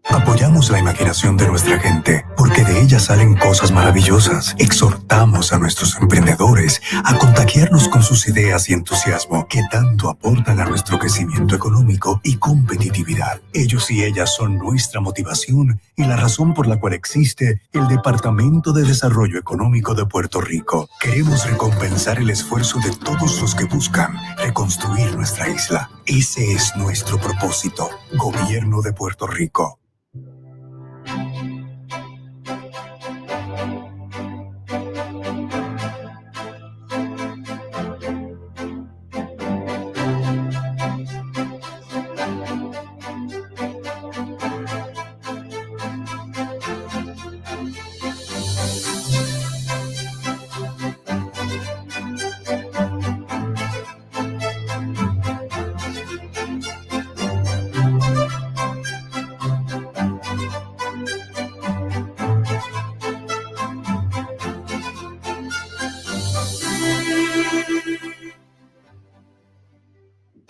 Apoyamos la imaginación de nuestra gente, porque de ella salen cosas maravillosas. Exhortamos a nuestros emprendedores a contagiarnos con sus ideas y entusiasmo que tanto aportan a nuestro crecimiento económico y competitividad. Ellos y ellas son nuestra motivación y la razón por la cual existe el Departamento de Desarrollo Económico de Puerto Rico. Queremos recompensar el esfuerzo de todos los que buscan reconstruir nuestra isla. Ese es nuestro propósito. Gobierno de Puerto Rico.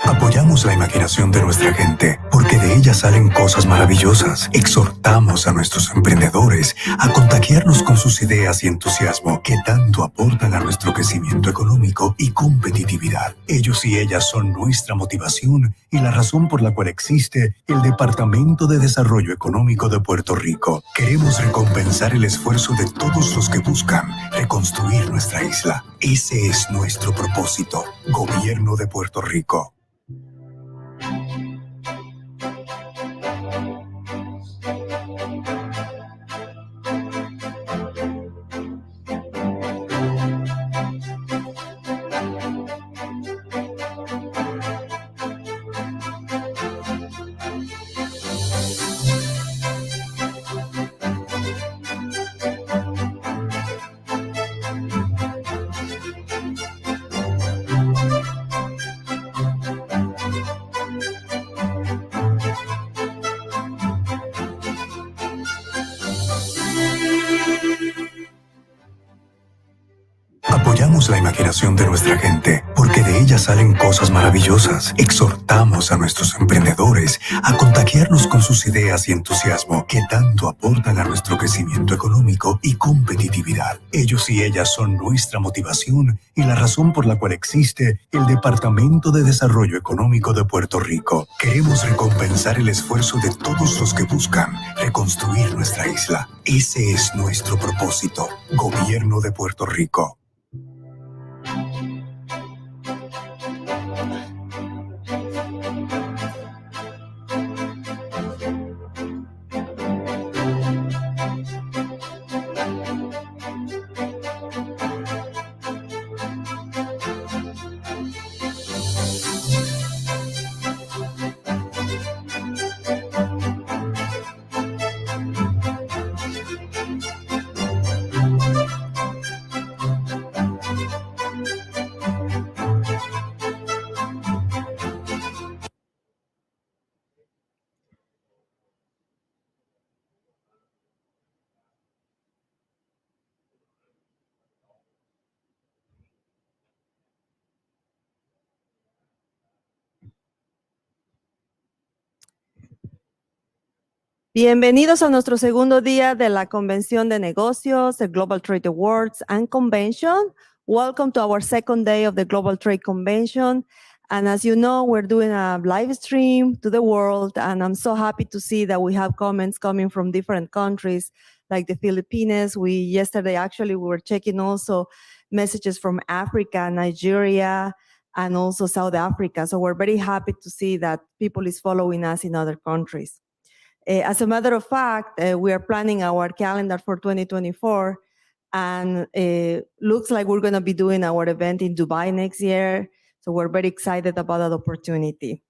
Apoyamos la imaginación de nuestra gente, porque de ella salen cosas maravillosas. Exhortamos a nuestros emprendedores a contagiarnos con sus ideas y entusiasmo que tanto aportan a nuestro crecimiento económico y competitividad. Ellos y ellas son nuestra motivación y la razón por la cual existe el Departamento de Desarrollo Económico de Puerto Rico. Queremos recompensar el esfuerzo de todos los que buscan reconstruir nuestra isla. Ese es nuestro propósito. Gobierno de Puerto Rico. Apoyamos la imaginación de nuestra gente, porque de ella salen cosas maravillosas. Exhortamos a nuestros emprendedores a contagiarnos con sus ideas y entusiasmo que tanto aportan a nuestro crecimiento económico y competitividad. Ellos y ellas son nuestra motivación y la razón por la cual existe el Departamento de Desarrollo Económico de Puerto Rico. Queremos recompensar el esfuerzo de todos los que buscan reconstruir nuestra isla. Ese es nuestro propósito. Gobierno de Puerto Rico. Bienvenidos a nuestro segundo día de la Convención de Negocios, the Global Trade Awards and Convention. Welcome to our second day of the Global Trade Convention. And as you know, we're doing a live stream to the world, and I'm so happy to see that we have comments coming from different countries, like the Philippines. Yesterday, actually, we were checking also messages from Africa, Nigeria, and also South Africa. So we're very happy to see that people is following us in other countries. As a matter of fact, we are planning our calendar for 2024, and looks like we're going to be doing our event in Dubai next year. So we're very excited about that opportunity.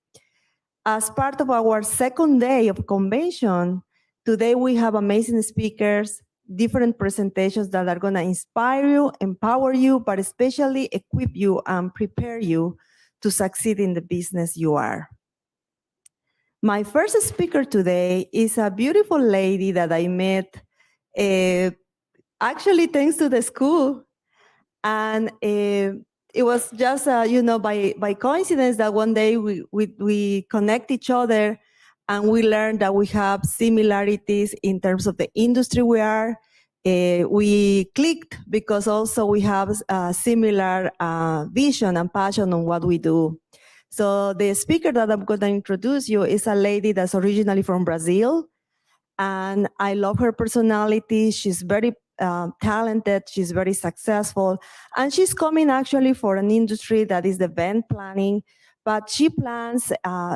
As part of our second day of convention, today we have amazing speakers different presentations that are going to inspire you, empower you, but especially equip you and prepare you to succeed in the business you are. My first speaker today is a beautiful lady that I met actually thanks to the school. And it was just, by coincidence that one day we connect each other and we learned that we have similarities in terms of the industry we are. We clicked because also we have a similar vision and passion on what we do. So the speaker that I'm going to introduce you is a lady that's originally from Brazil. And I love her personality. She's very talented. She's very successful. And she's coming actually for an industry that is the event planning, but she plans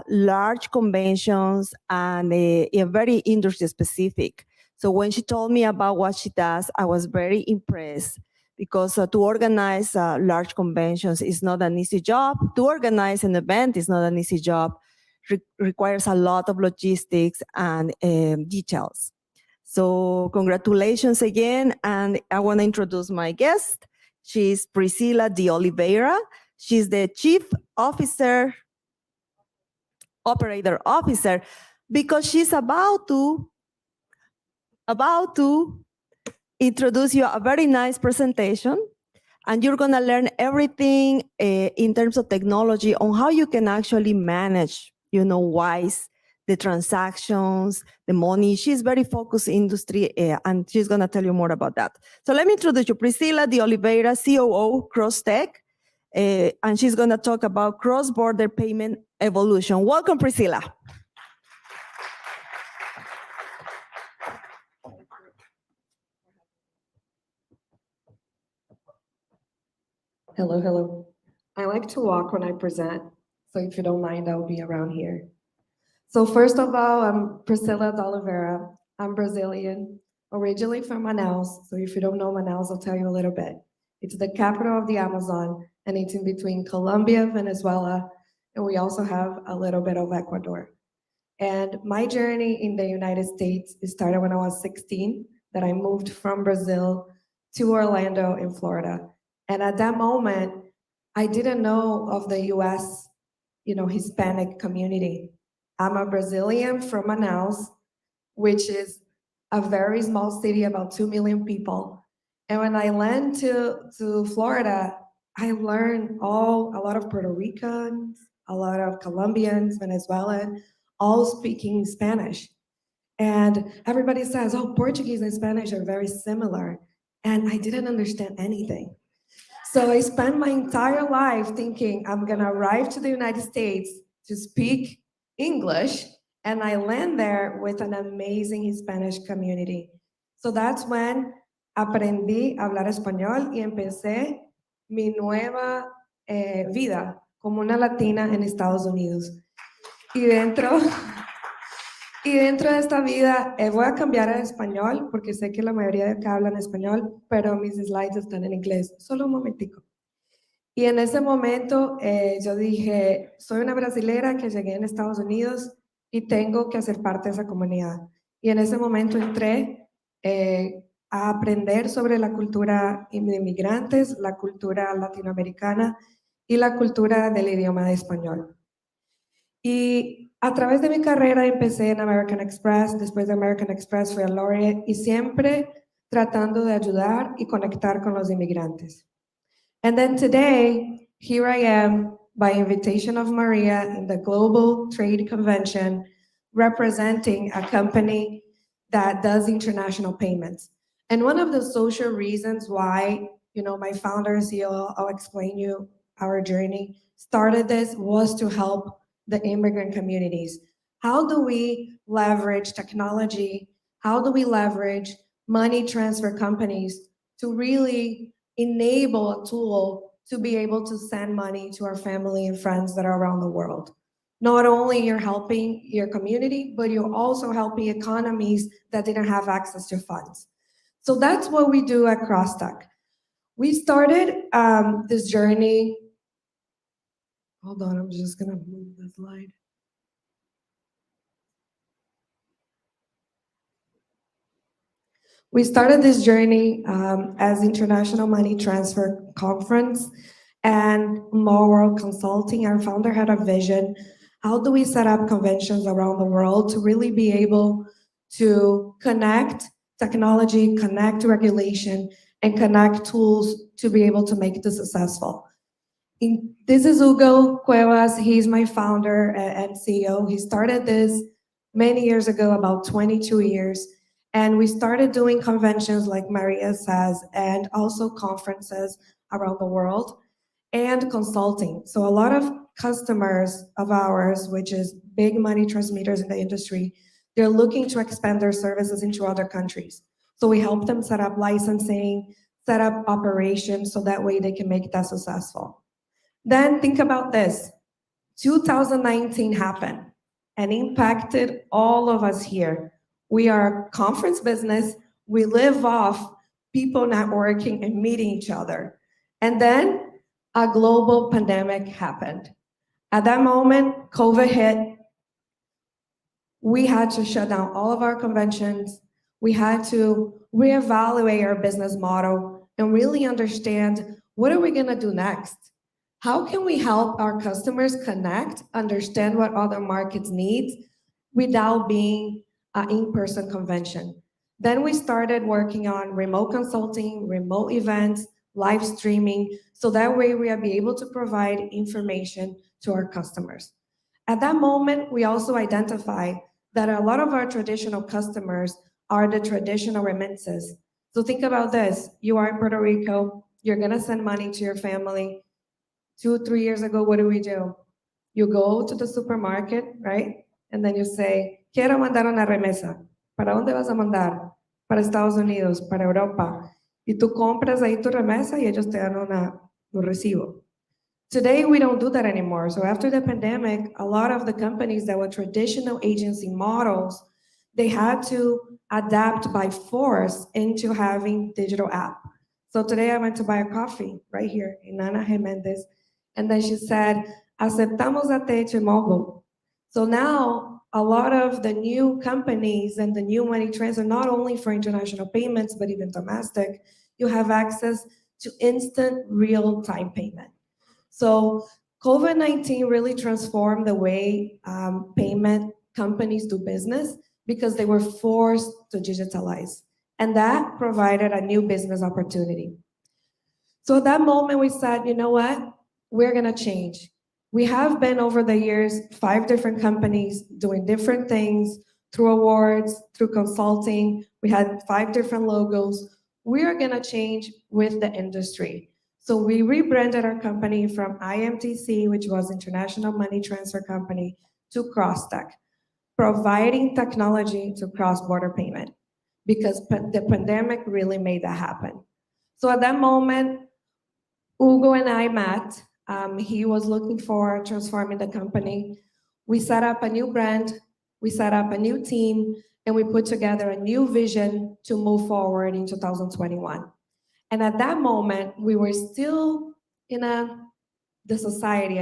large conventions and very industry specific. So when she told me about what she does, I was very impressed because to organize large conventions is not an easy job. To organize an event is not an easy job. Requires a lot of logistics and details. So congratulations again, and I want to introduce my guest. She's Priscilla de Oliveira. She's the Chief Operator Officer, because she's about to introduce you a very nice presentation, and you're going to learn everything in terms of technology on how you can actually manage, wise the transactions, the money. She's very focused industry, and she's going to tell you more about that. So let me introduce you, Priscilla de Oliveira, COO, CrossTech, and she's going to talk about cross-border payment evolution. Welcome, Priscilla. Hello, hello. I like to walk when I present, so if you don't mind, I'll be around here. So first of all, I'm Priscilla de Oliveira. I'm Brazilian, originally from Manaus. So if you don't know Manaus, I'll tell you a little bit. It's the capital of the Amazon, and it's in between Colombia, Venezuela, and we also have a little bit of Ecuador. And my journey in the United States started when I was 16, that I moved from Brazil to Orlando in Florida. And at that moment, I didn't know of the US, Hispanic community. I'm a Brazilian from Manaus, which is a very small city, about 2 million people. And when I landed to Florida, I learned a lot of Puerto Ricans, a lot of Colombians, Venezuelans, all speaking Spanish. And everybody says, oh, Portuguese and Spanish are very similar. And I didn't understand anything. So I spent my entire life thinking I'm gonna arrive to the United States to speak English, and I land there with an amazing Hispanic community. So that's when aprendí a hablar español y empecé mi nueva vida como una latina en Estados Unidos. Y dentro de esta vida voy a cambiar a español porque sé que la mayoría de acá hablan español, pero mis slides están en inglés. Solo un momentico. Y en ese momento yo dije, soy una brasilera que llegué en Estados Unidos y tengo que hacer parte de esa comunidad. Y en ese momento entré a aprender sobre la cultura de inmigrantes, la cultura latinoamericana y la cultura del idioma de español. Y a través de mi carrera empecé en American Express, después de American Express fui a Laureate y siempre tratando de ayudar y conectar con los inmigrantes. And then today, here I am by invitation of Maria in the Global Trade Convention, representing a company that does international payments. And one of the social reasons why, my founder and CEO, I'll explain you our journey, started this was to help the immigrant communities. How do we leverage technology? How do we leverage money transfer companies to really enable a tool to be able to send money to our family and friends that are around the world? Not only you're helping your community, but you're also helping economies that didn't have access to funds. So that's what we do at CrossTech. We started this journey. Hold on, I'm just gonna move the slide. We started this journey as International Money Transfer Conference and More World Consulting. Our founder had a vision. How do we set up conventions around the world to really be able to connect technology, connect regulation, and connect tools to be able to make this successful? This is Hugo Cuevas. He's my founder and CEO. He started this many years ago, about 22 years. And we started doing conventions like Maria says, and also conferences around the world and consulting. So a lot of customers of ours, which is big money transmitters in the industry, they're looking to expand their services into other countries. So we help them set up licensing, set up operations, so that way they can make that successful. Then think about this. 2019 happened and impacted all of us here. We are a conference business. We live off people networking and meeting each other. And then a global pandemic happened. At that moment, COVID hit. We had to shut down all of our conventions. We had to reevaluate our business model and really understand, what are we gonna do next? How can we help our customers connect, understand what other markets need without being an in-person convention? Then we started working on remote consulting, remote events, live streaming, so that way we will be able to provide information to our customers. At that moment, we also identify that a lot of our traditional customers are the traditional remittances. So think about this. You are in Puerto Rico, you're gonna send money to your family. 2-3 years ago, what do? You go to the supermarket, right? And then you say, quiero mandar una remesa. ¿Para dónde vas a mandar? Para Estados Unidos, para Europa. Y tú compras ahí tu remesa y ellos te dan un recibo. Today, we don't do that anymore. So after the pandemic, a lot of the companies that were traditional agency models, they had to adapt by force into having digital app. So today I went to buy a coffee right here in Ana Jimenez. And then she said, aceptamos ATH mobile. So now a lot of the new companies and the new money transfer, not only for international payments, but even domestic, you have access to instant real-time payment. So COVID-19 really transformed the way payment companies do business because they were forced to digitalize. And that provided a new business opportunity. So at that moment, we said, you know what? We're gonna change. We have been over the years, 5 different companies doing different things through awards, through consulting. We had 5 different logos. We are gonna change with the industry. So we rebranded our company from IMTC, which was International Money Transfer Company, to CrossTech, providing technology to cross-border payment, because the pandemic really made that happen. So at that moment, Hugo and I met. He was looking for transforming the company. We set up a new brand, we set up a new team, and we put together a new vision to move forward in 2021. And at that moment, we were still in the society,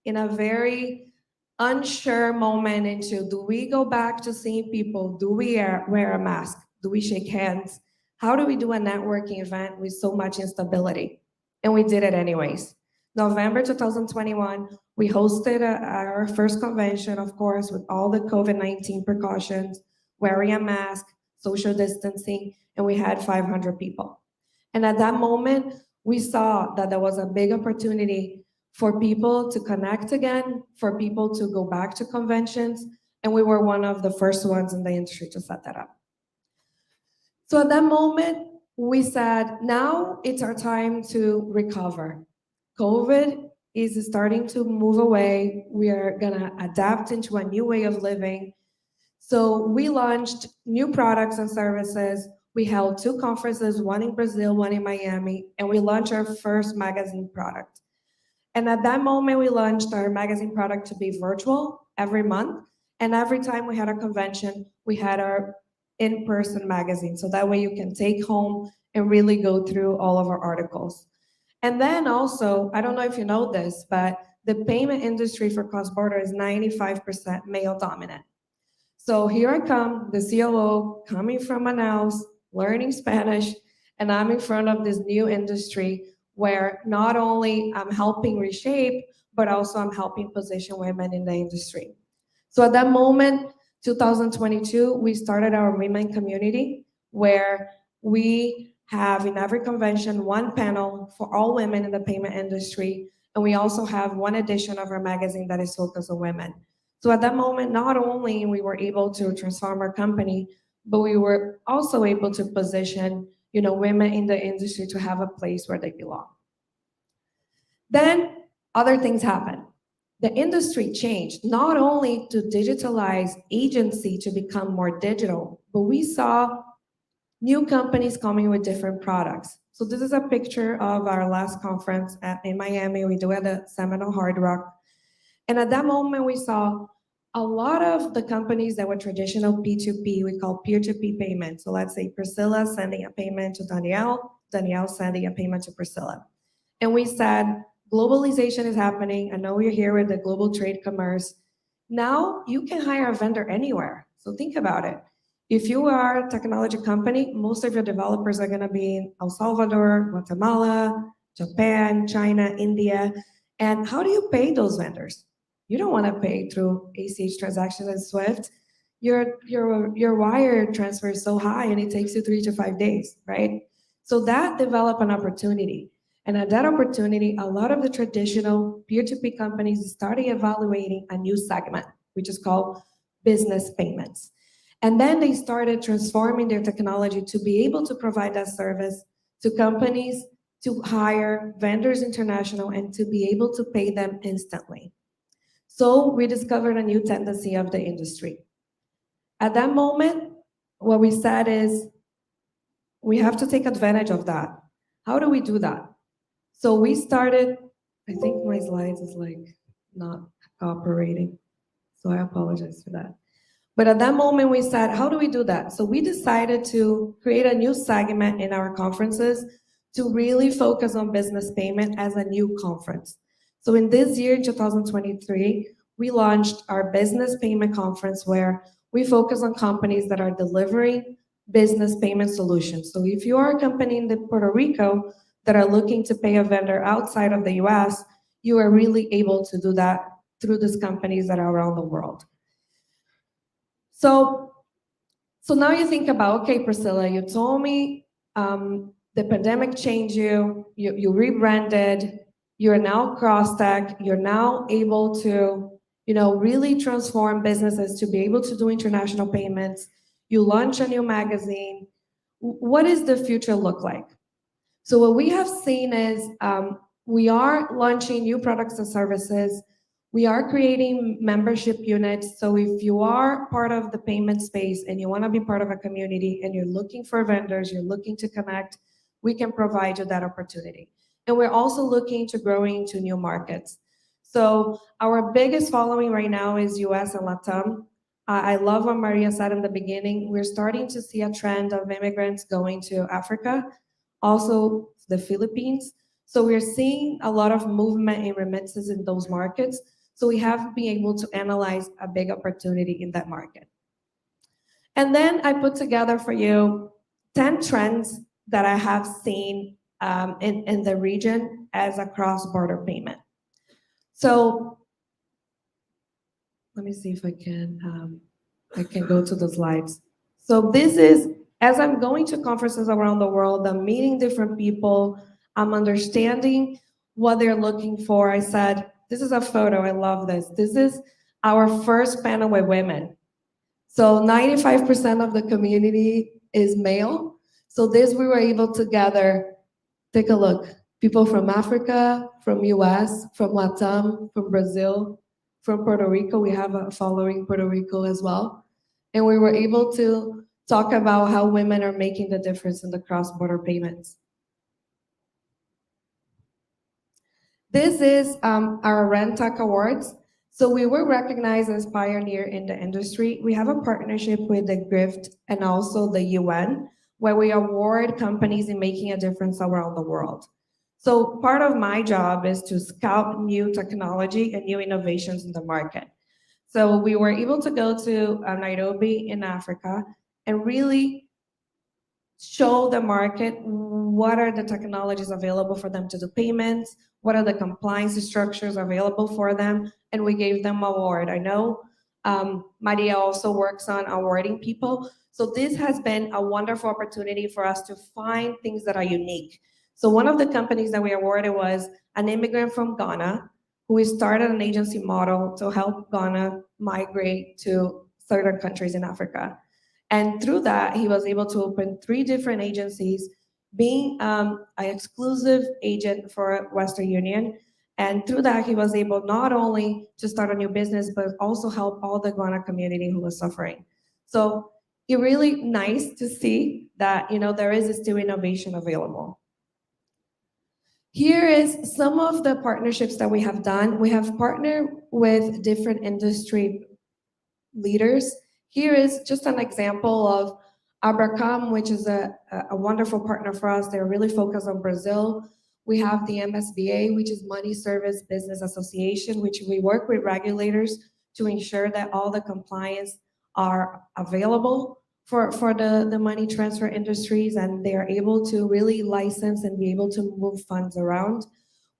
in a very unsure moment into, do we go back to seeing people? Do we wear a mask? Do we shake hands? How do we do a networking event with so much instability? And we did it anyways. November 2021, we hosted our first convention, of course, with all the COVID-19 precautions, wearing a mask, social distancing, and we had 500 people. And at that moment, we saw that there was a big opportunity for people to connect again, for people to go back to conventions, and we were one of the first ones in the industry to set that up. So at that moment, we said, now it's our time to recover. COVID is starting to move away. We are gonna adapt into a new way of living. So we launched new products and services. We held 2 conferences, one in Brazil, one in Miami, and we launched our first magazine product. And at that moment, we launched our magazine product to be virtual every month. And every time we had a convention, we had our in-person magazine. So that way you can take home and really go through all of our articles. And then also, I don't know if you know this, but the payment industry for cross-border is 95% male dominant. So here I come, the COO, coming from Manaus, learning Spanish, and I'm in front of this new industry where not only I'm helping reshape, but also I'm helping position women in the industry. So at that moment, 2022, we started our women community where we have in every convention one panel for all women in the payment industry, and we also have one edition of our magazine that is focused on women. So at that moment, not only we were able to transform our company, but we were also able to position, women in the industry to have a place where they belong. Then other things happened. The industry changed, not only to digitalize agency to become more digital, but we saw new companies coming with different products. So this is a picture of our last conference in Miami. We do at the Seminole Hard Rock. And at that moment, we saw a lot of the companies that were traditional P2P, we call peer-to-peer payments. So let's say Priscilla sending a payment to Danielle, Danielle sending a payment to Priscilla. And we said, globalization is happening. I know you're here with the global trade commerce. Now you can hire a vendor anywhere. So think about it. If you are a technology company, most of your developers are going to be in El Salvador, Guatemala, Japan, China, India. And how do you pay those vendors? You don't want to pay through ACH transactions and SWIFT. Your wire transfer is so high and it takes you 3 to 5 days, right? So that developed an opportunity. And at that opportunity, a lot of the traditional peer-to-peer companies started evaluating a new segment, which is called business payments. And then they started transforming their technology to be able to provide that service to companies, to hire vendors international, and to be able to pay them instantly. So we discovered a new tendency of the industry. At that moment, what we said is, we have to take advantage of that. How do we do that? So we started, I think my slides is like not cooperating, so I apologize for that. But at that moment we said, how do we do that? So we decided to create a new segment in our conferences to really focus on business payment as a new conference. So in this year, 2023, we launched our business payment conference where we focus on companies that are delivering business payment solutions. So if you are a company in Puerto Rico that are looking to pay a vendor outside of the US, you are really able to do that through these companies that are around the world. So now you think about, okay, Priscilla, you told me the pandemic changed you rebranded, you're now CrossTech, you're now able to, really transform businesses to be able to do international payments. You launch a new magazine. What does the future look like? So what we have seen is we are launching new products and services. We are creating membership units. So if you are part of the payment space and you want to be part of a community and you're looking for vendors, you're looking to connect, we can provide you that opportunity. And we're also looking to growing into new markets. So our biggest following right now is US and LATAM. I love what Maria said in the beginning. We're starting to see a trend of immigrants going to Africa, also the Philippines. So we're seeing a lot of movement in remittances in those markets. So we have been able to analyze a big opportunity in that market. And then I put together for you 10 trends that I have seen in the region as a cross-border payment. So let me see if I can go to the slides. So this is, as I'm going to conferences around the world, I'm meeting different people, I'm understanding what they're looking for. I said, this is a photo, I love this. This is our first panel with women. So 95% of the community is male. So this we were able to gather, take a look. People from Africa, from US, from LATAM, from Brazil, from Puerto Rico. We have a following Puerto Rico as well. And we were able to talk about how women are making the difference in the cross-border payments. This is our RenTech Awards. So we were recognized as pioneer in the industry. We have a partnership with the GRIFT and also the UN, where we award companies in making a difference around the world. So part of my job is to scout new technology and new innovations in the market. So we were able to go to Nairobi in Africa and really show the market what are the technologies available for them to do payments, what are the compliance structures available for them, and we gave them an award. I know Maria also works on awarding people. So this has been a wonderful opportunity for us to find things that are unique. So one of the companies that we awarded was an immigrant from Ghana who started an agency model to help Ghana migrate to certain countries in Africa. And through that, he was able to open 3 different agencies, being an exclusive agent for Western Union. And through that, he was able not only to start a new business, but also help all the Ghana community who was suffering. So it's really nice to see that there is still innovation available. Here is some of the partnerships that we have done. We have partnered with different industry leaders. Here is just an example of Abracam, which is a wonderful partner for us. They're really focused on Brazil. We have the MSBA, which is Money Service Business Association, which we work with regulators to ensure that all the compliance are available for the money transfer industries, and they are able to really license and be able to move funds around.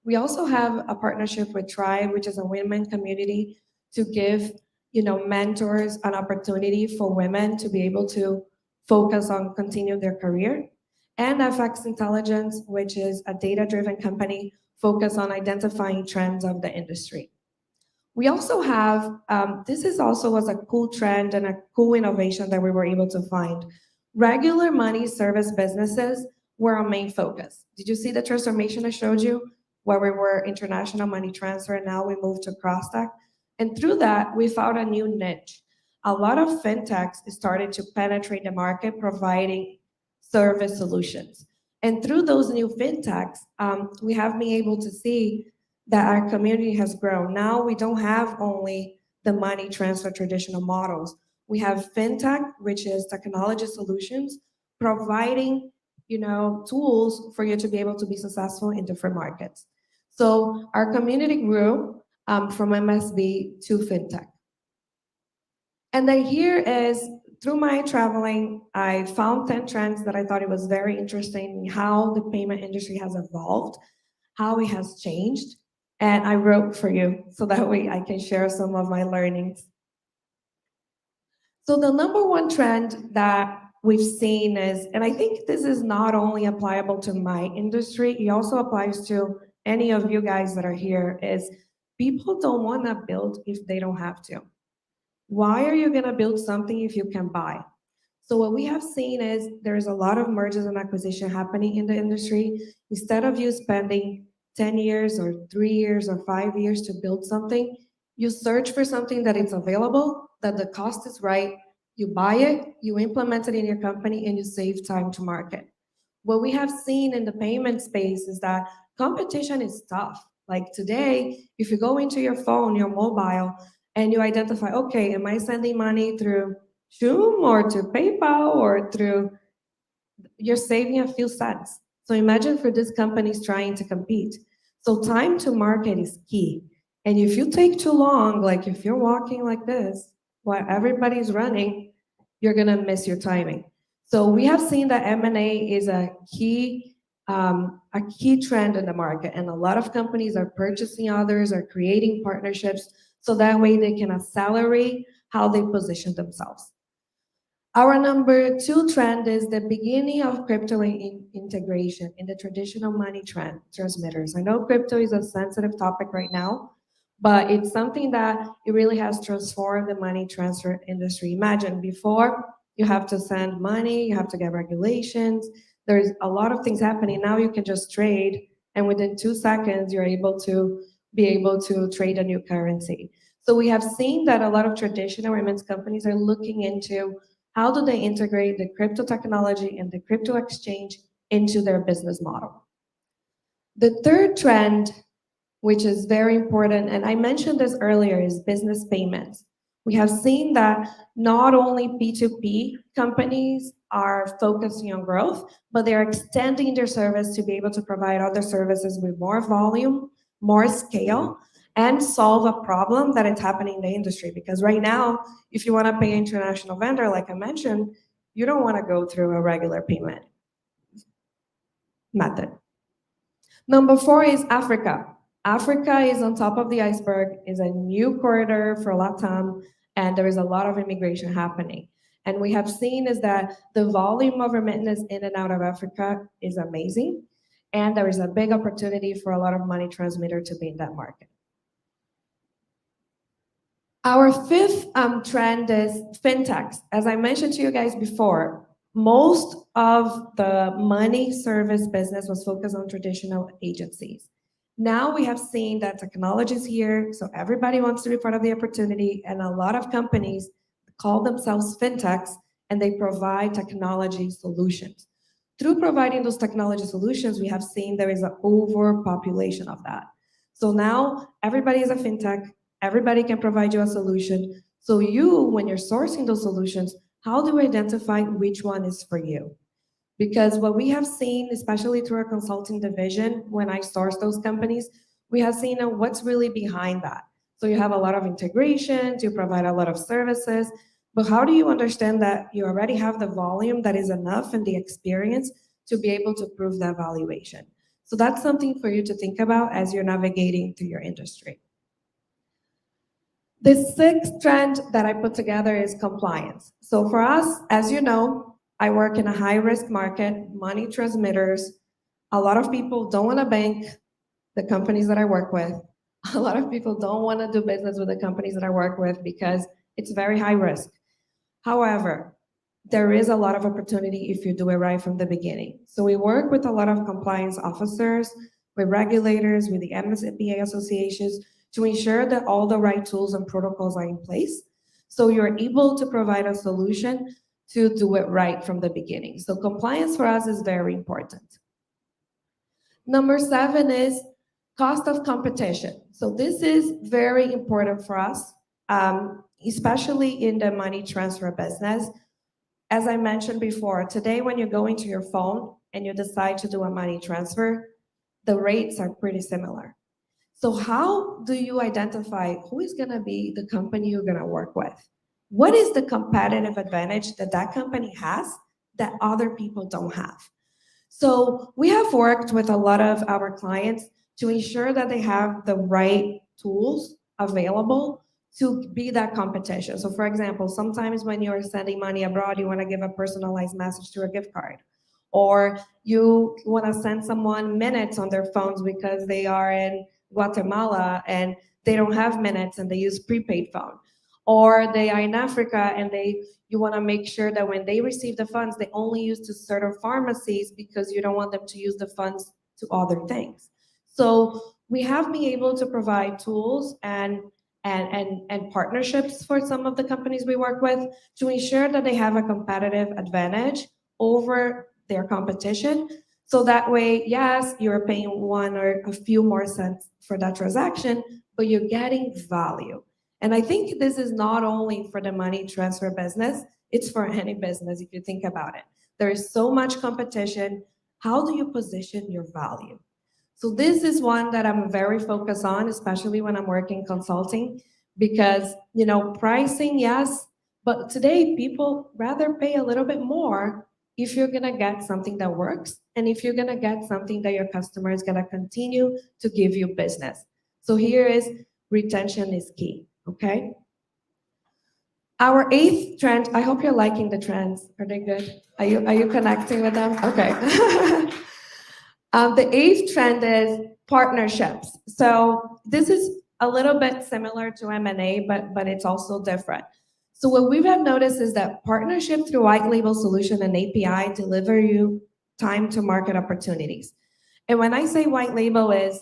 We also have a partnership with Tribe, which is a women community to give mentors an opportunity for women to be able to focus on continue their career. And FX Intelligence, which is a data-driven company focused on identifying trends of the industry. We also have, this is also was a cool trend and a cool innovation that we were able to find. Regular money service businesses were our main focus. Did you see the transformation I showed you? Where we were international money transfer, and now we moved to CrossTech. And through that, we found a new niche. A lot of fintechs started to penetrate the market, providing service solutions. And through those new fintechs, we have been able to see that our community has grown. Now we don't have only the money transfer traditional models. We have fintech, which is technology solutions, providing tools for you to be able to be successful in different markets. So our community grew from MSB to fintech. And then here is, through my traveling, I found 10 trends that I thought it was very interesting, how the payment industry has evolved, how it has changed. And I wrote for you so that way I can share some of my learnings. So the number one trend that we've seen is, and I think this is not only applicable to my industry, it also applies to any of you guys that are here, is people don't want to build if they don't have to. Why are you going to build something if you can buy? So what we have seen is there's a lot of mergers and acquisition happening in the industry. Instead of you spending 10 years or 3 years or 5 years to build something, you search for something that is available, that the cost is right, you buy it, you implement it in your company, and you save time to market. What we have seen in the payment space is that competition is tough. Like today, if you go into your phone, your mobile, and you identify, okay, am I sending money through Zoom or to PayPal or through, you're saving a few cents. So imagine for these companies trying to compete. So time to market is key. And if you take too long, like if you're walking like this, while everybody's running, you're gonna miss your timing. So we have seen that M&A is a key trend in the market, and a lot of companies are purchasing others, are creating partnerships, so that way they can accelerate how they position themselves. Our number 2 trend is the beginning of crypto integration in the traditional money transmitters. I know crypto is a sensitive topic right now, but it's something that it really has transformed the money transfer industry. Imagine before, you have to send money, you have to get regulations, there's a lot of things happening. Now you can just trade, and within 2 seconds, you're able to trade a new currency. So we have seen that a lot of traditional remittance companies are looking into how do they integrate the crypto technology and the crypto exchange into their business model. The third trend, which is very important, and I mentioned this earlier, is business payments. We have seen that not only P2P companies are focusing on growth, but they're extending their service to be able to provide other services with more volume, more scale, and solve a problem that is happening in the industry. Because right now, if you want to pay an international vendor, like I mentioned, you don't want to go through a regular payment method. Number 4 is Africa. Africa is on top of the iceberg, is a new corridor for LATAM, and there is a lot of immigration happening. And we have seen is that the volume of remittance in and out of Africa is amazing, and there is a big opportunity for a lot of money transmitter to be in that market. Our 5th trend is fintechs. As I mentioned to you guys before, most of the money service business was focused on traditional agencies. Now we have seen that technology is here, so everybody wants to be part of the opportunity, and a lot of companies call themselves fintechs, and they provide technology solutions. Through providing those technology solutions, we have seen there is an overpopulation of that. So now everybody is a fintech, everybody can provide you a solution. So you, when you're sourcing those solutions, how do we identify which one is for you? Because what we have seen, especially through our consulting division, when I source those companies, we have seen what's really behind that. So you have a lot of integrations, you provide a lot of services, but how do you understand that you already have the volume that is enough and the experience to be able to prove that valuation? So that's something for you to think about as you're navigating through your industry. The 6th trend that I put together is compliance. So for us, as you know, I work in a high-risk market, money transmitters. A lot of people don't want to bank the companies that I work with. A lot of people don't want to do business with the companies that I work with because it's very high risk. However, there is a lot of opportunity if you do it right from the beginning. So we work with a lot of compliance officers, with regulators, with the MSBA associations, to ensure that all the right tools and protocols are in place, so you're able to provide a solution to do it right from the beginning. So compliance for us is very important. Number 7 is cost of competition. So this is very important for us, especially in the money transfer business. As I mentioned before, today when you go into your phone and you decide to do a money transfer, the rates are pretty similar. So how do you identify who is going to be the company you're going to work with? What is the competitive advantage that that company has that other people don't have? So we have worked with a lot of our clients to ensure that they have the right tools available to be that competition. So for example, sometimes when you're sending money abroad, you want to give a personalized message to a gift card, or you want to send someone minutes on their phones because they are in Guatemala and they don't have minutes and they use prepaid phone, or they are in Africa and you want to make sure that when they receive the funds, they only use to certain pharmacies because you don't want them to use the funds to other things. So we have been able to provide tools and partnerships for some of the companies we work with to ensure that they have a competitive advantage over their competition. So that way, yes, you're paying 1 or a few more cents for that transaction, but you're getting value. And I think this is not only for the money transfer business, it's for any business if you think about it. There is so much competition. How do you position your value? So this is one that I'm very focused on, especially when I'm working consulting, because, you know, pricing, yes, but today people rather pay a little bit more if you're gonna get something that works, and if you're gonna get something that your customer is gonna continue to give you business. So here is retention is key, okay? Our 8th trend, I hope you're liking the trends. Are they good? Are you connecting with them? Okay. The 8th trend is partnerships. So this is a little bit similar to M&A, but it's also different. So what we have noticed is that partnership through white label solution and API deliver you time to market opportunities. And when I say white label is,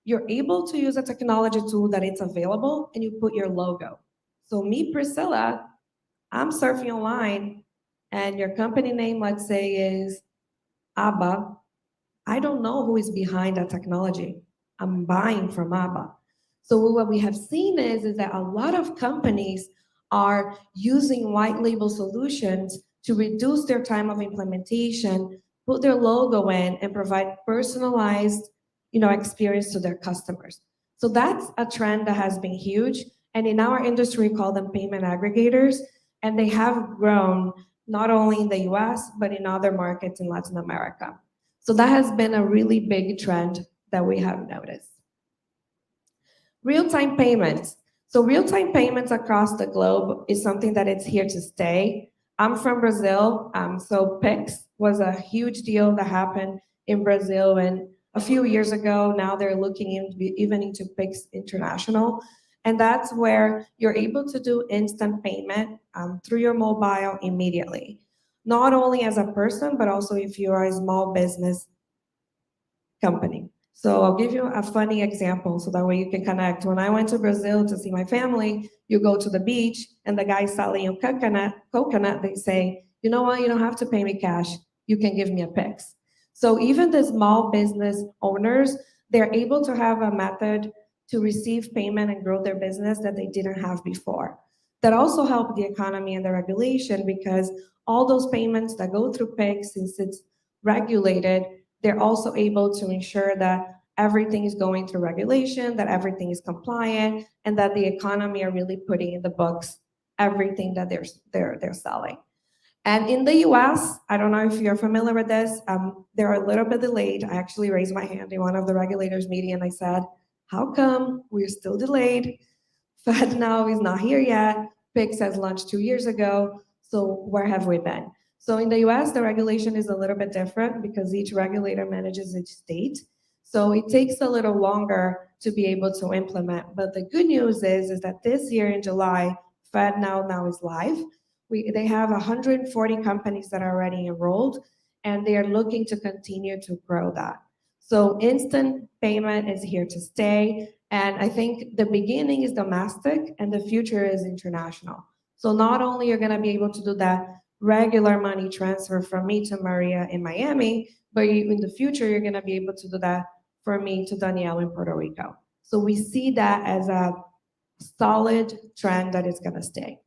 you're able to use a technology tool that it's available and you put your logo. So me, Priscilla, I'm surfing online and your company name, let's say, is ABBA. I don't know who is behind that technology. I'm buying from ABBA. So what we have seen is that a lot of companies are using white label solutions to reduce their time of implementation, put their logo in, and provide personalized, experience to their customers. So that's a trend that has been huge. And in our industry, we call them payment aggregators. And they have grown not only in the US, but in other markets in Latin America. So that has been a really big trend that we have noticed. Real-time payments. So real-time payments across the globe is something that it's here to stay. I'm from Brazil, so Pix was a huge deal that happened in Brazil, and a few years ago, now they're looking even into Pix International, and that's where you're able to do instant payment through your mobile immediately. Not only as a person, but also if you are a small business company. So I'll give you a funny example so that way you can connect. When I went to Brazil to see my family, you go to the beach and the guy selling you coconut, they say, you know what, you don't have to pay me cash. You can give me a Pix. So even the small business owners, they're able to have a method to receive payment and grow their business that they didn't have before. That also helped the economy and the regulation because all those payments that go through Pix, since it's regulated, they're also able to ensure that everything is going through regulation, that everything is compliant, and that the economy are really putting in the books everything that they're selling. And in the US, I don't know if you're familiar with this, they're a little bit delayed. I actually raised my hand in one of the regulators meeting and I said, how come we're still delayed? FedNow is not here yet. Pix has launched 2 years ago. So where have we been? So in the US, the regulation is a little bit different because each regulator manages each state. So it takes a little longer to be able to implement. But the good news is that this year in July, FedNow now is live. They have 140 companies that are already enrolled, and they are looking to continue to grow that. So instant payment is here to stay. And I think the beginning is domestic and the future is international. So not only you're gonna be able to do that regular money transfer from me to Maria in Miami, but in the future, you're gonna be able to do that for me to Danielle in Puerto Rico. So we see that as a solid trend that is gonna stay.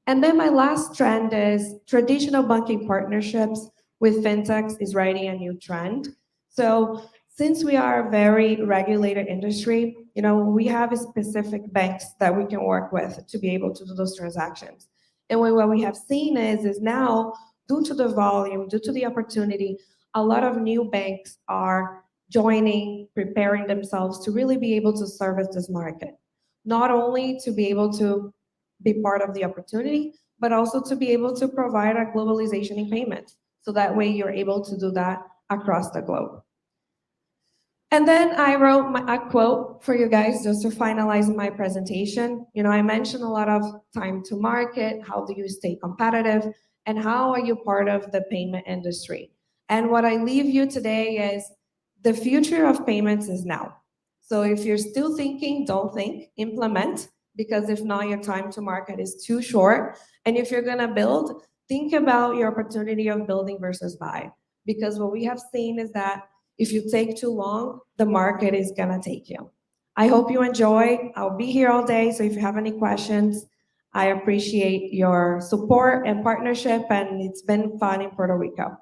And then my last trend is traditional banking partnerships with fintechs is riding a new trend. So since we are a very regulated industry, we have specific banks that we can work with to be able to do those transactions. And what we have seen is now, due to the volume, due to the opportunity, a lot of new banks are joining, preparing themselves to really be able to service this market. Not only to be able to be part of the opportunity, but also to be able to provide a globalization in payments. So that way you're able to do that across the globe. And then I wrote a quote for you guys just to finalize my presentation. I mentioned a lot of time to market, how do you stay competitive, and how are you part of the payment industry? And what I leave you today is the future of payments is now. So if you're still thinking, don't think, implement, because if not, your time to market is too short. And if you're gonna build, think about your opportunity of building versus buy. Because what we have seen is that if you take too long, the market is gonna take you. I hope you enjoy. I'll be here all day, so if you have any questions, I appreciate your support and partnership, and it's been fun in Puerto Rico.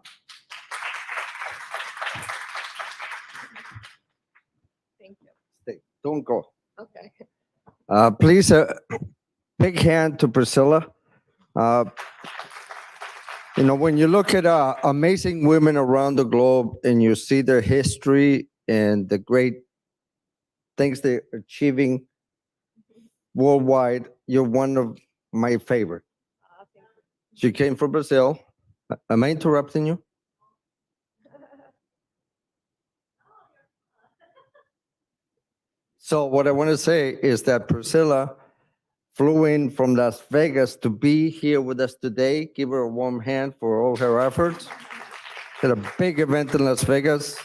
Thank you. Don't go. Okay. Please, big hand to Priscilla. When you look at amazing women around the globe and you see their history and the great things they're achieving worldwide, you're one of my favorite. She came from Brazil. Am I interrupting you? So what I want to say is that Priscilla flew in from Las Vegas to be here with us today. Give her a warm hand for all her efforts. Had a big event in Las Vegas,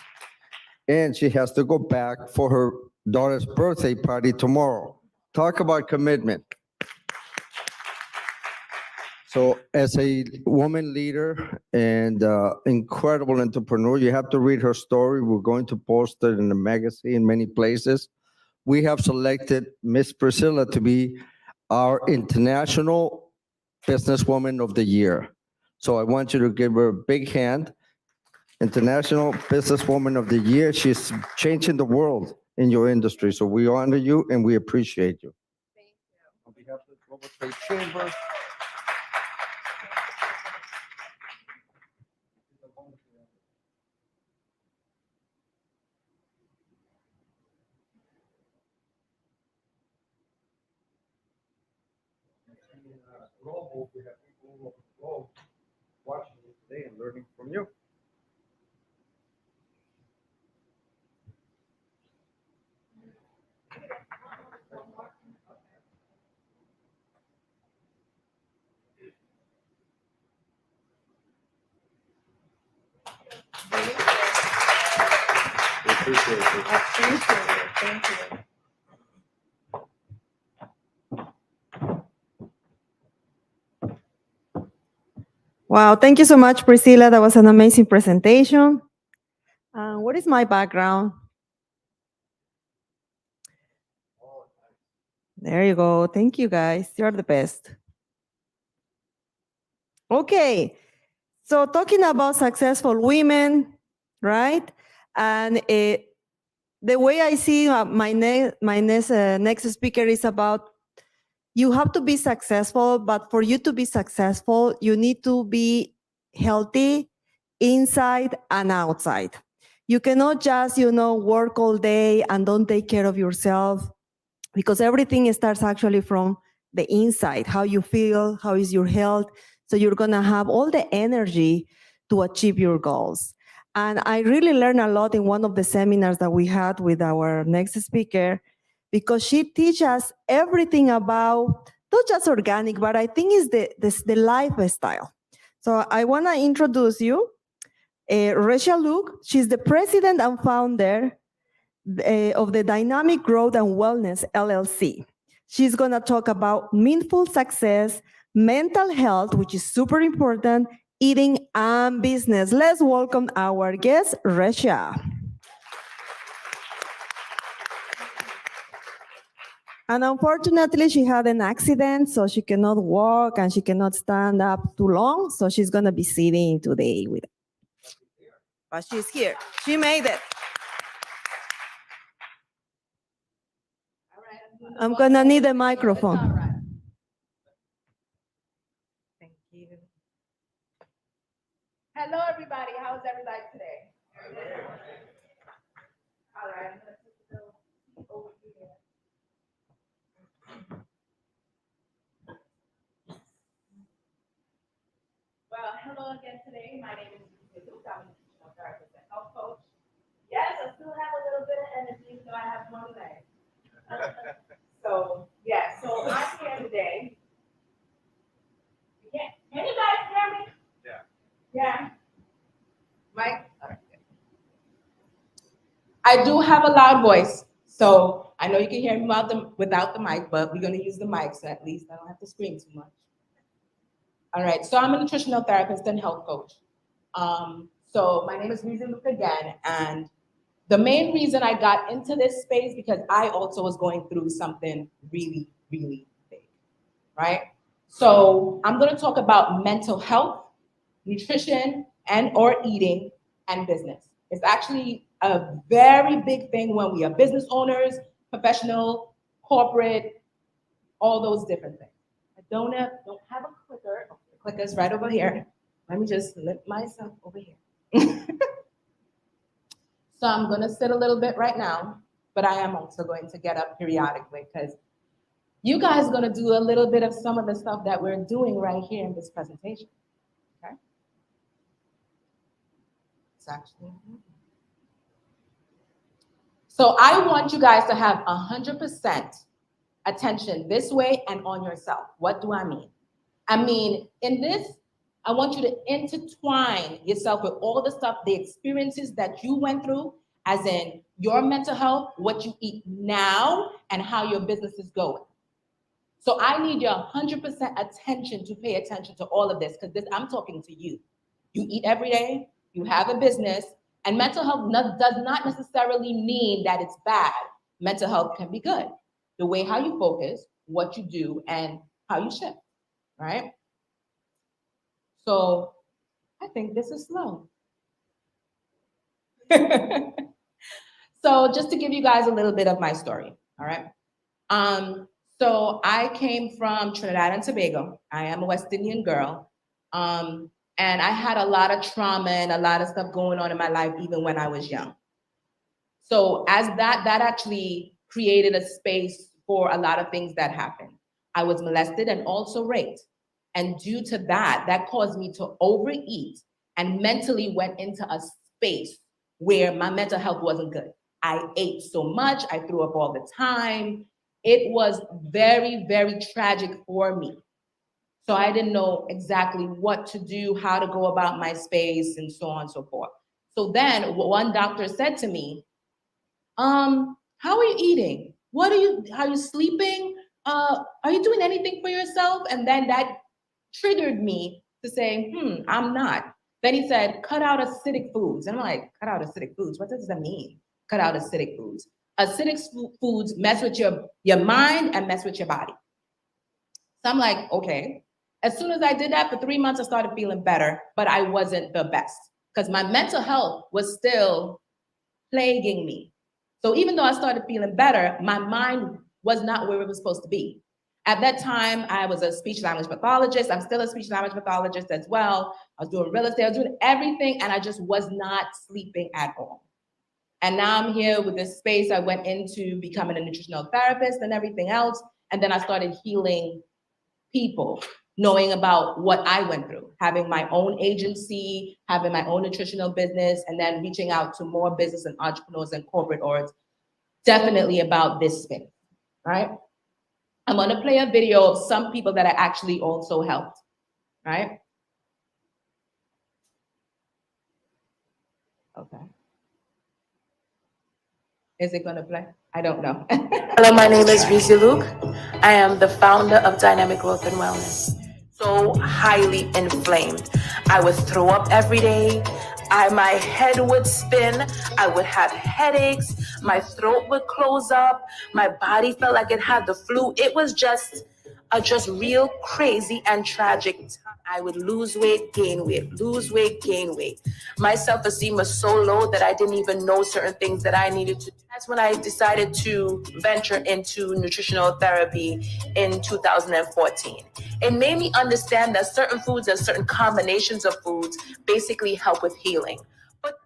and she has to go back for her daughter's birthday party tomorrow. Talk about commitment. So as a woman leader and incredible entrepreneur, you have to read her story. We're going to post it in the magazine, many places. We have selected Miss Priscilla to be our International Businesswoman of the Year. So I want you to give her a big hand. International Businesswoman of the Year. She's changing the world. in your industry. So we honor you and we appreciate you. Thank you. On behalf of the Global Trade Chamber. Global, we have people all over the globe watching you today and learning from you. We appreciate it. I appreciate it. Thank you. Wow, thank you so much, Priscilla. That was an amazing presentation. What is my background? There you go. Thank you, guys. You're the best. Okay, so talking about successful women, right? And the way I see my next speaker is about you have to be successful, but for you to be successful, you need to be healthy inside and outside. You cannot just, work all day and don't take care of yourself, because everything starts actually from the inside, how you feel, how is your health. So you're gonna have all the energy to achieve your goals. And I really learned a lot in one of the seminars that we had with our next speaker, because she teaches us everything about, not just organic, but I think it's the lifestyle. So I wanna introduce you, Rezia. She's the president and founder of the Dynamic Growth and Wellness LLC. She's gonna talk about meaningful success, mental health, which is super important, eating, and business. Let's welcome our guest, Rezia. And unfortunately, she had an accident, so she cannot walk and she cannot stand up too long. So she's gonna be sitting today with us. But she's here. She made it. I'm gonna need a microphone. Thank you. Hello, everybody. How's everybody today? All right. I'm gonna put the seat over here. Well, hello again today. My name is Priscilla. I'm a nutritional therapist and health coach. Yes, I still have a little bit of energy, so I have one leg. So I'm here today. Can you guys hear me? Yeah. Yeah. Mike? All right. I do have a loud voice, so I know you can hear me without the mic, but we're going to use the mic, so at least I don't have to scream too much. All right, so I'm a nutritional therapist and health coach. So my name is Rezia again, and the main reason I got into this space because I also was going through something really, really big, right? So I'm going to talk about mental health, nutrition, and or eating, and business. It's actually a very big thing when we are business owners, professional, corporate, all those different things. I don't have a clicker. Oh, the clicker's right over here. Let me just lift myself over here. So I'm gonna sit a little bit right now, but I am also going to get up periodically because you guys are gonna do a little bit of some of the stuff that we're doing right here in this presentation, okay? It's actually. So I want you guys to have 100% attention this way and on yourself. What do I mean? I mean, in this, I want you to intertwine yourself with all the stuff, the experiences that you went through, as in your mental health, what you eat now, and how your business is going. So I need your 100% attention to pay attention to all of this, because I'm talking to you. You eat every day, you have a business, and mental health does not necessarily mean that it's bad. Mental health can be good. The way how you focus, what you do, and how you shift, right? So I think this is slow. So So just to give you guys a little bit of my story, all right? So I came from Trinidad and Tobago. I am a West Indian girl. And I had a lot of trauma and a lot of stuff going on in my life, even when I was young. So as that actually created a space for a lot of things that happened. I was molested and also raped. And due to that caused me to overeat and mentally went into a space where my mental health wasn't good. I ate so much, I threw up all the time. It was very, very tragic for me. So I didn't know exactly what to do, how to go about my space, and so on and so forth. So then one doctor said to me, how are you eating? Are you sleeping? Are you doing anything for yourself? And then that triggered me to say, I'm not. Then he said, cut out acidic foods. And I'm like, cut out acidic foods? What does that mean? Cut out acidic foods. Acidic foods mess with your mind and mess with your body. So I'm like, okay. As soon as I did that, for 3 months, I started feeling better, but I wasn't the best because my mental health was still plaguing me. So even though I started feeling better, my mind was not where it was supposed to be. At that time, I was a speech language pathologist. I'm still a speech language pathologist as well. I was doing real estate, I was doing everything, and I just was not sleeping at all. And now I'm here with this space. I went into becoming a nutritional therapist and everything else. And then I started healing people, knowing about what I went through, having my own agency, having my own nutritional business, and then reaching out to more business and entrepreneurs and corporate orgs, definitely about this space, right? I'm gonna play a video of some people that I actually also helped, right? Okay. Is it gonna play? I don't know. Hello, my name is Rezia. I am the founder of Dynamic Growth and Wellness. So highly inflamed. I would throw up every day. My head would spin. I would have headaches. My throat would close up. My body felt like it had the flu. It was just real crazy and tragic time. I would lose weight, gain weight, lose weight, gain weight. My self-esteem was so low that I didn't even know certain things that I needed to do. That's when I decided to venture into nutritional therapy in 2014. It made me understand that certain foods and certain combinations of foods basically help with healing. But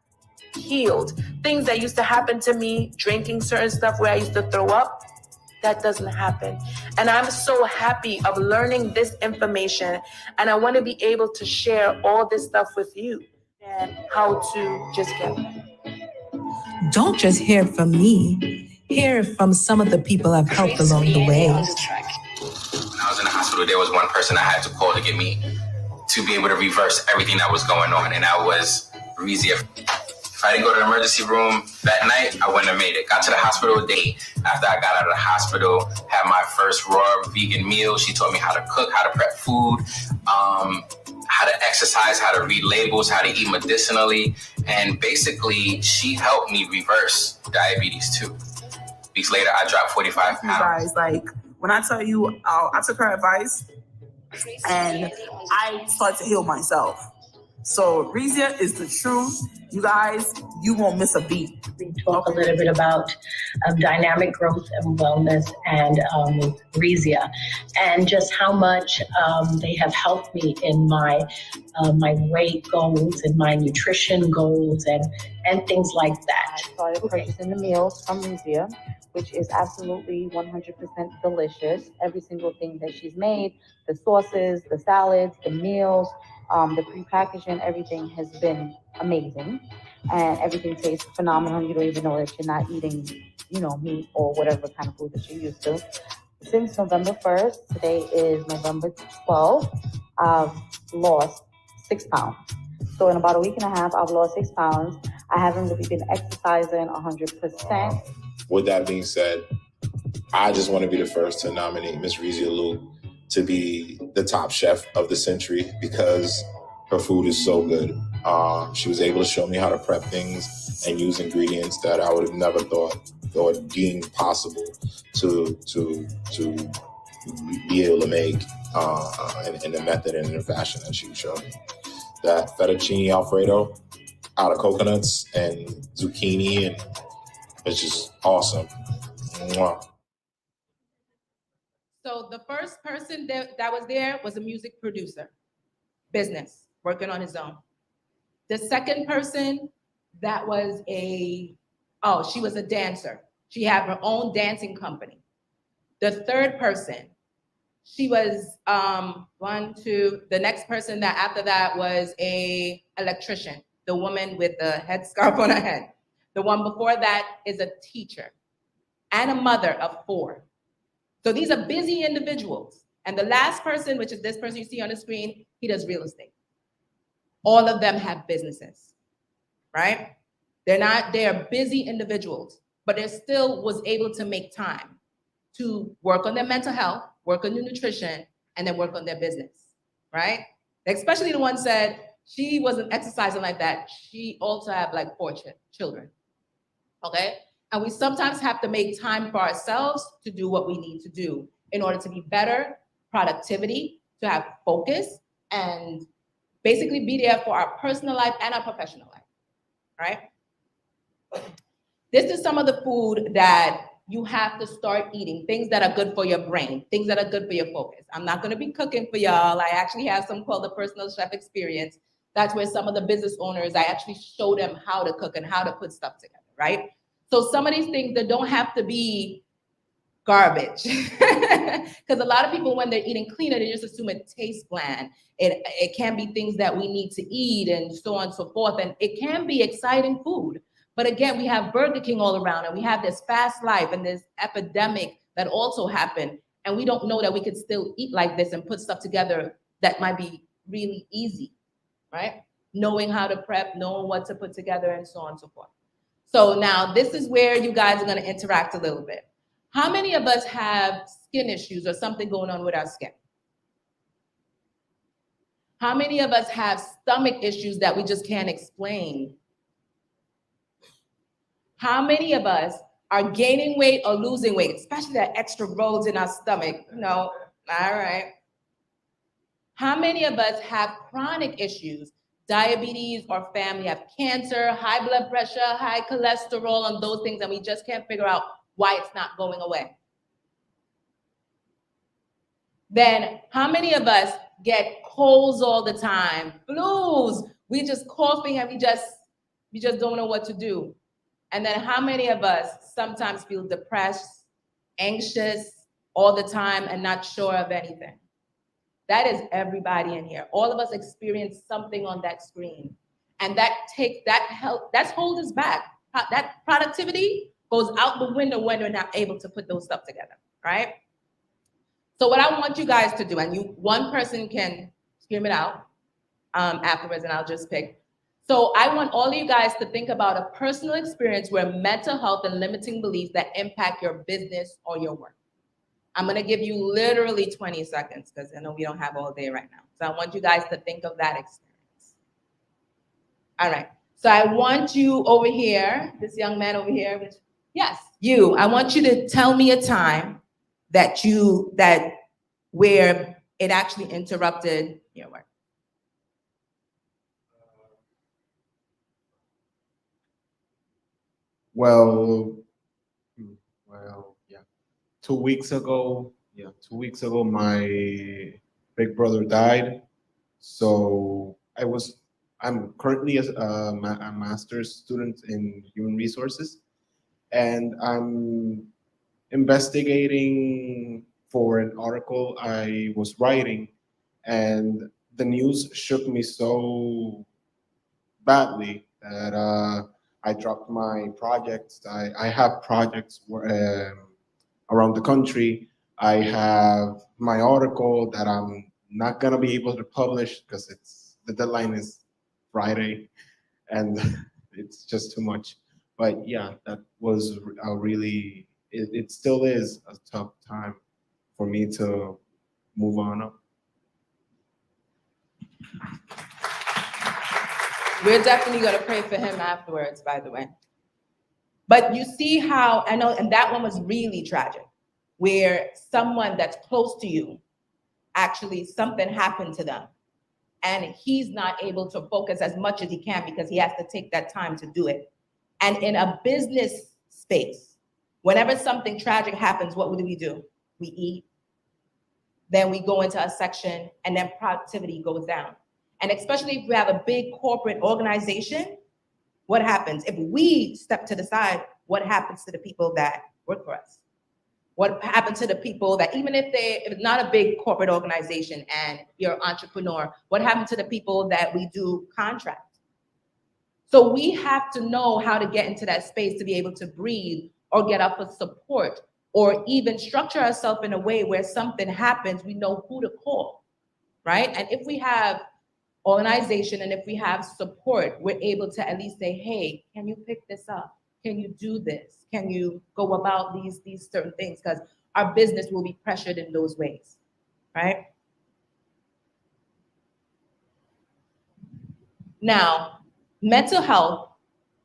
healed, things that used to happen to me, drinking certain stuff where I used to throw up, that doesn't happen. And I'm so happy of learning this information, and I want to be able to share all this stuff with you and how to just get better. Don't just hear it from me, hear it from some of the people I've helped along the way. When I was in the hospital, there was one person I had to call to get me to be able to reverse everything that was going on, and that was Rezia. If I didn't go to the emergency room that night, I wouldn't have made it. Got to the hospital a day after I got out of the hospital, had my first raw vegan meal. She taught me how to cook, how to prep food, how to exercise, how to read labels, how to eat medicinally. And basically, she helped me reverse diabetes too. Weeks later, I dropped 45 pounds. You guys, like, when I tell you, I took her advice and I started to heal myself. So Rezia is the truth. You guys, you won't miss a beat. We talk a little bit about dynamic growth and wellness and Rezia, and just how much they have helped me in my weight goals and my nutrition goals and things like that. I started purchasing the meals from Rezia, which is absolutely 100% delicious. Every single thing that she's made, the sauces, the salads, the meals, the pre-packaging, everything has been amazing, and everything tastes phenomenal. You don't even know that you're not eating, meat or whatever kind of food that you're used to. Since November 1st, today is November 12th, I've lost 6 pounds. So in about a week and a half, I've lost 6 pounds. I haven't really been exercising 100%. With that being said, I just want to be the first to nominate Miss Rezia to be the top chef of the century because her food is so good. She was able to show me how to prep things and use ingredients that I would have never thought or deemed possible to be able to make in the method and in the fashion that she showed me. That fettuccine Alfredo out of coconuts and zucchini and It's just awesome. Mwah. So the first person that was there was a music producer, business, working on his own. The second person that was she was a dancer. She had her own dancing company. The third person, she was the next person that after that was a electrician, the woman with the headscarf on her head. The one before that is a teacher and a mother of 4. So these are busy individuals. And the last person, which is this person you see on the screen, he does real estate. All of them have businesses, right? They are busy individuals, but they still was able to make time to work on their mental health, work on their nutrition, and then work on their business, right? Especially the one said she wasn't exercising like that. She also had like 4 children, okay? And we sometimes have to make time for ourselves to do what we need to do in order to be better, productivity, to have focus, and basically be there for our personal life and our professional life, right? This is some of the food that you have to start eating, things that are good for your brain, things that are good for your focus. I'm not gonna be cooking for y'all. I actually have something called the Personal Chef Experience. That's where some of the business owners, I actually show them how to cook and how to put stuff together, right? So some of these things that don't have to be garbage. Because a lot of people, when they're eating cleaner, they just assume it tastes bland. It can be things that we need to eat and so on and so forth. And it can be exciting food. But again, we have Burger King all around, and we have this fast life and this epidemic that also happened. And we don't know that we could still eat like this and put stuff together that might be really easy, right? Knowing how to prep, knowing what to put together, and so on and so forth. So now this is where you guys are going to interact a little bit. How many of us have skin issues or something going on with our skin? How many of us have stomach issues that we just can't explain? How many of us are gaining weight or losing weight, especially that extra rolls in our stomach? No, all right. How many of us have chronic issues, diabetes, or family have cancer, high blood pressure, high cholesterol, and those things, and we just can't figure out why it's not going away? Then how many of us get colds all the time, flus? We just coughing and we just don't know what to do. And then how many of us sometimes feel depressed, anxious all the time and not sure of anything? That is everybody in here. All of us experience something on that screen. And that's hold us back. That productivity goes out the window when we're not able to put those stuff together, right? So what I want you guys to do, and one person can scream it out afterwards, and I'll just pick. So I want all of you guys to think about a personal experience where mental health and limiting beliefs that impact your business or your work. I'm gonna give you literally 20 seconds because I know we don't have all day right now. So I want you guys to think of that experience. All right, so I want you over here, this young man over here, yes, you. I want you to tell me a time where it actually interrupted your work. Well, yeah. 2 weeks ago, my big brother died. So I'm currently a master's student in human resources, and I'm investigating for an article I was writing, and the news shook me so badly that I dropped my projects. I have projects around the country. I have my article that I'm not gonna be able to publish because the deadline is Friday, and it's just too much. But yeah, that was a really, it still is a tough time for me to move on up. We're definitely gonna pray for him afterwards, by the way. But you see how, I know, and that one was really tragic, where someone that's close to you, actually something happened to them, and he's not able to focus as much as he can because he has to take that time to do it. And in a business space. Whenever something tragic happens, what do? We eat, then we go into a section, and then productivity goes down. And especially if we have a big corporate organization, what happens? If we step to the side, what happens to the people that work for us? What happens to the people that, even if it's not a big corporate organization and you're an entrepreneur, what happens to the people that we do contract? So we have to know how to get into that space to be able to breathe or get up for support, or even structure ourselves in a way where something happens, we know who to call, right? And if we have organization and if we have support, we're able to at least say, hey, can you pick this up? Can you do this? Can you go about these certain things? Because our business will be pressured in those ways, right? Now, mental health,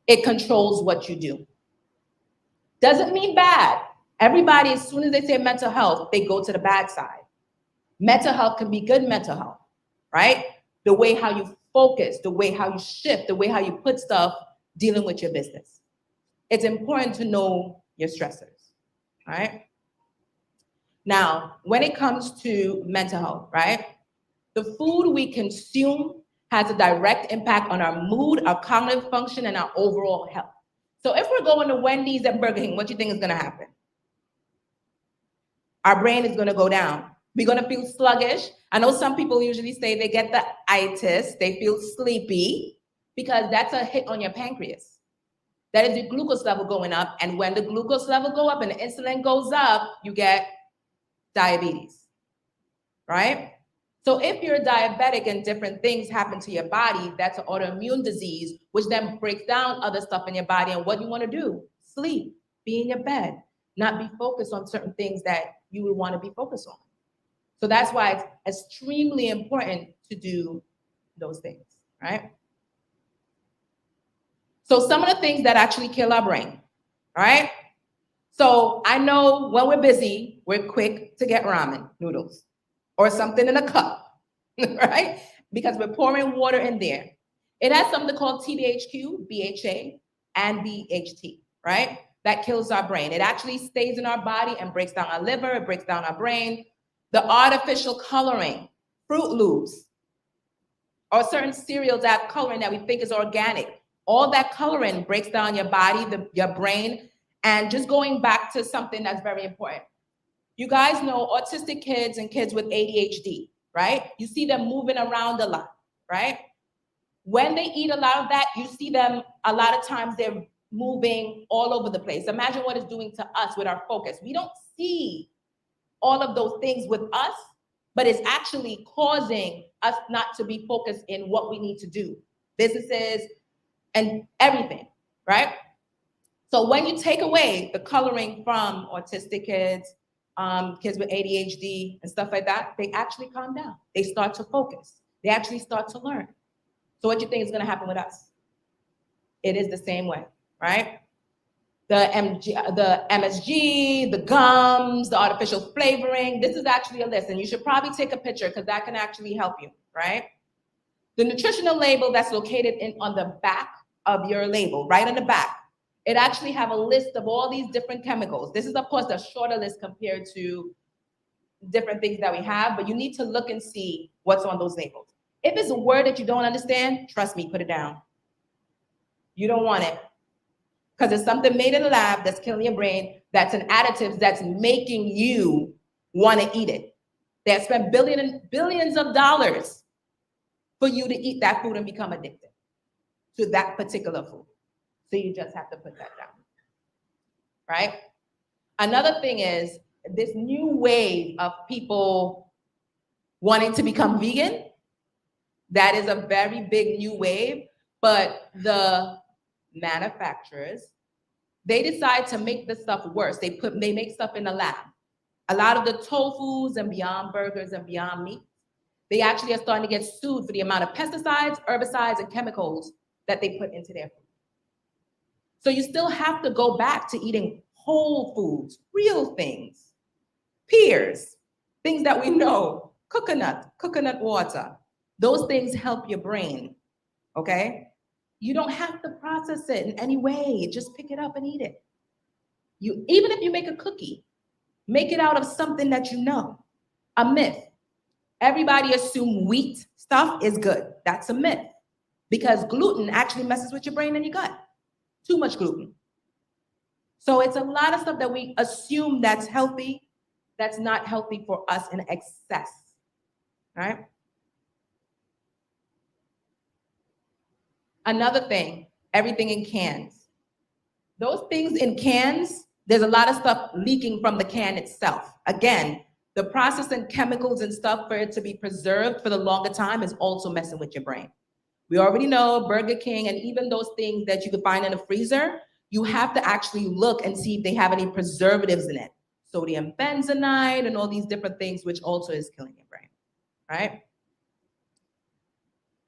it controls what you do. Doesn't mean bad. Everybody, as soon as they say mental health, they go to the bad side. Mental health can be good mental health, right? The way how you focus, the way how you shift, the way how you put stuff dealing with your business. It's important to know your stressors, right? Now, when it comes to mental health, right? The food we consume has a direct impact on our mood, our cognitive function, and our overall health. So if we're going to Wendy's and Burger King, what do you think is gonna happen? Our brain is gonna go down. We're gonna feel sluggish. I know some people usually say they get the itis, they feel sleepy, because that's a hit on your pancreas. That is your glucose level going up, and when the glucose level go up and the insulin goes up, you get diabetes, right? So if you're diabetic and different things happen to your body, that's an autoimmune disease, which then breaks down other stuff in your body. And what you want to do? Sleep, be in your bed, not be focused on certain things that you would want to be focused on. So that's why it's extremely important to do those things, right? So some of the things that actually kill our brain, right? So I know when we're busy, we're quick to get ramen noodles or something in a cup, right? Because we're pouring water in there. It has something called TBHQ, BHA, and BHT, right? That kills our brain. It actually stays in our body and breaks down our liver, it breaks down our brain. The artificial coloring, Fruit Loops, or certain cereals that have coloring that we think is organic. All that coloring breaks down your body, your brain. And just going back to something that's very important. You guys know autistic kids and kids with ADHD, right? You see them moving around a lot, right? When they eat a lot of that, you see them, a lot of times they're moving all over the place. Imagine what it's doing to us with our focus. We don't see all of those things with us, but it's actually causing us not to be focused in what we need to do. Businesses and everything, right? So when you take away the coloring from autistic kids, kids with ADHD and stuff like that, they actually calm down. They start to focus. They actually start to learn. So what do you think is gonna happen with us? It is the same way, right? The MSG, the gums, the artificial flavoring, this is actually a list, and you should probably take a picture because that can actually help you, right? The nutritional label that's located on the back of your label, right on the back, it actually have a list of all these different chemicals. This is, of course, the shorter list compared to different things that we have, but you need to look and see what's on those labels. If it's a word that you don't understand, trust me, put it down. You don't want it. Because it's something made in the lab that's killing your brain, that's an additive that's making you want to eat it. They have spent billions of dollars for you to eat that food and become addicted to that particular food. So you just have to put that down, right? Another thing is this new wave of people wanting to become vegan. That is a very big new wave, but the manufacturers, they decide to make the stuff worse. They make stuff in the lab. A lot of the tofus and Beyond Burgers and Beyond Meat, they actually are starting to get sued for the amount of pesticides, herbicides, and chemicals that they put into their food. So you still have to go back to eating whole foods, real things, pears, things that we know, coconut water. Those things help your brain, okay? You don't have to process it in any way. Just pick it up and eat it. Even if you make a cookie, make it out of something that you know. A myth. Everybody assume wheat stuff is good. That's a myth. Because gluten actually messes with your brain and your gut. Too much gluten. So it's a lot of stuff that we assume that's healthy, that's not healthy for us in excess, right? Another thing, everything in cans. Those things in cans, there's a lot of stuff leaking from the can itself. Again, the process and chemicals and stuff for it to be preserved for the longer time is also messing with your brain. We already know Burger King and even those things that you could find in a freezer, you have to actually look and see if they have any preservatives in it. Sodium benzoate and all these different things, which also is killing your brain, right?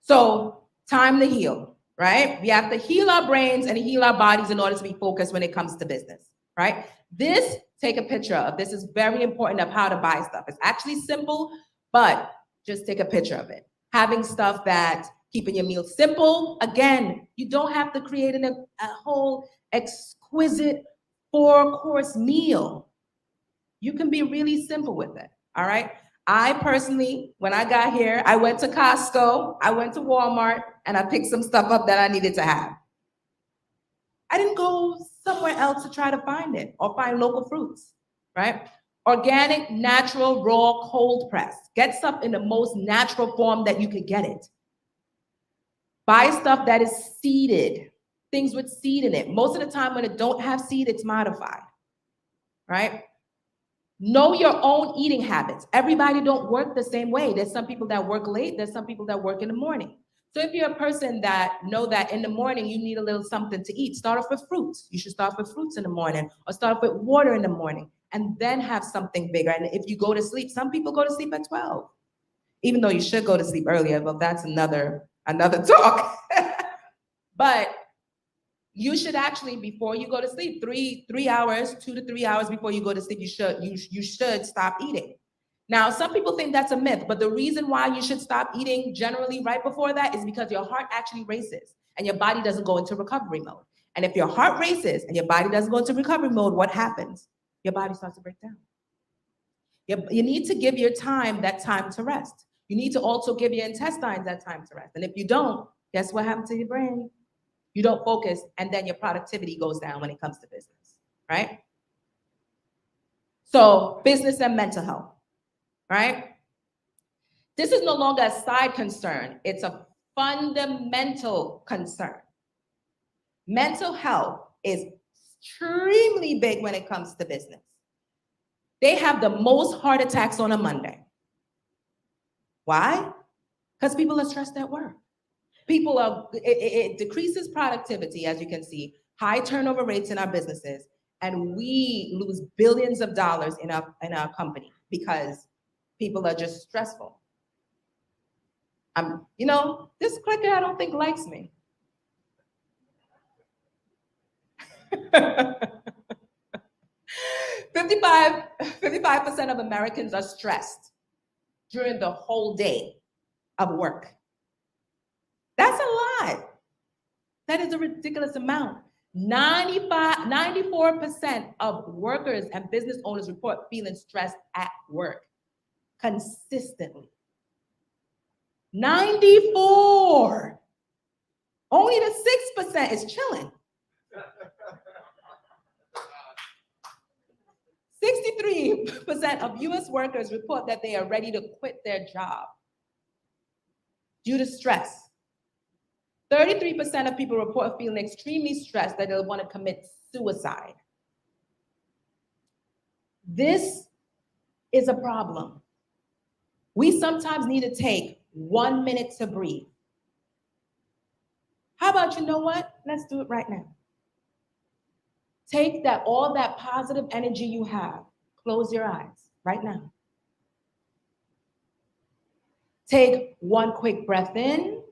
So time to heal, right? We have to heal our brains and heal our bodies in order to be focused when it comes to business, right? This, take a picture of. This is very important of how to buy stuff. It's actually simple, but just take a picture of it. Having stuff that keeping your meal simple. Again, you don't have to create a whole exquisite 4-course meal. You can be really simple with it, all right? I personally, when I got here, I went to Costco, I went to Walmart, and I picked some stuff up that I needed to have. I didn't go somewhere else to try to find it or find local fruits, right? Organic, natural, raw, cold pressed. Get stuff in the most natural form that you could get it. Buy stuff that is seeded, things with seed in it. Most of the time when it don't have seed, it's modified, right? Know your own eating habits. Everybody don't work the same way. There's some people that work late, there's some people that work in the morning. So if you're a person that know that in the morning you need a little something to eat, start off with fruits. You should start off with fruits in the morning or start off with water in the morning and then have something bigger. And if you go to sleep, some people go to sleep at 12, even though you should go to sleep earlier, but that's another talk. But you should actually, before you go to sleep, 3 hours, 2 to 3 hours before you go to sleep, you should stop eating. Now, some people think that's a myth, but the reason why you should stop eating generally right before that is because your heart actually races and your body doesn't go into recovery mode. And if your heart races and your body doesn't go into recovery mode, what happens? Your body starts to break down. You need to give your time that time to rest. You need to also give your intestines that time to rest. And if you don't, guess what happens to your brain? You don't focus, and then your productivity goes down when it comes to business, right? So business and mental health, right? This is no longer a side concern. It's a fundamental concern. Mental health is extremely big when it comes to business. They have the most heart attacks on a Monday. Why? Because people are stressed at work. It decreases productivity, as you can see, high turnover rates in our businesses, and we lose billions of dollars in our company because people are just stressful. This clicker I don't think likes me. 55% of Americans are stressed during the whole day of work. That's a lot. That is a ridiculous amount. 94% of workers and business owners report feeling stressed at work consistently. 94. Only the 6% is chilling. 63% of US workers report that they are ready to quit their job due to stress. 33% of people report feeling extremely stressed that they'll want to commit suicide. This is a problem. We sometimes need to take 1 minute to breathe. How about, you know what? Let's do it right now. Take all that positive energy you have. Close your eyes right now. Take 1 quick breath in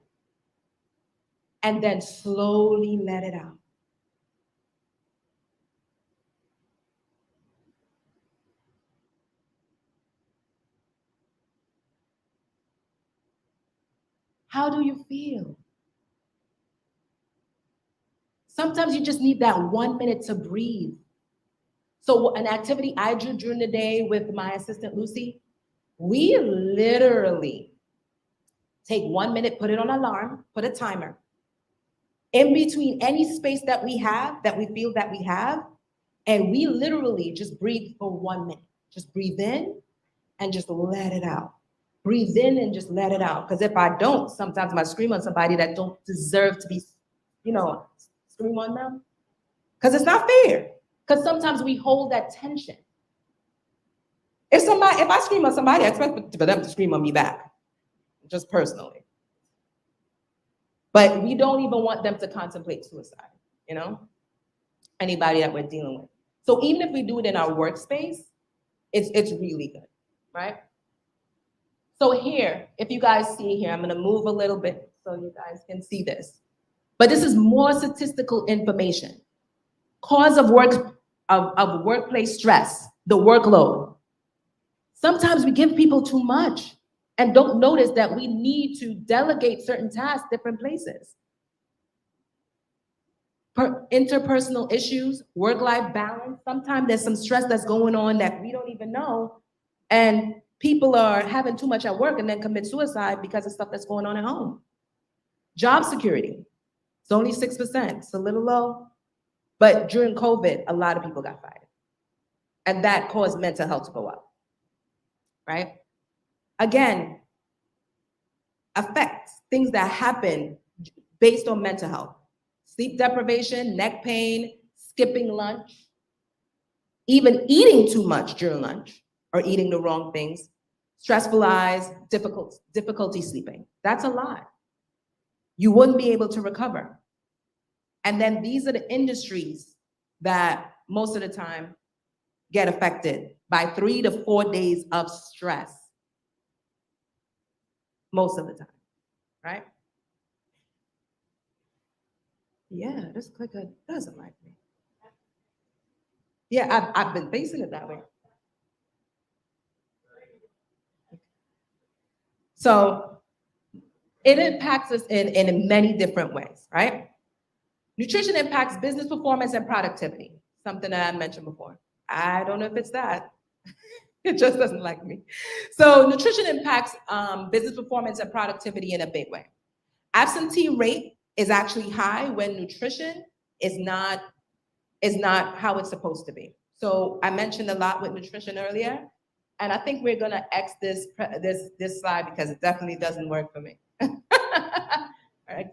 and then slowly let it out. How do you feel? Sometimes you just need that 1 minute to breathe So an activity I do during the day with my assistant, Lucy, we literally take 1 minute, put it on alarm, put a timer. In between any space that we have, that we feel that we have, and we literally just breathe for 1 minute. Just breathe in and just let it out. Breathe in and just let it out. Because if I don't, sometimes I scream on somebody that don't deserve to be, scream on them. Because it's not fair. Because sometimes we hold that tension. If I scream on somebody, I expect for them to scream on me back, just personally. But we don't even want them to contemplate suicide, anybody that we're dealing with. So even if we do it in our workspace, it's really good, right? So here, if you guys see here, I'm gonna move a little bit so you guys can see this. But this is more statistical information. Cause of workplace stress, the workload. Sometimes we give people too much and don't notice that we need to delegate certain tasks different places. Interpersonal issues, work-life balance. Sometimes there's some stress that's going on that we don't even know, and people are having too much at work and then commit suicide because of stuff that's going on at home. Job security, it's only 6%, it's a little low, but during COVID, a lot of people got fired, and that caused mental health to go up, right? Again, effects, things that happen based on mental health. Sleep deprivation, neck pain, skipping lunch, even eating too much during lunch or eating the wrong things, stressful eyes, difficulty sleeping. That's a lot. You wouldn't be able to recover. And then these are the industries that most of the time get affected by 3 to 4 days of stress. Most of the time, right? Yeah, this clicker doesn't like me. Yeah, I've been facing it that way. So it impacts us in many different ways, right? Nutrition impacts business performance and productivity, something that I mentioned before. I don't know if it's that. It just doesn't like me. So nutrition impacts business performance and productivity in a big way. Absentee rate is actually high when nutrition is not how it's supposed to be. So I mentioned a lot with nutrition earlier, and I think we're gonna X this slide because it definitely doesn't work for me. All right.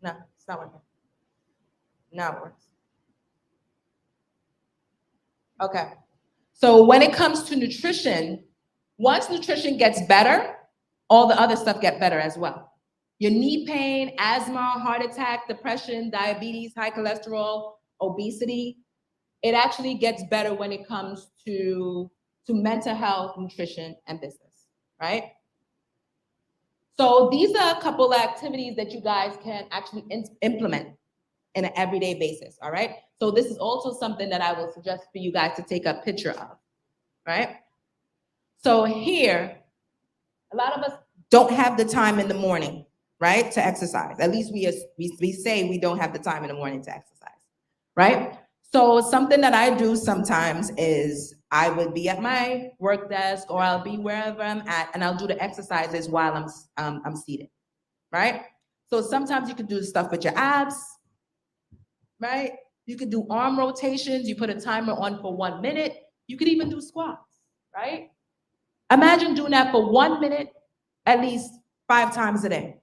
No, it's not working. Now it works. Okay. So when it comes to nutrition, once nutrition gets better, all the other stuff get better as well. Your knee pain, asthma, heart attack, depression, diabetes, high cholesterol, obesity, it actually gets better when it comes to mental health, nutrition, and business, right? So these are a couple of activities that you guys can actually implement in an everyday basis, all right? So this is also something that I will suggest for you guys to take a picture of, right? So here, a lot of us don't have the time in the morning, right, to exercise. At least we say we don't have the time in the morning to exercise, right? So something that I do sometimes is I would be at my work desk or I'll be wherever I'm at and I'll do the exercises while I'm seated, right? So sometimes you can do stuff with your abs, right? You could do arm rotations. You put a timer on for 1 minute. You could even do squats, right? Imagine doing that for 1 minute, at least 5 times a day.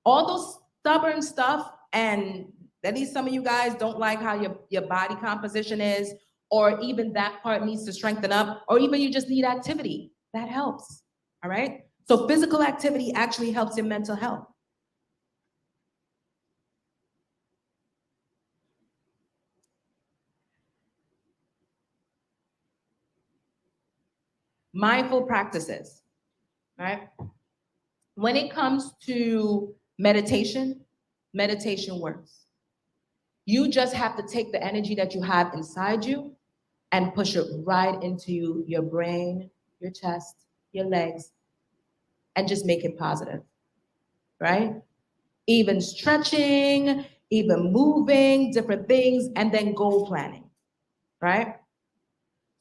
All those stubborn stuff, and at least some of you guys don't like how your body composition is, or even that part needs to strengthen up, or even you just need activity. That helps, all right? So physical activity actually helps your mental health. Mindful practices, right? When it comes to meditation, meditation works. You just have to take the energy that you have inside you and push it right into your brain, your chest, your legs, and just make it positive, right? even stretching, even moving, different things, and then goal planning, right?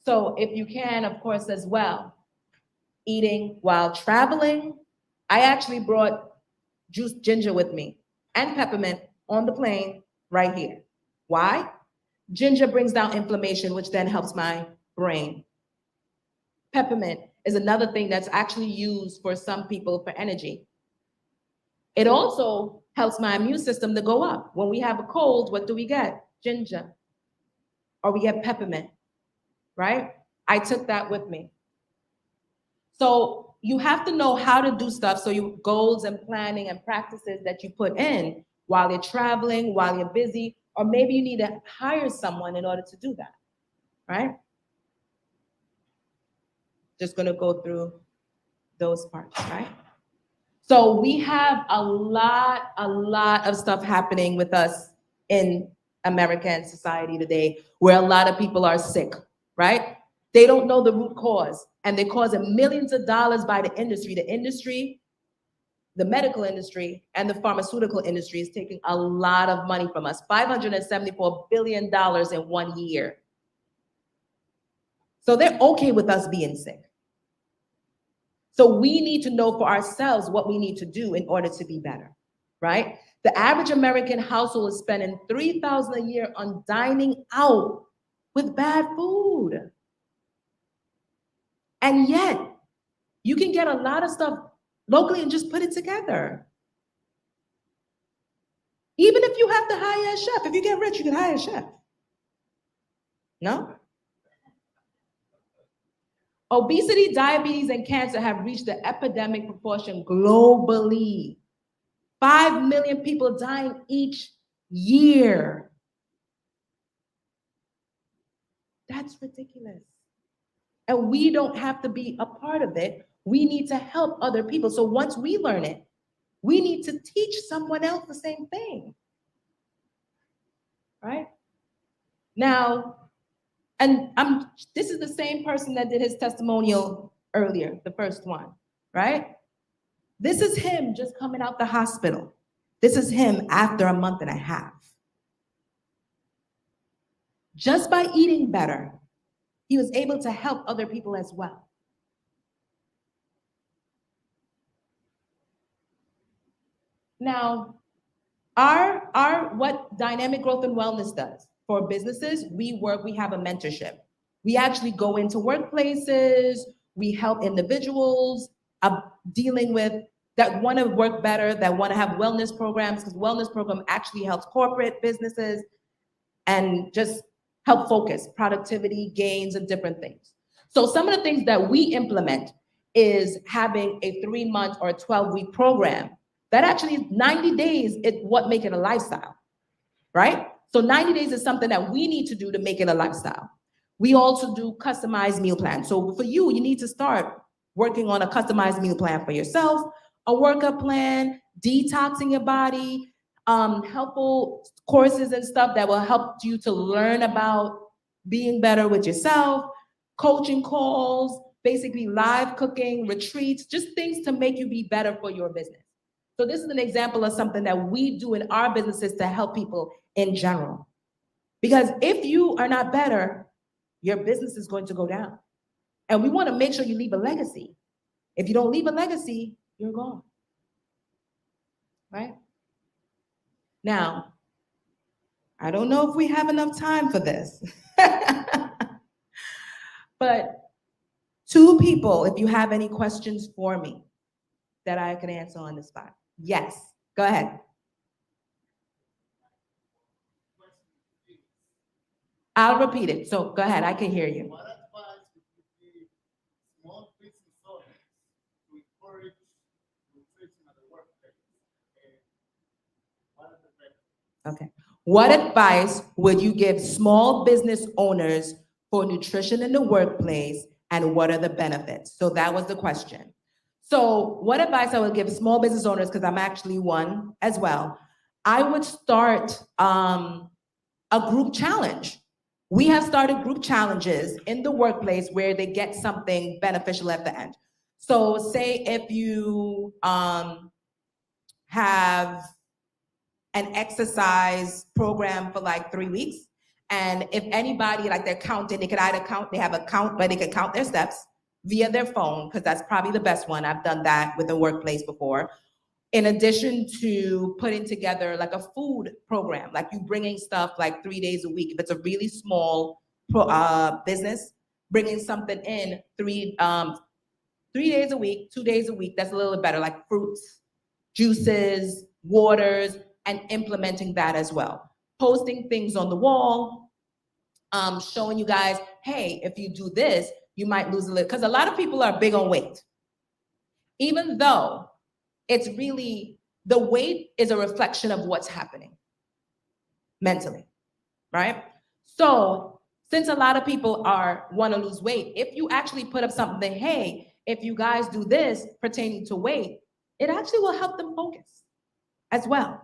So if you can, of course, as well, eating while traveling. I actually brought juiced ginger with me and peppermint on the plane right here. Why? Ginger brings down inflammation, which then helps my brain. Peppermint is another thing that's actually used for some people for energy. It also helps my immune system to go up. When we have a cold, what do we get? Ginger. Or we get peppermint, right? I took that with me. So you have to know how to do stuff, so your goals and planning and practices that you put in while you're traveling, while you're busy, or maybe you need to hire someone in order to do that, right? Just gonna go through those parts, right? So we have a lot of stuff happening with us in American society today, where a lot of people are sick, right? They don't know the root cause, and they're causing millions of dollars by the industry. The industry, the medical industry, and the pharmaceutical industry is taking a lot of money from us, $574 billion in 1 year. So they're okay with us being sick. So we need to know for ourselves what we need to do in order to be better, right? The average American household is spending $3,000 a year on dining out with bad food. And yet, you can get a lot of stuff locally and just put it together. Even if you have to hire a chef, if you get rich, you can hire a chef. No? Obesity, diabetes, and cancer have reached the epidemic proportion globally. 5 million people dying each year. That's ridiculous. And we don't have to be a part of it. We need to help other people. So once we learn it, we need to teach someone else the same thing. Right? Now, and this is the same person that did his testimonial earlier, the first one, right? This is him just coming out the hospital. This is him after a month and a half. Just by eating better, he was able to help other people as well. Now, what Dynamic Growth and Wellness does for businesses, we have a mentorship. We actually go into workplaces, we help individuals dealing with that want to work better, that want to have wellness programs, because wellness program actually helps corporate businesses and just help focus, productivity, gains, and different things. So some of the things that we implement is having a 3-month or a 12-week program that actually 90 days is what make it a lifestyle, right? So 90 days is something that we need to do to make it a lifestyle. We also do customized meal plans. So for you need to start working on a customized meal plan for yourself, a workout plan, detoxing your body, helpful courses and stuff that will help you to learn about being better with yourself, coaching calls, basically live cooking, retreats, just things to make you be better for your business. So this is an example of something that we do in our businesses to help people in general. Because if you are not better, your business is going to go down. And we want to make sure you leave a legacy. If you don't leave a legacy, you're gone. Right? Now, I don't know if we have enough time for this. But 2 people, if you have any questions for me that I can answer on the spot. Yes, go ahead. I'll repeat it. So go ahead, I can hear you. What advice would you give small business owners to encourage nutrition at the workplace? And what are the benefits? Okay. What advice would you give small business owners for nutrition in the workplace, and what are the benefits? So that was the question. So what advice I would give small business owners, because I'm actually one as well, I would start a group challenge. We have started group challenges in the workplace where they get something beneficial at the end. So say if you have an exercise program for like 3 weeks. And if anybody, like they're counting, they could either count, they have a count, but they can count their steps via their phone, because that's probably the best one. I've done that with a workplace before. In addition to putting together like a food program, like you bringing stuff like 3 days a week. If it's a really small business, bringing something in 3 days a week, 2 days a week, that's a little better, like fruits, juices, waters, and implementing that as well. Posting things on the wall, showing you guys, hey, if you do this, you might lose a little, because a lot of people are big on weight. Even though it's really, the weight is a reflection of what's happening mentally, right? So since a lot of people want to lose weight, if you actually put up something, hey, if you guys do this pertaining to weight, it actually will help them focus as well.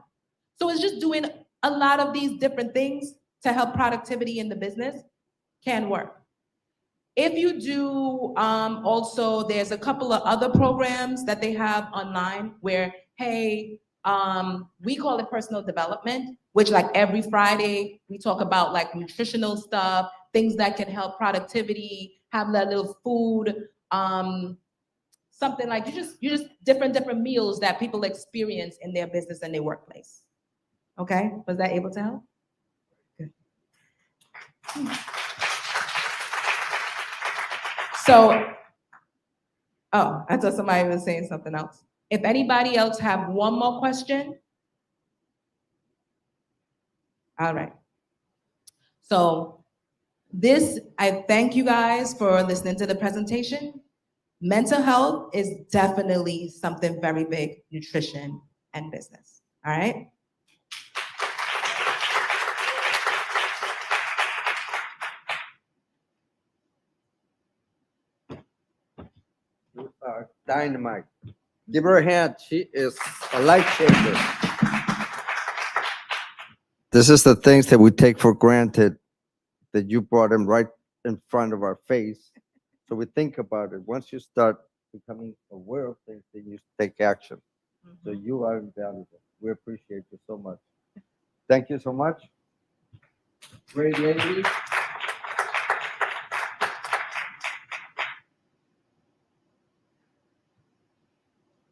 So it's just doing a lot of these different things to help productivity in the business can work. If you do, also, there's a couple of other programs that they have online where, hey, we call it personal development, which like every Friday, we talk about like nutritional stuff, things that can help productivity, have that little food, something like you just different meals that people experience in their business and their workplace. Okay, was that able to help? Good. So, oh, I thought somebody was saying something else. If anybody else have one more question. All right. So I thank you guys for listening to the presentation. Mental health is definitely something very big, nutrition and business, all right? Dynamite. Give her a hand. She is a life changer. This is the things that we take for granted that you brought them right in front of our face. So we think about it. Once you start becoming aware of things, then you take action. So you are invaluable. We appreciate you so much. Thank you so much. Great lady.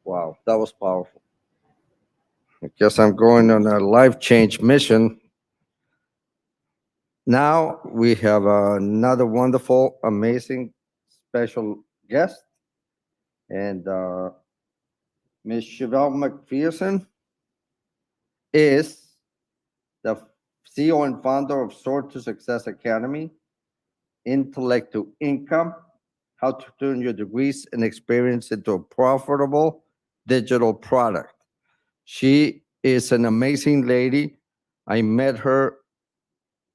Wow, that was powerful. I guess I'm going on a life change mission. Now we have another wonderful, amazing, special guest, and Ms. Shevelle McPherson is the CEO and founder of Soar to Success Academy, Intellect to Income, how to turn your degrees and experience into a profitable digital product. She is an amazing lady. I met her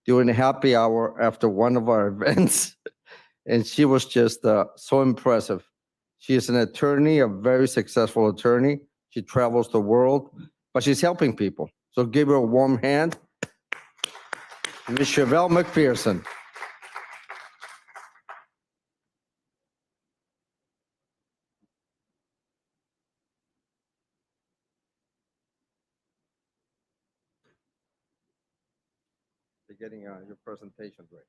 during a happy hour after one of our events, and she was just so impressive. She is an attorney, a very successful attorney. She travels the world, but she's helping people. So give her a warm hand. Ms. Shevelle McPherson. You're getting your presentation ready.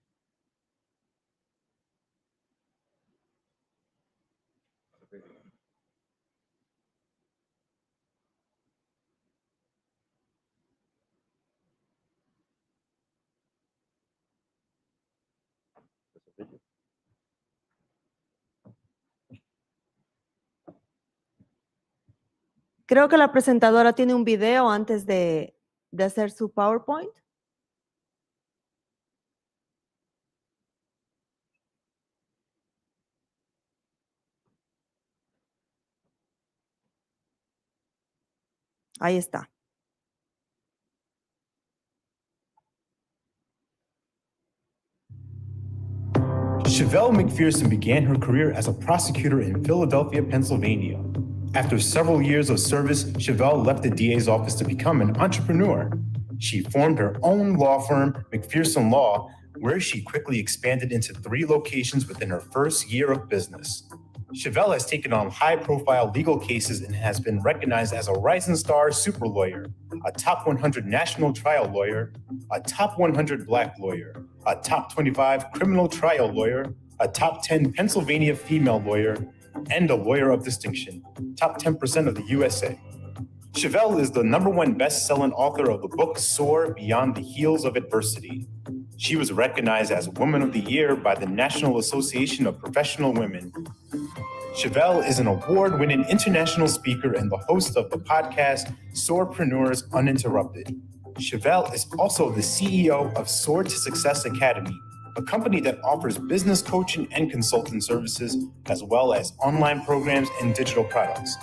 Creo que la presentadora tiene un video antes de hacer su PowerPoint. Ahí está. Shevelle McPherson began her career as a prosecutor in Philadelphia, Pennsylvania. After several years of service, Shevelle left the DA's office to become an entrepreneur. She formed her own law firm, McPherson Law, where she quickly expanded into 3 locations within her first year of business. Shevelle has taken on high-profile legal cases and has been recognized as a rising star super lawyer, a top 100 national trial lawyer, a top 100 Black lawyer, a top 25 criminal trial lawyer, a top 10 Pennsylvania female lawyer, and a lawyer of distinction, top 10% of the USA. Shevelle is the #1 best-selling author of the book Soar Beyond the Heels of Adversity. She was recognized as Woman of the Year by the National Association of Professional Women. Shevelle is an award-winning international speaker and the host of the podcast Soarpreneurs Uninterrupted. Shevelle is also the CEO of Soar to Success Academy, a company that offers business coaching and consulting services, as well as online programs and digital products.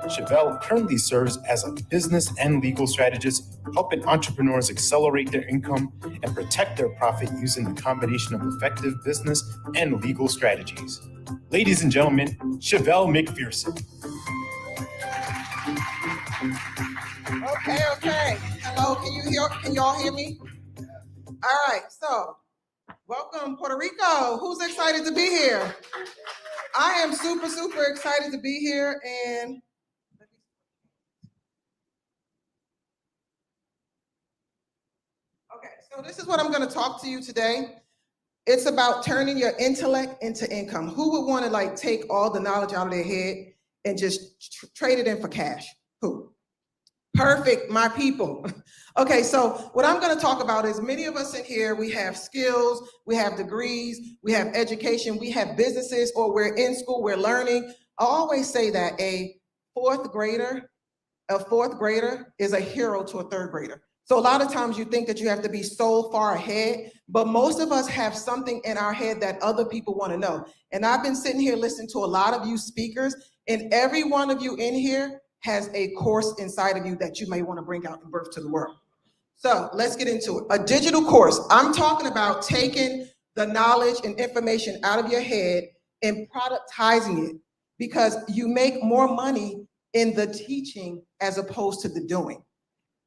Shevelle currently serves as a business and legal strategist, helping entrepreneurs accelerate their income and protect their profit using the combination of effective business and legal strategies. Ladies and gentlemen, Shevelle McPherson. Okay. Hello, can y'all hear me? All right, so welcome, Puerto Rico. Who's excited to be here? I am super excited to be here. And okay, so this is what I'm going to talk to you today. It's about turning your intellect into income. Who would want to take all the knowledge out of their head and just trade it in for cash? Who? Perfect, my people. Okay, so what I'm going to talk about is many of us in here, we have skills, we have degrees, we have education, we have businesses, or we're in school, we're learning. I always say that a fourth grader is a hero to a third grader. So a lot of times you think that you have to be so far ahead, but most of us have something in our head that other people want to know. And I've been sitting here listening to a lot of you speakers, and every one of you in here has a course inside of you that you may want to bring out and birth to the world. So let's get into it. A digital course. I'm talking about taking the knowledge and information out of your head and productizing it, because you make more money in the teaching as opposed to the doing.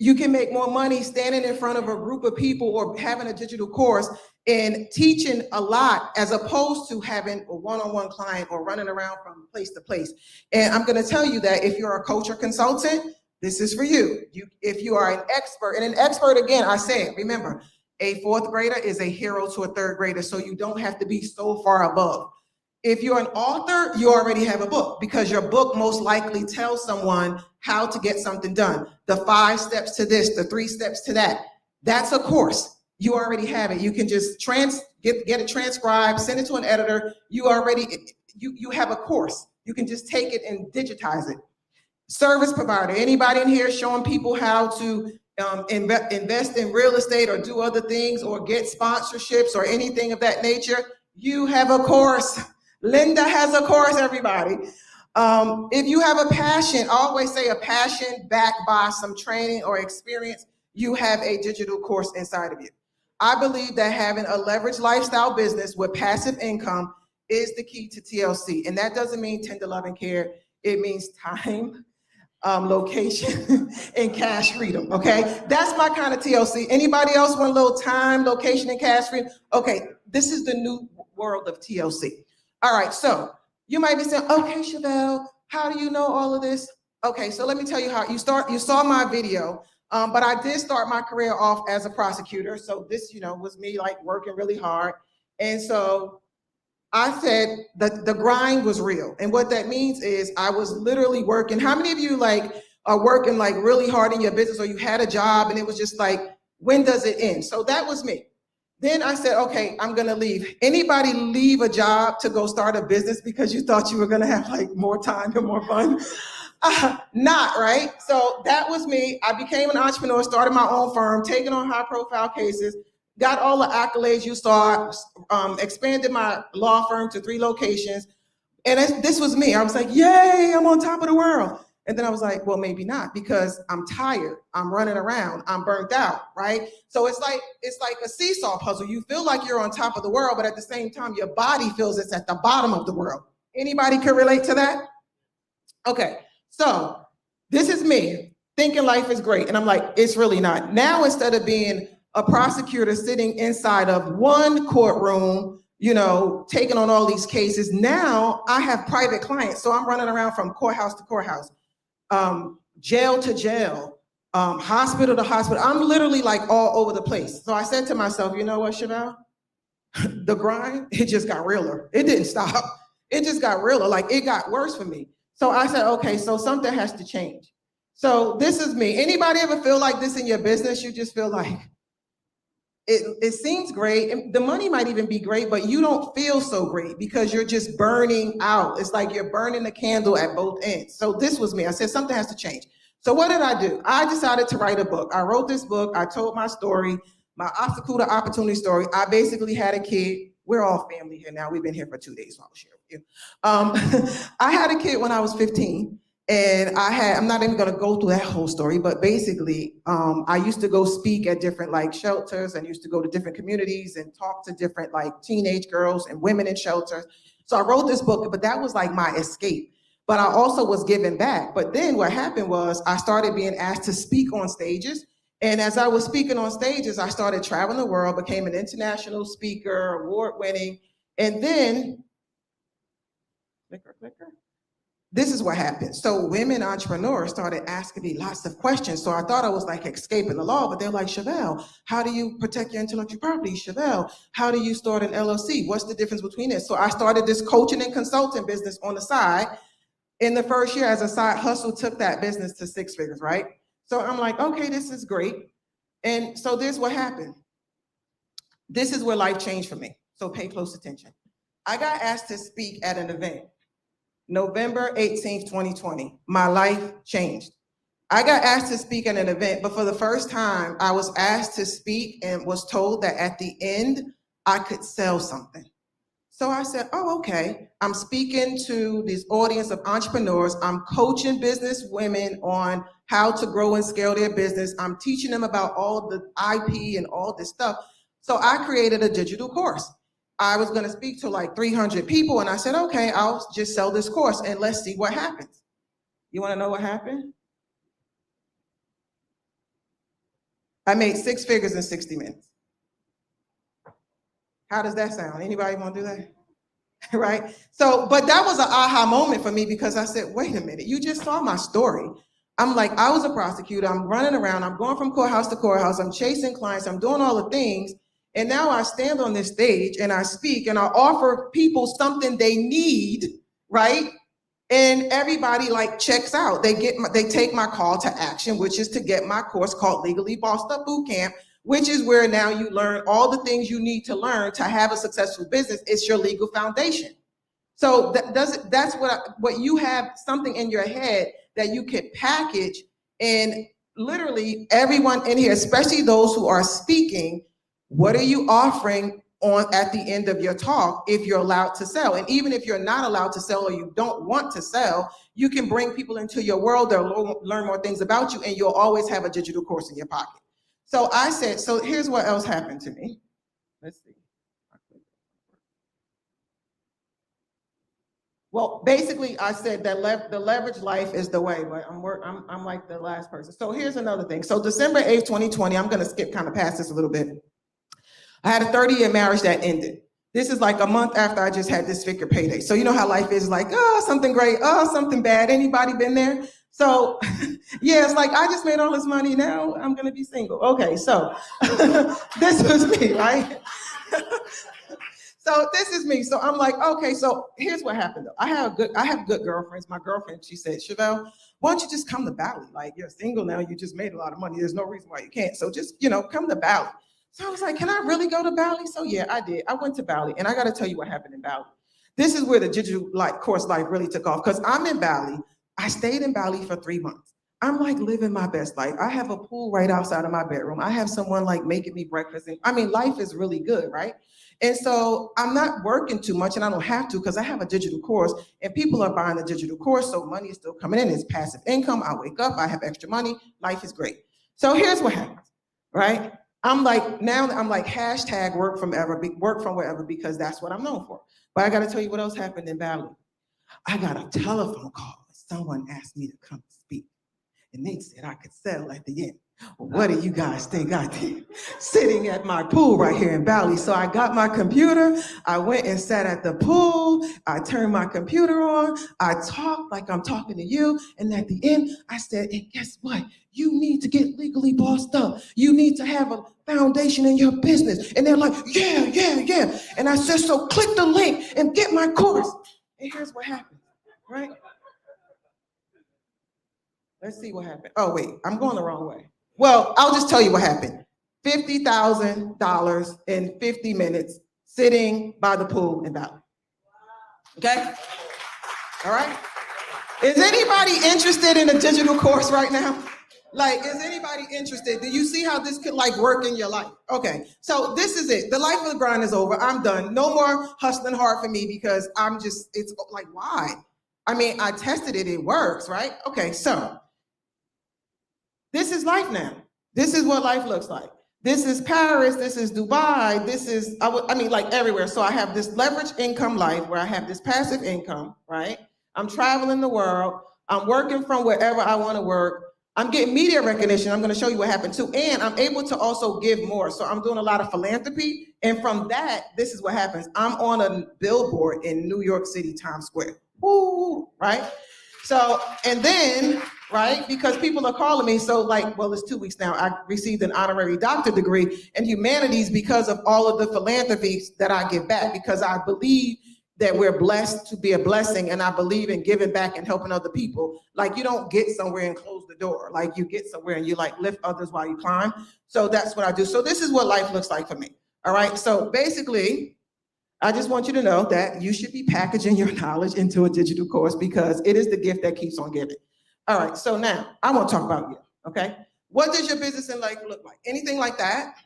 You can make more money standing in front of a group of people or having a digital course and teaching a lot as opposed to having a one-on-one client or running around from place to place. And I'm going to tell you that if you're a coach or consultant, this is for you. If you are an expert, and an expert, again, I said, remember, a fourth grader is a hero to a third grader, so you don't have to be so far above. If you're an author, you already have a book, because your book most likely tells someone how to get something done. The 5 steps to this, the 3 steps to that. That's a course. You already have it. You can just get it transcribed, send it to an editor. You have a course. You can just take it and digitize it. Service provider. Anybody in here showing people how to invest in real estate or do other things or get sponsorships or anything of that nature? You have a course. Linda has a course, everybody. If you have a passion, I always say a passion backed by some training or experience, you have a digital course inside of you. I believe that having a leveraged lifestyle business with passive income is the key to TLC. And that doesn't mean tender love and care. It means time, location, and cash freedom, okay? That's my kind of TLC. Anybody else want a little time, location, and cash freedom? Okay, this is the new world of TLC. All right, so you might be saying, okay, Shevelle, how do you know all of this? Okay, so let me tell you how you start. You saw my video, but I did start my career off as a prosecutor. So this, was me working really hard. And so I said the grind was real. And what that means is I was literally working. How many of you are working really hard in your business, or you had a job and it was just when does it end? So that was me. Then I said, okay, I'm gonna leave. Anybody leave a job to go start a business because you thought you were gonna have more time and more fun? Not, right? So that was me. I became an entrepreneur, started my own firm, taking on high profile cases, got all the accolades you saw, expanded my law firm to 3 locations. And this was me. I was like, yay, I'm on top of the world. And then I was like, well, maybe not, because I'm tired. I'm running around. I'm burnt out, right? So it's like a seesaw puzzle. You feel like you're on top of the world, but at the same time, your body feels it's at the bottom of the world. Anybody can relate to that? Okay, so this is me thinking life is great. And I'm like, it's really not. Now, instead of being a prosecutor sitting inside of one courtroom, you know, taking on all these cases. Now I have private clients. So I'm running around from courthouse to courthouse, jail to jail, hospital to hospital. I'm literally like all over the place. So I said to myself, you know what, Shevelle? The grind, it just got realer. It didn't stop. It just got realer. Like it got worse for me. So I said, okay, so something has to change. So this is me. Anybody ever feel like this in your business? You just feel like it seems great. And the money might even be great, but you don't feel so great because you're just burning out. It's like you're burning the candle at both ends. So this was me. I said, something has to change. So what did I do? I decided to write a book. I wrote this book. I told my story, my obstacle to opportunity story. I basically had a kid. We're all family here now. We've been here for 2 days, so I'll share with you. I had a kid when I was 15. And I'm not even gonna go through that whole story, but basically, I used to go speak at different like shelters and used to go to different communities and talk to different like teenage girls and women in shelters. So I wrote this book, but that was like my escape. But I also was giving back. But then what happened was I started being asked to speak on stages. And as I was speaking on stages, I started traveling the world, became an international speaker, award-winning. And then, clicker. This is what happened. So women entrepreneurs started asking me lots of questions. So I thought I was like escaping the law, but they're like, Shevelle, how do you protect your intellectual property? Shevelle, how do you start an LLC? What's the difference between this? So I started this coaching and consulting business on the side. In the first year as a side hustle, took that business to 6 figures, right? So I'm like, okay, this is great. And so this is what happened. This is where life changed for me. So pay close attention. I got asked to speak at an event. November 18th, 2020, my life changed. I got asked to speak at an event, but for the first time, I was asked to speak and was told that at the end, I could sell something. So I said, oh, okay. I'm speaking to this audience of entrepreneurs. I'm coaching business women on how to grow and scale their business. I'm teaching them about all the IP and all this stuff. So I created a digital course. I was gonna speak to like 300 people and I said, okay, I'll just sell this course and let's see what happens. You wanna know what happened? I made 6 figures in 60 minutes. How does that sound? Anybody wanna do that? Right? So, but that was an aha moment for me because I said, wait a minute, you just saw my story. I'm like, I was a prosecutor, I'm running around, I'm going from courthouse to courthouse, I'm chasing clients, I'm doing all the things. And now I stand on this stage and I speak and I offer people something they need, right? And everybody like checks out. They take my call to action, which is to get my course called Legally Bossed Up Bootcamp, which is where now you learn all the things you need to learn to have a successful business. It's your legal foundation. So that's what you have something in your head that you can package, and literally everyone in here, especially those who are speaking, what are you offering on at the end of your talk if you're allowed to sell? And even if you're not allowed to sell or you don't want to sell, you can bring people into your world, they'll learn more things about you, and you'll always have a digital course in your pocket. So I said, so here's what else happened to me. Let's see. Well, basically, I said that the leverage life is the way, but I'm like the last person. So here's another thing. So December 8th, 2020, I'm gonna skip kind of past this a little bit. I had a 30-year marriage that ended. This is like a month after I just had this figure payday. So you know how life is like, oh, something great, oh, something bad. Anybody been there? So yeah, it's like, I just made all this money, now I'm gonna be single. Okay, so this was me, right? So this is me. So I'm like, okay, so here's what happened though. I have good girlfriends. My girlfriend, she said, Shevelle, why don't you just come to Bali? Like, you're single now, you just made a lot of money. There's no reason why you can't. So just, come to Bali. So I was like, can I really go to Bali? So yeah, I did. I went to Bali, and I got to tell you what happened in Bali. This is where the digital course life really took off, because I'm in Bali. I stayed in Bali for 3 months. I'm like living my best life. I have a pool right outside of my bedroom. I have someone like making me breakfast. And I mean, life is really good, right? And so I'm not working too much, and I don't have to because I have a digital course and people are buying the digital course. So money is still coming in. It's passive income. I wake up, I have extra money. Life is great. So here's what happens, right? I'm like hashtag work from wherever, because that's what I'm known for. But I got to tell you what else happened in Bali. I got a telephone call. Someone asked me to come speak, and they said I could sell at the end. What do you guys think I did? Sitting at my pool right here in Bali. So I got my computer, I went and sat at the pool, I turned my computer on, I talked like I'm talking to you, and at the end, I said, and guess what? You need to get legally bossed up. You need to have a foundation in your business. And they're like, yeah, yeah, yeah. And I said, so click the link and get my course. And here's what happened, right? Let's see what happened. Oh, wait, I'm going the wrong way. Well, I'll just tell you what happened. $50,000 in 50 minutes sitting by the pool in Bali. Okay? All right? Is anybody interested in a digital course right now? Like, is anybody interested? Do you see how this could like work in your life? Okay, so this is it. The life of the grind is over. I'm done. No more hustling hard for me because I'm just, it's like, why? I mean, I tested it, it works, right? Okay, so this is life now. This is what life looks like. This is Paris, this is Dubai, this is, I mean, like everywhere. So I have this leverage income life where I have this passive income, right? I'm traveling the world. I'm working from wherever I want to work. I'm getting media recognition. I'm going to show you what happened too. And I'm able to also give more. So I'm doing a lot of philanthropy. And from that, this is what happens. I'm on a billboard in New York City, Times Square. Woo, right? So, and then, right, because people are calling me, so like, well, it's 2 weeks now, I received an honorary doctorate degree in humanities because of all of the philanthropies that I give back, because I believe that we're blessed to be a blessing, and I believe in giving back and helping other people. Like, you don't get somewhere and close the door. Like, you get somewhere and you like lift others while you climb. So that's what I do. So this is what life looks like for me. All right, so basically, I just want you to know that you should be packaging your knowledge into a digital course because it is the gift that keeps on giving. All right, so now I want to talk about you, okay? What does your business and life look like? Anything like that?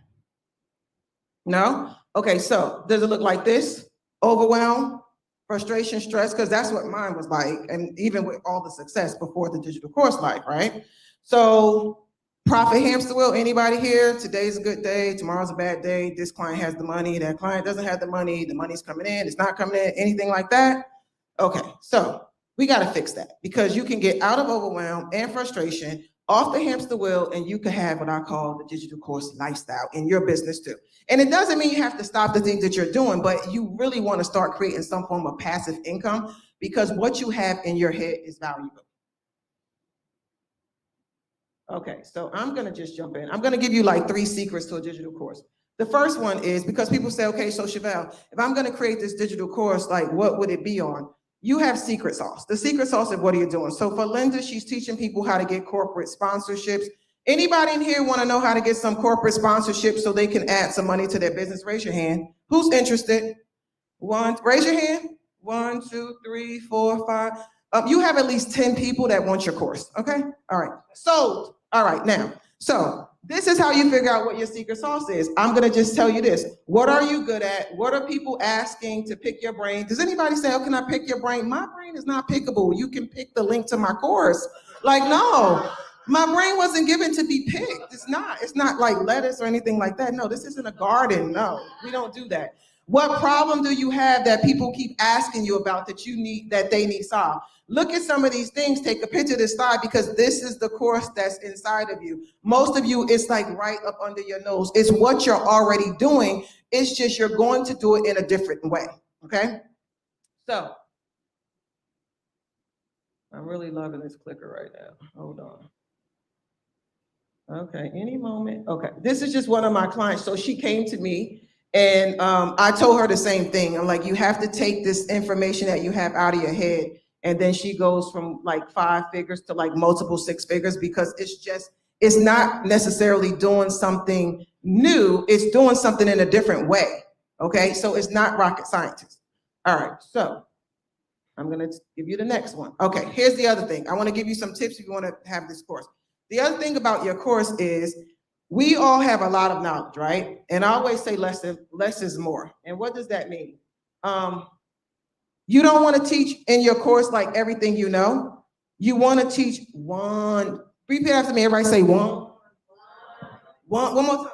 No? Okay, so does it look like this? Overwhelm, frustration, stress, because that's what mine was like, and even with all the success before the digital course life, right? So profit hamster wheel, anybody here? Today's a good day, tomorrow's a bad day, this client has the money, that client doesn't have the money's coming in, it's not coming in, anything like that? Okay, so we gotta fix that because you can get out of overwhelm and frustration, off the hamster wheel, and you can have what I call the digital course lifestyle in your business too. And it doesn't mean you have to stop the things that you're doing, but you really wanna start creating some form of passive income because what you have in your head is valuable. Okay, so I'm gonna just jump in. I'm gonna give you like 3 secrets to a digital course. The first one is because people say, okay, so Shevelle, if I'm gonna create this digital course, like what would it be on? You have secret sauce. The secret sauce of what are you doing? So for Linda, she's teaching people how to get corporate sponsorships. Anybody in here wanna know how to get some corporate sponsorships so they can add some money to their business? Raise your hand. Who's interested? Raise your hand. 1, 2, 3, 4, 5. You have at least 10 people that want your course, okay? All right, sold. All right, now, so this is how you figure out what your secret sauce is. I'm gonna just tell you this. What are you good at? What are people asking to pick your brain? Does anybody say, oh, can I pick your brain? My brain is not pickable. You can pick the link to my course. Like, no, my brain wasn't given to be picked. It's not like lettuce or anything like that. No, this isn't a garden. No, we don't do that. What problem do you have that people keep asking you about that they need solved? Look at some of these things, take a picture of this slide because this is the course that's inside of you. Most of you, it's like right up under your nose. It's what you're already doing. It's just you're going to do it in a different way, okay? So, I'm really loving this clicker right now. Hold on. Okay, any moment. Okay, this is just one of my clients. So she came to me and I told her the same thing. I'm like, you have to take this information that you have out of your head. And then she goes from like 5 figures to like multiple 6 figures because it's not necessarily doing something new. It's doing something in a different way. Okay, so it's not rocket scientist. All right, so I'm gonna give you the next one. Okay, here's the other thing. I wanna give you some tips if you wanna have this course. The other thing about your course is we all have a lot of knowledge, right? And I always say less is more. And what does that mean? You don't want to teach in your course like everything you know. You want to teach one. Repeat after me. Everybody say one. One more time.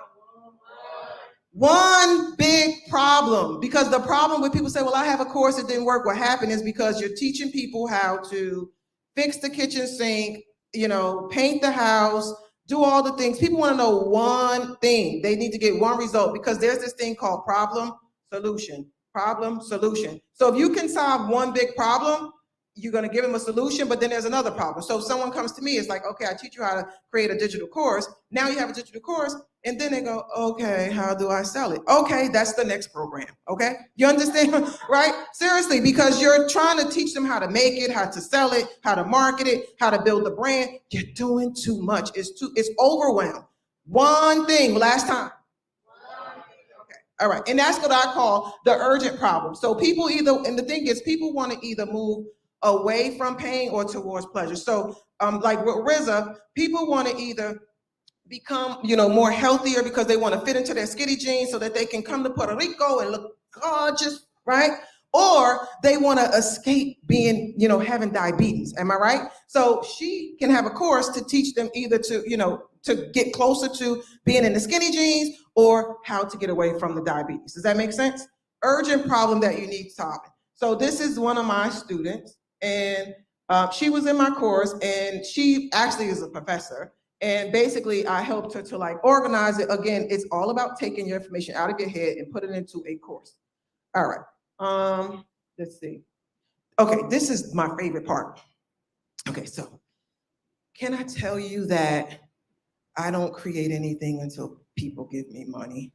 One big problem. Because the problem with people say, well, I have a course that didn't work. What happened is because you're teaching people how to fix the kitchen sink, paint the house, do all the things. People want to know one thing. They need to get one result because there's this thing called problem, solution, problem, solution. So if you can solve one big problem, you're going to give them a solution, but then there's another problem. So if someone comes to me, it's like, okay, I teach you how to create a digital course. Now you have a digital course, and then they go, okay, how do I sell it? Okay, that's the next program, okay? You understand, right? Seriously, because you're trying to teach them how to make it, how to sell it, how to market it, how to build the brand. You're doing too much. It's overwhelmed. One thing, last time. All right, and that's what I call the urgent problem. So people either, and the thing is, people want to either move away from pain or towards pleasure. So like with Rezia, people want to either become, more healthier because they want to fit into their skinny jeans so that they can come to Puerto Rico and look gorgeous, right? Or they want to escape being, having diabetes. Am I right? So she can have a course to teach them either to, to get closer to being in the skinny jeans or how to get away from the diabetes. Does that make sense? Urgent problem that you need solving. So this is one of my students, and she was in my course, and she actually is a professor. And basically, I helped her to organize it. Again, it's all about taking your information out of your head and put it into a course. All right. Let's see. Okay, this is my favorite part. Okay, so can I tell you that I don't create anything until people give me money?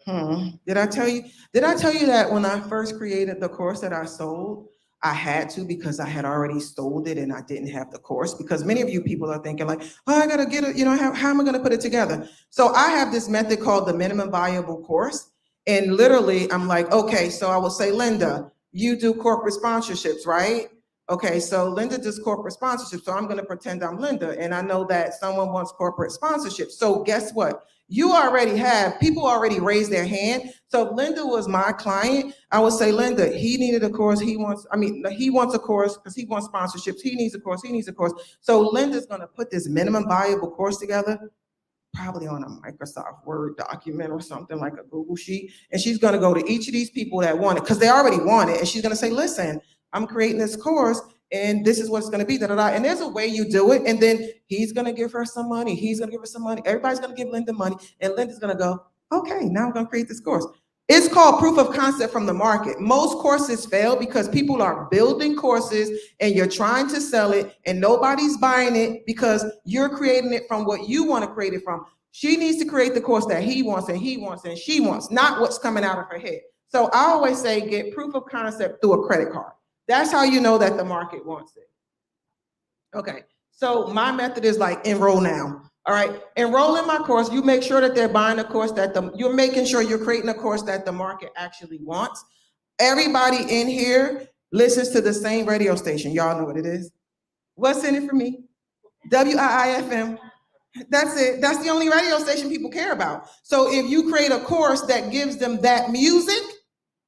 Did I tell you that when I first created the course that I sold, I had to because I had already sold it and I didn't have the course? Because many of you people are thinking like, oh, I gotta get it, how am I gonna put it together? So I have this method called the minimum viable course. And literally I'm like, okay, so I will say, Linda, you do corporate sponsorships, right? Okay, so Linda does corporate sponsorship. So I'm gonna pretend I'm Linda and I know that someone wants corporate sponsorship. So guess what? You already have, people already raised their hand. So if Linda was my client, I would say, Linda, he needed a course, he wants a course because he wants sponsorships, he needs a course. So Linda's gonna put this minimum viable course together, probably on a Microsoft Word document or something like a Google Sheet. And she's gonna go to each of these people that want it, because they already want it. And she's gonna say, listen, I'm creating this course and this is what it's gonna be, And there's a way you do it. And then he's gonna give her some money. He's gonna give her some money. Everybody's gonna give Linda money. And Linda's gonna go, okay, now I'm gonna create this course. It's called proof of concept from the market. Most courses fail because people are building courses and you're trying to sell it and nobody's buying it because you're creating it from what you want to create it from. She needs to create the course that he wants and he wants and she wants, not what's coming out of her head. So I always say get proof of concept through a credit card. That's how you know that the market wants it. Okay, so my method is like enroll now. All right, enroll in my course. You make sure that they're buying a course you're making sure you're creating a course that the market actually wants. Everybody in here listens to the same radio station. Y'all know what it is. What's in it for me? WIIFM. That's it. That's the only radio station people care about. So if you create a course that gives them that music,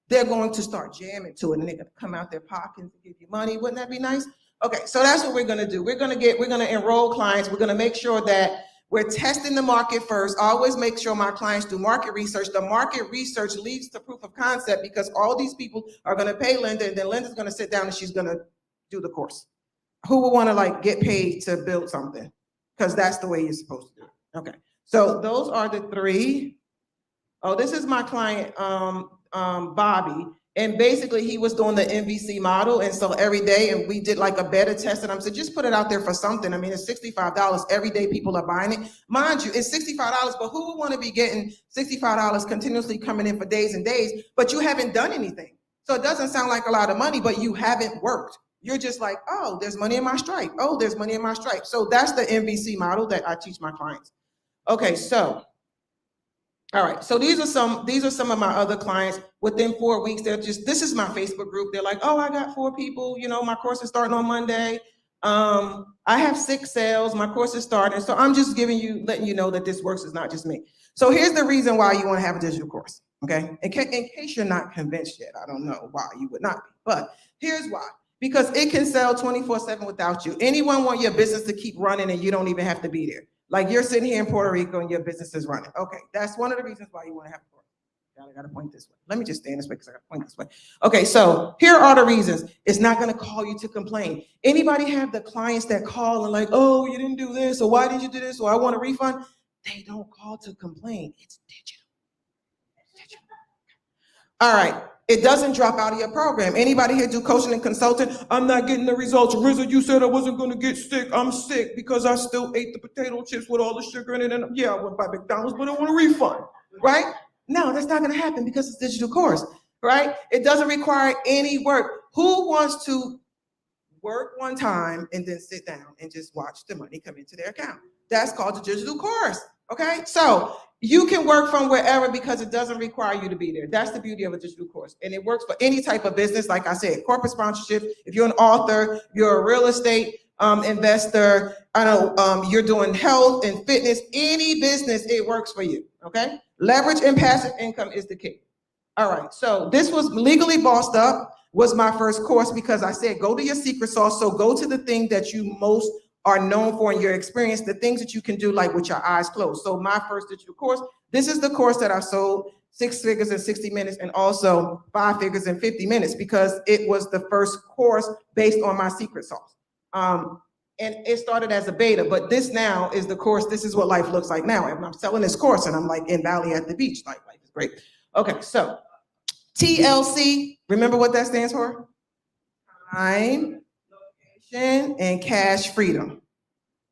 they're going to start jamming to it and they're going to come out their pockets and give you money. Wouldn't that be nice? Okay, so that's what we're going to do. We're going to enroll clients. We're going to make sure that we're testing the market first. I always make sure my clients do market research. The market research leads to proof of concept because all these people are going to pay Linda and then Linda's going to sit down and she's going to do the course. Who would want to get paid to build something? Because that's the way you're supposed to do it. Okay, so those are the three. Oh, this is my client, Bobby. And basically he was doing the MVC model. And so every day, and we did a beta test and I said, just put it out there for something. I mean, it's $65. Every day people are buying it. Mind you, it's $65, but who would want to be getting $65 continuously coming in for days and days, but you haven't done anything. So it doesn't sound like a lot of money, but you haven't worked. You're just like, oh, there's money in my stripe. Oh, there's money in my stripe. So that's the MVC model that I teach my clients. Okay, so all right, so these are some of my other clients. Within 4 weeks, this is my Facebook group. They're like, oh, I got 4 people, my course is starting on Monday. I have 6 sales, my course is starting. So I'm just letting you know that this works, is not just me. So here's the reason why you want to have a digital course, okay? In case you're not convinced yet, I don't know why you would not be, but here's why. Because it can sell 24/7 without you. Anyone want your business to keep running and you don't even have to be there. Like you're sitting here in Puerto Rico and your business is running. Okay, that's one of the reasons why you want to have a course. Got I gotta point this way. Let me just stand this way because I gotta point this way. Okay, so here are the reasons. It's not gonna call you to complain. Anybody have the clients that call and like, oh, you didn't do this, or why did you do this, or I want a refund? They don't call to complain. It's digital. All right. It doesn't drop out of your program. Anybody here do coaching and consulting? I'm not getting the results. Rizzo, you said I wasn't going to get sick. I'm sick because I still ate the potato chips with all the sugar in it. And yeah, I went by McDonald's, but I want a refund, right? No, that's not going to happen because it's a digital course, right? It doesn't require any work. Who wants to work one time and then sit down and just watch the money come into their account? That's called the digital course, okay? So you can work from wherever because it doesn't require you to be there. That's the beauty of a digital course. And it works for any type of business. Like I said, corporate sponsorship, if you're an author, you're a real estate investor, I know you're doing health and fitness, any business, it works for you, okay? Leverage and passive income is the key. All right, so this was Legally Bossed Up was my first course because I said, go to your secret sauce. So go to the thing that you most are known for in your experience, the things that you can do like with your eyes closed. So my first digital course, this is the course that I sold 6 figures in 60 minutes and also 5 figures in 50 minutes because it was the first course based on my secret sauce. And it started as a beta, but this now is the course. This is what life looks like now. And I'm selling this course and I'm like in Valley at the beach, like life is great. Okay, so TLC, remember what that stands for? Time, location, and cash freedom.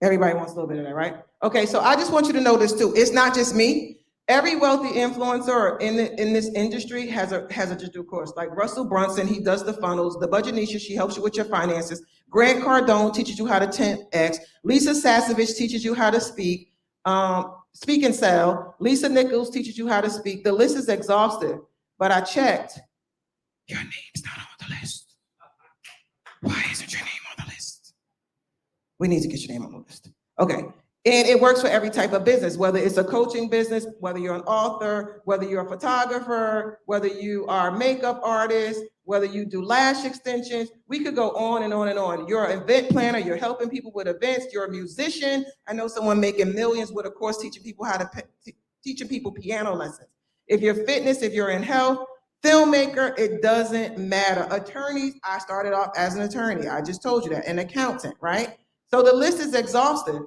Everybody wants a little bit of that, right? Okay, so I just want you to know this too. It's not just me. Every wealthy influencer in this industry has a digital course. Like Russell Brunson, he does the funnels. The Budgetnisha, she helps you with your finances. Grant Cardone teaches you how to 10X. Lisa Sasevich teaches you how to speak. Speak and sell. Lisa Nichols teaches you how to speak. The list is exhaustive, but I checked. Your name's not on the list. Why isn't your name on the list? We need to get your name on the list. Okay. And it works for every type of business, whether it's a coaching business, whether you're an author, whether you're a photographer, whether you are a makeup artist, whether you do lash extensions. We could go on and on and on. You're an event planner, you're helping people with events, you're a musician. I know someone making millions with a course teaching people how to teaching people piano lessons. If you're fitness, if you're in health, filmmaker, it doesn't matter. Attorneys, I started off as an attorney. I just told you that. An accountant, right? So the list is exhaustive.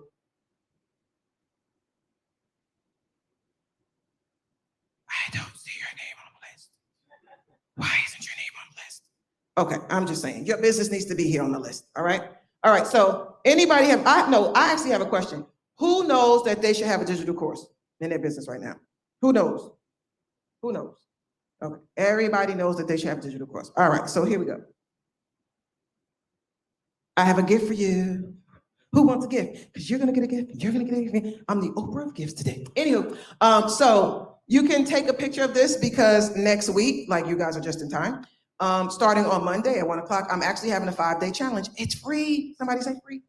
I don't see your name on the list. Why isn't your name on the list? Okay, I'm just saying, your business needs to be here on the list, all right? All right, so anybody have, I actually have a question. Who knows that they should have a digital course in their business right now? Who knows? Who knows? Okay, everybody knows that they should have a digital course. All right, so here we go. I have a gift for you. Who wants a gift? Because you're gonna get a gift, you're gonna get a gift. I'm the Oprah of gifts today. Anywho, so you can take a picture of this because next week, like you guys are just in time, starting on Monday at 1 o'clock, I'm actually having a 5-day challenge. It's free. Somebody say free.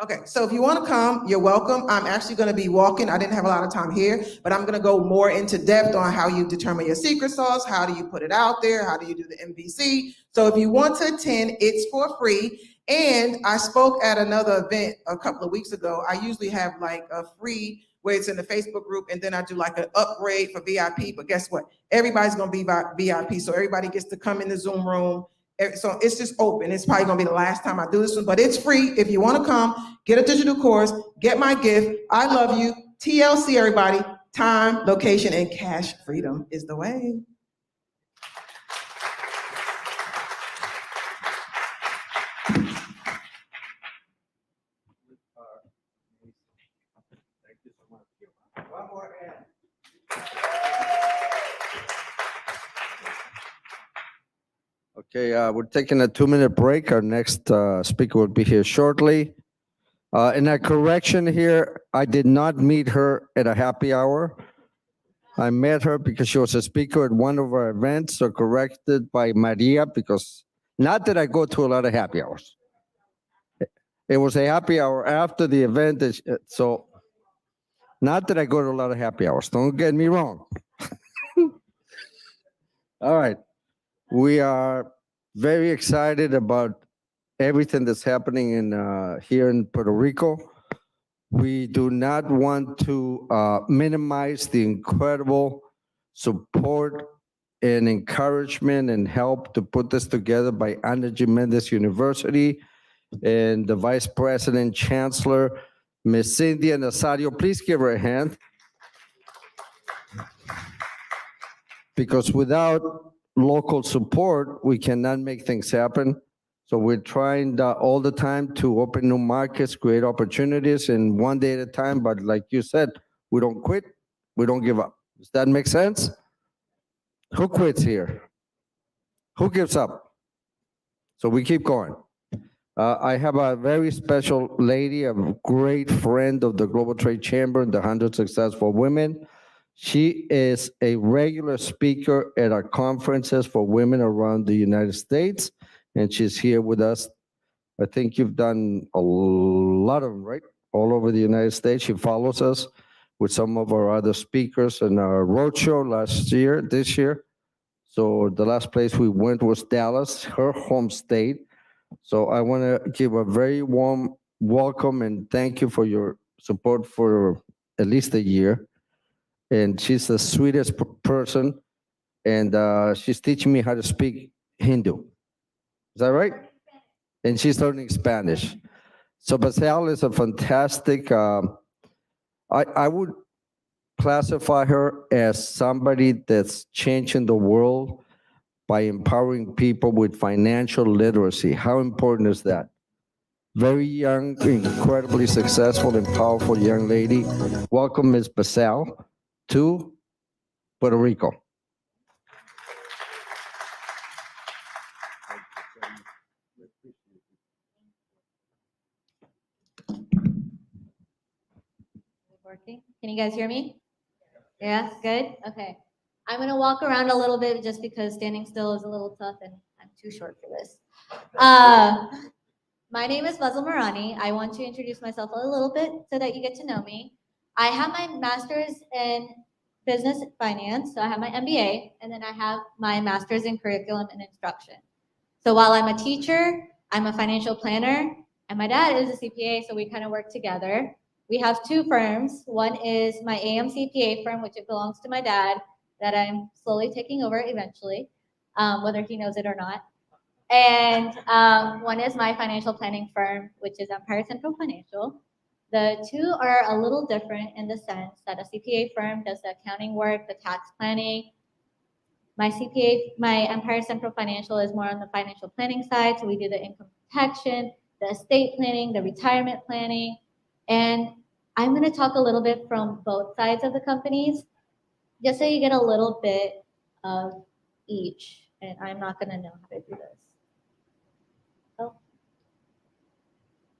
Okay, so if you want to come, you're welcome. I'm actually going to be walking. I didn't have a lot of time here, but I'm going to go more into depth on how you determine your secret sauce, how do you put it out there, how do you do the MVC. So if you want to attend, it's for free. And I spoke at another event a couple of weeks ago. I usually have like a free where it's in the Facebook group, and then I do like an upgrade for VIP. But guess what? Everybody's going to be VIP, so everybody gets to come in the Zoom room. So it's just open. It's probably gonna be the last time I do this one, but it's free. If you wanna come, get a digital course, get my gift. I love you. TLC, everybody. Time, location, and cash freedom is the way. One more ad. Okay, we're taking a 2-minute break. Our next speaker will be here shortly. In a correction here, I did not meet her at a happy hour. I met her because she was a speaker at one of our events, so corrected by Maria, because not that I go to a lot of happy hours. It was a happy hour after the event, so not that I go to a lot of happy hours. Don't get me wrong. All right. We are very excited about everything that's happening in here in Puerto Rico. We do not want to minimize the incredible support and encouragement and help to put this together by Ana Jimenez University and the Vice President Chancellor, Ms. Cynthia Nazario. Please give her a hand. Because without local support, we cannot make things happen. So we're trying all the time to open new markets, create opportunities, and one day at a time. But like you said, we don't quit, we don't give up. Does that make sense? Who quits here? Who gives up? So we keep going. I have a very special lady, a great friend of the Global Trade Chamber and the 100 Successful Women. She is a regular speaker at our conferences for women around the United States, and she's here with us. I think you've done a lot of them, right? All over the United States. She follows us with some of our other speakers in our roadshow this year. So the last place we went was Dallas, her home state. So I want to give a very warm welcome and thank you for your support for at least a year. And she's the sweetest person, and she's teaching me how to speak Hindu. Is that right? And she's learning Spanish. So Bazal is a fantastic, I would classify her as somebody that's changing the world by empowering people with financial literacy. How important is that? Very young, incredibly successful and powerful young lady. Welcome, Ms. Bazal, to Puerto Rico. Working? Can you guys hear me? Yeah, good? Okay. I'm gonna walk around a little bit just because standing still is a little tough and I'm too short for this. My name is Bazal Morani. I want to introduce myself a little bit so that you get to know me. I have my master's in business finance, so I have my MBA, and then I have my master's in curriculum and instruction. So while I'm a teacher, I'm a financial planner, and my dad is a CPA, so we kind of work together. We have two firms. One is my AM CPA firm, which it belongs to my dad, that I'm slowly taking over eventually, whether he knows it or not. And one is my financial planning firm, which is Empire Central Financial. The two are a little different in the sense that a CPA firm does the accounting work, the tax planning. My Empire Central Financial is more on the financial planning side, so we do the income protection, the estate planning, the retirement planning. And I'm going to talk a little bit from both sides of the companies, just so you get a little bit of each. And I'm not going to know how to do this. Oh,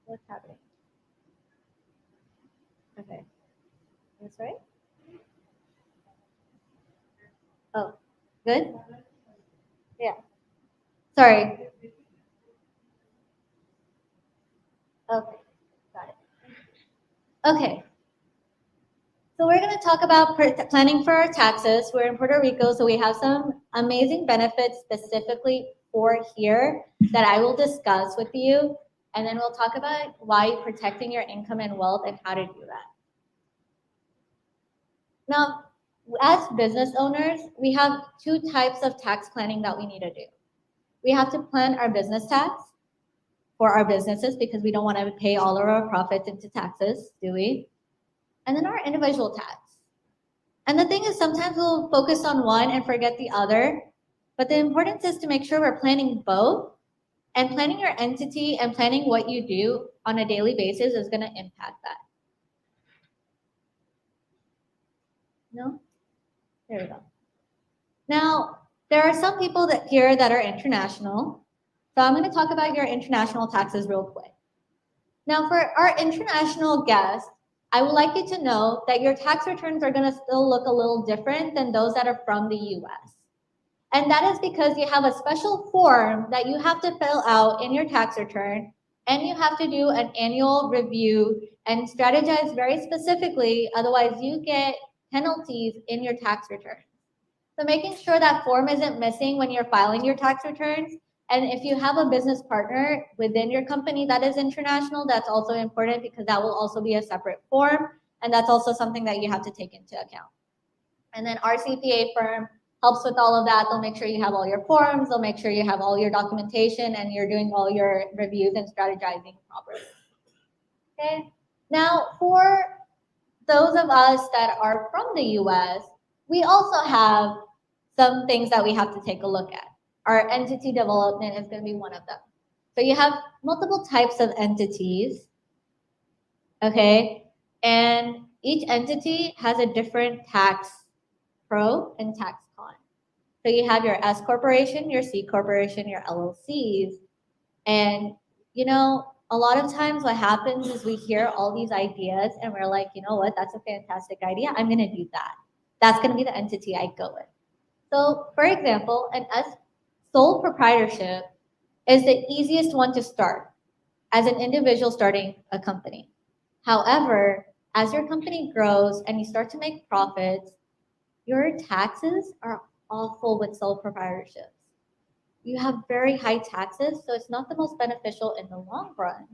what's happening? Okay, that's right. Oh, good? Yeah. Sorry. Okay, got it. Okay. So we're going to talk about planning for our taxes. We're in Puerto Rico, so we have some amazing benefits specifically for here that I will discuss with you. And then we'll talk about why protecting your income and wealth and how to do that. Now, as business owners, we have two types of tax planning that we need to do. We have to plan our business tax for our businesses because we don't want to pay all of our profits into taxes, do we? And then our individual tax. And the thing is, sometimes we'll focus on one and forget the other, but the importance is to make sure we're planning both, and planning your entity and planning what you do on a daily basis is going to impact that. No? There we go. Now, there are some people here that are international, so I'm going to talk about your international taxes real quick. Now, for our international guests, I would like you to know that your tax returns are going to still look a little different than those that are from the US. And that is because you have a special form that you have to fill out in your tax return, and you have to do an annual review and strategize very specifically, otherwise you get penalties in your tax return. So making sure that form isn't missing when you're filing your tax returns. And if you have a business partner within your company that is international, that's also important because that will also be a separate form. And that's also something that you have to take into account. And then our CPA firm helps with all of that. They'll make sure you have all your forms, they'll make sure you have all your documentation, and you're doing all your reviews and strategizing properly. Okay. Now, for those of us that are from the US, we also have some things that we have to take a look at. Our entity development is going to be one of them. So you have multiple types of entities, okay? And each entity has a different tax pro and tax con. So you have your S corporation, your C corporation, your LLCs, and you know, a lot of times what happens is we hear all these ideas and we're like, you know what, that's a fantastic idea. I'm going to do that. That's going to be the entity I go with. So for example, an S sole proprietorship is the easiest one to start as an individual starting a company. However, as your company grows and you start to make profits, your taxes are awful with sole proprietorships. You have very high taxes, so it's not the most beneficial in the long run.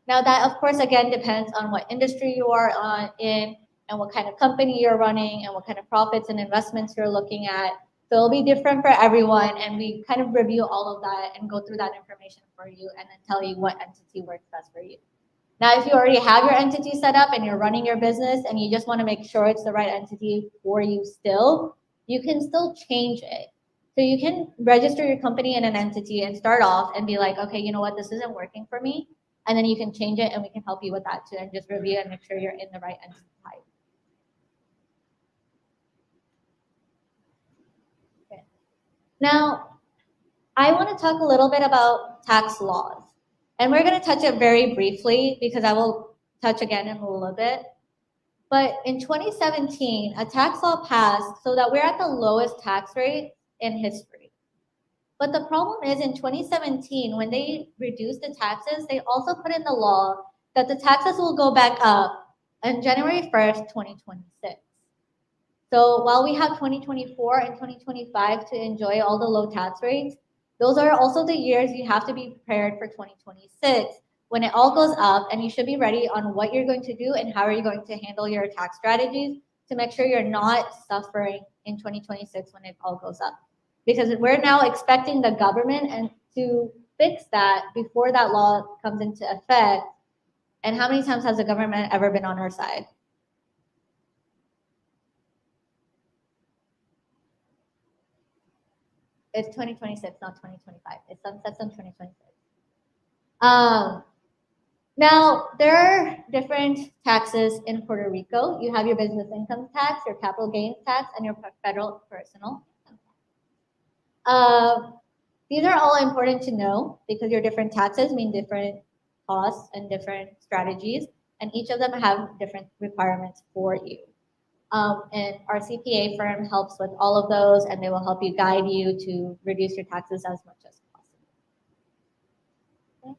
Now that, of course, again, depends on what industry you are in and what kind of company you're running and what kind of profits and investments you're looking at. So it'll be different for everyone, and we kind of review all of that and go through that information for you and then tell you what entity works best for you. Now, if you already have your entity set up and you're running your business and you just want to make sure it's the right entity for you still, you can still change it. So you can register your company in an entity and start off and be like, okay, you know what, this isn't working for me. And then you can change it and we can help you with that too and just review and make sure you're in the right entity type. Okay. Now, I want to talk a little bit about tax laws. And we're going to touch it very briefly because I will touch again in a little bit. But in 2017, a tax law passed so that we're at the lowest tax rate in history. But the problem is in 2017, when they reduced the taxes, they also put in the law that the taxes will go back up on January 1st, 2026. So while we have 2024 and 2025 to enjoy all the low tax rates, those are also the years you have to be prepared for 2026 when it all goes up, and you should be ready on what you're going to do and how are you going to handle your tax strategies to make sure you're not suffering in 2026 when it all goes up. Because we're now expecting the government and to fix that before that law comes into effect. And how many times has the government ever been on our side? It's 2026, not 2025. It sunsets on 2026. Now, there are different taxes in Puerto Rico. You have your business income tax, your capital gains tax, and your federal personal income tax. These are all important to know because your different taxes mean different costs and different strategies, and each of them have different requirements for you. And our CPA firm helps with all of those, and they will help you guide you to reduce your taxes as much as possible. Okay.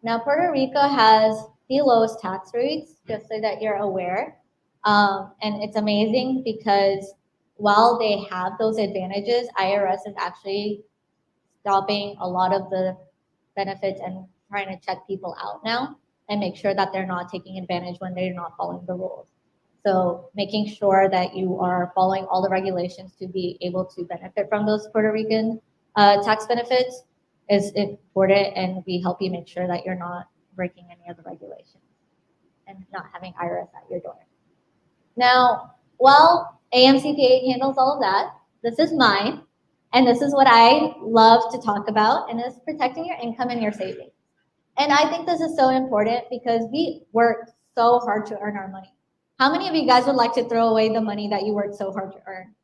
Now, Puerto Rico has the lowest tax rates, just so that you're aware. And it's amazing because while they have those advantages, IRS is actually stopping a lot of the benefits and trying to check people out now and make sure that they're not taking advantage when they're not following the rules. So making sure that you are following all the regulations to be able to benefit from those Puerto Rican tax benefits is important, and we help you make sure that you're not breaking any of the regulations and not having IRS at your door. Now, while AMCPA handles all of that, this is mine, and this is what I love to talk about, and it's protecting your income and your savings. And I think this is so important because we work so hard to earn our money. How many of you guys would like to throw away the money that you worked so hard to earn?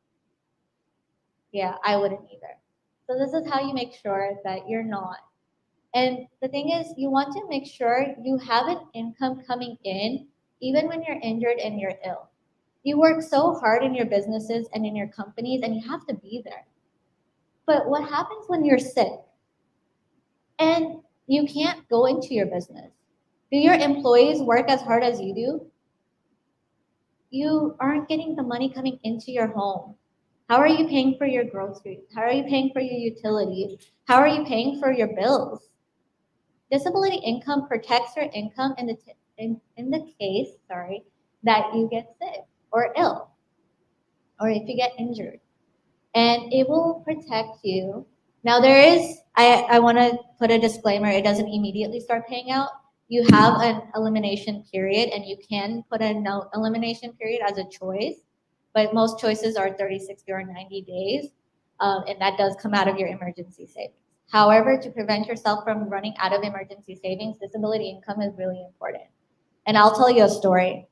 Yeah, I wouldn't either. So this is how you make sure that you're not. And the thing is, you want to make sure you have an income coming in even when you're injured and you're ill. You work so hard in your businesses and in your companies, and you have to be there. But what happens when you're sick and you can't go into your business? Do your employees work as hard as you do? You aren't getting the money coming into your home. How are you paying for your groceries? How are you paying for your utilities? How are you paying for your bills? Disability income protects your income in the case that you get sick or ill, or if you get injured. And it will protect you. Now there is, I want to put a disclaimer, it doesn't immediately start paying out. You have an elimination period, and you can put a no elimination period as a choice, but most choices are 30, 60, or 90 days, and that does come out of your emergency savings. However, to prevent yourself from running out of emergency savings, disability income is really important. And I'll tell you a story.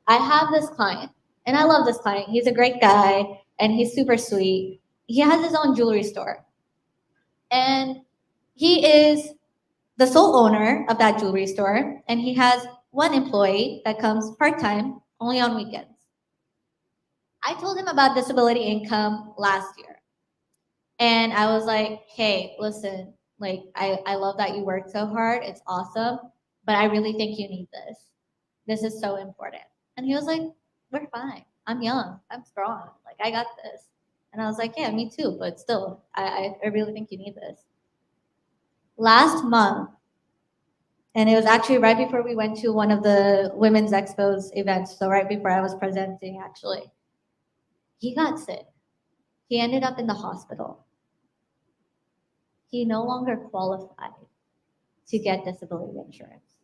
I have this client, and I love this client. He's a great guy, and he's super sweet. He has his own jewelry store. And he is the sole owner of that jewelry store, and he has one employee that comes part-time, only on weekends. I told him about disability income last year. And I was like, hey, listen, like, I love that you work so hard. It's awesome. But I really think you need this. This is so important. And he was like, we're fine. I'm young. I'm strong. Like, I got this. And I was like, yeah, me too. But still, I really think you need this. Last month, and it was actually right before we went to one of the Women's Expos events. So right before I was presenting, actually, he got sick. He ended up in the hospital. He no longer qualified to get disability insurance.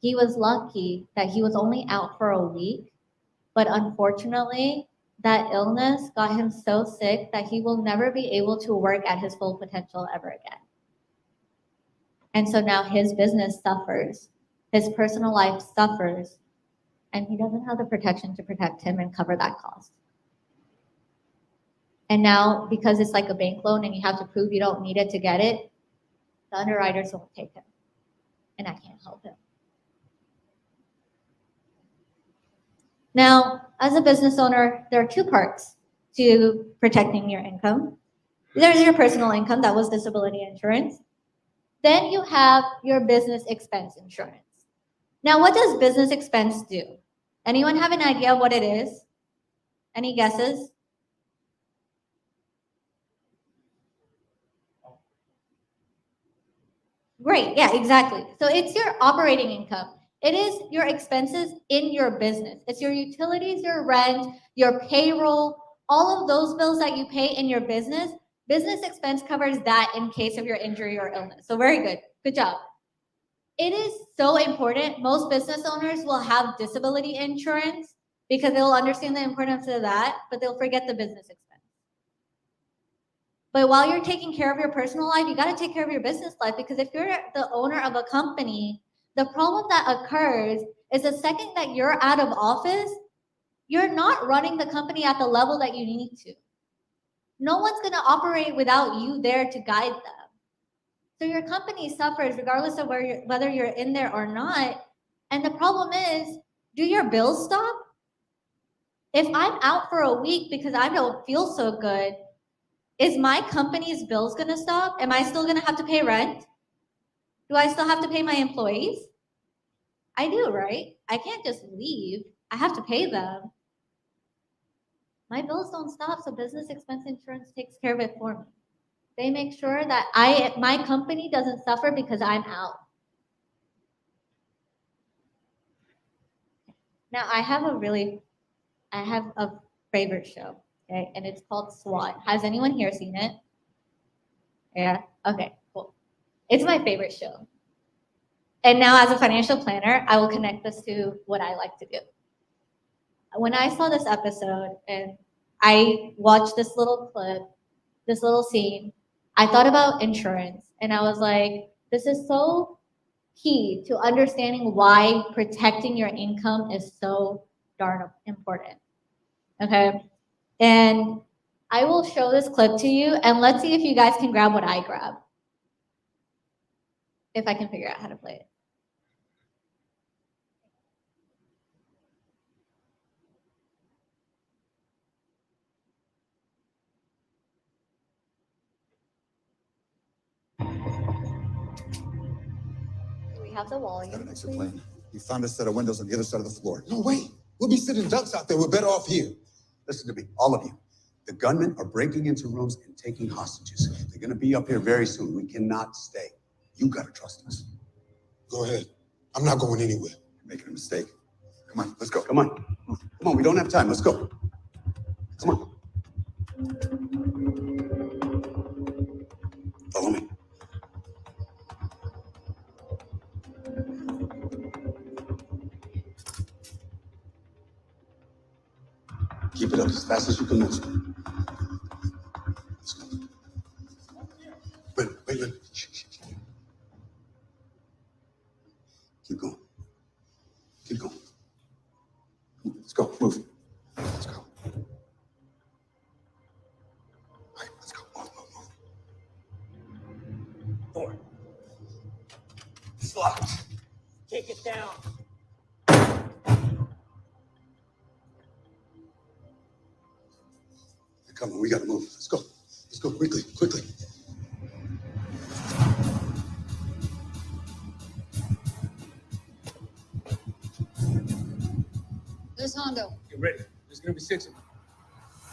He was lucky that he was only out for a week, but unfortunately, that illness got him so sick that he will never be able to work at his full potential ever again. And so now his business suffers, his personal life suffers, and he doesn't have the protection to protect him and cover that cost. And now, because it's like a bank loan and you have to prove you don't need it to get it, the underwriters won't take him. And I can't help him. Now, as a business owner, there are two parts to protecting your income. There's your personal income, that was disability insurance. Then you have your business expense insurance. Now, what does business expense do? Anyone have an idea of what it is? Any guesses? Great, yeah, exactly. So it's your operating income. It is your expenses in your business. It's your utilities, your rent, your payroll, all of those bills that you pay in your business. Business expense covers that in case of your injury or illness. So very good, good job. It is so important. Most business owners will have disability insurance because they'll understand the importance of that, but they'll forget the business expense. But while you're taking care of your personal life, you got to take care of your business life, because if you're the owner of a company, the problem that occurs is the second that you're out of office, you're not running the company at the level that you need to. No one's going to operate without you there to guide them. So your company suffers regardless of whether you're in there or not. And the problem is, do your bills stop? If I'm out for a week because I don't feel so good, is my company's bills going to stop? Am I still going to have to pay rent? Do I still have to pay my employees? I do, right? I can't just leave. I have to pay them. My bills don't stop, so business expense insurance takes care of it for me. They make sure that my company doesn't suffer because I'm out. Now, I have a favorite show, okay? And it's called SWAT. Has anyone here seen it? Yeah? Okay, cool. It's my favorite show. And now, as a financial planner, I will connect this to what I like to do. When I saw this episode and I watched this little clip, this little scene, I thought about insurance, and I was like, this is so key to understanding why protecting your income is so darn important. Okay? And I will show this clip to you, and let's see if you guys can grab what I grab. If I can figure out how to play it. Do we have the volume? Got an exit plan. You found a set of windows on the other side of the floor. No, wait. We'll be sitting ducks out there. We're better off here. Listen to me, all of you. The gunmen are breaking into rooms and taking hostages. They're going to be up here very soon. We cannot stay. You got to trust us. Go ahead. I'm not going anywhere. You're making a mistake. Come on, let's go. Come on. Come on, we don't have time. Let's go. Come on. Follow me. Keep it up as fast as you can move. Let's go. Wait. Shh. Keep going. Keep going. Let's go. Move. Let's go. All right, let's go. Move. 4. It's locked. Take it down. Come on, we gotta move. Let's go. Let's go quickly. There's Hondo. Get ready. There's gonna be 6 of them.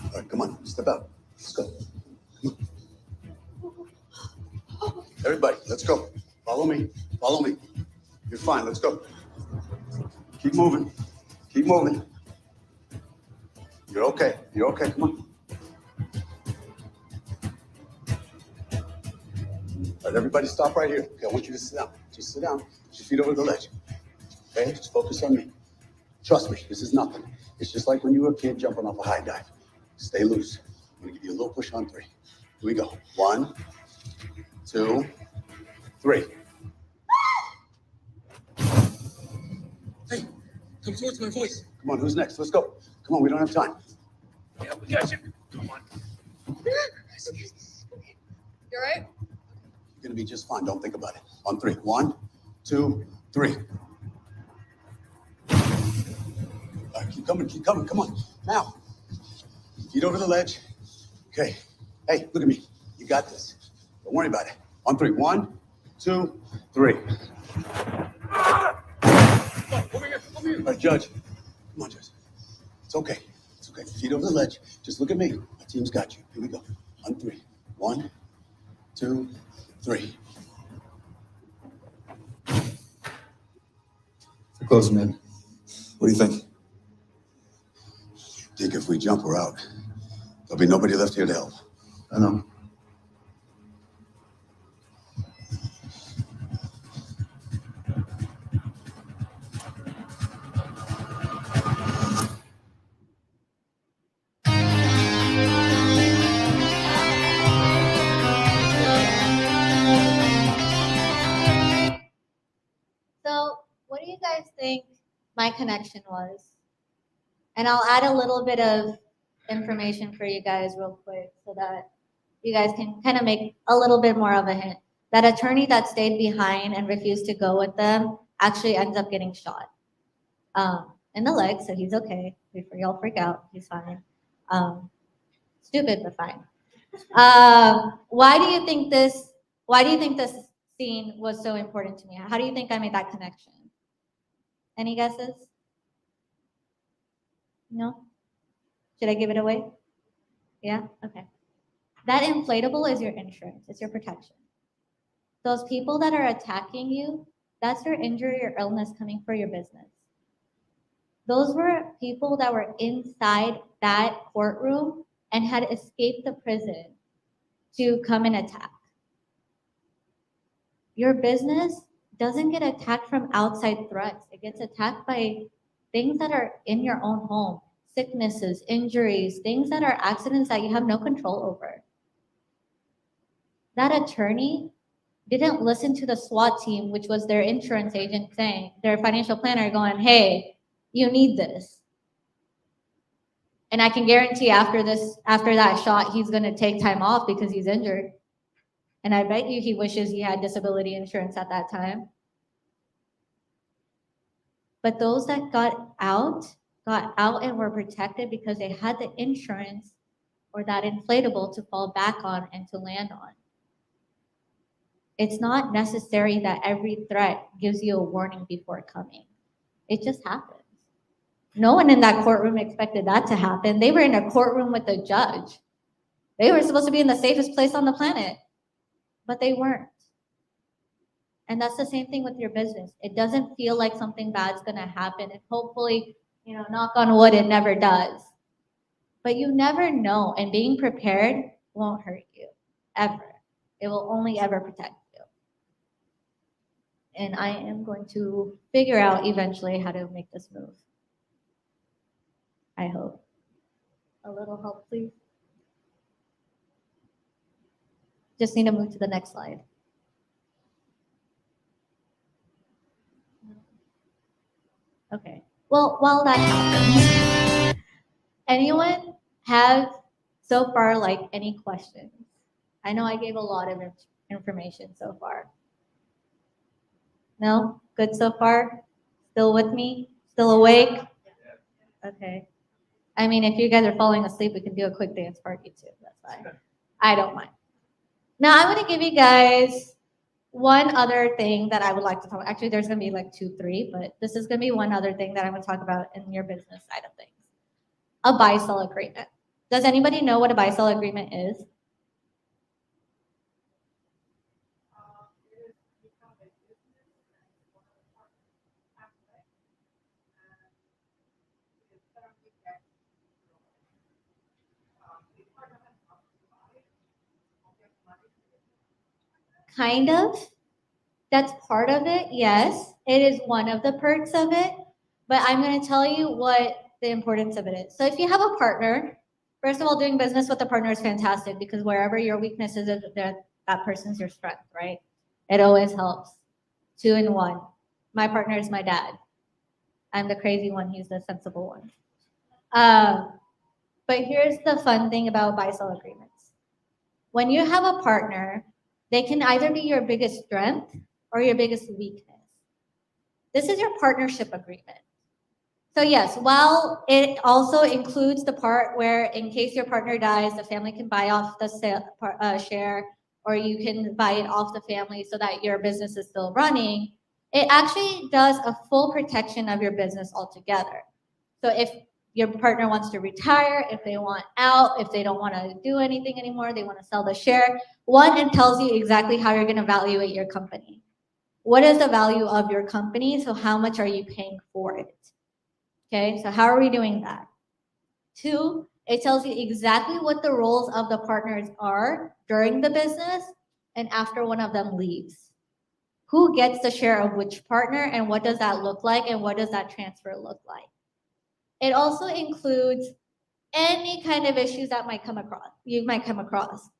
All right, come on. Step out. Let's go. Come on. Everybody, let's go. Follow me. You're fine. Let's go. Keep moving. You're okay. Come on. All right, everybody stop right here. Okay, I want you to sit down. Just sit down. Put your feet over the ledge. Okay, just focus on me. Trust me, this is nothing. It's just like when you were a kid jumping off a high dive. Stay loose. I'm gonna give you a little push on 3. Here we go. 1, 2, 3. Hey, come towards my voice. Come on, who's next? Let's go. Come on, we don't have time. Yeah, we got you. Come on. You all right? You're gonna be just fine. Don't think about it. On 3. 1, 2, 3. All right, keep coming. Come on. Now. Feet over the ledge. Okay. Hey, look at me. You got this. Don't worry about it. On 3. 1, 2, 3. Over here. All right, Judge. Come on, Judge. It's okay. Feet over the ledge. Just look at me. My team's got you. Here we go. On 3. 1, 2, 3. We're close, man. What do you think? Think if we jump, we're out. There'll be nobody left here to help. I know. So what do you guys think my connection was? And I'll add a little bit of information for you guys real quick so that you guys can kind of make a little bit more of a hint. That attorney that stayed behind and refused to go with them actually ends up getting shot in the leg, so he's okay. Before y'all freak out, he's fine. Stupid, but fine. Why do you think this scene was so important to me? How do you think I made that connection? Any guesses? No? Should I give it away? Yeah? Okay. That inflatable is your insurance. It's your protection. Those people that are attacking you, that's your injury or illness coming for your business. Those were people that were inside that courtroom and had escaped the prison to come and attack. Your business doesn't get attacked from outside threats. It gets attacked by things that are in your own home, sicknesses, injuries, things that are accidents that you have no control over. That attorney didn't listen to the SWAT team, which was their insurance agent saying, their financial planner going, hey, you need this. And I can guarantee after that shot, he's gonna take time off because he's injured. And I bet you he wishes he had disability insurance at that time. But those that got out and were protected because they had the insurance or that inflatable to fall back on and to land on. It's not necessary that every threat gives you a warning before coming. It just happens. No one in that courtroom expected that to happen. They were in a courtroom with a judge. They were supposed to be in the safest place on the planet, but they weren't. And that's the same thing with your business. It doesn't feel like something bad's gonna happen. And hopefully, knock on wood, it never does. But you never know. And being prepared won't hurt you, ever. It will only ever protect you. And I am going to figure out eventually how to make this move. I hope. A little help, please. Just need to move to the next slide. Okay. Well, while that happens, anyone have so far any questions? I know I gave a lot of information so far. No? Good so far? Still with me? Still awake? Okay. I mean, if you guys are falling asleep, we can do a quick dance party too. That's fine. I don't mind. Now, I'm going to give you guys one other thing that I would like to talk about. Actually, there's going to be 2, 3, but this is going to be one other thing that I'm going to talk about in your business side of things. A buy-sell agreement. Does anybody know what a buy-sell agreement is? Kind of. That's part of it, yes. It is one of the perks of it, but I'm going to tell you what the importance of it is. So if you have a partner, first of all, doing business with a partner is fantastic because wherever your weakness is, that person's your strength, right? It always helps. 2 in 1. My partner is my dad. I'm the crazy one. He's the sensible one. But here's the fun thing about buy-sell agreements. When you have a partner, they can either be your biggest strength or your biggest weakness. This is your partnership agreement. So yes, while it also includes the part where in case your partner dies, the family can buy off the share, or you can buy it off the family so that your business is still running, it actually does a full protection of your business altogether. So if your partner wants to retire, if they want out, if they don't want to do anything anymore, they want to sell the share, it tells you exactly how you're going to evaluate your company. What is the value of your company? So how much are you paying for it? Okay, so how are we doing that? 2, it tells you exactly what the roles of the partners are during the business and after one of them leaves. Who gets the share of which partner and what does that look like and what does that transfer look like? It also includes any kind of issues that you might come across.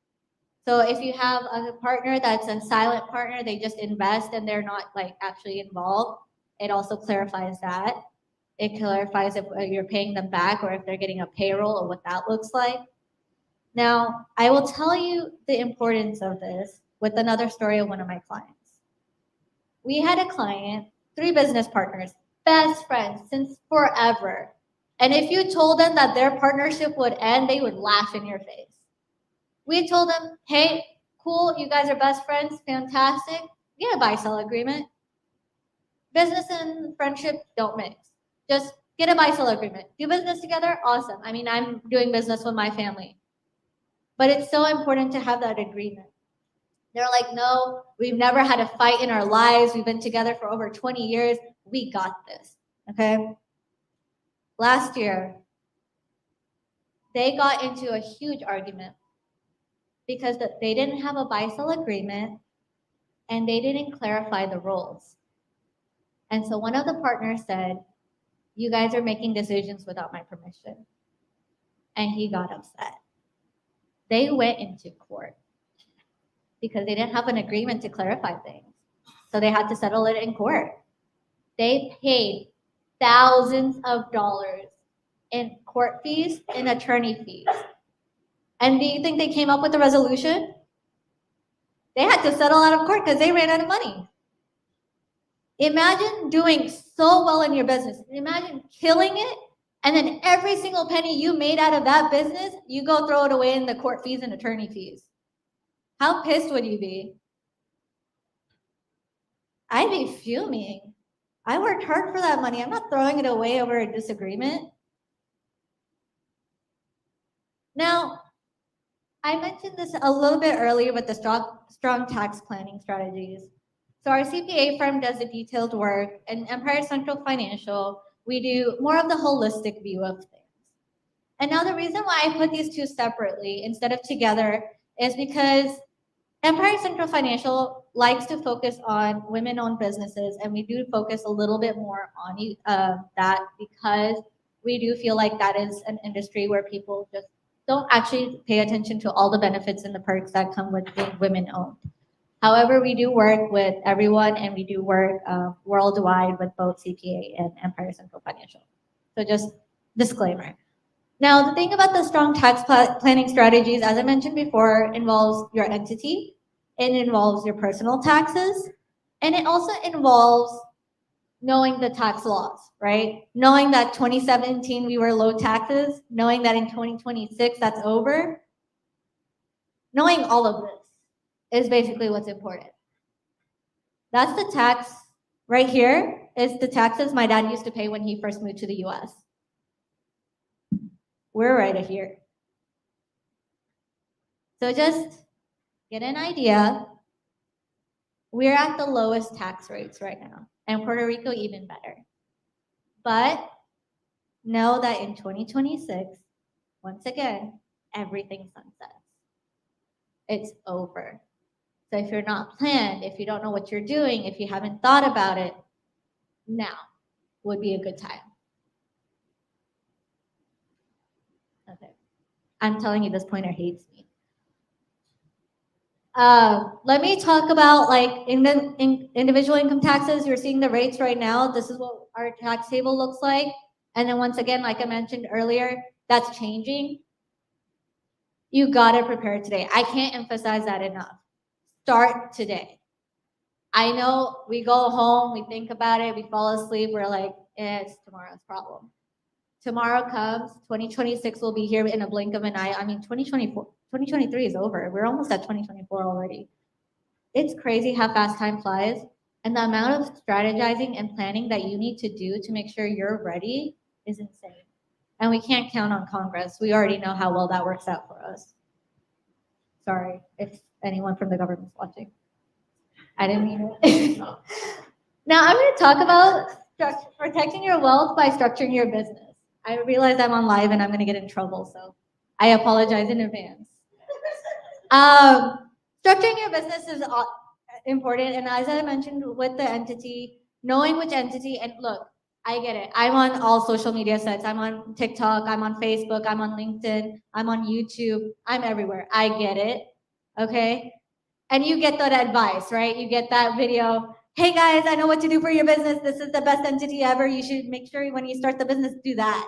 So if you have a partner that's a silent partner, they just invest and they're not actually involved, it also clarifies that. It clarifies if you're paying them back or if they're getting a payroll or what that looks like. Now, I will tell you the importance of this with another story of one of my clients. We had a client, 3 business partners, best friends since forever. And if you told them that their partnership would end, they would laugh in your face. We told them, hey, cool, you guys are best friends, fantastic. Get a buy-sell agreement. Business and friendship don't mix. Just get a buy-sell agreement. Do business together, awesome. I mean, I'm doing business with my family. But it's so important to have that agreement. They're like, no, we've never had a fight in our lives. We've been together for over 20 years. We got this, okay? Last year, they got into a huge argument because they didn't have a buy-sell agreement and they didn't clarify the roles. And so one of the partners said, you guys are making decisions without my permission. And he got upset. They went into court because they didn't have an agreement to clarify things. So they had to settle it in court. They paid thousands of dollars in court fees and attorney fees. And do you think they came up with a resolution? They had to settle out of court because they ran out of money. Imagine doing so well in your business. Imagine killing it, and then every single penny you made out of that business, you go throw it away in the court fees and attorney fees. How pissed would you be? I'd be fuming. I worked hard for that money. I'm not throwing it away over a disagreement. Now, I mentioned this a little bit earlier with the strong tax planning strategies. So our CPA firm does the detailed work, and Empire Central Financial, we do more of the holistic view of things. And now the reason why I put these two separately instead of together is because Empire Central Financial likes to focus on women-owned businesses, and we do focus a little bit more on that because we do feel like that is an industry where people just don't actually pay attention to all the benefits and the perks that come with being women-owned. However, we do work with everyone, and we do work worldwide with both CPA and Empire Central Financial. So just disclaimer. Now, the thing about the strong tax planning strategies, as I mentioned before, involves your entity, it involves your personal taxes, and it also involves knowing the tax laws, right? Knowing that 2017 we were low taxes, knowing that in 2026 that's over, knowing all of this is basically what's important. That's the tax right here, is the taxes my dad used to pay when he first moved to the US. We're right here. So just get an idea. We're at the lowest tax rates right now, and Puerto Rico even better. But know that in 2026, once again, everything sunsets. It's over. So if you're not planned, if you don't know what you're doing, if you haven't thought about it, now would be a good time. Okay. I'm telling you, this pointer hates me. Let me talk about like individual income taxes. You're seeing the rates right now. This is what our tax table looks like. And then once again, like I mentioned earlier, that's changing. You gotta prepare today. I can't emphasize that enough. Start today. I know we go home, we think about it, we fall asleep, we're like, it's tomorrow's problem. Tomorrow comes, 2026 will be here in a blink of an eye. I mean, 2023 is over. We're almost at 2024 already. It's crazy how fast time flies, and the amount of strategizing and planning that you need to do to make sure you're ready is insane. And we can't count on Congress. We already know how well that works out for us. Sorry if anyone from the government's watching. I didn't mean it. Now I'm going to talk about protecting your wealth by structuring your business. I realize I'm on live and I'm going to get in trouble, so I apologize in advance. Structuring your business is important, and as I mentioned with the entity, knowing which entity, and look, I get it. I'm on all social media sites. I'm on TikTok, I'm on Facebook, I'm on LinkedIn, I'm on YouTube, I'm everywhere. I get it, okay? And you get that advice, right? You get that video. Hey guys, I know what to do for your business. This is the best entity ever. You should make sure when you start the business, do that.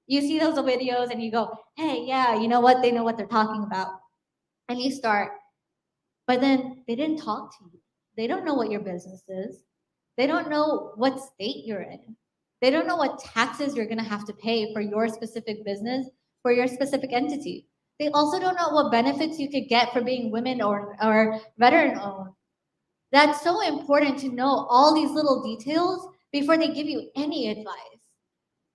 You see those videos and you go, hey, yeah, you know what? They know what they're talking about. And you start. But then they didn't talk to you. They don't know what your business is. They don't know what state you're in. They don't know what taxes you're going to have to pay for your specific business, for your specific entity. They also don't know what benefits you could get for being women or veteran-owned. That's so important to know all these little details before they give you any advice,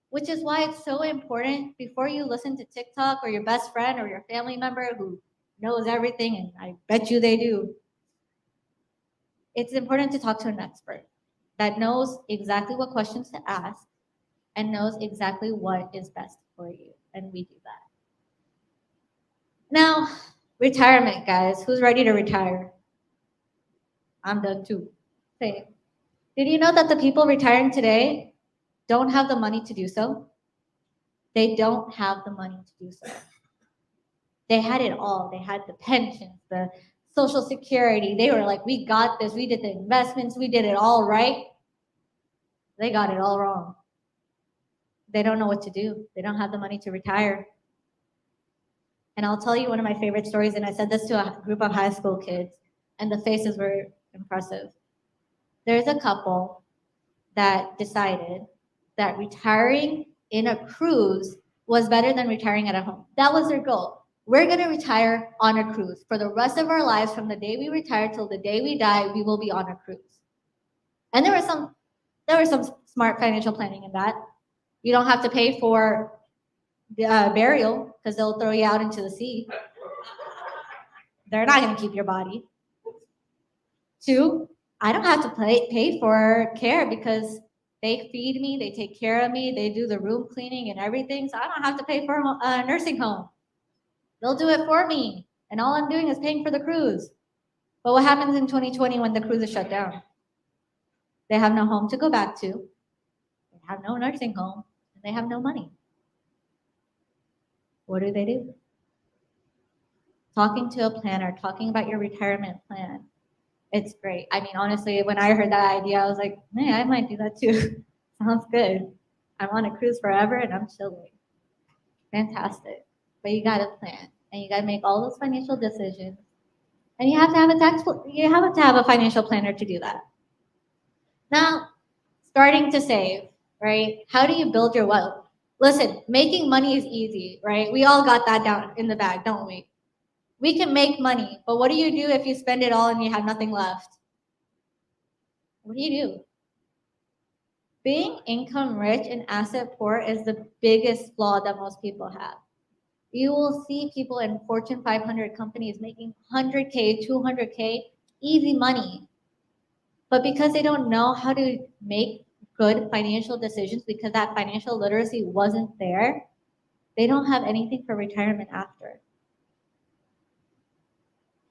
which is why it's so important before you listen to TikTok or your best friend or your family member who knows everything, and I bet you they do. It's important to talk to an expert that knows exactly what questions to ask and knows exactly what is best for you, and we do that. Now, retirement, guys. Who's ready to retire? I'm done too. Same. Did you know that the people retiring today don't have the money to do so? They don't have the money to do so. They had it all. They had the pensions, the Social Security. They were like, we got this. We did the investments. We did it all right. They got it all wrong. They don't know what to do. They don't have the money to retire. And I'll tell you one of my favorite stories, and I said this to a group of high school kids, and the faces were impressive. There's a couple that decided that retiring in a cruise was better than retiring at a home. That was their goal. We're gonna retire on a cruise. For the rest of our lives, from the day we retire till the day we die, we will be on a cruise. And there was some smart financial planning in that. You don't have to pay for the burial because they'll throw you out into the sea. They're not gonna keep your body. 2, I don't have to pay for care because they feed me, they take care of me, they do the room cleaning and everything. So I don't have to pay for a nursing home. They'll do it for me. And all I'm doing is paying for the cruise. But what happens in 2020 when the cruise is shut down? They have no home to go back to. They have no nursing home. And they have no money. What do? Talking to a planner, talking about your retirement plan. It's great. I mean, honestly, when I heard that idea, I was like, man, I might do that too. Sounds good. I'm on a cruise forever and I'm chilling. Fantastic. But you got to plan and you got to make all those financial decisions. And you have to have a financial planner to do that. Now, starting to save, right? How do you build your wealth? Listen, making money is easy, right? We all got that down in the bag, don't we? We can make money, but what do you do if you spend it all and you have nothing left? What do? Being income rich and asset poor is the biggest flaw that most people have. You will see people in Fortune 500 companies making 100K, 200K, easy money. But because they don't know how to make good financial decisions, because that financial literacy wasn't there, they don't have anything for retirement after.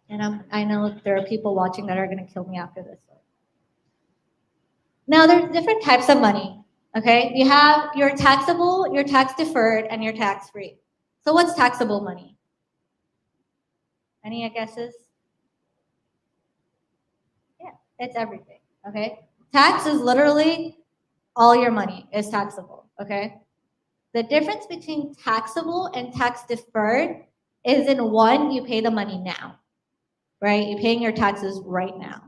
And I know there are people watching that are going to kill me after this. Now, there's different types of money, okay? You have your taxable, your tax deferred, and your tax free. So what's taxable money? Any guesses? Yeah, it's everything, okay? Tax is literally all your money is taxable, okay? The difference between taxable and tax deferred is in one, you pay the money now, right? You're paying your taxes right now.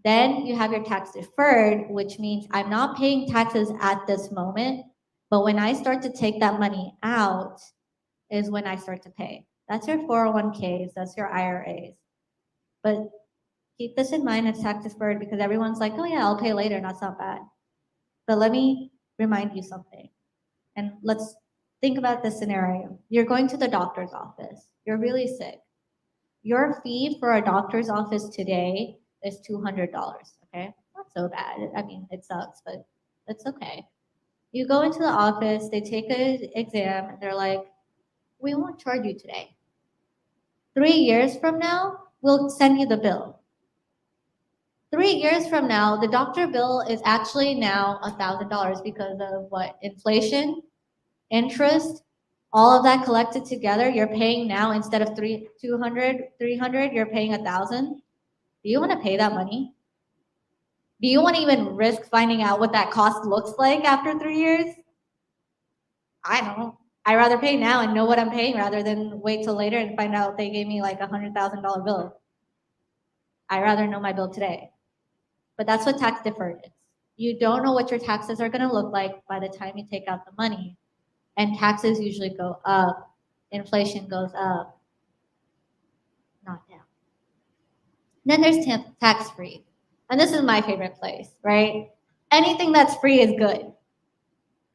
Then you have your tax deferred, which means I'm not paying taxes at this moment, but when I start to take that money out is when I start to pay. That's your 401ks, that's your IRAs. But keep this in mind, it's tax deferred because everyone's like, oh yeah, I'll pay later, and that's not bad. But let me remind you something. And let's think about this scenario. You're going to the doctor's office. You're really sick. Your fee for a doctor's office today is $200, okay? Not so bad. I mean, it sucks, but it's okay. You go into the office, they take an exam, and they're like, we won't charge you today. 3 years from now, we'll send you the bill. 3 years from now, the doctor bill is actually now $1,000 because of what? Inflation, interest, all of that collected together, you're paying now instead of 300, you're paying 1,000. Do you want to pay that money? Do you want to even risk finding out what that cost looks like after 3 years? I don't. I'd rather pay now and know what I'm paying rather than wait till later and find out they gave me like $100,000 bill. I'd rather know my bill today. But that's what tax deferred is. You don't know what your taxes are going to look like by the time you take out the money. And taxes usually go up. Inflation goes up, not down. Then there's tax-free. And this is my favorite place, right? Anything that's free is good.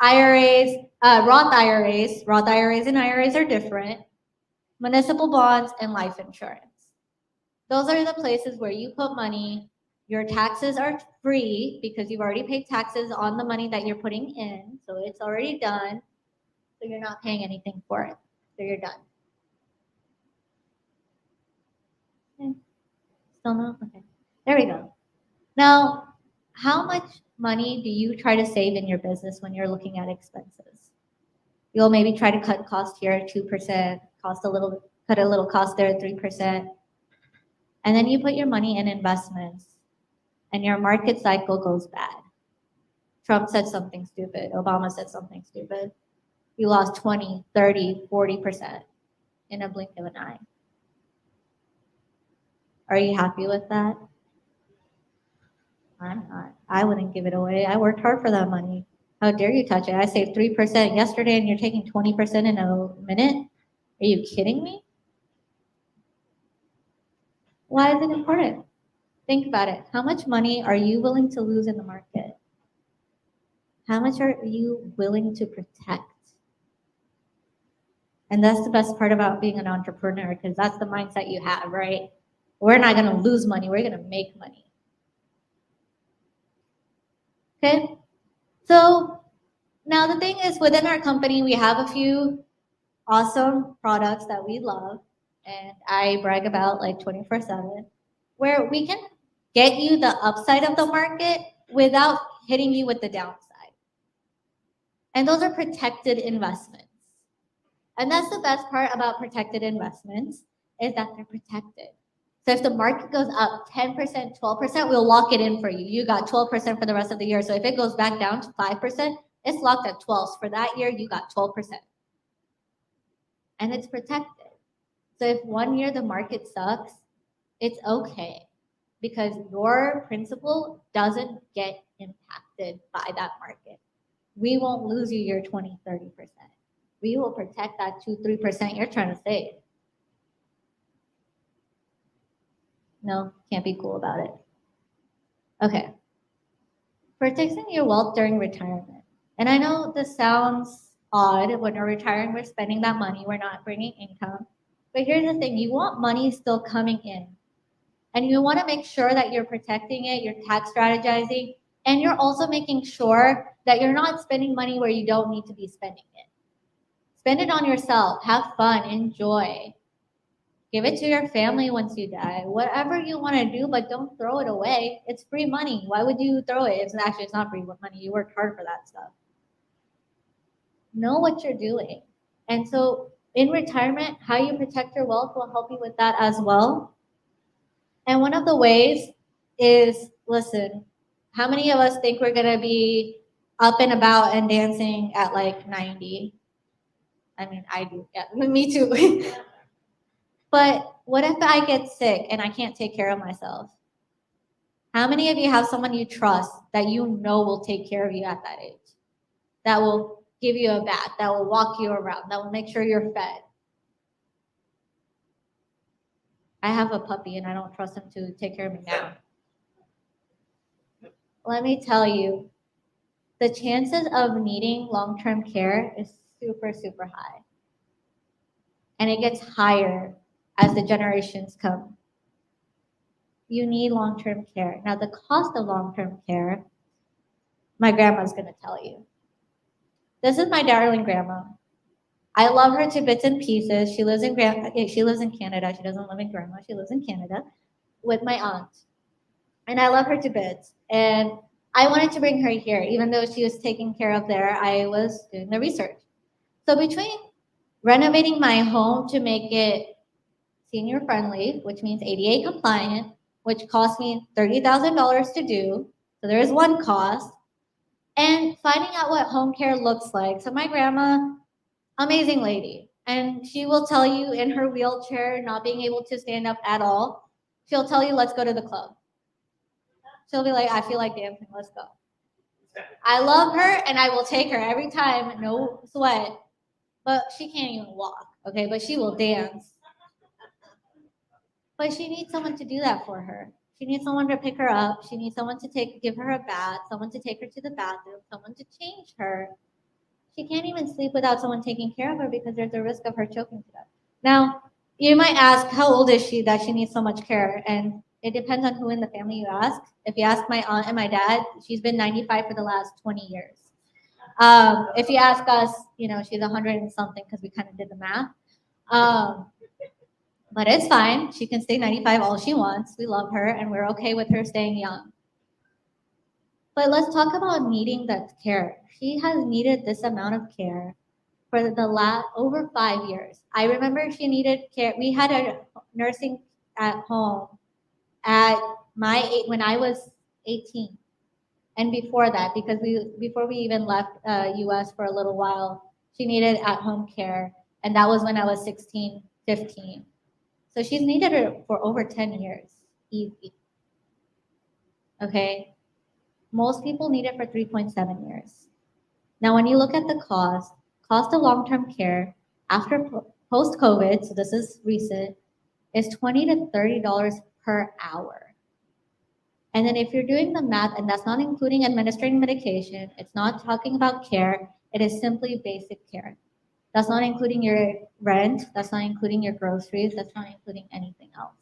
IRAs, Roth IRAs and IRAs are different. Municipal bonds and life insurance. Those are the places where you put money. Your taxes are free because you've already paid taxes on the money that you're putting in. So it's already done. So you're not paying anything for it. So you're done. Okay. Still no? Okay. There we go. Now, how much money do you try to save in your business when you're looking at expenses? You'll maybe try to cut cost here 2%, cut a little cost there 3%. And then you put your money in investments and your market cycle goes bad. Trump said something stupid. Obama said something stupid. You lost 20, 30, 40% in a blink of an eye. Are you happy with that? I'm not. I wouldn't give it away. I worked hard for that money. How dare you touch it? I saved 3% yesterday and you're taking 20% in a minute? Are you kidding me? Why is it important? Think about it. How much money are you willing to lose in the market? How much are you willing to protect? And that's the best part about being an entrepreneur because that's the mindset you have, right? We're not going to lose money. We're going to make money. Okay? So now the thing is, within our company, we have a few awesome products that we love, and I brag about like 24/7, where we can get you the upside of the market without hitting you with the downside. And those are protected investments. And that's the best part about protected investments, is that they're protected. So if the market goes up 10%, 12%, we'll lock it in for you. You got 12% for the rest of the year. So if it goes back down to 5%, it's locked at 12. So for that year, you got 12%. And it's protected. So if one year the market sucks, it's okay, because your principal doesn't get impacted by that market. We won't lose you your 20, 30%. We will protect that 2, 3% you're trying to save. No, can't be cool about it. Okay. Protecting your wealth during retirement. And I know this sounds odd. When we're retiring, we're spending that money. We're not bringing income. But here's the thing. You want money still coming in. And you want to make sure that you're protecting it, you're tax strategizing, and you're also making sure that you're not spending money where you don't need to be spending it. Spend it on yourself. Have fun. Enjoy. Give it to your family once you die. Whatever you want to do, but don't throw it away. It's free money. Why would you throw it? It's not free money. You worked hard for that stuff. Know what you're doing. And so in retirement, how you protect your wealth will help you with that as well. And one of the ways is, listen, how many of us think we're going to be up and about and dancing at like 90? I mean, I do. Yeah, me too. But what if I get sick and I can't take care of myself? How many of you have someone you trust that you know will take care of you at that age? That will give you a bath, that will walk you around, that will make sure you're fed. I have a puppy and I don't trust him to take care of me now. Let me tell you, the chances of needing long-term care is super, super high. And it gets higher as the generations come. You need long-term care. Now, the cost of long-term care, my grandma's going to tell you. This is my darling grandma. I love her to bits and pieces. She lives in Canada. She doesn't live in grandma. She lives in Canada with my aunt. And I love her to bits. And I wanted to bring her here. Even though she was taken care of there, I was doing the research. So between renovating my home to make it senior friendly, which means ADA compliant, which cost me $30,000 to do, so there is one cost, and finding out what home care looks like. So my grandma, amazing lady, and she will tell you in her wheelchair, not being able to stand up at all, she'll tell you, let's go to the club. She'll be like, I feel like dancing, let's go. I love her and I will take her every time, no sweat, but she can't even walk, okay, but she will dance. But she needs someone to do that for her. She needs someone to pick her up. She needs someone to give her a bath, someone to take her to the bathroom, someone to change her. She can't even sleep without someone taking care of her because there's a risk of her choking to death. Now, you might ask, how old is she that she needs so much care? And it depends on who in the family you ask. If you ask my aunt and my dad, she's been 95 for the last 20 years. If you ask us, she's 100 and something because we kind of did the math. But it's fine. She can stay 95 all she wants. We love her, and we're okay with her staying young. But let's talk about needing that care. She has needed this amount of care for the last over 5 years. I remember she needed care. We had a nursing at home when I was 18, and before that, because before we even left U.S. for a little while, she needed at-home care, and that was when I was 16, 15. So she's needed it for over 10 years, easy. Okay? Most people need it for 3.7 years. Now, when you look at the cost of long-term care after post-COVID, so this is recent, is $20 to $30 per hour. And then if you're doing the math, and that's not including administering medication, it's not talking about care, it is simply basic care. That's not including your rent. That's not including your groceries. That's not including anything else.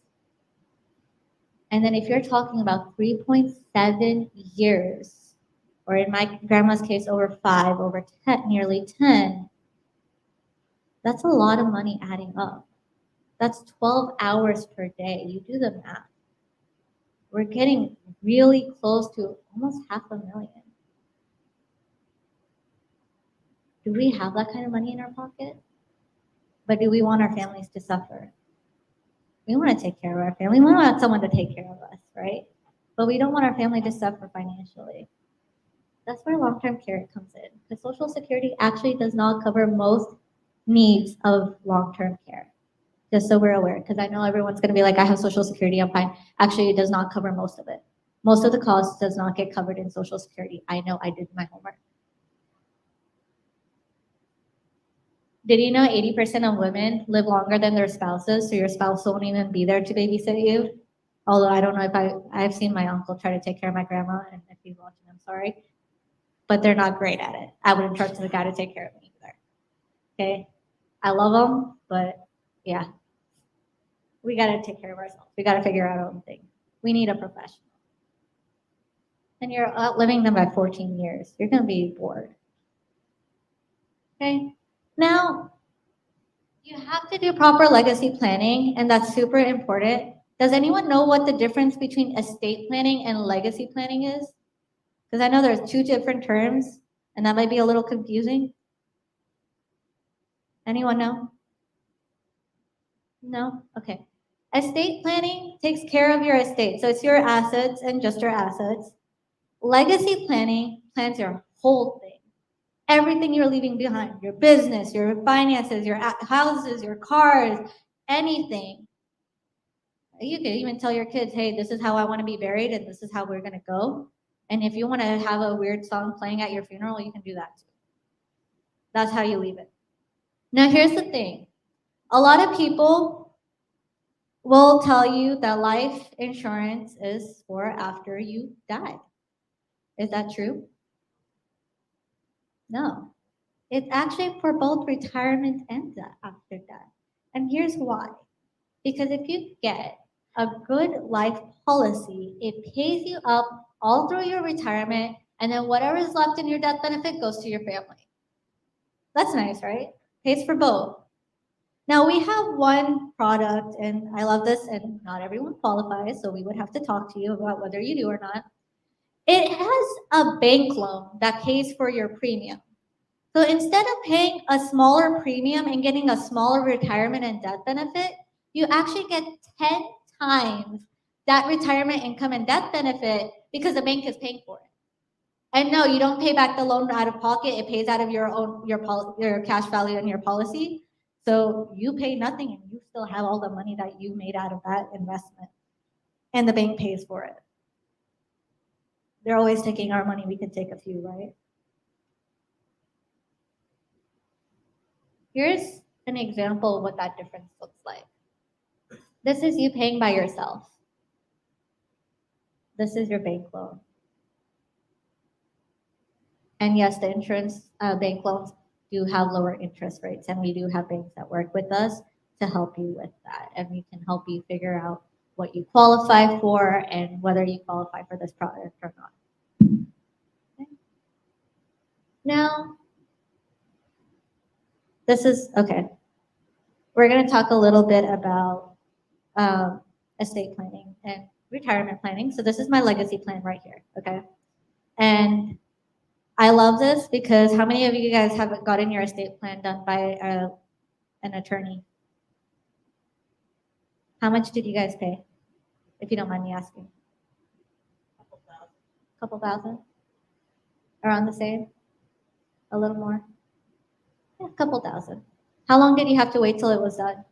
And then if you're talking about 3.7 years or in my grandma's case, over 5, over 10, nearly 10, that's a lot of money adding up. That's 12 hours per day. You do the math. We're getting really close to almost $500,000. Do we have that kind of money in our pocket? But do we want our families to suffer? We want to take care of our family. We want someone to take care of us, right? But we don't want our family to suffer financially. That's where long-term care comes in. Because Social Security actually does not cover most needs of long-term care. Just so we're aware, because I know everyone's going to be like, I have Social Security, I'm fine. Actually, it does not cover most of it. Most of the costs does not get covered in Social Security. I know, I did my homework. Did you know 80% of women live longer than their spouses, so your spouse won't even be there to babysit you? Although I don't know if I've seen my uncle try to take care of my grandma, and if he's watching, I'm sorry. But they're not great at it. I wouldn't trust the guy to take care of me either. Okay? I love them, but yeah. We gotta take care of ourselves. We gotta figure out our own thing. We need a professional. And you're outliving them by 14 years. You're gonna be bored. Okay? Now, you have to do proper legacy planning, and that's super important. Does anyone know what the difference between estate planning and legacy planning is? Because I know there's 2 different terms, and that might be a little confusing. Anyone know? No? Okay. Estate planning takes care of your estate. So it's your assets and just your assets. Legacy planning plans your whole thing. Everything you're leaving behind, your business, your finances, your houses, your cars, anything. You can even tell your kids, hey, this is how I want to be buried and this is how we're going to go. And if you want to have a weird song playing at your funeral, you can do that too. That's how you leave it. Now, here's the thing. A lot of people will tell you that life insurance is for after you die. Is that true? No. It's actually for both retirement and after death. And here's why. Because if you get a good life policy, it pays you up all through your retirement, and then whatever is left in your death benefit goes to your family. That's nice, right? Pays for both. Now we have one product, and I love this, and not everyone qualifies, so we would have to talk to you about whether you do or not. It has a bank loan that pays for your premium. So instead of paying a smaller premium and getting a smaller retirement and death benefit, you actually get 10 times that retirement income and death benefit because the bank is paying for it. And no, you don't pay back the loan out of pocket. It pays out of your cash value and your policy. So you pay nothing and you still have all the money that you made out of that investment. And the bank pays for it. They're always taking our money. We could take a few, right? Here's an example of what that difference looks like. This is you paying by yourself. This is your bank loan. And yes, the insurance bank loans do have lower interest rates, and we do have banks that work with us to help you with that. And we can help you figure out what you qualify for and whether you qualify for this product or not. Okay. Now, this is, okay. We're gonna talk a little bit about estate planning and retirement planning. So this is my legacy plan right here, okay? And I love this because how many of you guys have gotten your estate plan done by an attorney? How much did you guys pay? If you don't mind me asking. Couple thousand? Around the same? A little more? Yeah, a couple thousand. How long did you have to wait till it was done?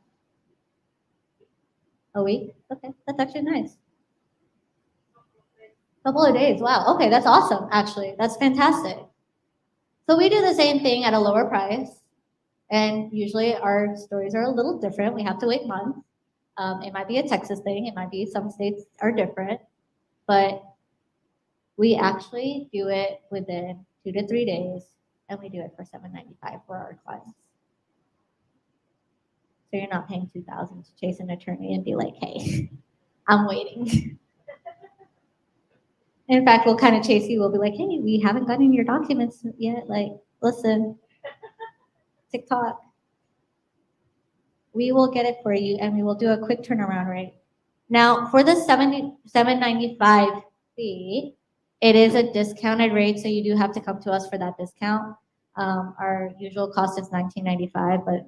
A week? Okay, that's actually nice. Couple of days, wow. Okay, that's awesome, actually. That's fantastic. So we do the same thing at a lower price. And usually our stories are a little different. We have to wait months. It might be a Texas thing. It might be some states are different. But we actually do it within 2 to 3 days. And we do it for $7.95 for our clients. So you're not paying $2,000 to chase an attorney and be like, hey, I'm waiting. In fact, we'll kind of chase you. We'll be like, hey, we haven't gotten your documents yet. Like, listen, TikTok. We will get it for you and we will do a quick turnaround rate. Now, for the $7.95 fee, it is a discounted rate, so you do have to come to us for that discount. Our usual cost is $19.95, but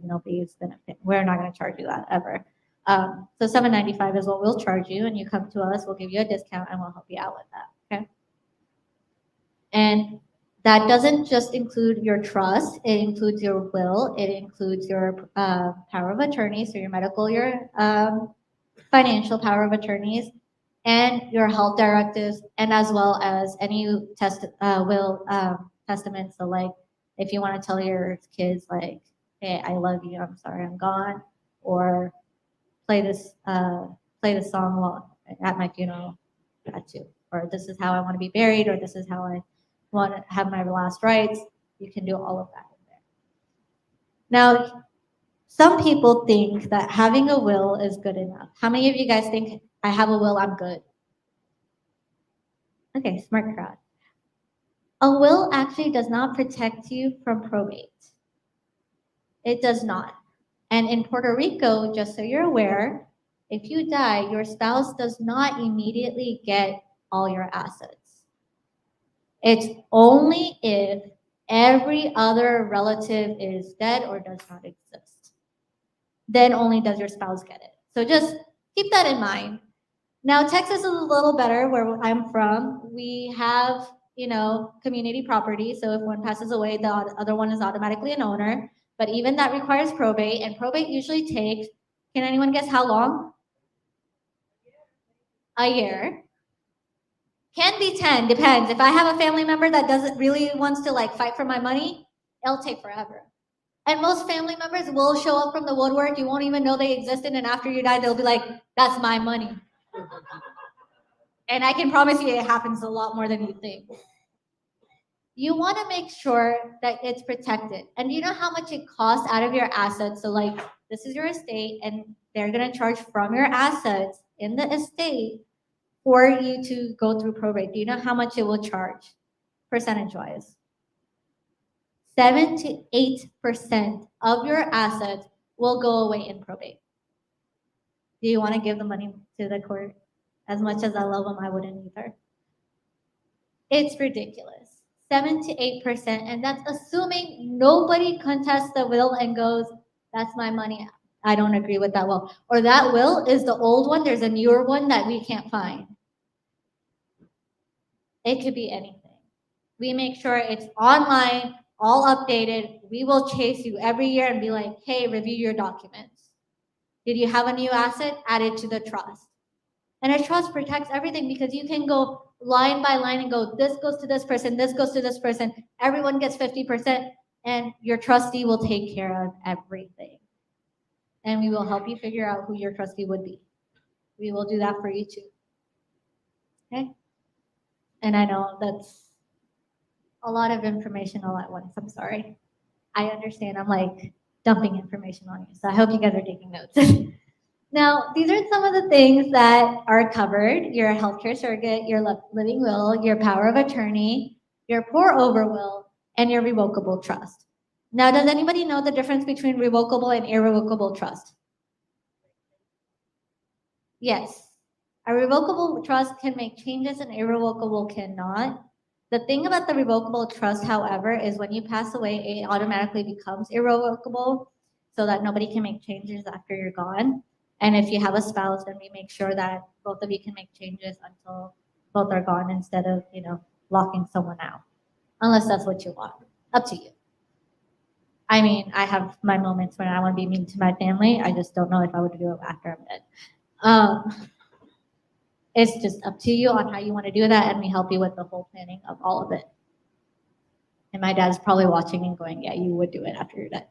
we're not going to charge you that ever. So $7.95 is what we'll charge you, and you come to us, we'll give you a discount, and we'll help you out with that, okay? And that doesn't just include your trust, it includes your will, it includes your power of attorney, so your medical, your financial power of attorneys, and your health directives, and as well as any testaments. So like, if you want to tell your kids like, hey, I love you, I'm sorry I'm gone, or play this song while at my funeral, that too. Or this is how I want to be buried, or this is how I want to have my last rites. You can do all of that in there. Now, some people think that having a will is good enough. How many of you guys think I have a will, I'm good? Okay, smart crowd. A will actually does not protect you from probate. It does not. And in Puerto Rico, just so you're aware, if you die, your spouse does not immediately get all your assets. It's only if every other relative is dead or does not exist. Then only does your spouse get it. So just keep that in mind. Now, Texas is a little better where I'm from. We have, community property. So if one passes away, the other one is automatically an owner. But even that requires probate, and probate usually takes, can anyone guess how long? A year. Can be 10, depends. If I have a family member that doesn't really wants to like fight for my money, it'll take forever. And most family members will show up from the woodwork. You won't even know they existed, and after you die, they'll be like, that's my money. And I can promise you it happens a lot more than you think. You want to make sure that it's protected. And do you know how much it costs out of your assets? So like, this is your estate, and they're going to charge from your assets in the estate for you to go through probate. Do you know how much it will charge, percentage-wise? 7 to 8% of your assets will go away in probate. Do you want to give the money to the court? As much as I love them, I wouldn't either. It's ridiculous. 7 to 8%, and that's assuming nobody contests the will and goes, that's my money, I don't agree with that will. Or that will is the old one, there's a newer one that we can't find. It could be anything. We make sure it's online, all updated. We will chase you every year and be like, hey, review your documents. Did you have a new asset? Add it to the trust. And a trust protects everything because you can go line by line and go, this goes to this person, this goes to this person. Everyone gets 50%, and your trustee will take care of everything. And we will help you figure out who your trustee would be. We will do that for you too. Okay? And I know that's a lot of information all at once. I'm sorry. I understand I'm like dumping information on you. So I hope you guys are taking notes. Now, these are some of the things that are covered: your healthcare surrogate, your living will, your power of attorney, your pour-over will, and your revocable trust. Now, does anybody know the difference between revocable and irrevocable trust? Yes. A revocable trust can make changes, and irrevocable cannot. The thing about the revocable trust, however, is when you pass away, it automatically becomes irrevocable so that nobody can make changes after you're gone. And if you have a spouse, then we make sure that both of you can make changes until both are gone instead of, locking someone out. Unless that's what you want. Up to you. I mean, I have my moments when I want to be mean to my family. I just don't know if I would do it after I'm dead. It's just up to you on how you want to do that, and we help you with the whole planning of all of it. And my dad's probably watching and going, yeah, you would do it after you're dead.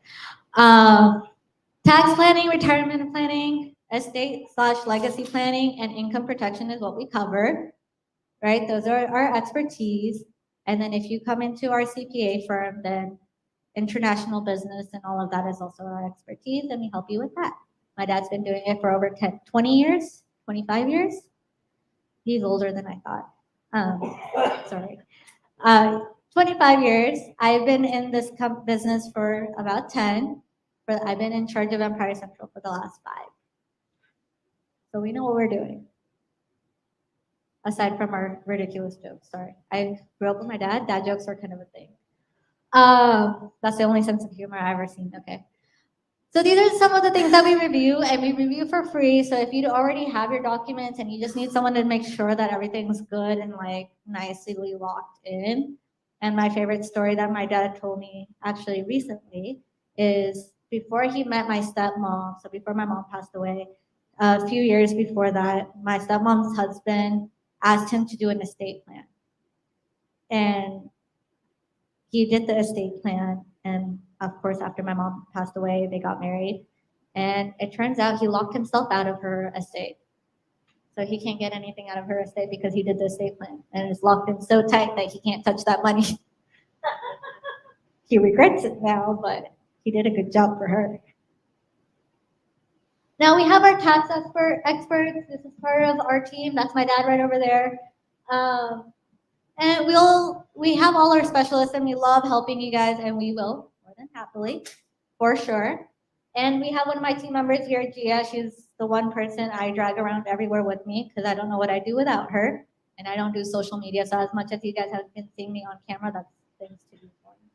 Tax planning, retirement planning, estate/legacy planning, and income protection is what we cover, right? Those are our expertise. And then if you come into our CPA firm, then international business and all of that is also our expertise, and we help you with that. My dad's been doing it for over 20 years, 25 years. He's older than I thought. Sorry. 25 years. I've been in this business for about 10, but I've been in charge of Empire Central for the last 5. So we know what we're doing. Aside from our ridiculous jokes, sorry. I grew up with my dad. Dad jokes are kind of a thing. That's the only sense of humor I've ever seen. Okay. So these are some of the things that we review, and we review for free. So if you already have your documents and you just need someone to make sure that everything's good and like nicely locked in. And my favorite story that my dad told me actually recently is before he met my stepmom, so before my mom passed away, a few years before that, my stepmom's husband asked him to do an estate plan. And he did the estate plan, and of course, after my mom passed away, they got married. And it turns out he locked himself out of her estate. So he can't get anything out of her estate because he did the estate plan. And it's locked in so tight that he can't touch that money. He regrets it now, but he did a good job for her. Now we have our tax experts. This is part of our team. That's my dad right over there. And we have all our specialists, and we love helping you guys, and we will more than happily, for sure. And we have one of my team members here, Gia. She's the one person I drag around everywhere with me because I don't know what I'd do without her. And I don't do social media, so as much as you guys have been seeing me on camera, that's things to do for me.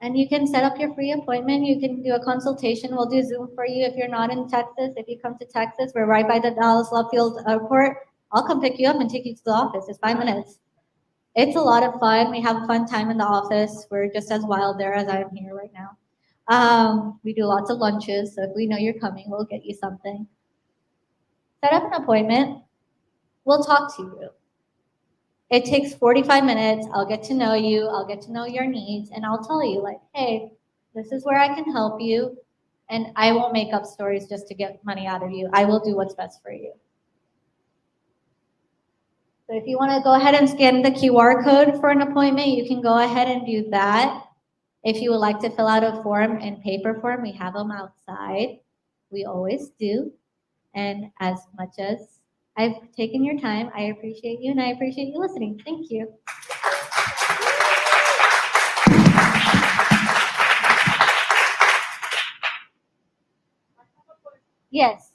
And you can set up your free appointment. You can do a consultation. We'll do Zoom for you if you're not in Texas. If you come to Texas, we're right by the Dallas Love Field Airport. I'll come pick you up and take you to the office. It's 5 minutes. It's a lot of fun. We have a fun time in the office. We're just as wild there as I am here right now. We do lots of lunches, so if we know you're coming, we'll get you something. Set up an appointment. We'll talk to you. It takes 45 minutes. I'll get to know you. I'll get to know your needs, and I'll tell you, like, hey, this is where I can help you, and I won't make up stories just to get money out of you. I will do what's best for you. So if you want to go ahead and scan the QR code for an appointment, you can go ahead and do that. If you would like to fill out a form in paper form, we have them outside. We always do. And as much as I've taken your time, I appreciate you, and I appreciate you listening. Thank you. Yes.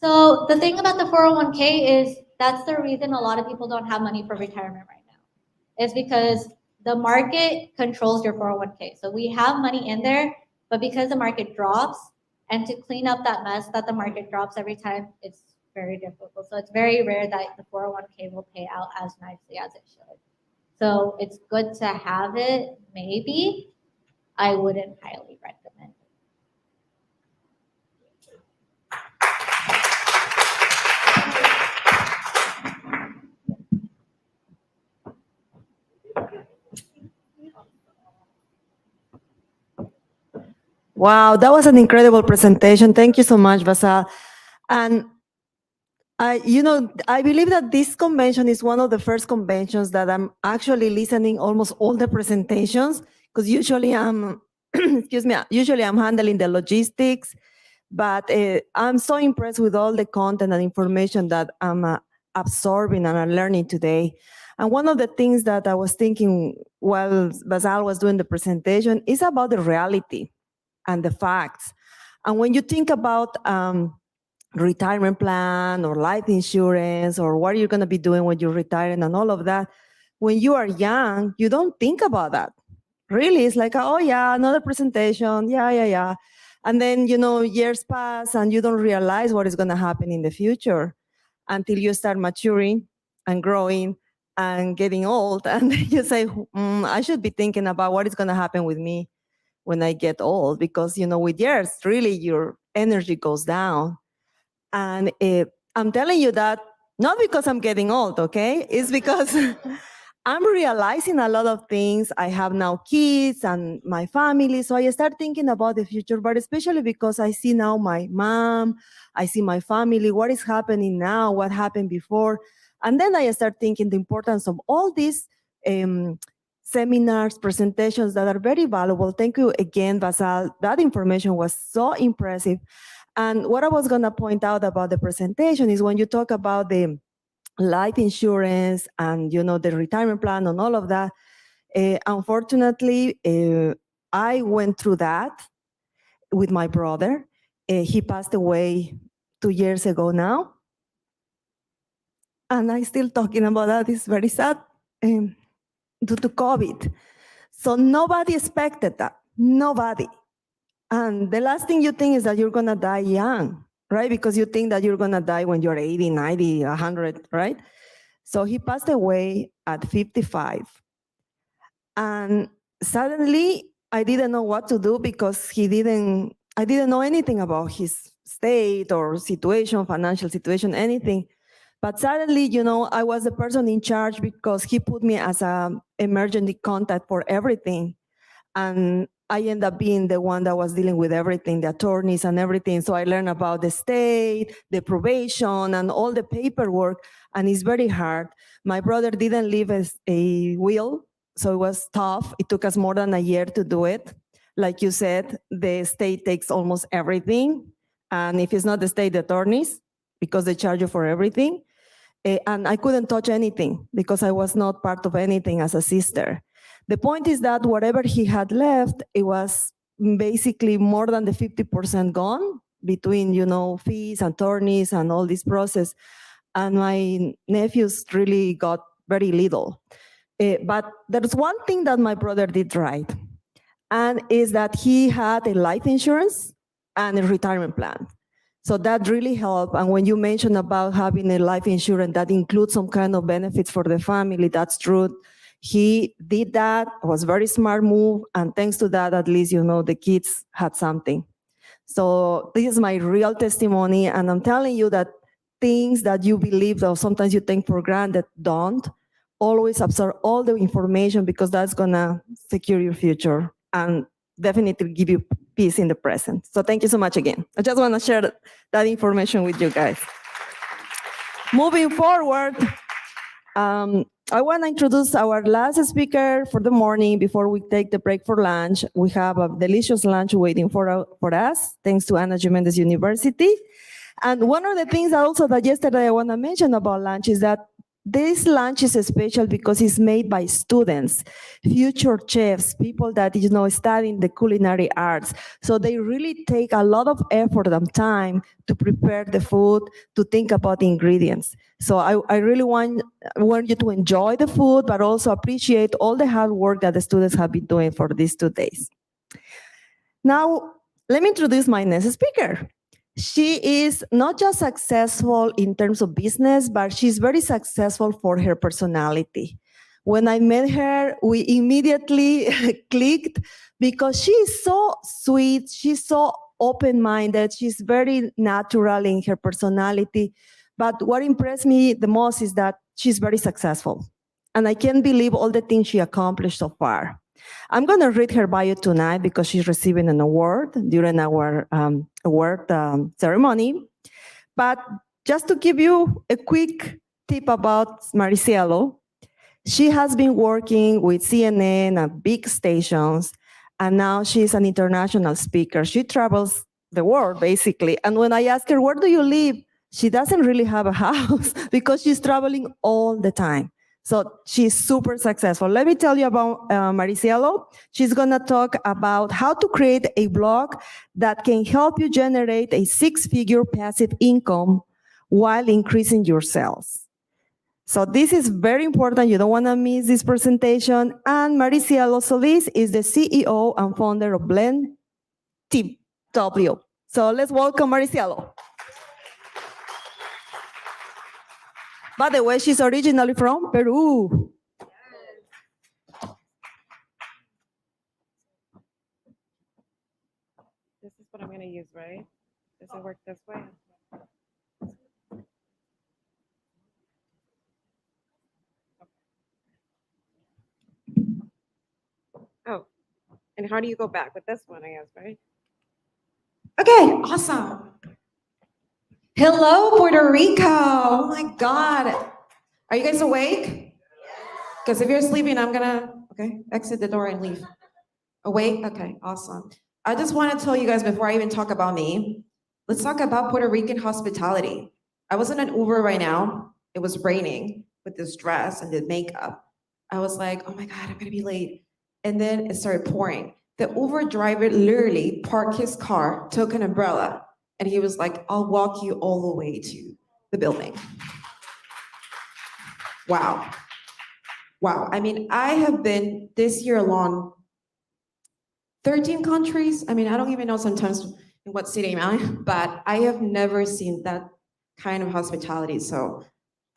So the thing about the 401k is that's the reason a lot of people don't have money for retirement right now. It's because the market controls your 401k. So we have money in there, but because the market drops, and to clean up that mess that the market drops every time, it's very difficult. So it's very rare that the 401k will pay out as nicely as it should. So it's good to have it, maybe. I wouldn't highly recommend it. Wow, that was an incredible presentation. Thank you so much, Bazal. And I believe that this convention is one of the first conventions that I'm actually listening almost all the presentations, because usually I'm, usually I'm handling the logistics, but I'm so impressed with all the content and information that I'm absorbing and I'm learning today. And one of the things that I was thinking while Bazal was doing the presentation is about the reality and the facts. And when you think about retirement plan or life insurance or what you're going to be doing when you're retiring and all of that, when you are young, you don't think about that. Really, it's like, oh yeah, another presentation, yeah. And then, years pass and you don't realize what is going to happen in the future until you start maturing and growing and getting old. And you say, I should be thinking about what is going to happen with me when I get old, because, with years, really your energy goes down. And I'm telling you that not because I'm getting old, okay? It's because I'm realizing a lot of things. I have now kids and my family, so I start thinking about the future, but especially because I see now my mom, I see my family, what is happening now, what happened before. And then I start thinking the importance of all these seminars, presentations that are very valuable. Thank you again, Bazal. That information was so impressive. And what I was going to point out about the presentation is when you talk about the life insurance and, you know, the retirement plan and all of that, unfortunately, I went through that with my brother. He passed away 2 years ago now. And I'm still talking about that. It's very sad due to COVID. So nobody expected that. Nobody. And the last thing you think is that you're going to die young, right? Because you think that you're going to die when you're 80, 90, 100, right? So he passed away at 55. And suddenly I didn't know what to do because I didn't know anything about his state or situation, financial situation, anything. But suddenly, you know, I was the person in charge because he put me as an emergency contact for everything. And I ended up being the one that was dealing with everything, the attorneys and everything. So I learned about the state, the probation, and all the paperwork. And it's very hard. My brother didn't leave a will, so it was tough. It took us more than a year to do it. Like you said, the state takes almost everything. And if it's not the state, the attorneys, because they charge you for everything. And I couldn't touch anything because I was not part of anything as a sister. The point is that whatever he had left, it was basically more than the 50% gone between, you know, fees, attorneys, and all this process. And my nephews really got very little. But there's one thing that my brother did right, and is that he had a life insurance and a retirement plan. So that really helped. And when you mentioned about having a life insurance that includes some kind of benefits for the family, that's true. He did that. It was a very smart move. And thanks to that, at least, you know, the kids had something. So this is my real testimony. And I'm telling you that things that you believe or sometimes you take for granted, don't. Always absorb all the information because that's going to secure your future and definitely give you peace in the present. So thank you so much again. I just want to share that information with you guys. Moving forward, I want to introduce our last speaker for the morning before we take the break for lunch. We have a delicious lunch waiting for us, thanks to Ana Jimenez University. And one of the things that yesterday I want to mention about lunch is that this lunch is special because it's made by students, future chefs, people that, you know, studying the culinary arts. So they really take a lot of effort and time to prepare the food, to think about the ingredients. So I really want you to enjoy the food, but also appreciate all the hard work that the students have been doing for these 2 days. Now, let me introduce my next speaker. She is not just successful in terms of business, but she's very successful for her personality. When I met her, we immediately clicked because she's so sweet, she's so open-minded, she's very natural in her personality. But what impressed me the most is that she's very successful. And I can't believe all the things she accomplished so far. I'm going to read her bio tonight because she's receiving an award during our award ceremony. But just to give you a quick tip about Maricielo, she has been working with CNN and big stations, and now she's an international speaker. She travels the world, basically. And when I ask her, where do you live? She doesn't really have a house because she's traveling all the time. So she's super successful. Let me tell you about Maricielo. She's going to talk about how to create a blog that can help you generate a 6-figure passive income while increasing your sales. So this is very important. You don't want to miss this presentation. And Maricielo Solis is the CEO and founder of BLENDtw. So let's welcome Maricielo. By the way, she's originally from Peru. This is what I'm going to use, right? Does it work this way? Oh, and how do you go back with this one, I guess, right? Okay, awesome. Hello, Puerto Rico. Oh my God. Are you guys awake? Because if you're sleeping, I'm gonna Okay, exit the door and leave. Away? Okay, awesome. I just want to tell you guys before I even talk about me, let's talk about Puerto Rican hospitality. I was in an Uber right now. It was raining with this dress and the makeup. I was like, oh my God, I'm gonna be late. And then it started pouring. The Uber driver literally parked his car, took an umbrella, and he was like, I'll walk you all the way to the building. Wow. Wow. I mean, I have been this year alone 13 countries. I mean, I don't even know sometimes in what city I'm in, but I have never seen that kind of hospitality. So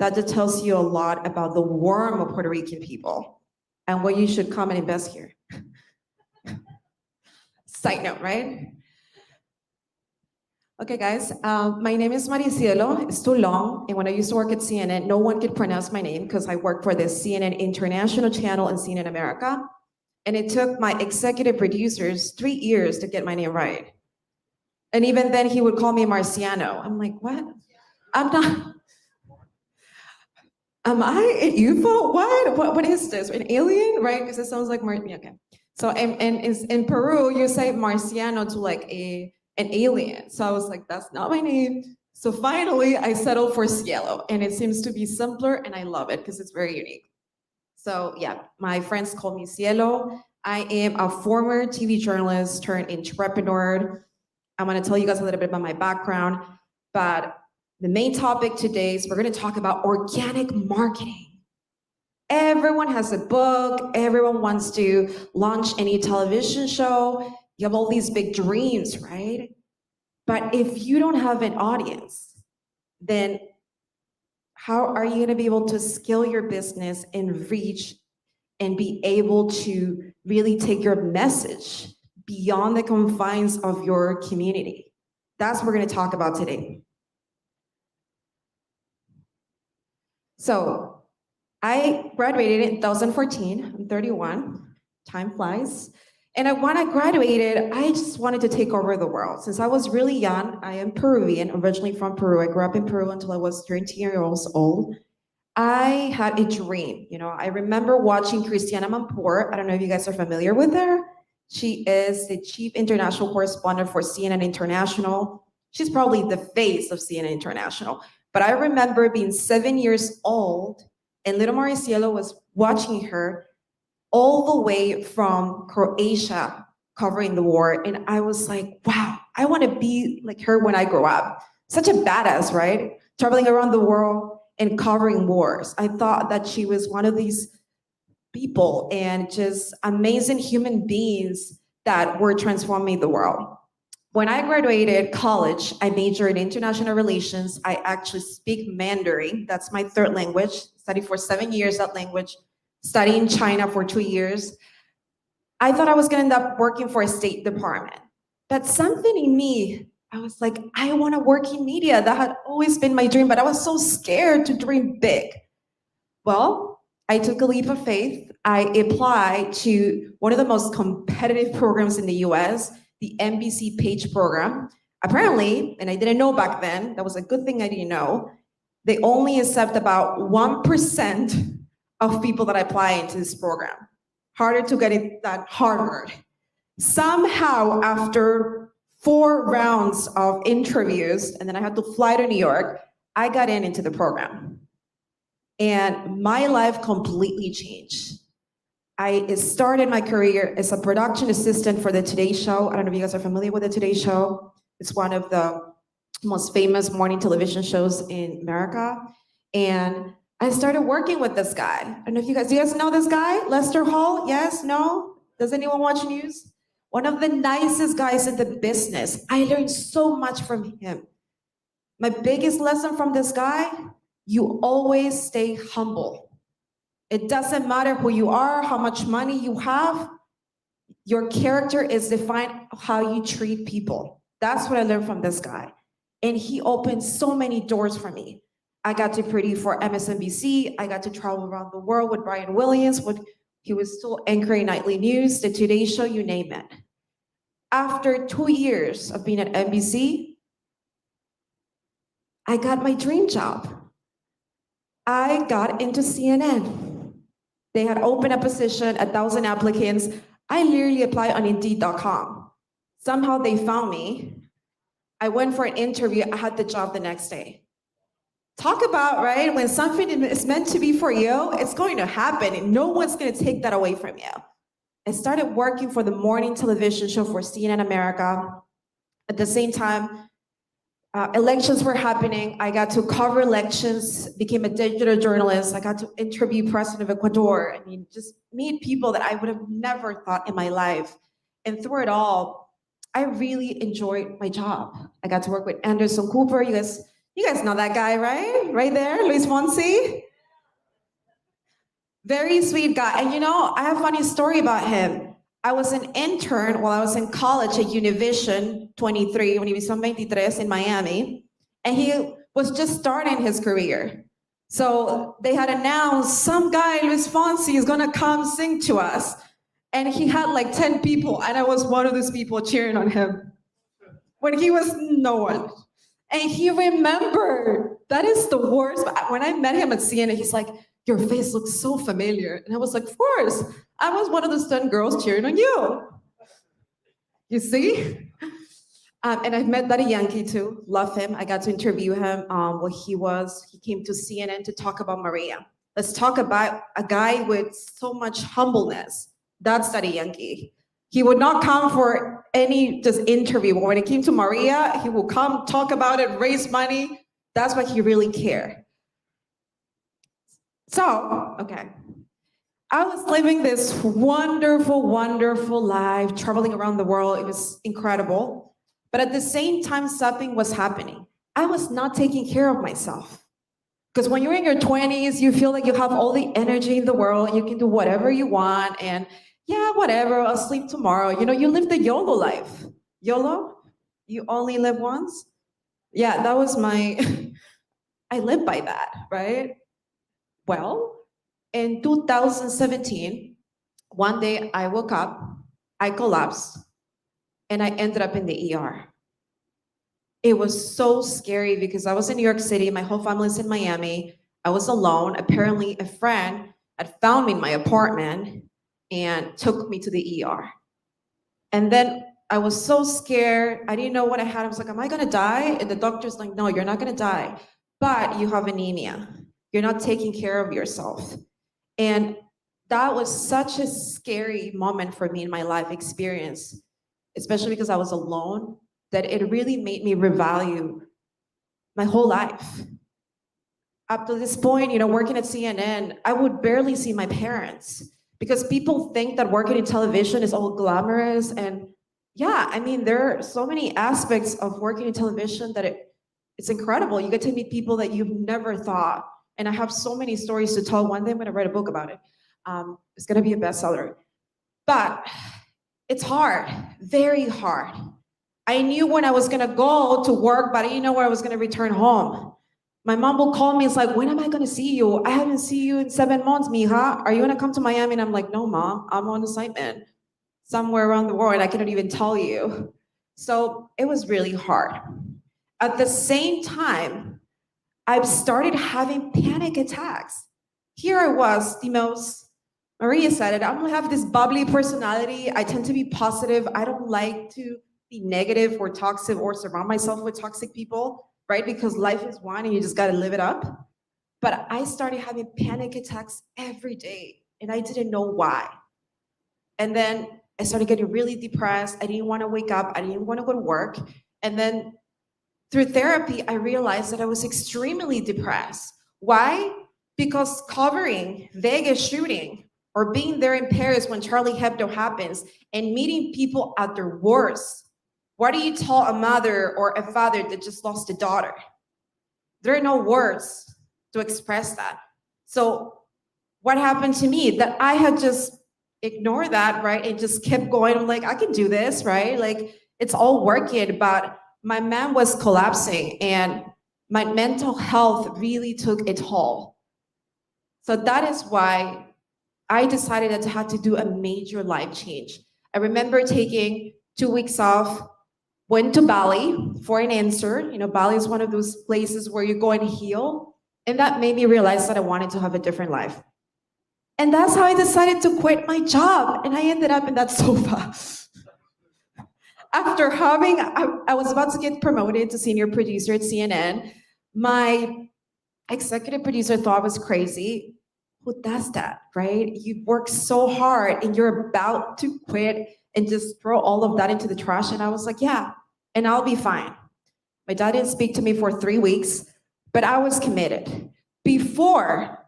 that just tells you a lot about the warmth of Puerto Rican people and why you should come and invest here. Side note, right? Okay, guys, my name is Maricielo. It's too long. And when I used to work at CNN, no one could pronounce my name because I worked for the CNN International channel and CNN America. And it took my executive producers 3 years to get my name right. And even then he would call me Marciano. I'm like, what? I'm not, am I an UFO? What is this? An alien, right? Because it sounds like okay. So in Peru, you say Marciano to like an alien. So I was like, that's not my name. So finally I settled for Cielo and it seems to be simpler and I love it because it's very unique. So yeah, my friends call me Cielo. I am a former TV journalist turned entrepreneur. I'm gonna tell you guys a little bit about my background, but the main topic today is we're gonna talk about organic marketing. Everyone has a book, everyone wants to launch any television show. You have all these big dreams, right? But if you don't have an audience, then how are you gonna be able to scale your business and reach and be able to really take your message beyond the confines of your community? That's what we're gonna talk about today. So I graduated in 2014, I'm 31, time flies. And when I graduated, I just wanted to take over the world. Since I was really young, I am Peruvian, originally from Peru. I grew up in Peru until I was 13 years old. I had a dream, I remember watching Christiana Mampour. I don't know if you guys are familiar with her. She is the chief international correspondent for CNN International. She's probably the face of CNN International. But I remember being 7 years old and little Maricielo was watching her all the way from Croatia covering the war. And I was like, wow, I want to be like her when I grow up. Such a badass, right? Traveling around the world and covering wars. I thought that she was one of these people and just amazing human beings that were transforming the world. When I graduated college, I majored in international relations. I actually speak Mandarin. That's my third language. Studied for 7 years that language. Studied in China for 2 years. I thought I was gonna end up working for a State Department. But something in me, I was like, I wanna work in media. That had always been my dream, but I was so scared to dream big. Well, I took a leap of faith. I applied to one of the most competitive programs in the US, the NBC Page program. Apparently, and I didn't know back then, that was a good thing I didn't know, they only accept about 1% of people that apply into this program. Harder to get it than Harvard. Somehow, after 4 rounds of interviews, and then I had to fly to New York, I got into the program. And my life completely changed. I started my career as a production assistant for the Today Show. I don't know if you guys are familiar with the Today Show. It's one of the most famous morning television shows in America. And I started working with this guy. I don't know if do you guys know this guy? Lester Hall? Yes? No? Does anyone watch news? One of the nicest guys in the business. I learned so much from him. My biggest lesson from this guy, you always stay humble. It doesn't matter who you are, how much money you have. Your character is defined how you treat people. That's what I learned from this guy. And he opened so many doors for me. I got to produce for MSNBC. I got to travel around the world with Brian Williams. He was still anchoring nightly news, the Today Show, you name it. After 2 years of being at NBC, I got my dream job. I got into CNN. They had opened a position, 1,000 applicants. I literally applied on Indeed.com. Somehow they found me. I went for an interview. I had the job the next day. Talk about, right, when something is meant to be for you, it's going to happen and no one's going to take that away from you. I started working for the morning television show for CNN America. At the same time, elections were happening. I got to cover elections, became a digital journalist. I got to interview President of Ecuador. I mean, just meet people that I would have never thought in my life. And through it all, I really enjoyed my job. I got to work with Anderson Cooper. You guys know that guy, right? Right there, Luis Fonsi. Very sweet guy. And you know, I have a funny story about him. I was an intern while I was in college at Univision 23, Univision 23 in Miami. And he was just starting his career. So they had announced some guy, Luis Fonsi, is gonna come sing to us. And he had like 10 people, and I was one of those people cheering on him when he was no one. And he remembered. That is the worst. When I met him at CNN, he's like, your face looks so familiar. And I was like, of course. I was one of those 10 girls cheering on you. You see? And I've met Daddy Yankee too. Love him. I got to interview him. He came to CNN to talk about Maria. Let's talk about a guy with so much humbleness. That's Daddy Yankee. He would not come for any just interview. When it came to Maria, he will come, talk about it, raise money. That's what he really cared. So, okay. I was living this wonderful, wonderful life, traveling around the world. It was incredible. But at the same time, something was happening. I was not taking care of myself. Because when you're in your 20s, you feel like you have all the energy in the world. You can do whatever you want. And yeah, whatever, I'll sleep tomorrow. You know, you live the YOLO life. YOLO? You only live once? Yeah, that was my, I live by that, right? Well, in 2017, one day I woke up, I collapsed, and I ended up in the ER. It was so scary because I was in New York City, my whole family's in Miami. I was alone. Apparently, a friend had found me in my apartment and took me to the ER. And then I was so scared. I didn't know what I had. I was like, am I gonna die? And the doctor's like, no, you're not gonna die, but you have anemia. You're not taking care of yourself. And that was such a scary moment for me in my life experience, especially because I was alone, that it really made me revalue my whole life. Up to this point, you know, working at CNN, I would barely see my parents because people think that working in television is all glamorous. And yeah, I mean, there are so many aspects of working in television that it's incredible. You get to meet people that you've never thought. And I have so many stories to tell. One day I'm gonna write a book about it. It's gonna be a bestseller. But it's hard, very hard. I knew when I was gonna go to work, but I didn't know where I was gonna return home. My mom will call me, it's like, when am I gonna see you? I haven't seen you in 7 months, mija. Are you gonna come to Miami? And I'm like, no, mom, I'm on assignment somewhere around the world. I couldn't even tell you. So it was really hard. At the same time, I've started having panic attacks. Here I was, Maria said it, I don't have this bubbly personality. I tend to be positive. I don't like to be negative or toxic or surround myself with toxic people, right? Because life is one and you just gotta live it up. But I started having panic attacks every day and I didn't know why. And then I started getting really depressed. I didn't wanna wake up. I didn't wanna go to work. And then through therapy, I realized that I was extremely depressed. Why? Because covering Vegas shooting or being there in Paris when Charlie Hebdo happens and meeting people at their worst. What do you tell a mother or a father that just lost a daughter? There are no words to express that. So what happened to me? That I had just ignored that, right? And just kept going. I'm like, I can do this, right? Like, it's all working, but my man was collapsing and my mental health really took a toll. So that is why I decided that I had to do a major life change. I remember taking 2 weeks off, went to Bali for an insert. You know, Bali is one of those places where you go and heal. And that made me realize that I wanted to have a different life. And that's how I decided to quit my job. And I ended up in that sofa. After I was about to get promoted to senior producer at CNN. My executive producer thought I was crazy. Who does that, right? You work so hard and you're about to quit and just throw all of that into the trash. And I was like, yeah, and I'll be fine. My dad didn't speak to me for 3 weeks, but I was committed. Before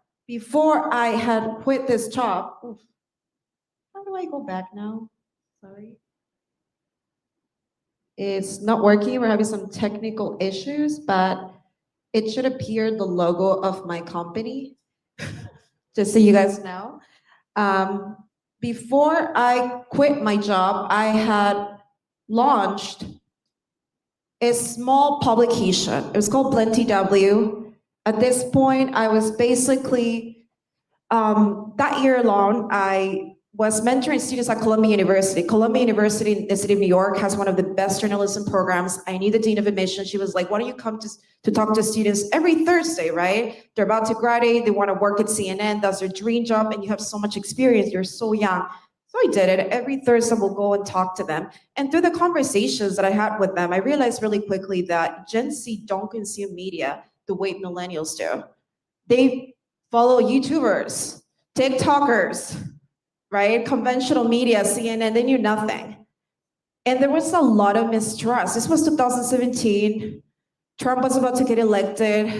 I had quit this job, how do I go back now? Sorry. It's not working. We're having some technical issues, but it should appear the logo of my company, just so you guys know. Before I quit my job, I had launched a small publication. It was called BLENDtw. At this point, I was basically, that year alone, I was mentoring students at Columbia University. Columbia University in the city of New York has one of the best journalism programs. I knew the dean of admissions. She was like, why don't you come to talk to students every Thursday, right? They're about to graduate, they want to work at CNN, that's their dream job, and you have so much experience, you're so young. So I did it. Every Thursday we'll go and talk to them. And through the conversations that I had with them, I realized really quickly that Gen Z don't consume media the way millennials do. They follow YouTubers, TikTokers, right? Conventional media, CNN, they knew nothing. And there was a lot of mistrust. This was 2017. Trump was about to get elected.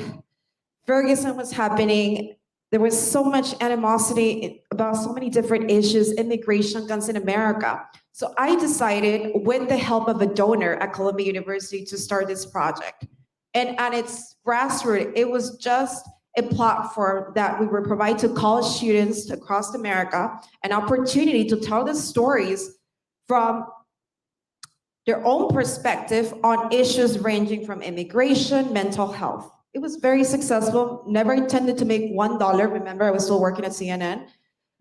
Ferguson was happening. There was so much animosity about so many different issues, immigration, guns in America. So I decided, with the help of a donor at Columbia University, to start this project. And at its grassroots, it was just a platform that we would provide to college students across America, an opportunity to tell the stories from their own perspective on issues ranging from immigration, mental health. It was very successful, never intended to make $1. Remember, I was still working at CNN.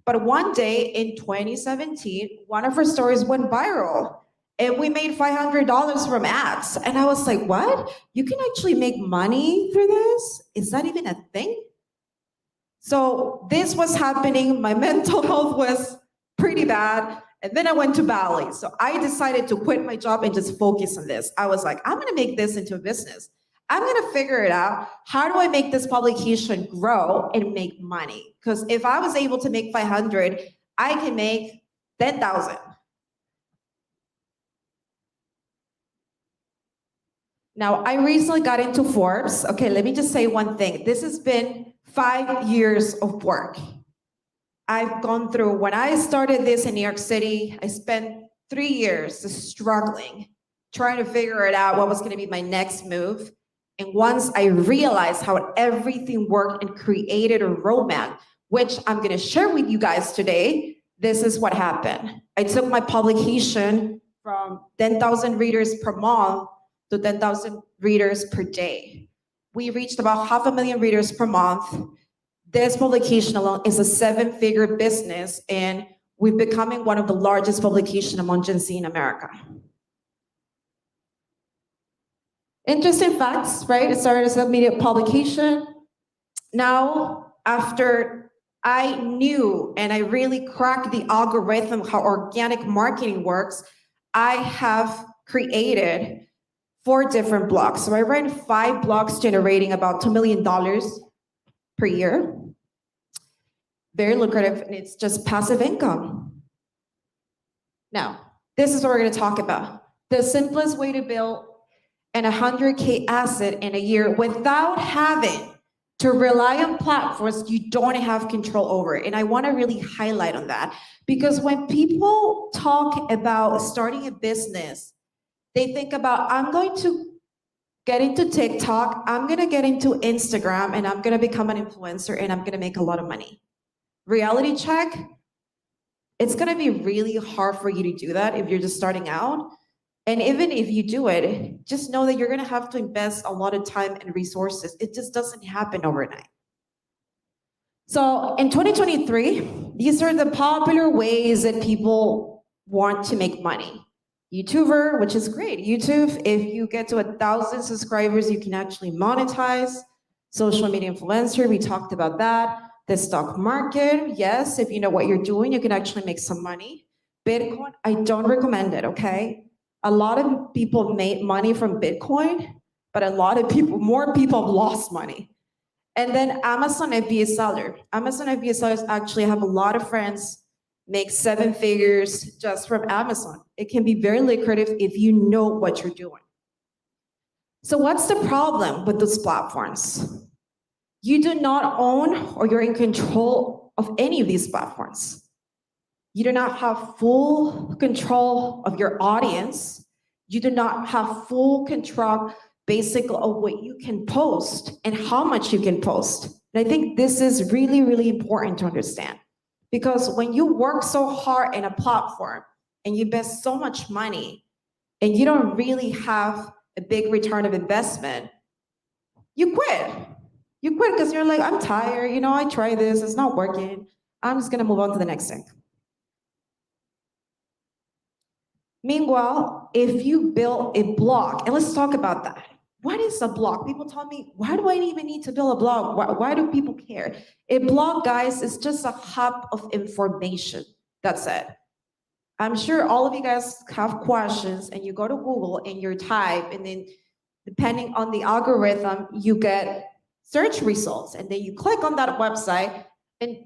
But one day in 2017, one of our stories went viral. And we made $500 from ads. And I was like, what? You can actually make money through this? Is that even a thing? So this was happening. My mental health was pretty bad. And then I went to Bali. So I decided to quit my job and just focus on this. I was like, I'm gonna make this into a business. I'm gonna figure it out. How do I make this publication grow and make money? Because if I was able to make 500, I can make 10,000. Now, I recently got into Forbes. Okay, let me just say one thing. This has been 5 years of work. I've gone through, when I started this in New York City, I spent 3 years just struggling, trying to figure it out, what was gonna be my next move. And once I realized how everything worked and created a roadmap, which I'm gonna share with you guys today, this is what happened. I took my publication from 10,000 readers per month to 10,000 readers per day. We reached about 500,000 readers per month. This publication alone is a 7-figure business, and we're becoming one of the largest publications among Gen Z in America. Interesting facts, right? It started as a media publication. Now, after I knew and I really cracked the algorithm, how organic marketing works, I have created 4 different blogs. So I ran 5 blogs generating about $2 million per year. Very lucrative, and it's just passive income. Now, this is what we're gonna talk about. The simplest way to build an 100K asset in a year without having to rely on platforms you don't have control over. And I wanna really highlight on that, because when people talk about starting a business, they think about, I'm going to get into TikTok, I'm gonna get into Instagram, and I'm gonna become an influencer, and I'm gonna make a lot of money. Reality check, it's gonna be really hard for you to do that if you're just starting out. And even if you do it, just know that you're gonna have to invest a lot of time and resources. It just doesn't happen overnight. So in 2023, these are the popular ways that people want to make money. YouTuber, which is great. YouTube, if you get to 1,000 subscribers, you can actually monetize. Social media influencer, we talked about that. The stock market, yes, if you know what you're doing, you can actually make some money. Bitcoin, I don't recommend it, okay? A lot of people made money from Bitcoin, but more people have lost money. And then Amazon FBA seller. Amazon FBA sellers actually have a lot of friends make 7 figures just from Amazon. It can be very lucrative if you know what you're doing. So what's the problem with those platforms? You do not own or you're in control of any of these platforms. You do not have full control of your audience. You do not have full control, basically, of what you can post and how much you can post. And I think this is really, really important to understand. Because when you work so hard in a platform and you invest so much money and you don't really have a big return of investment, you quit. You quit because you're like, I'm tired, I tried this, it's not working. I'm just gonna move on to the next thing. Meanwhile, if you build a blog, and let's talk about that. What is a blog? People tell me, why do I even need to build a blog? Why do people care? A blog, guys, is just a hub of information. That's it. I'm sure all of you guys have questions and you go to Google and you type, and then depending on the algorithm, you get search results, and then you click on that website, and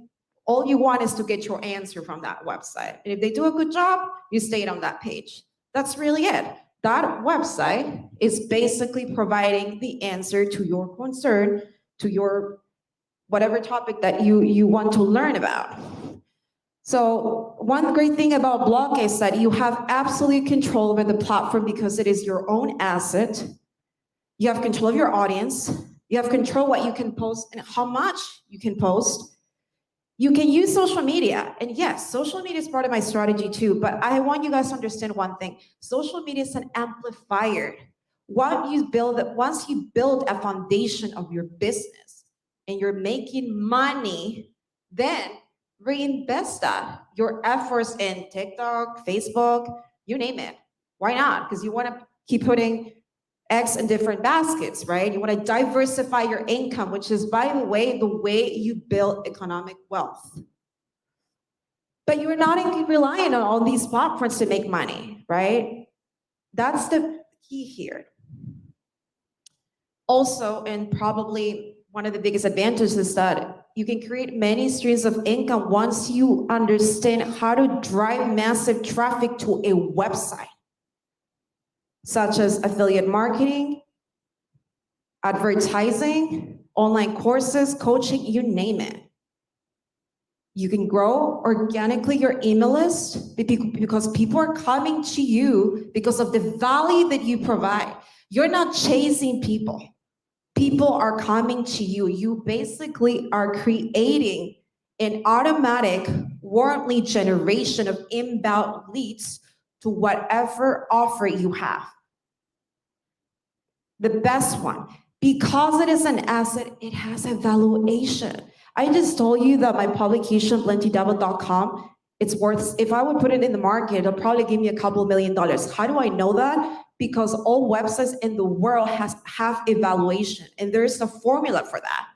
all you want is to get your answer from that website. And if they do a good job, you stay on that page. That's really it. That website is basically providing the answer to your concern, to your whatever topic that you want to learn about. So one great thing about blog is that you have absolute control over the platform because it is your own asset. You have control of your audience. You have control what you can post and how much you can post. You can use social media. And yes, social media is part of my strategy too, but I want you guys to understand one thing. Social media is an amplifier. Once you build a foundation of your business and you're making money, then reinvest that, your efforts in TikTok, Facebook, you name it. Why not? Because you want to keep putting eggs in different baskets, right? You want to diversify your income, which is, by the way you build economic wealth. But you're not relying on all these platforms to make money, right? That's the key here. Also, and probably one of the biggest advantages is that you can create many streams of income once you understand how to drive massive traffic to a website, such as affiliate marketing, advertising, online courses, coaching, you name it. You can grow organically your email list because people are coming to you because of the value that you provide. You're not chasing people. People are coming to you. You basically are creating an automatic warm lead generation of inbound leads to whatever offer you have. The best one, because it is an asset, it has a valuation. I just told you that my publication, BLENDtw.com, it's worth, if I would put it in the market, it'll probably give me a couple $1 million. How do I know that? Because all websites in the world have a valuation, and there's a formula for that.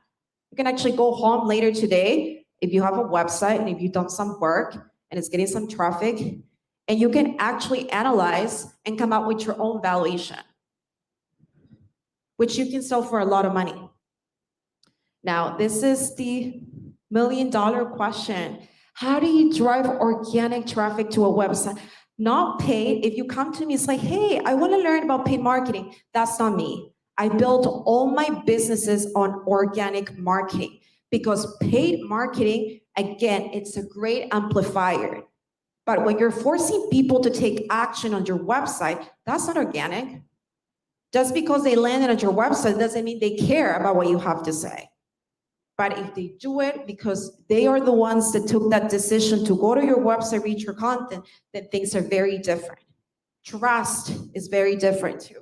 You can actually go home later today, if you have a website and if you've done some work and it's getting some traffic, and you can actually analyze and come up with your own valuation, which you can sell for a lot of money. Now, this is the $1 million question. How do you drive organic traffic to a website? Not paid. If you come to me, it's like, hey, I want to learn about paid marketing. That's not me. I built all my businesses on organic marketing because paid marketing, again, it's a great amplifier. But when you're forcing people to take action on your website, that's not organic. Just because they landed on your website doesn't mean they care about what you have to say. But if they do it because they are the ones that took that decision to go to your website, read your content, then things are very different. Trust is very different too.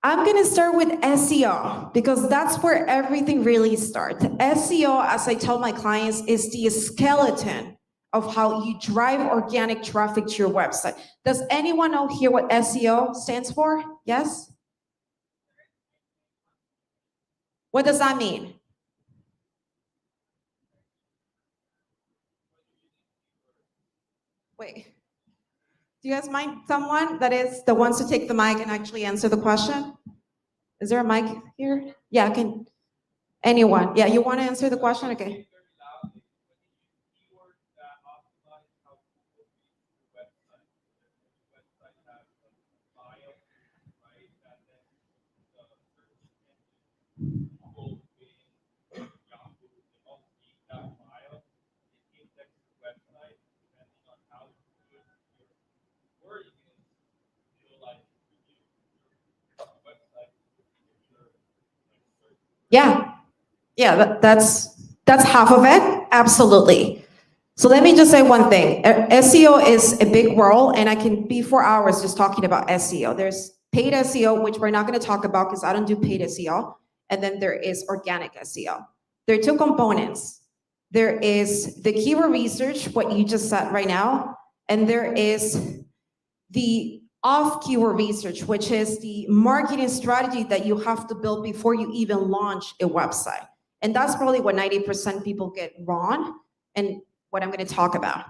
I'm gonna start with SEO because that's where everything really starts. SEO, as I tell my clients, is the skeleton of how you drive organic traffic to your website. Does anyone know here what SEO stands for? Yes? What does that mean? Wait. Do you guys mind someone that is the ones to take the mic and actually answer the question? Is there a mic here? Yeah, anyone? Yeah, you want to answer the question? Okay. Yeah, that's half of it. Absolutely. So let me just say one thing. SEO is a big world, and I can be 4 hours just talking about SEO. There's paid SEO, which we're not going to talk about because I don't do paid SEO. And then there is organic SEO. There are two components. There is the keyword research, what you just said right now, and there is the off-keyword research, which is the marketing strategy that you have to build before you even launch a website. And that's probably what 90% people get wrong and what I'm going to talk about.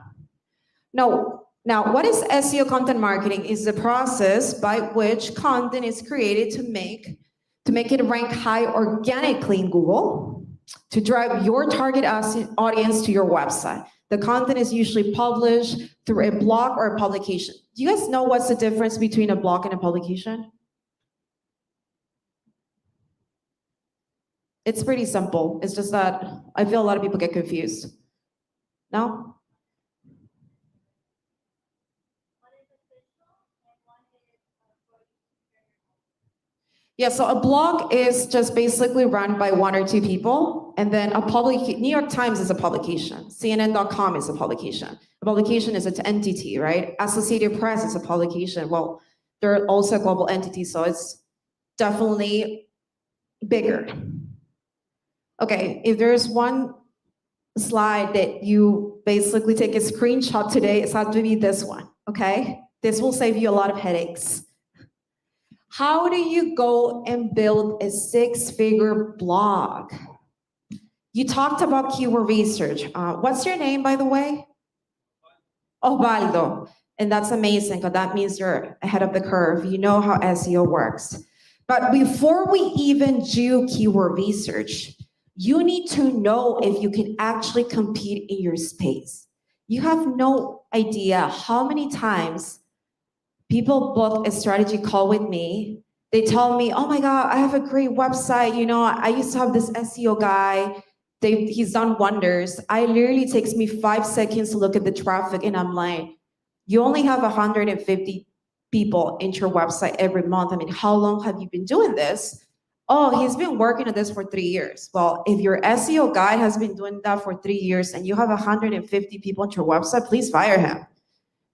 Now, what is SEO content marketing? Is the process by which content is created to make it rank high organically in Google to drive your target audience to your website. The content is usually published through a blog or a publication. Do you guys know what's the difference between a blog and a publication? It's pretty simple. It's just that I feel a lot of people get confused. No? Yeah, so a blog is just basically run by 1 or 2 people, and then New York Times is a publication, CNN.com is a publication. A publication is an entity, right? Associated Press is a publication. Well, they're also a global entity, so it's definitely bigger. Okay, if there's one slide that you basically take a screenshot today, it's had to be this one, okay? This will save you a lot of headaches. How do you go and build a 6-figure blog? You talked about keyword research. What's your name, by the way? Osvaldo. And that's amazing, because that means you're ahead of the curve. You know how SEO works. But before we even do keyword research, you need to know if you can actually compete in your space. You have no idea how many times people book a strategy call with me. They tell me, oh my God, I have a great website. You know, I used to have this SEO guy. He's done wonders. I literally takes me 5 seconds to look at the traffic and I'm like, you only have 150 people into your website every month. I mean, how long have you been doing this? Oh, he's been working on this for 3 years. Well, if your SEO guy has been doing that for 3 years and you have 150 people on your website, please fire him,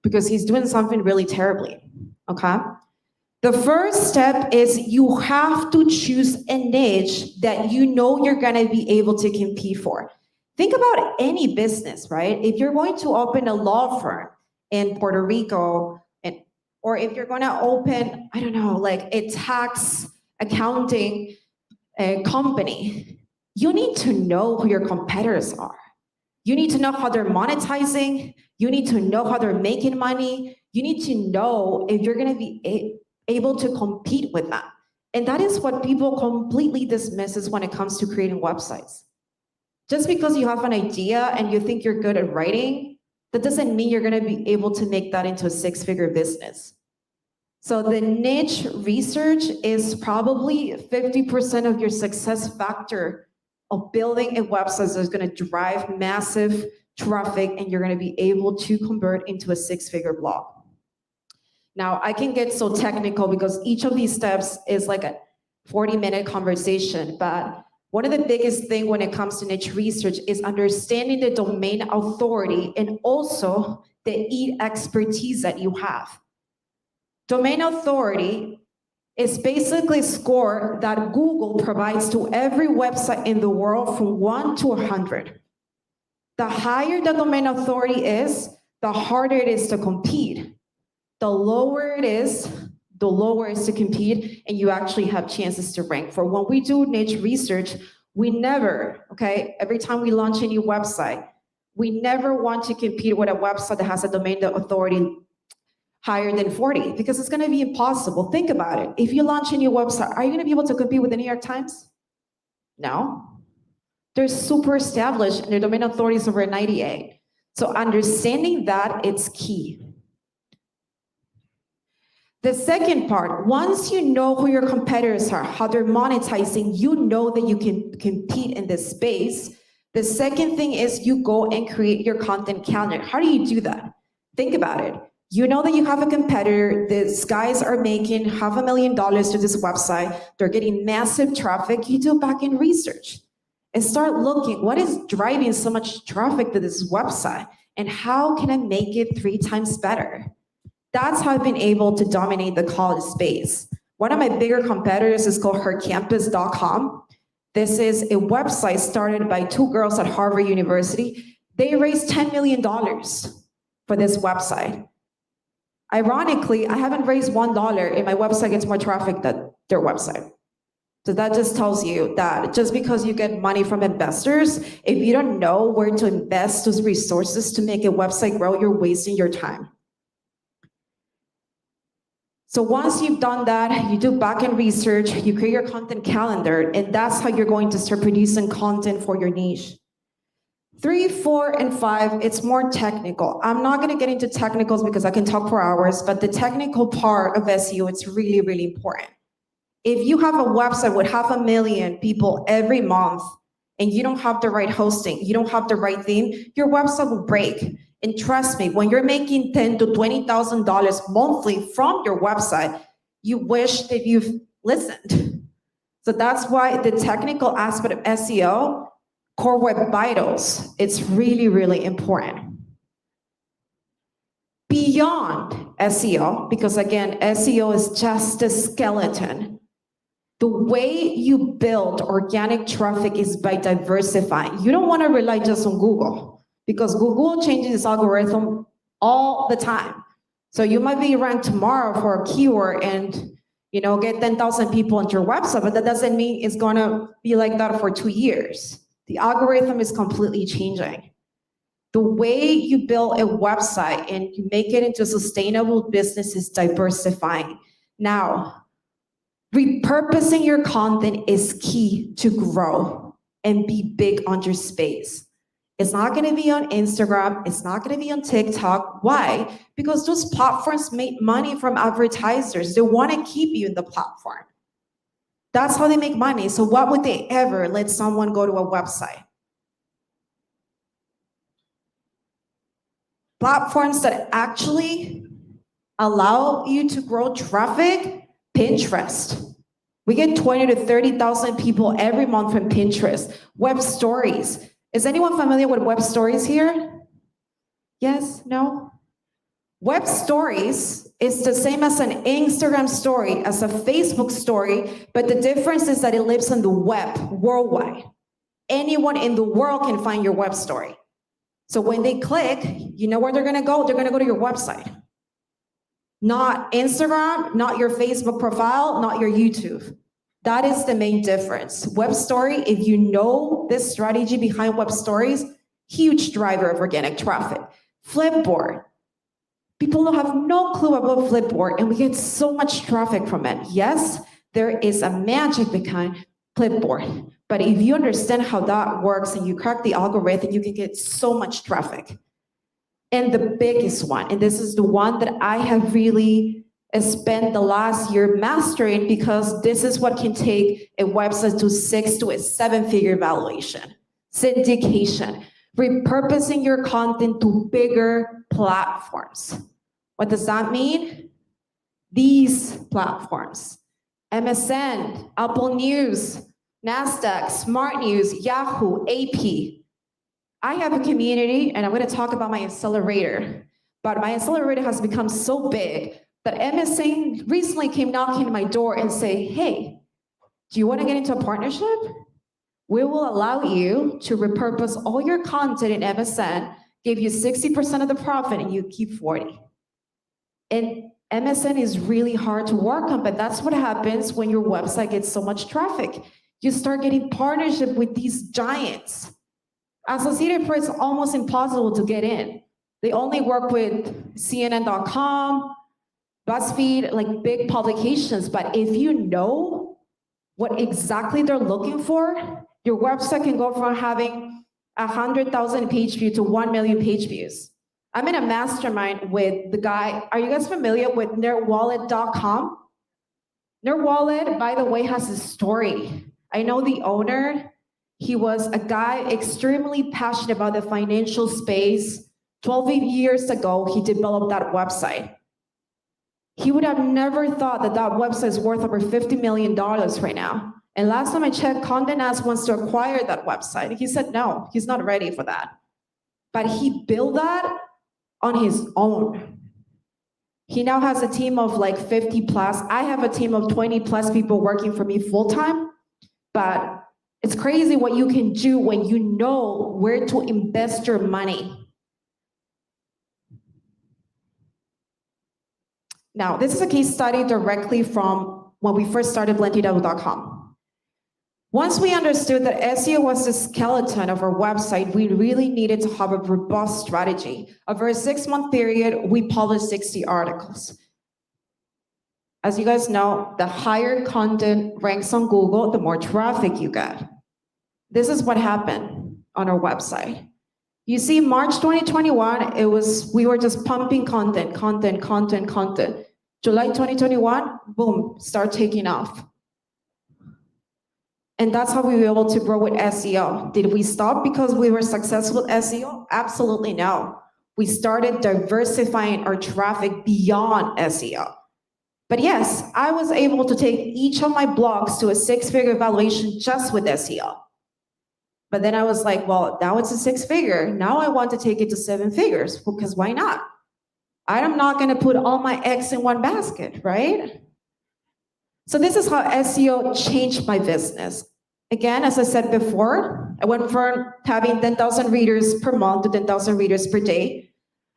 because he's doing something really terribly, okay? The first step is you have to choose a niche that you know you're gonna be able to compete for. Think about any business, right? If you're going to open a law firm in Puerto Rico, or if you're gonna open, I don't know, like a tax accounting company, you need to know who your competitors are. You need to know how they're monetizing. You need to know how they're making money. You need to know if you're gonna be able to compete with them. And that is what people completely dismisses when it comes to creating websites. Just because you have an idea and you think you're good at writing, that doesn't mean you're gonna be able to make that into a 6-figure business. So the niche research is probably 50% of your success factor of building a website that's gonna drive massive traffic and you're gonna be able to convert into a 6-figure blog. Now, I can get so technical because each of these steps is like a 40-minute conversation, but one of the biggest things when it comes to niche research is understanding the domain authority and also the expertise that you have. Domain authority is basically a score that Google provides to every website in the world from 1 to 100. The higher the domain authority is, the harder it is to compete. The lower it is, the lower it is to compete, and you actually have chances to rank. For when we do niche research, we never, okay, every time we launch a new website, We never want to compete with a website that has a domain authority higher than 40 because it's going to be impossible. Think about it. If you launch a new website, are you going to be able to compete with the New York Times? No. They're super established and their domain authority is over 98. So understanding that, it's key. The second part, once you know who your competitors are, how they're monetizing, you know that you can compete in this space. The second thing is you go and create your content calendar. How do you do that? Think about it. You know that you have a competitor, these guys are making $500,000 to this website, they're getting massive traffic, you do back-end research and start looking, what is driving so much traffic to this website and how can I make it 3 times better? That's how I've been able to dominate the college space. One of my bigger competitors is called hercampus.com. This is a website started by 2 girls at Harvard University. They raised $10 million for this website. Ironically, I haven't raised $1 and my website gets more traffic than their website. So that just tells you that just because you get money from investors, if you don't know where to invest those resources to make a website grow, you're wasting your time. So once you've done that, you do back-end research, you create your content calendar, and that's how you're going to start producing content for your niche. 3, 4, and 5, it's more technical. I'm not gonna get into technicals because I can talk for hours, but the technical part of SEO, it's really, really important. If you have a website with 500,000 people every month and you don't have the right hosting, you don't have the right theme, your website will break. And trust me, when you're making $10,000 to $20,000 monthly from your website, you wish that you've listened. So that's why the technical aspect of SEO, core web vitals, it's really, really important. Beyond SEO, because again, SEO is just a skeleton. The way you build organic traffic is by diversifying. You don't want to rely just on Google because Google changes its algorithm all the time. So you might be ranked tomorrow for a keyword and get 10,000 people onto your website, but that doesn't mean it's going to be like that for 2 years. The algorithm is completely changing. The way you build a website and you make it into a sustainable business is diversifying. Now, repurposing your content is key to grow and be big on your space. It's not going to be on Instagram. It's not going to be on TikTok. Why? Because those platforms make money from advertisers. They want to keep you in the platform. That's how they make money. So why would they ever let someone go to a website? Platforms that actually allow you to grow traffic, Pinterest. We get 20 to 30,000 people every month from Pinterest. Web stories. Is anyone familiar with web stories here? Yes? No? Web stories is the same as an Instagram story, as a Facebook story, but the difference is that it lives on the web worldwide. Anyone in the world can find your web story. So when they click, you know where they're gonna go? They're gonna go to your website. Not Instagram, not your Facebook profile, not your YouTube. That is the main difference. Web story, if you know this strategy behind web stories, huge driver of organic traffic. Flipboard. People don't have no clue about Flipboard and we get so much traffic from it. Yes, there is a magic behind Flipboard, but if you understand how that works and you crack the algorithm, you can get so much traffic. And the biggest one, and this is the one that I have really spent the last year mastering because this is what can take a website to 6 to 7-figure valuation. Syndication, repurposing your content to bigger platforms. What does that mean? These platforms, MSN, Apple News, NASDAQ, Smart News, Yahoo, AP. I have a community, and I'm going to talk about my accelerator, but my accelerator has become so big that MSN recently came knocking on my door and say, hey, do you want to get into a partnership? We will allow you to repurpose all your content in MSN, give you 60% of the profit, and you keep 40. And MSN is really hard to work on, but that's what happens when your website gets so much traffic. You start getting partnership with these giants. Associated Press, it's almost impossible to get in. They only work with CNN.com, BuzzFeed, like big publications. But if you know what exactly they're looking for, your website can go from having 100,000 page views to 1 million page views. I'm in a mastermind with the guy. Are you guys familiar with nerdwallet.com? Nerdwallet, by the way, has a story. I know the owner. He was a guy extremely passionate about the financial space. 12 years ago, he developed that website. He would have never thought that that website is worth over $50 million right now. And last time I checked, Condé Nast wants to acquire that website. He said no, he's not ready for that. But he built that on his own. He now has a team of like 50 plus. I have a team of 20 plus people working for me full time. But it's crazy what you can do when you know where to invest your money. Now, this is a case study directly from when we first started BLENDtw.com. Once we understood that SEO was the skeleton of our website, we really needed to have a robust strategy. Over a 6-month period, we published 60 articles. As you guys know, the higher content ranks on Google, the more traffic you get. This is what happened on our website. You see, March 2021, we were just pumping content. July 2021, boom, start taking off. And that's how we were able to grow with SEO. Did we stop because we were successful with SEO? Absolutely no. We started diversifying our traffic beyond SEO. But yes, I was able to take each of my blogs to a 6-figure valuation just with SEO. But then I was like, well, now it's a 6-figure. Now I want to take it to 7 figures, because why not? I'm not gonna put all my eggs in one basket, right? So this is how SEO changed my business. Again, as I said before, I went from having 10,000 readers per month to 10,000 readers per day.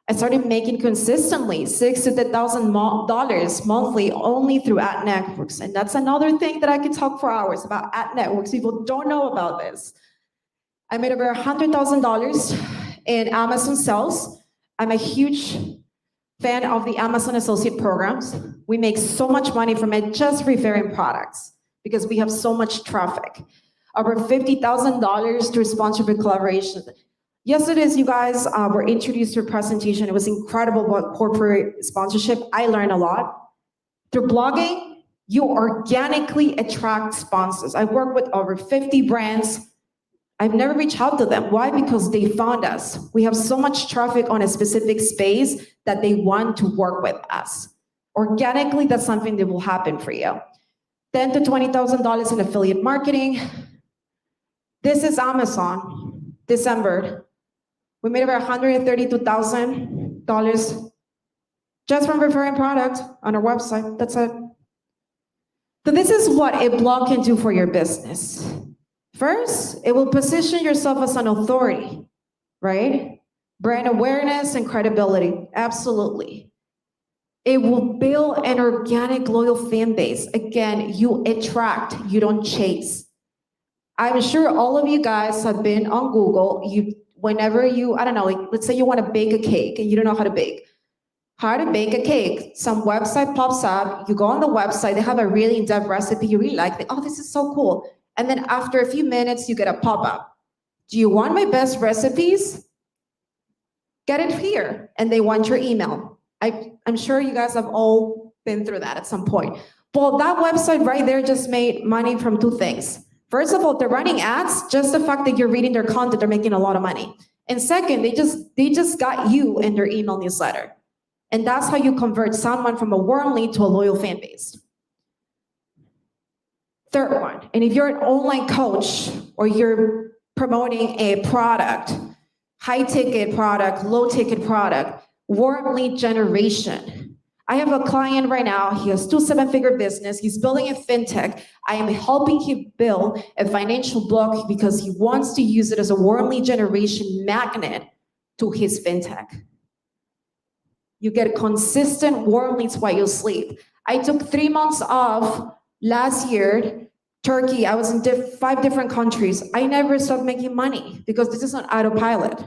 I started making consistently $6,000 to $10,000 monthly only through ad networks. And that's another thing that I could talk for hours about ad networks. People don't know about this. I made over $100,000 in Amazon sales. I'm a huge fan of the Amazon Associate programs. We make so much money from it just referring products because we have so much traffic. Over $50,000 through sponsorship collaboration. Yesterday, you guys were introduced to a presentation. It was incredible about corporate sponsorship. I learned a lot. Through blogging, you organically attract sponsors. I work with over 50 brands. I've never reached out to them. Why? Because they found us. We have so much traffic on a specific space that they want to work with us. Organically, that's something that will happen for you. $10,000 to $20,000 in affiliate marketing. This is Amazon, December. We made over $132,000 just from referring products on our website. That's it. So this is what a blog can do for your business. First, it will position yourself as an authority, right? Brand awareness and credibility, absolutely. It will build an organic, loyal fan base. Again, you attract, you don't chase. I'm sure all of you guys have been on Google. Whenever you, I don't know, like, let's say you want to bake a cake and you don't know how to bake. How to bake a cake. Some website pops up, you go on the website, they have a really in-depth recipe, you really like it. Oh, this is so cool. And then after a few minutes, you get a pop-up. Do you want my best recipes? Get it here. And they want your email. I'm sure you guys have all been through that at some point. Well, that website right there just made money from 2 things. First of all, they're running ads. Just the fact that you're reading their content, they're making a lot of money. And second, they just got you in their email newsletter. And that's how you convert someone from a warm lead to a loyal fan base. Third one, and if you're an online coach or you're promoting a product, high ticket product, low ticket product, warm lead generation. I have a client right now, he has 2 7-figure business, he's building a fintech. I am helping him build a financial blog because he wants to use it as a warm lead generation magnet to his fintech. You get consistent warm leads while you sleep. I took 3 months off last year Turkey, I was in 5 different countries. I never stopped making money because this is on autopilot.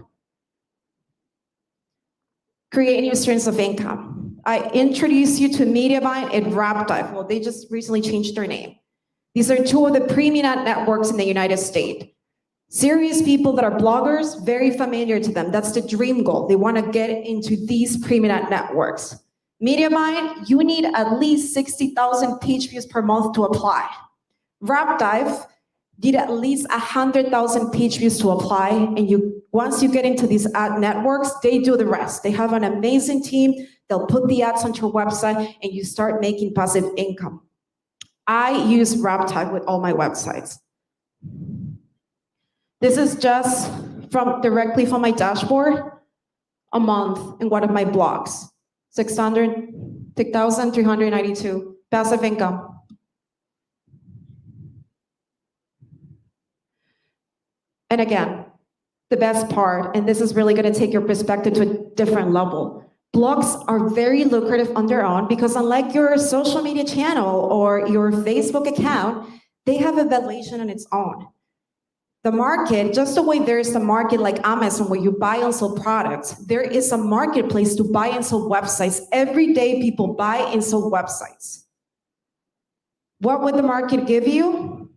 Create new streams of income. I introduce you to Media Buying and RapDive. Well, they just recently changed their name. These are 2 of the premium networks in the United States. Serious people that are bloggers, very familiar to them. That's the dream goal. They want to get into these premium networks. Media Buying, you need at least 60,000 page views per month to apply. RapDive did at least 100,000 page views to apply, and once you get into these ad networks, they do the rest. They have an amazing team. They'll put the ads on your website, and you start making passive income. I use RapDive with all my websites. This is just directly from my dashboard, a month in one of my blogs. 6,392 passive income. And again, the best part, and this is really going to take your perspective to a different level. Blogs are very lucrative on their own because unlike your social media channel or your Facebook account, they have a valuation on its own. The market, just the way there is a market like Amazon where you buy and sell products, there is a marketplace to buy and sell websites. Every day people buy and sell websites. What would the market give you?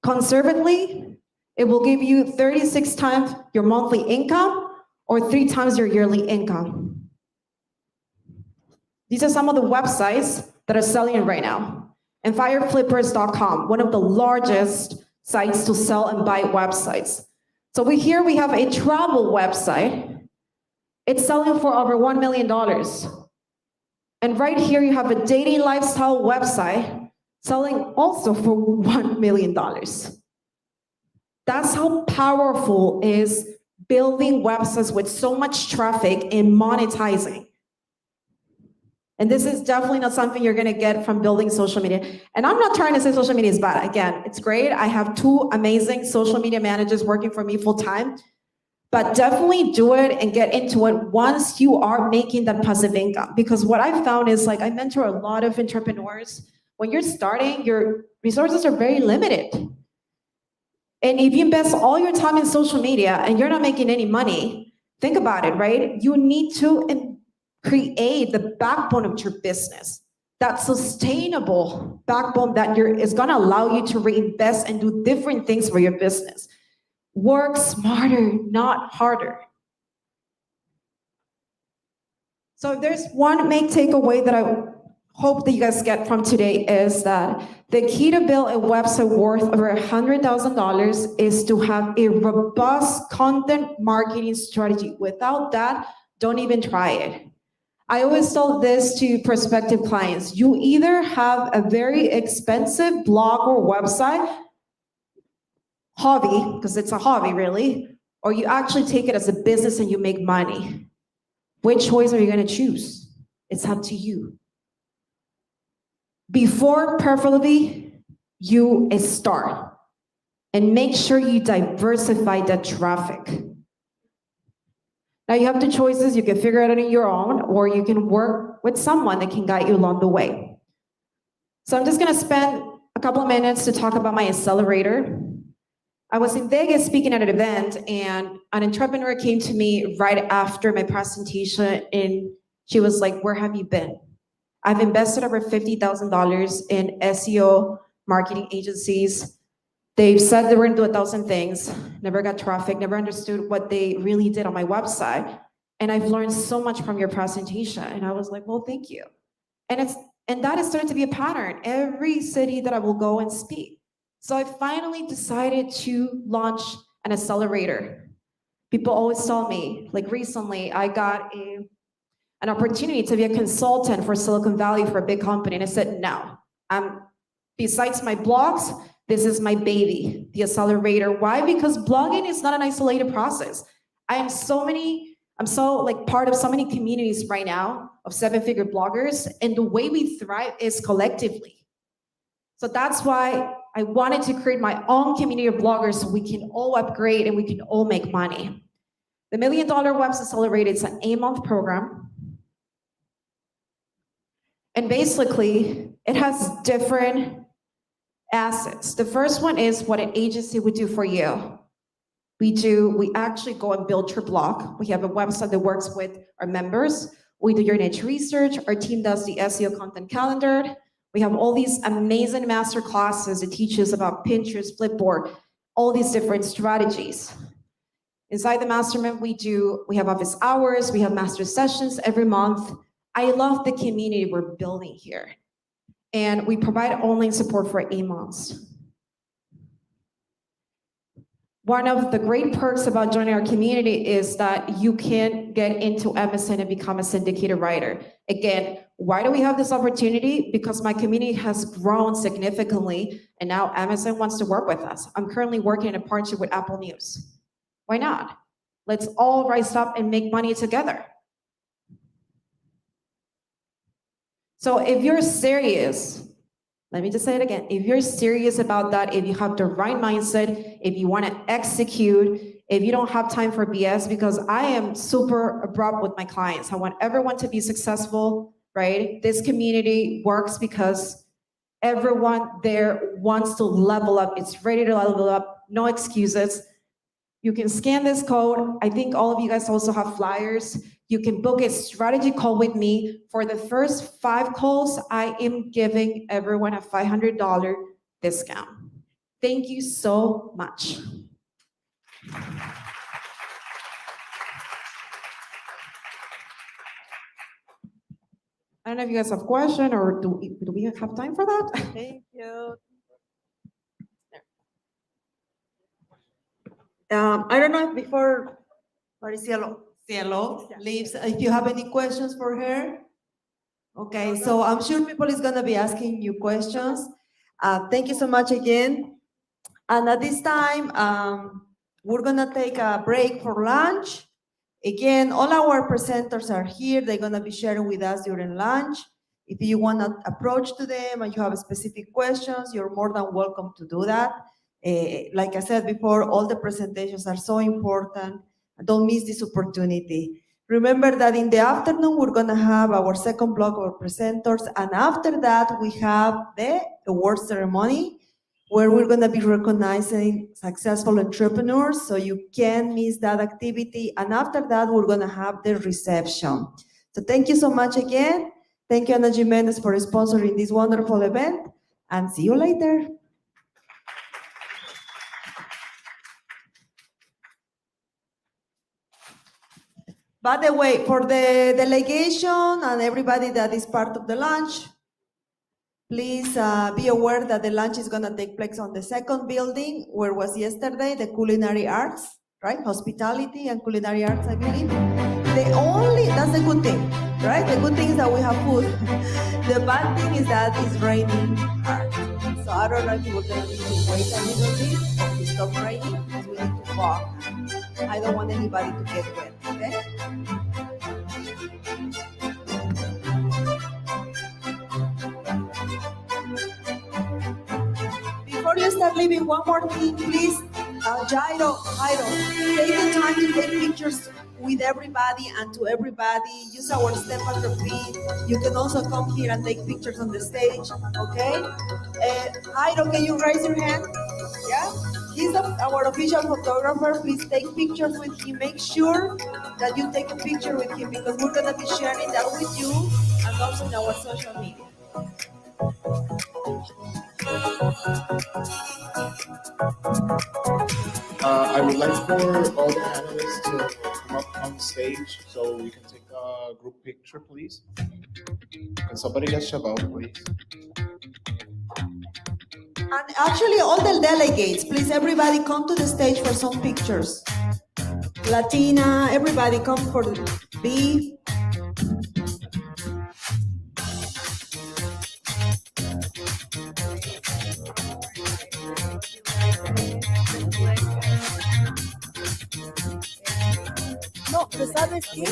Conservatively, it will give you 36 times your monthly income or 3 times your yearly income. These are some of the websites that are selling right now. And fireflippers.com, one of the largest sites to sell and buy websites. So here we have a travel website. It's selling for over $1 million. And right here you have a dating lifestyle website selling also for $1 million. That's how powerful is building websites with so much traffic and monetizing. And this is definitely not something you're gonna get from building social media. And I'm not trying to say social media is bad. Again, it's great. I have 2 amazing social media managers working for me full time, but definitely do it and get into it once you are making that passive income. Because what I've found is I mentor a lot of entrepreneurs. When you're starting, your resources are very limited. And if you invest all your time in social media and you're not making any money, think about it, right? You need to create the backbone of your business, that sustainable backbone that is gonna allow you to reinvest and do different things for your business. Work smarter, not harder. So if there's one main takeaway that I hope that you guys get from today is that the key to build a website worth over $100,000 is to have a robust content marketing strategy. Without that, don't even try it. I always tell this to prospective clients. You either have a very expensive blog or website, hobby, because it's a hobby really, or you actually take it as a business and you make money. Which choice are you gonna choose? It's up to you. Before, preferably, you start and make sure you diversify the traffic. Now you have 2 choices. You can figure it out on your own, or you can work with someone that can guide you along the way. So I'm just gonna spend a couple of minutes to talk about my accelerator. I was in Vegas speaking at an event, and an entrepreneur came to me right after my presentation, and she was like, "Where have you been?" I've invested over $50,000 in SEO marketing agencies. They've said they were gonna do 1,000 things, never got traffic, never understood what they really did on my website. And I've learned so much from your presentation. And I was like, well, thank you. And that has started to be a pattern. Every city that I will go and speak. So I finally decided to launch an accelerator. People always tell me, like recently, I got an opportunity to be a consultant for Silicon Valley for a big company. And I said, no, besides my blogs, this is my baby, the accelerator. Why? Because blogging is not an isolated process. I'm so part of so many communities right now of 7-figure bloggers, and the way we thrive is collectively. So that's why I wanted to create my own community of bloggers so we can all upgrade and we can all make money. The $1 Million Webs Accelerator is an 8-month program. And basically, it has different assets. The first one is what an agency would do for you. We actually go and build your blog. We have a website that works with our members. We do your niche research. Our team does the SEO content calendar. We have all these amazing master classes that teach us about Pinterest, Flipboard, all these different strategies. Inside the mastermind, we have office hours, we have master sessions every month. I love the community we're building here. And we provide online support for 8 months. One of the great perks about joining our community is that you can get into MSN and become a syndicated writer. Again, why do we have this opportunity? Because my community has grown significantly, and now MSN wants to work with us. I'm currently working in a partnership with Apple News. Why not? Let's all rise up and make money together. So if you're serious, let me just say it again. If you're serious about that, if you have the right mindset, if you want to execute, if you don't have time for BS, because I am super abrupt with my clients. I want everyone to be successful, right? This community works because everyone there wants to level up. It's ready to level up, no excuses. You can scan this code. I think all of you guys also have flyers. You can book a strategy call with me. For the first 5 calls, I am giving everyone a $500 discount. Thank you so much. I don't know if you guys have a question, or do we have time for that? Thank you. I don't know if before Maricielo leaves, if you have any questions for her. Okay, so I'm sure people is gonna be asking you questions. Thank you so much again. And at this time, we're gonna take a break for lunch. Again, all our presenters are here. They're gonna be sharing with us during lunch. If you wanna approach to them and you have specific questions, you're more than welcome to do that. Like I said before, all the presentations are so important. Don't miss this opportunity. Remember that in the afternoon, we're gonna have our second block of presenters, and after that, we have the award ceremony, where we're gonna be recognizing successful entrepreneurs, so you can't miss that activity. And after that, we're gonna have the reception. So thank you so much again. Thank you, Ana Jimenez, for sponsoring this wonderful event, and see you later. By the way, for the delegation and everybody that is part of the lunch, please be aware that the lunch is gonna take place on the second building, where was yesterday, the culinary arts, right? Hospitality and culinary arts, I believe. That's the good thing, right? The good thing is that we have food. The bad thing is that it's raining hard. So I don't know if we're gonna need to wait a little bit to stop raining, because we need to walk. I don't want anybody to get wet, okay? Before you start leaving, one more thing, please. Jairo, take the time to take pictures with everybody and to everybody. Use our step and repeat. You can also come here and take pictures on the stage, okay? Jairo, can you raise your hand? Yeah? He's our official photographer. Please take pictures with him. Make sure that you take a picture with him, because we're gonna be sharing that with you and also in our social media. I would like for all the panelists to come up on stage so we can take a group picture, please. Can somebody get Shevelle, please? And actually, all the delegates, please, everybody come to the stage for some pictures. Latina, everybody come for the B. No, ¿te sabes qué?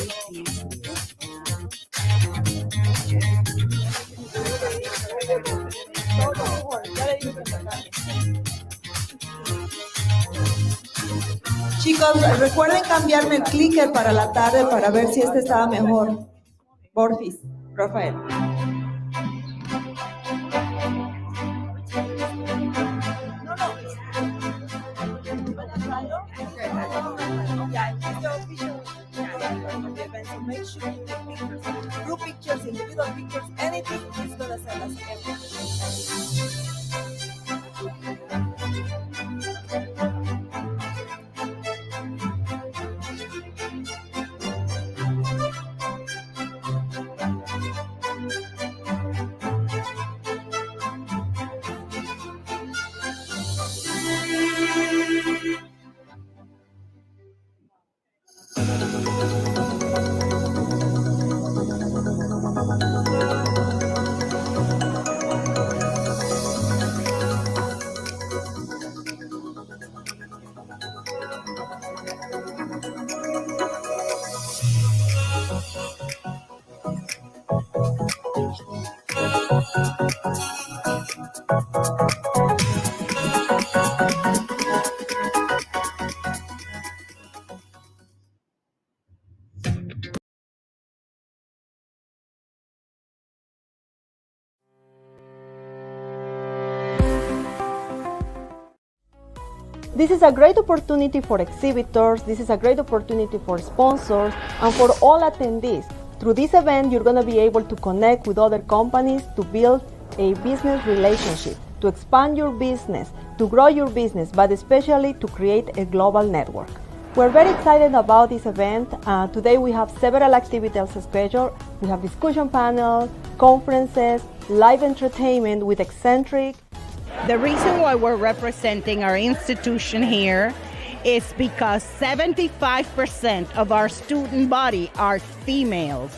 Chicos, recuerden cambiarme el clicker para la tarde para ver si este estaba mejor. Porfis, Rafael. This is a great opportunity for exhibitors, this is a great opportunity for sponsors, and for all attendees. Through this event, you're going to be able to connect with other companies to build a business relationship, to expand your business, to grow your business, but especially to create a global network. We're very excited about this event. Today we have several activities scheduled. We have discussion panels, conferences, live entertainment with eccentric. The reason why we're representing our institution here is because 75% of our student body are females.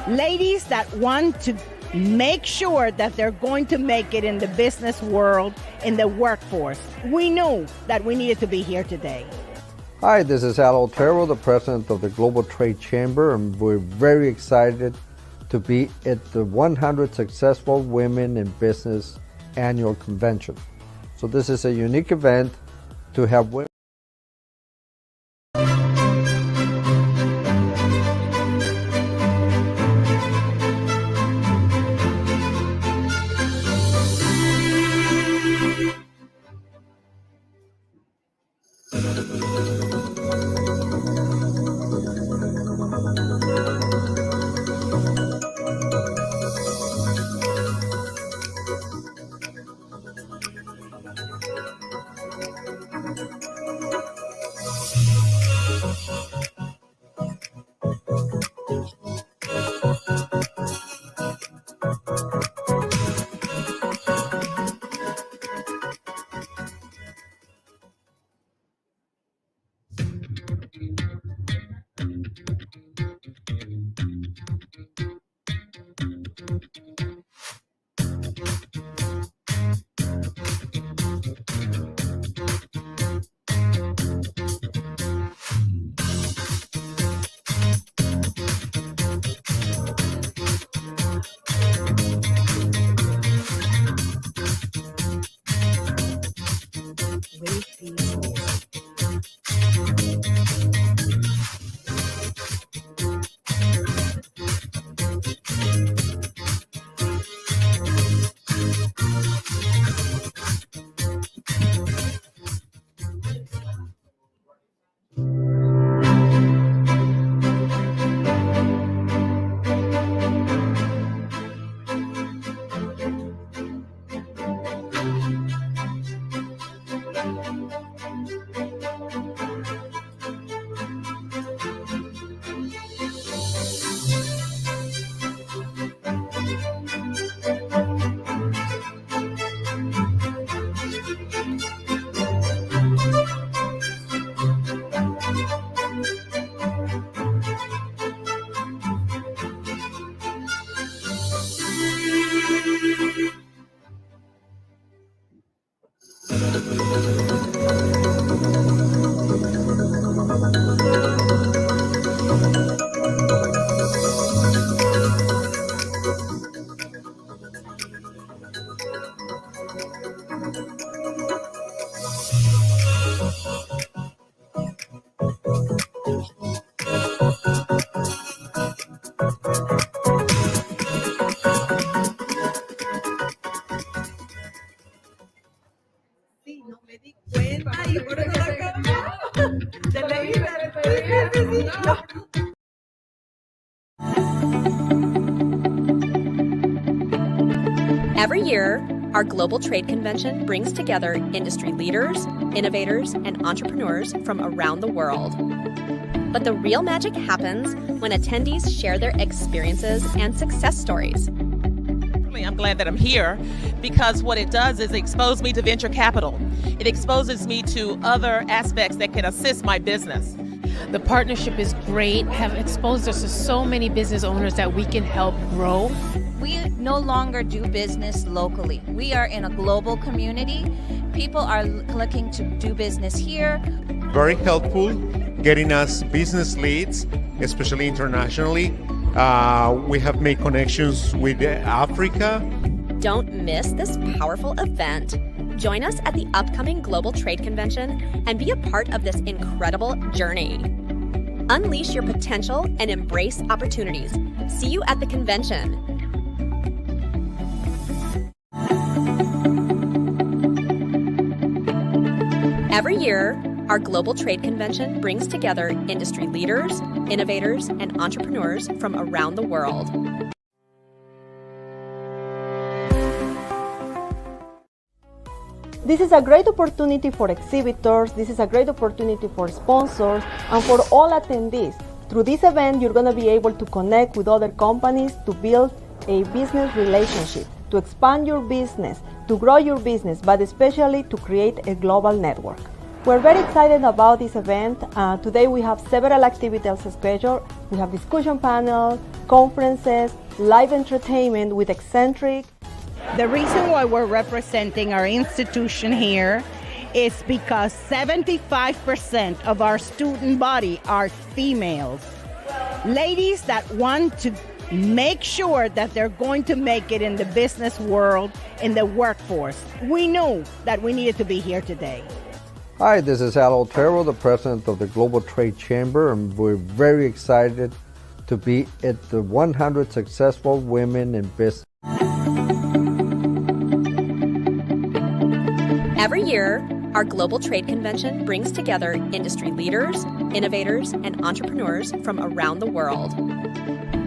Ladies that want to make sure that they're going to make it in the business world, in the workforce. We knew that we needed to be here today. Hi, this is Al Otero, the president of the Global Trade Chamber, and we're very excited to be at the 100 Successful Women in Business annual convention. So this is a unique event to have women. Every year, our Global Trade Convention brings together industry leaders, innovators, and entrepreneurs from around the world. But the real magic happens when attendees share their experiences and success stories. I'm glad that I'm here because what it does is expose me to venture capital. It exposes me to other aspects that can assist my business. The partnership is great, have exposed us to so many business owners that we can help grow. We no longer do business locally. We are in a global community. People are looking to do business here. Very helpful, getting us business leads, especially internationally. We have made connections with Africa. Don't miss this powerful event. Join us at the upcoming Global Trade Convention and be a part of this incredible journey. Unleash your potential and embrace opportunities. See you at the convention. Every year, our Global Trade Convention brings together industry leaders, innovators, and entrepreneurs from around the world. This is a great opportunity for exhibitors, this is a great opportunity for sponsors, and for all attendees. Through this event, you're going to be able to connect with other companies to build a business relationship, to expand your business, to grow your business, but especially to create a global network. We're very excited about this event. Today we have several activities scheduled. We have discussion panels, conferences, live entertainment with eccentric. The reason why we're representing our institution here is because 75% of our student body are females. Ladies that want to make sure that they're going to make it in the business world, in the workforce. We knew that we needed to be here today. Hi, this is Al Otero, the president of the Global Trade Chamber, and we're very excited to be at the 100 Successful Women in Business. Every year, our Global Trade Convention brings together industry leaders, innovators, and entrepreneurs from around the world.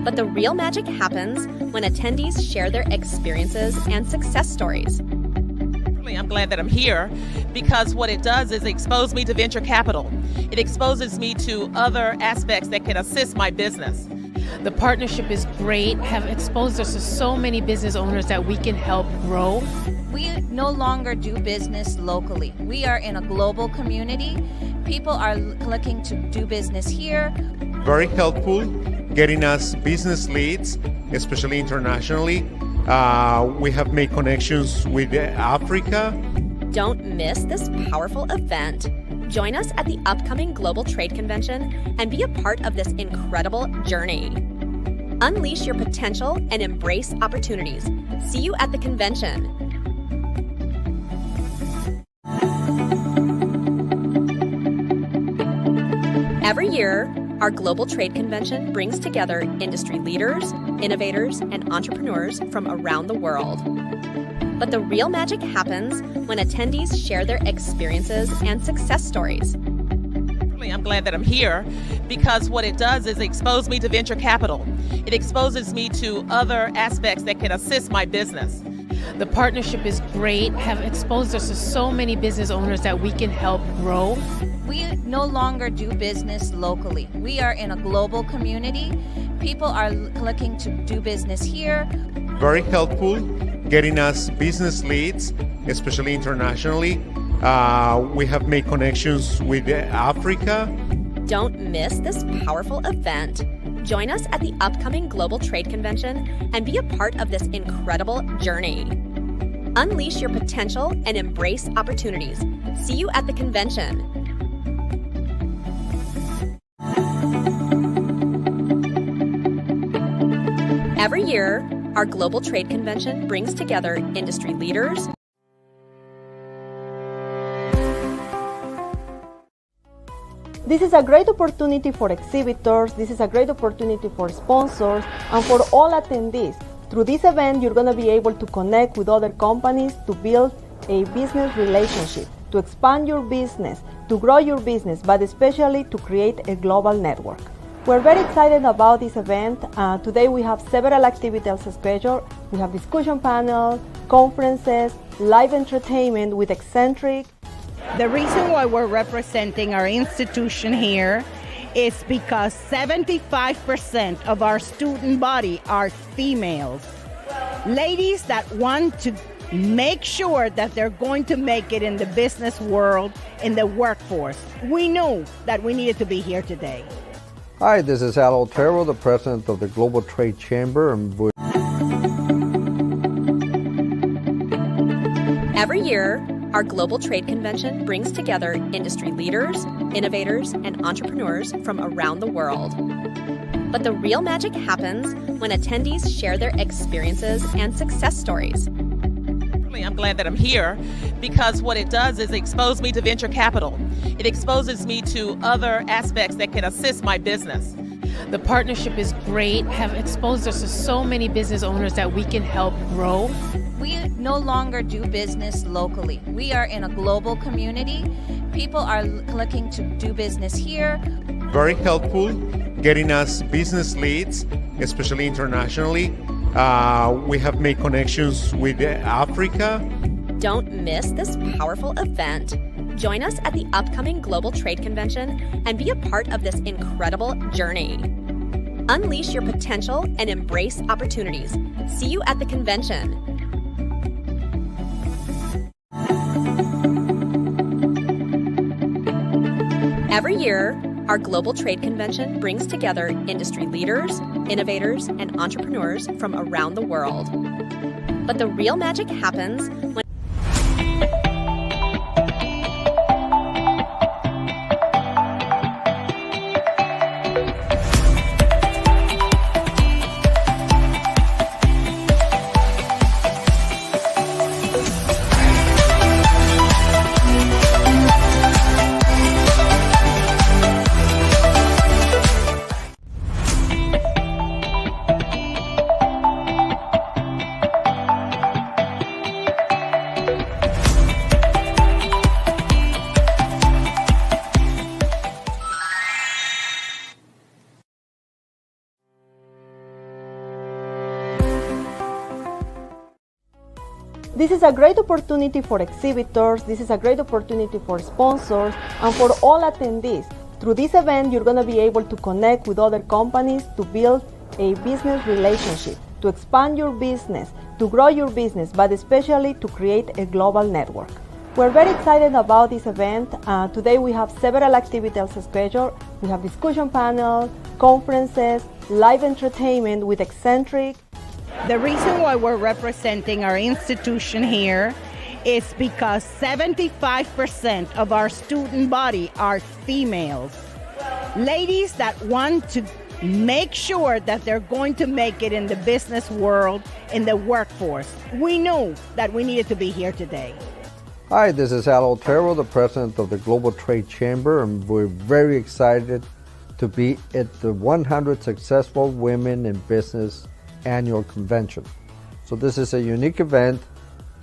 But the real magic happens when attendees share their experiences and success stories. I'm glad that I'm here because what it does is expose me to venture capital. It exposes me to other aspects that can assist my business. The partnership is great, have exposed us to so many business owners that we can help grow. We no longer do business locally. We are in a global community. People are looking to do business here. Very helpful, getting us business leads, especially internationally. We have made connections with Africa. Don't miss this powerful event. Join us at the upcoming Global Trade Convention and be a part of this incredible journey. Unleash your potential and embrace opportunities. See you at the convention. Every year, our Global Trade Convention brings together industry leaders, innovators, and entrepreneurs from around the world. But the real magic happens when attendees share their experiences and success stories. I'm glad that I'm here because what it does is expose me to venture capital. It exposes me to other aspects that can assist my business. The partnership is great, have exposed us to so many business owners that we can help grow. We no longer do business locally. We are in a global community. People are looking to do business here. Very helpful, getting us business leads, especially internationally. We have made connections with Africa. Don't miss this powerful event. Join us at the upcoming Global Trade Convention and be a part of this incredible journey. Unleash your potential and embrace opportunities. See you at the convention. Every year, our Global Trade Convention brings together industry leaders. This is a great opportunity for exhibitors, this is a great opportunity for sponsors, and for all attendees. Through this event, you're going to be able to connect with other companies to build a business relationship, to expand your business, to grow your business, but especially to create a global network. We're very excited about this event. Today we have several activities scheduled. We have discussion panels, conferences, live entertainment with eccentric. The reason why we're representing our institution here is because 75% of our student body are females. Ladies that want to make sure that they're going to make it in the business world, in the workforce. We knew that we needed to be here today. Hi, this is Al Otero, the president of the Global Trade Chamber. Every year, our Global Trade Convention brings together industry leaders, innovators, and entrepreneurs from around the world. But the real magic happens when attendees share their experiences and success stories. I'm glad that I'm here because what it does is expose me to venture capital. It exposes me to other aspects that can assist my business. The partnership is great, have exposed us to so many business owners that we can help grow. We no longer do business locally. We are in a global community. People are looking to do business here. Very helpful, getting us business leads, especially internationally. We have made connections with Africa. Don't miss this powerful event. Join us at the upcoming Global Trade Convention and be a part of this incredible journey. Unleash your potential and embrace opportunities. See you at the convention. Every year, our Global Trade Convention brings together industry leaders, innovators, and entrepreneurs from around the world. But the real magic happens when This is a great opportunity for exhibitors, this is a great opportunity for sponsors, and for all attendees. Through this event, you're going to be able to connect with other companies to build a business relationship, to expand your business, to grow your business, but especially to create a global network. We're very excited about this event. Today we have several activities scheduled. We have discussion panels, conferences, live entertainment with eccentric. The reason why we're representing our institution here is because 75% of our student body are females. Ladies that want to make sure that they're going to make it in the business world, in the workforce. We knew that we needed to be here today. Hi, this is Al Otero, the president of the Global Trade Chamber, and we're very excited to be at the 100 Successful Women in Business Annual Convention. So this is a unique event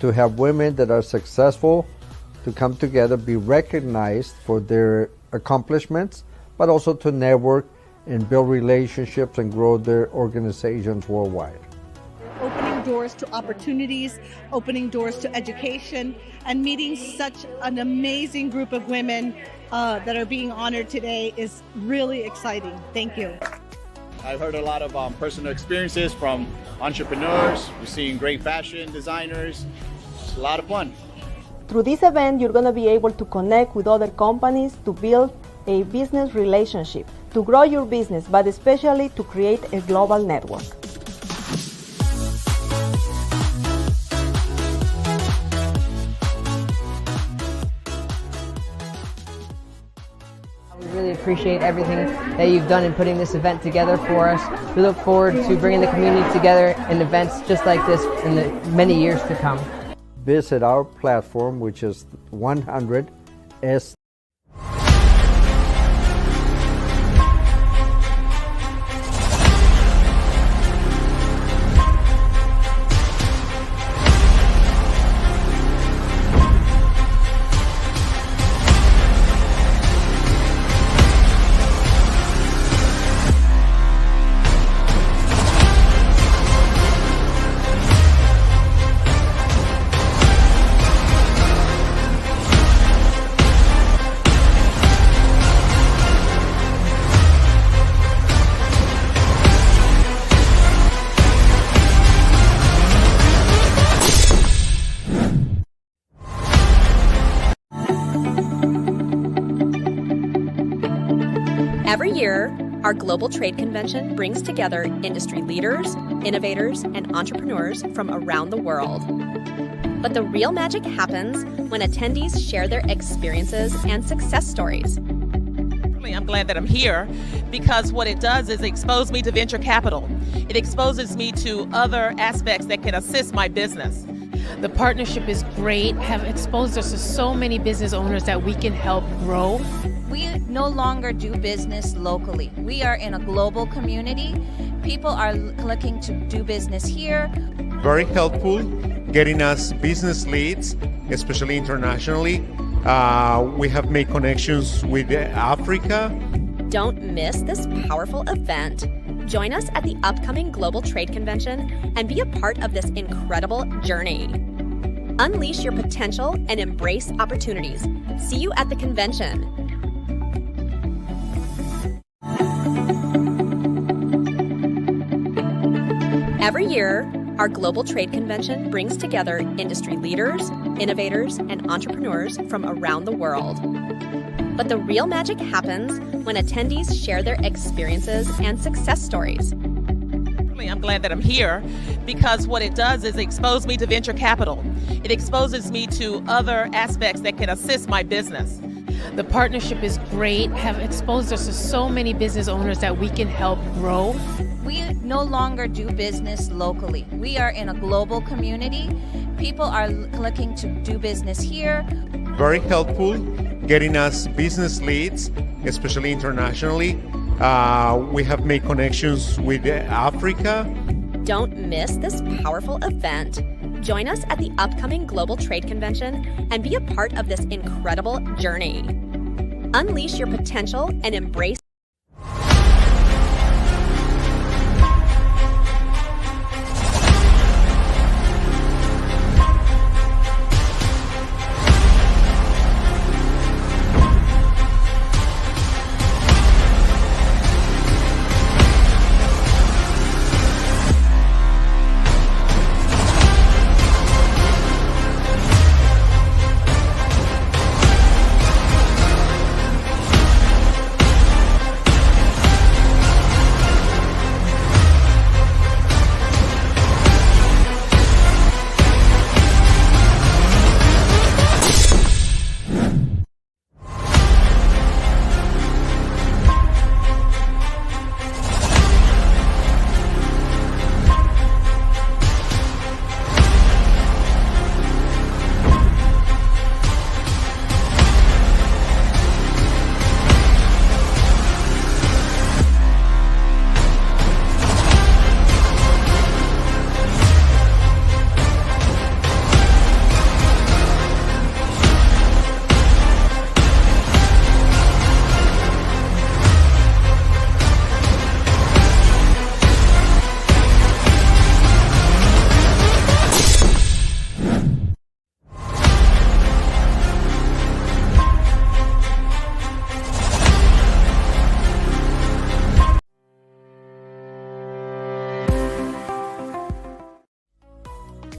to have women that are successful to come together, be recognized for their accomplishments, but also to network and build relationships and grow their organizations worldwide. Opening doors to opportunities, opening doors to education, and meeting such an amazing group of women that are being honored today is really exciting. Thank you. I've heard a lot of personal experiences from entrepreneurs. We're seeing great fashion designers. It's a lot of fun. Through this event, you're going to be able to connect with other companies to build a business relationship, to grow your business, but especially to create a global network. We really appreciate everything that you've done in putting this event together for us. We look forward to bringing the community together in events just like this in the many years to come. Visit our platform, which is 100S. year, our global trade convention brings together industry leaders, innovators, and entrepreneurs from around the world. But the real magic happens when attendees share their experiences and success stories. I'm glad that I'm here because what it does is expose me to venture capital. It exposes me to other aspects that can assist my business. The partnership is great, have exposed us to so many business owners that we can help grow. We no longer do business locally. We are in a global community. People are looking to do business here. Very helpful, getting us business leads, especially internationally. We have made connections with Africa. Don't miss this powerful event. Join us at the upcoming Global Trade Convention and be a part of this incredible journey. Unleash your potential and embrace opportunities. See you at the convention. Every year, our Global Trade Convention brings together industry leaders, innovators, and entrepreneurs from around the world. But the real magic happens when attendees share their experiences and success stories. I'm glad that I'm here because what it does is expose me to venture capital. It exposes me to other aspects that can assist my business. The partnership is great, have exposed us to so many business owners that we can help grow. We no longer do business locally. We are in a global community. People are looking to do business here. Very helpful, getting us business leads, especially internationally. We have made connections with Africa. Don't miss this powerful event. Join us at the upcoming Global Trade Convention and be a part of this incredible journey. Unleash your potential and embrace.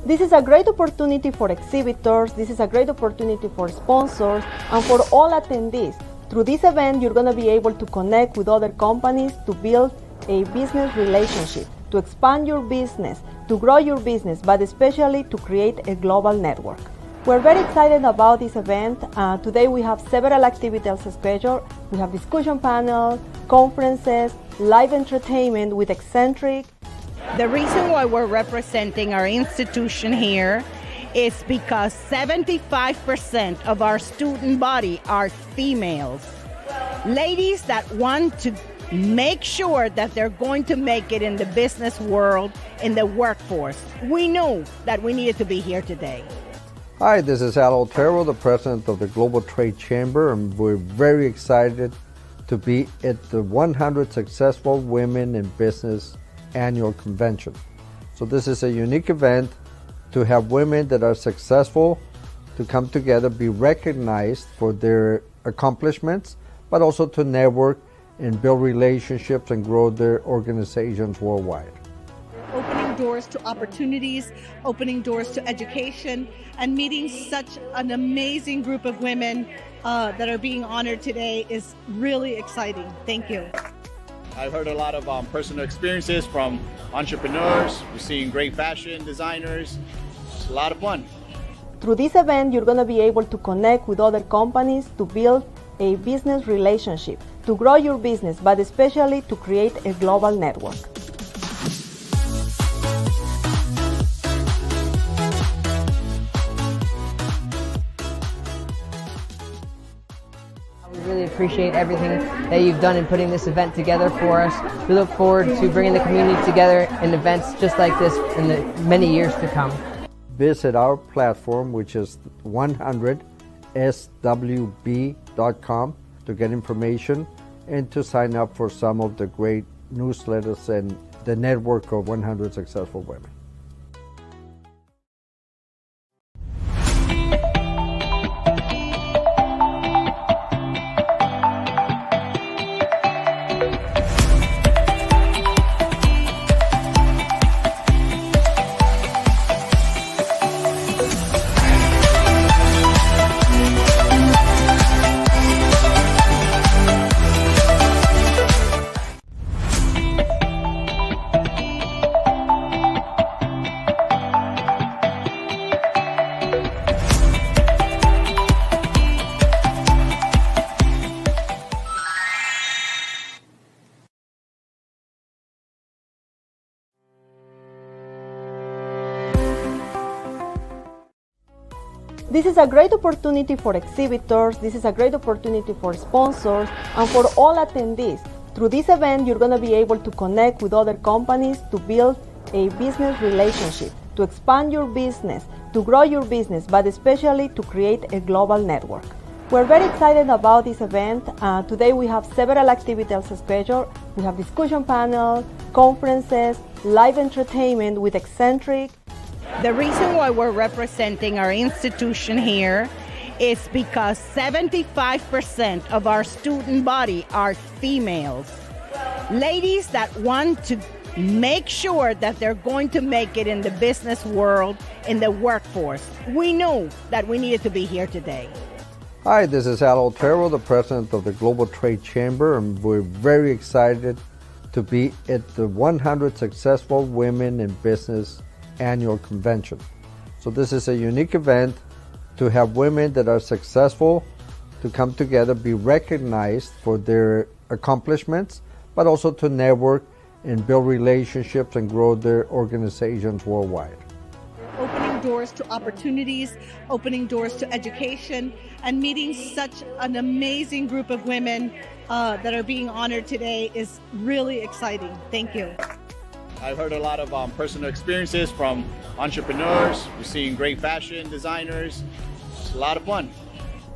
This is a great opportunity for exhibitors, this is a great opportunity for sponsors, and for all attendees. Through this event, you're going to be able to connect with other companies to build a business relationship, to expand your business, to grow your business, but especially to create a global network. We're very excited about this event. Today we have several activities scheduled. We have discussion panels, conferences, live entertainment with eccentric. The reason why we're representing our institution here is because 75% of our student body are females. Ladies that want to make sure that they're going to make it in the business world, in the workforce. We knew that we needed to be here today. Hi, this is Al Otero, the president of the Global Trade Chamber, and we're very excited to be at the 100 Successful Women in Business Annual Convention. So this is a unique event to have women that are successful to come together, be recognized for their accomplishments, but also to network and build relationships and grow their organizations worldwide. Opening opening doors to opportunities, opening doors to education, and meeting such an amazing group of women that are being honored today is really exciting. Thank you. I've heard a lot of personal experiences from entrepreneurs. We're seeing great fashion designers. It's a lot of fun. Through this event, you're going to be able to connect with other companies to build a business relationship, to grow your business, but especially to create a global network. We really appreciate everything that you've done in putting this event together for us. We look forward to bringing the community together in events just like this in the many years to come. Visit our platform, which is 100swb.com, to get information and to sign up for some of the great newsletters and the network of 100 successful women. This is a great opportunity for exhibitors, this is a great opportunity for sponsors, and for all attendees. Through this event, you're going to be able to connect with other companies to build a business relationship, to expand your business, to grow your business, but especially to create a global network. We're very excited about this event. Today we have several activities scheduled. We have discussion panels, conferences, live entertainment with eccentric. The reason why we're representing our institution here is because 75% of our student body are females. Ladies that want to make sure that they're going to make it in the business world, in the workforce. We knew that we needed to be here today. Hi, this is Al Otero, the president of the Global Trade Chamber, and we're very excited to be at the 100 Successful Women in Business Annual Convention. So this is a unique event to have women that are successful to come together, be recognized for their accomplishments, but also to network and build relationships and grow their organizations worldwide. Opening doors to opportunities, opening doors to education, and meeting such an amazing group of women that are being honored today is really exciting. Thank you. I've heard a lot of personal experiences from entrepreneurs. We're seeing great fashion designers. It's a lot of fun.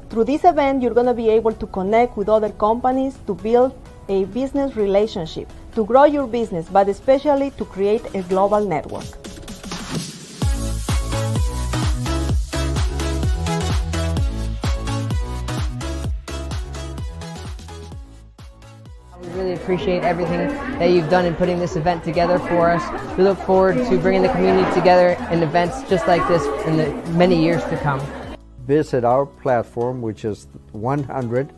Through this event, you're going to be able to connect with other companies to build a business relationship, to grow your business, but especially to create a global network. We really appreciate everything that you've done in putting this event together for us. We look forward to bringing the community together in events just like this in the many years to come. Visit our platform, which is 100.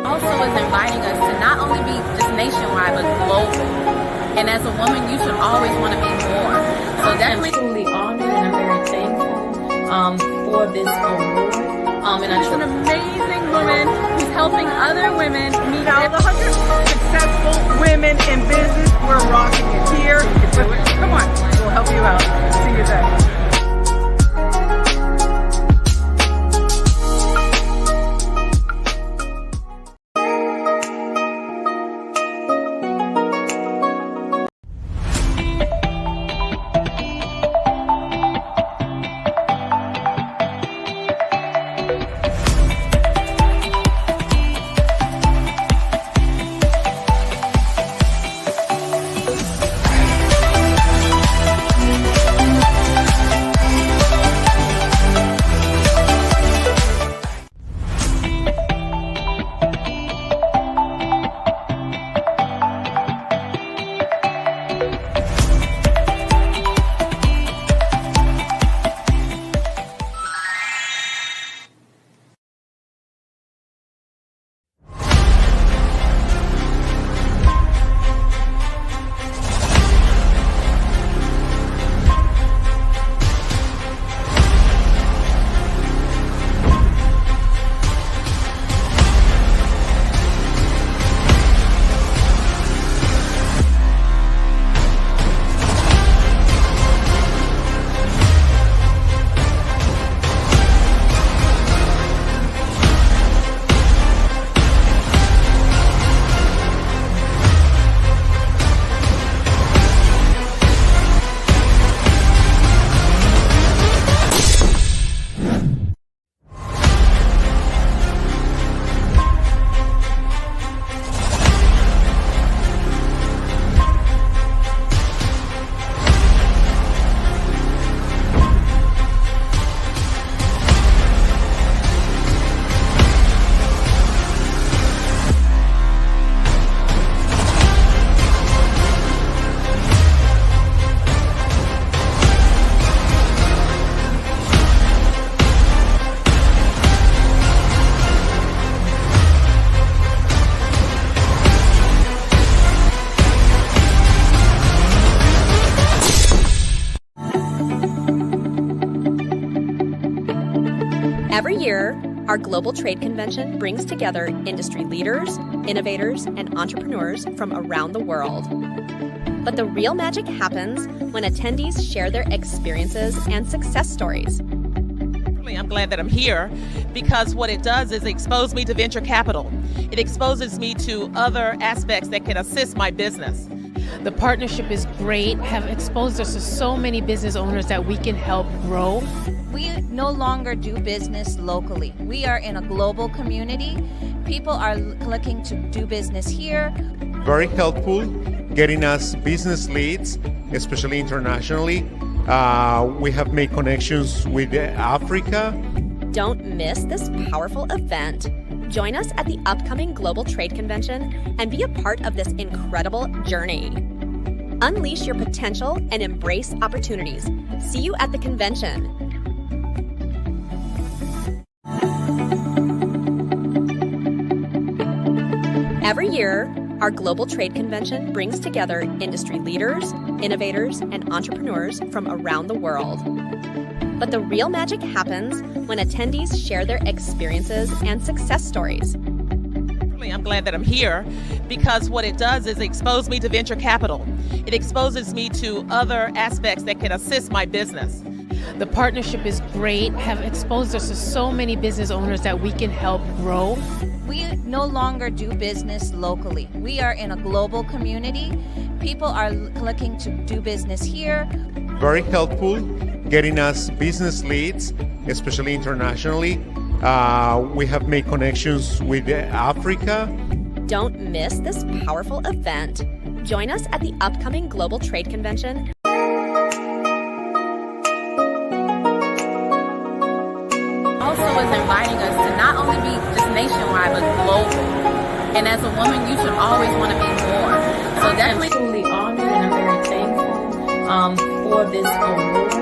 Also is inviting us to not only be just nationwide, but global. And as a woman, you should always want to be more. So definitely truly honored, and I'm very thankful for this award. And I'm an amazing woman who's helping other women meet now the 100 successful women in business. We're rocking it here. Come on, we'll help you out. See you then. Every year, our Global Trade Convention brings together industry leaders, innovators, and entrepreneurs from around the world. But the real magic happens when attendees share their experiences and success stories. I'm glad that I'm here because what it does is expose me to venture capital. It exposes me to other aspects that can assist my business. The partnership is great, have exposed us to so many business owners that we can help grow. We no longer do business locally. We are in a global community. People are looking to do business here. Very helpful, getting us business leads, especially internationally. We have made connections with Africa. Don't miss this powerful event. Join us at the upcoming Global Trade Convention and be a part of this incredible journey. Unleash your potential and embrace opportunities. See you at the convention. Every year, our Global Trade Convention brings together industry leaders, innovators, and entrepreneurs from around the world. But the real magic happens when attendees share their experiences and success stories. I'm glad that I'm here because what it does is expose me to venture capital. It exposes me to other aspects that can assist my business. The partnership is great, have exposed us to so many business owners that we can help grow. We no longer do business locally. We are in a global community. People are looking to do business here. Very helpful, getting us business leads, especially internationally. We have made connections with Africa. Don't miss this powerful event. Join us at the upcoming Global Trade Convention. Also is inviting us to not only be just nationwide, but global. And as a woman, you should always want to be more. So definitely truly honored and I'm very thankful for this award.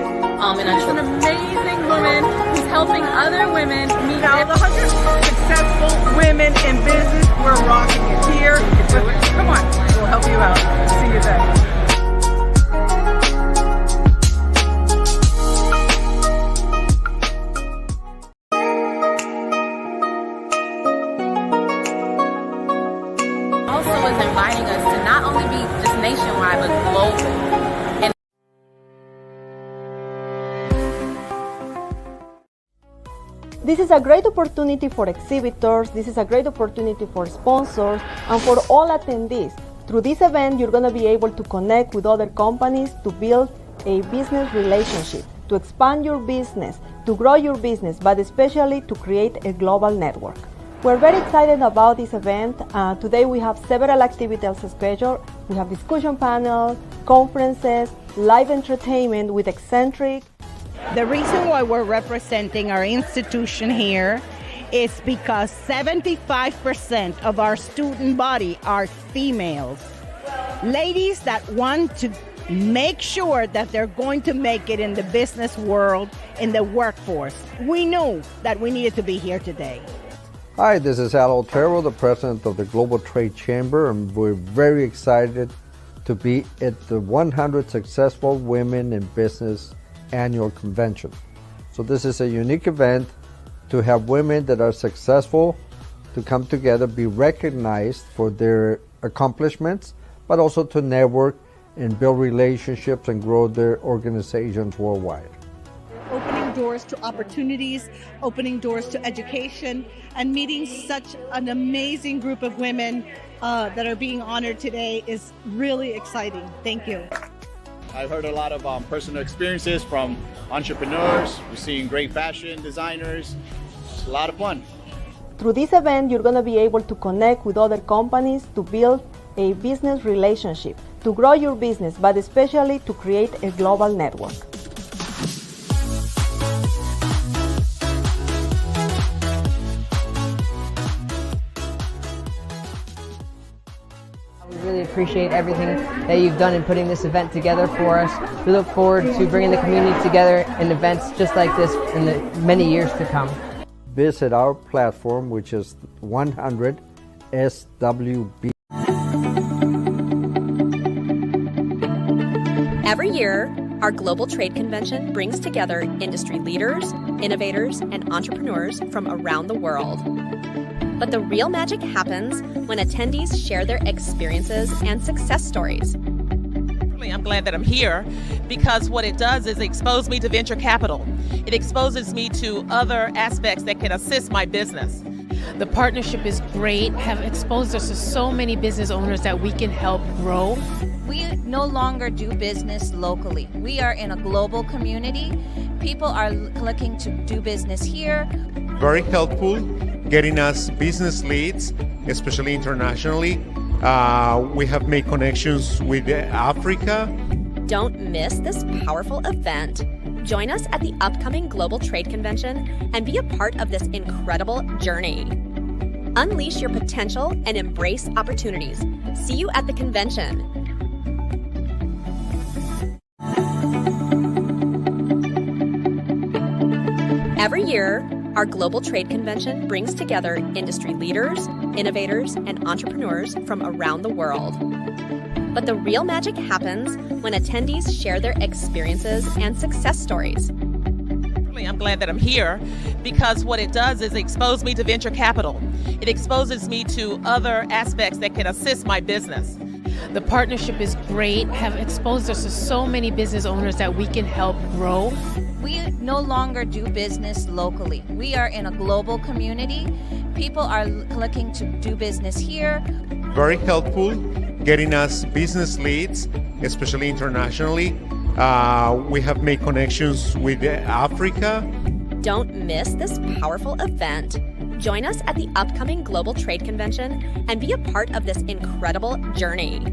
And I'm an amazing woman who's helping other women meet Now, the 100 successful women in business, we're rocking it here. You can do it. Come on, we'll help you out. See you then. is inviting us to not only be just nationwide, but global. And this is a great opportunity for exhibitors, this is a great opportunity for sponsors, and for all attendees. Through this event, you're going to be able to connect with other companies to build a business relationship, to expand your business, to grow your business, but especially to create a global network. We're very excited about this event. Today we have several activities scheduled. We have discussion panels, conferences, live entertainment with eccentric. The reason why we're representing our institution here is because 75% of our student body are females. Ladies that want to make sure that they're going to make it in the business world, in the workforce. We knew that we needed to be here today. Hi, this is Al Otero, the president of the Global Trade Chamber, and we're very excited to be at the 100 Successful Women in Business Annual Convention. So this is a unique event to have women that are successful to come together, be recognized for their accomplishments, but also to network and build relationships and grow their organizations worldwide. Opening doors to opportunities, opening doors to education, and meeting such an amazing group of women that are being honored today is really exciting. Thank you. I've heard a lot of personal experiences from entrepreneurs. We're seeing great fashion designers. It's a lot of fun. Through this event, you're going to be able to connect with other companies to build a business relationship, to grow your business, but especially to create a global network. We really appreciate everything that you've done in putting this event together for us. We look forward to bringing the community together in events just like this in the many years to come. Visit our platform, which is 100SWB. Every year, our Global Trade Convention brings together industry leaders, innovators, and entrepreneurs from around the world. But the real magic happens when attendees share their experiences and success stories. I'm glad that I'm here because what it does is expose me to venture capital. It exposes me to other aspects that can assist my business. The partnership is great, have exposed us to so many business owners that we can help grow. We no longer do business locally. We are in a global community. People are looking to do business here. Very helpful, getting us business leads, especially internationally. We have made connections with Africa. Don't miss this powerful event. Join us at the upcoming Global Trade Convention and be a part of this incredible journey. Unleash your potential and embrace opportunities. See you at the convention. Every year, our Global Trade Convention brings together industry leaders, innovators, and entrepreneurs from around the world. But the real magic happens when attendees share their experiences and success stories. I'm glad that I'm here because what it does is expose me to venture capital. It exposes me to other aspects that can assist my business. The partnership is great, have exposed us to so many business owners that we can help grow. We no longer do business locally. We are in a global community. People are looking to do business here. Very helpful, getting us business leads, especially internationally. We have made connections with Africa. Don't miss this powerful event. Join us at the upcoming Global Trade Convention and be a part of this incredible journey.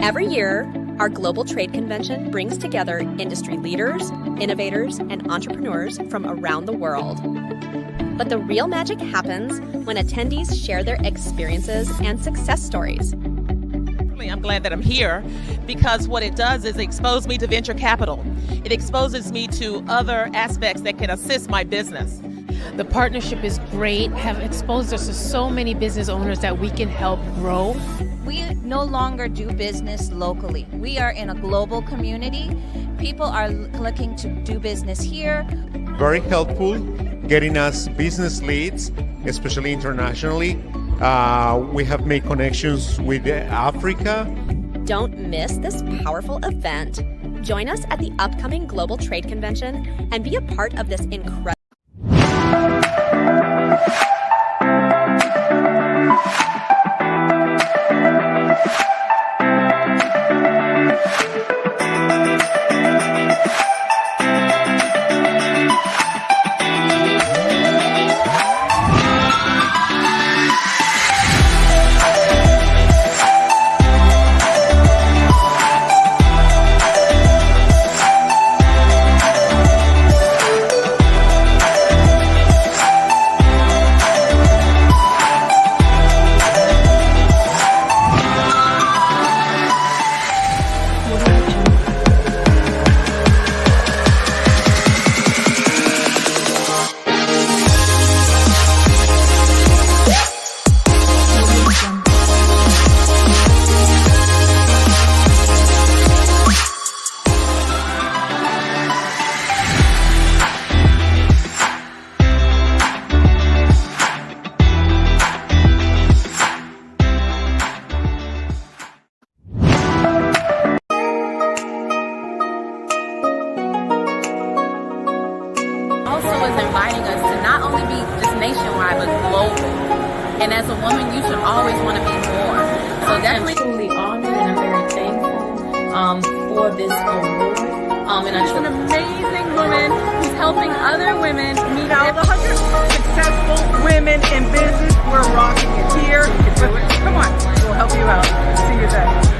Every year, our global trade convention brings together industry leaders, innovators, and entrepreneurs from around the world. But the real magic happens when attendees share their experiences and success stories. I'm glad that I'm here because what it does is expose me to venture capital. It exposes me to other aspects that can assist my business. The partnership is great, have exposed us to so many business owners that we can help grow. We no longer do business locally. We are in a global community. People are looking to do business here. Very helpful, getting us business leads, especially internationally. We have made connections with Africa. Don't miss this powerful event. Join us at the upcoming Global Trade Convention and be a part of this incredible. And as a woman, you should always want to be more. So definitely truly honored, and I'm very thankful for this award. And She's an amazing woman who's helping other women meet all the 100 successful women in business. We're rocking it here. Come on, we'll help you out. See you then.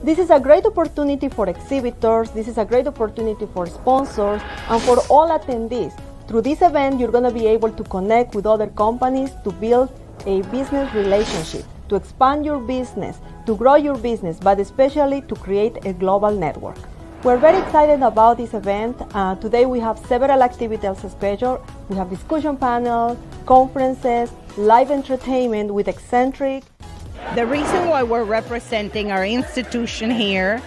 This is a great opportunity for exhibitors, this is a great opportunity for sponsors, and for all attendees. Through this event, you're going to be able to connect with other companies to build a business relationship, to expand your business, to grow your business, but especially to create a global network. We're very excited about this event. Today we have several activities scheduled. We have discussion panels, conferences, live entertainment with eccentric. The reason why we're representing our institution here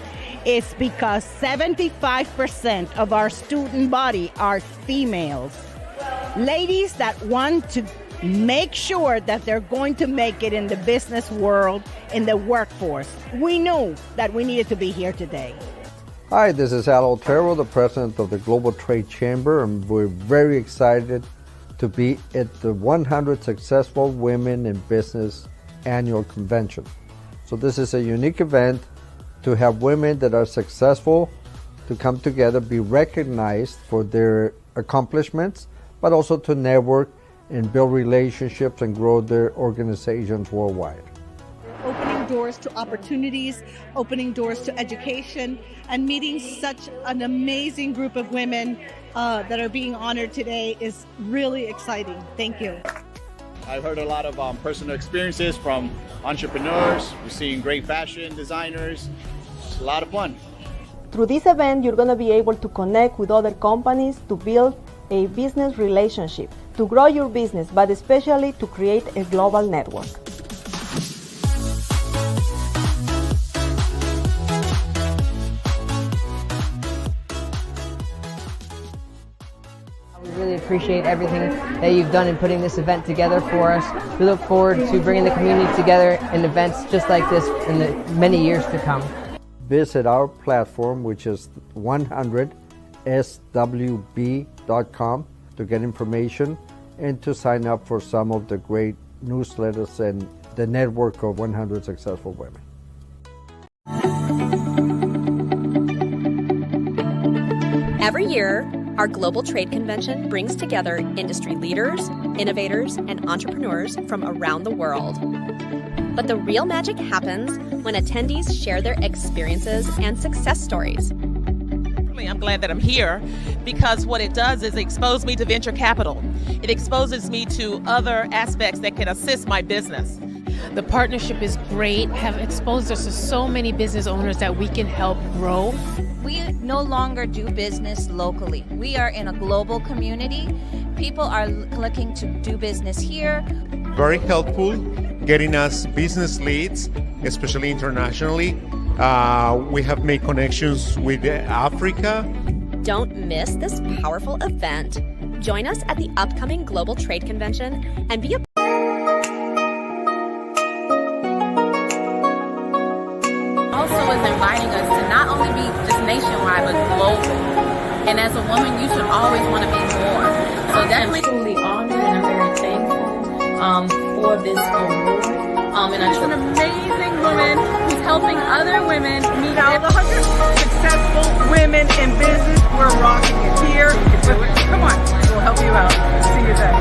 is because 75% of our student body are females. Ladies that want to make sure that they're going to make it in the business world, in the workforce. We knew that we needed to be here today. Hi, this is Al Otero, the president of the Global Trade Chamber, and we're very excited to be at the 100 Successful Women in Business Annual Convention. So this is a unique event to have women that are successful to come together, be recognized for their accomplishments, but also to network and build relationships and grow their organizations worldwide. Opening doors to opportunities, opening doors to education, and meeting such an amazing group of women that are being honored today is really exciting. Thank you. I've heard a lot of personal experiences from entrepreneurs. We're seeing great fashion designers. It's a lot of fun. Through this event, you're going to be able to connect with other companies to build a business relationship, to grow your business, but especially to create a global network. We really appreciate everything that you've done in putting this event together for us. We look forward to bringing the community together in events just like this in the many years to come. Visit our platform, which is 100swb.com, to get information and to sign up for some of the great newsletters and the network of 100 Successful Women. Every year, our Global Trade Convention brings together industry leaders, innovators, and entrepreneurs from around the world. But the real magic happens when attendees share their experiences and success stories. I'm glad that I'm here because what it does is expose me to venture capital. It exposes me to other aspects that can assist my business. The partnership is great, have exposed us to so many business owners that we can help grow. We no longer do business locally. We are in a global community. People are looking to do business here. Very helpful, getting us business leads, especially internationally. We have made connections with Africa. Don't miss this powerful event. Join us at the upcoming Global Trade Convention and be a also is inviting us to not only be just nationwide but global. And as a woman, you should always want to be more. So definitely truly honored and I'm very thankful for this award. And She's an amazing woman who's helping other women meet all the 100 successful women in business. We're rocking it here. Come on, we'll help you out. See you then.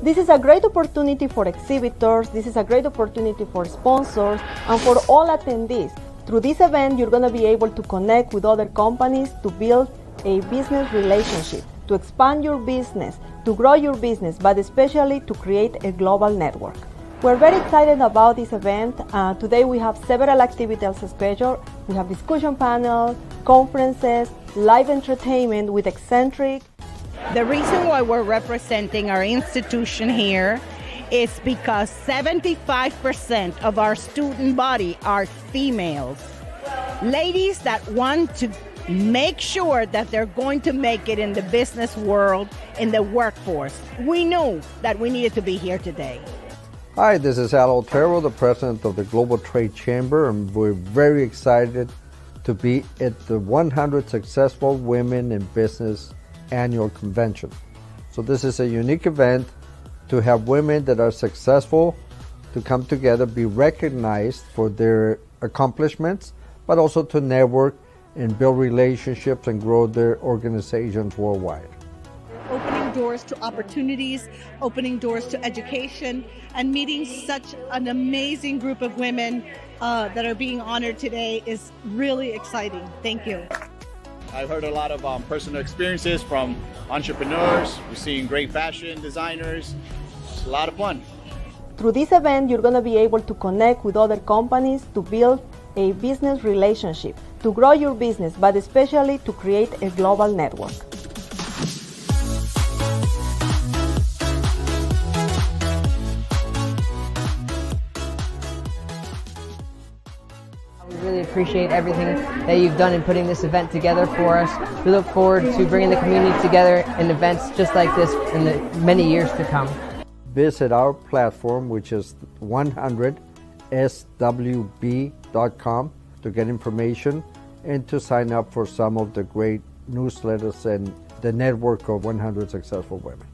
This is a great opportunity for exhibitors, this is a great opportunity for sponsors, and for all attendees. Through this event, you're going to be able to connect with other companies to build a business relationship, to expand your business, to grow your business, but especially to create a global network. We're very excited about this event. Today we have several activities scheduled. We have discussion panels, conferences, live entertainment with eccentric. The reason why we're representing our institution here is because 75% of our student body are females. Ladies that want to make sure that they're going to make it in the business world, in the workforce. We knew that we needed to be here today. Hi, this is Al Otero, the president of the Global Trade Chamber, and we're very excited to be at the 100 Successful Women in Business Annual Convention. So this is a unique event to have women that are successful to come together, be recognized for their accomplishments, but also to network and build relationships and grow their organizations worldwide. Opening doors to opportunities, opening doors to education, and meeting such an amazing group of women that are being honored today is really exciting. Thank you. I've heard a lot of personal experiences from entrepreneurs. We're seeing great fashion designers. It's a lot of fun. Through this event, you're going to be able to connect with other companies to build a business relationship, to grow your business, but especially to create a global network. We really appreciate everything that you've done in putting this event together for us. We look forward to bringing the community together in events just like this in the many years to come. Visit our platform, which is 100swb.com, to get information and to sign up for some of the great newsletters and the network of 100 Successful Women.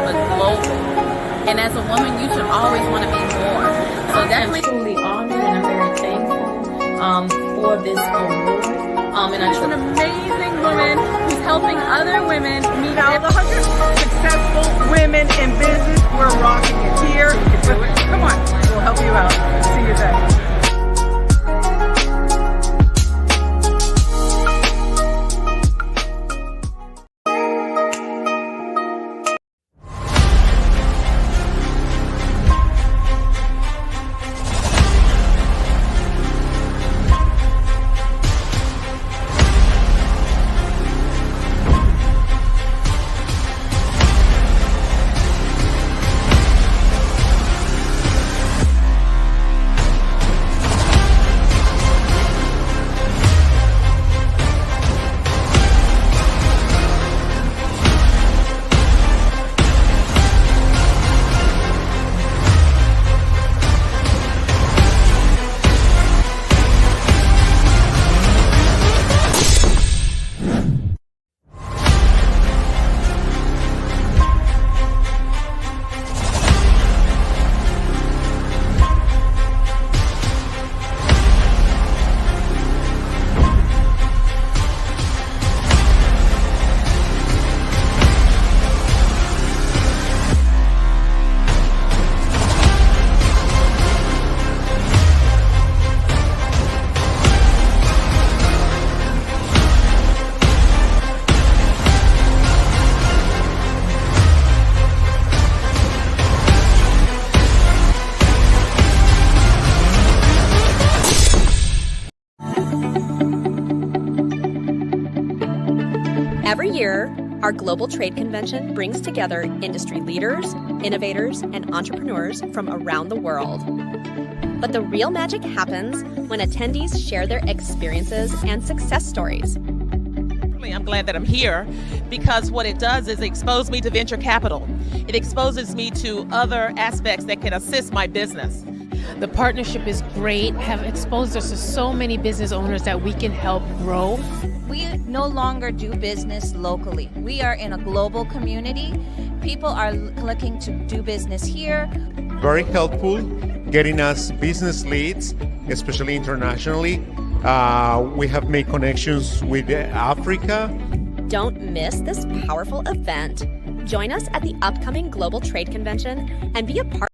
but global. And as a woman, you should always want to be more. So definitely truly honored, and I'm very thankful for this award. And I An amazing woman who's helping other women meet all the 100 successful women in business. We're rocking it here. You can do it. Come on, we'll help you out. See you then. Every year, our Global Trade Convention brings together industry leaders, innovators, and entrepreneurs from around the world. But the real magic happens when attendees share their experiences and success stories. I'm glad that I'm here because what it does is expose me to venture capital. It exposes me to other aspects that can assist my business. The partnership is great, have exposed us to so many business owners that we can help grow. We no longer do business locally. We are in a global community. People are looking to do business here. Very helpful, getting us business leads, especially internationally. We have made connections with Africa. Don't miss this powerful event. Join us at the upcoming Global Trade Convention and be a part.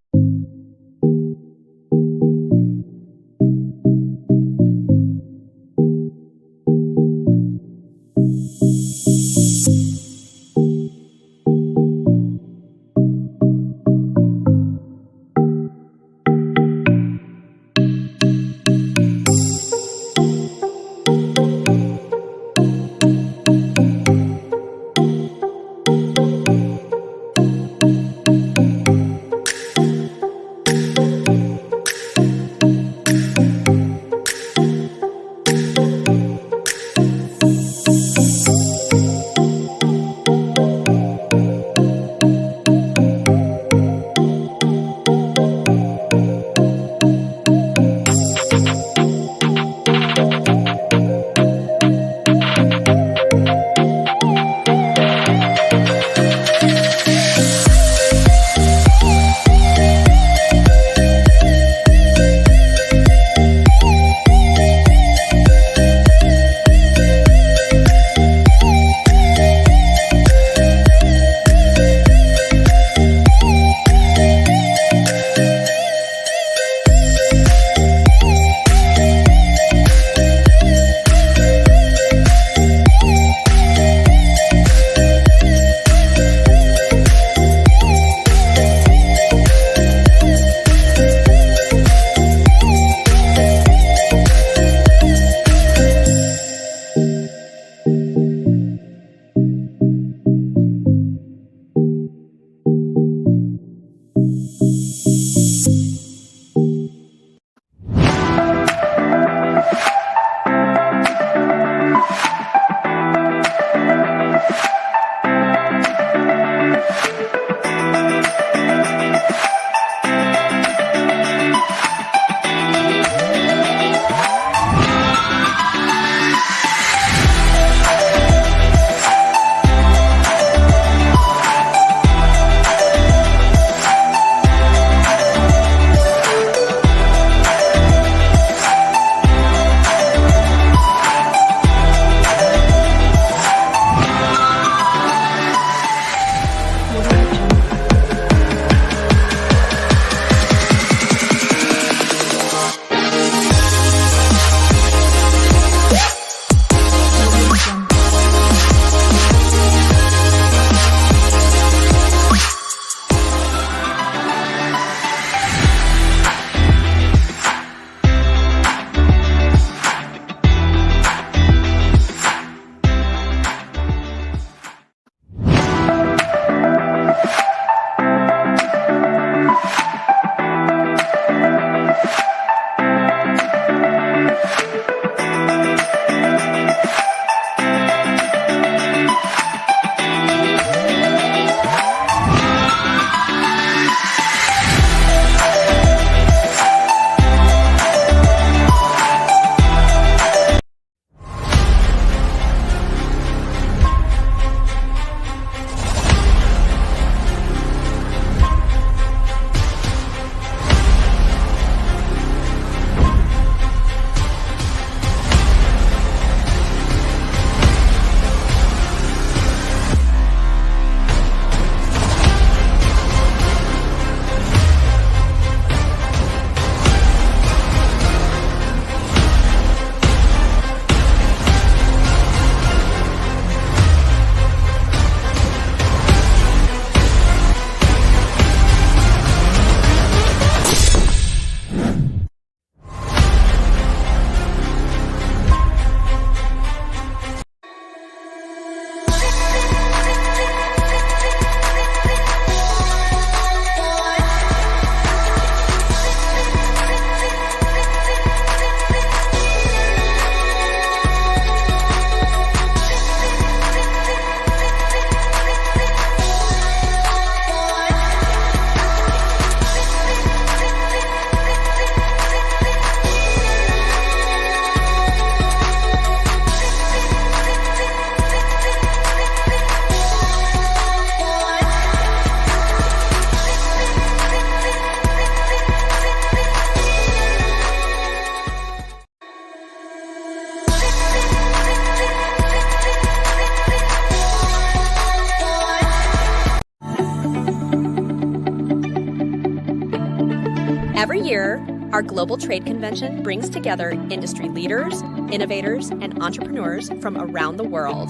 Every year, our global trade convention brings together industry leaders, innovators, and entrepreneurs from around the world.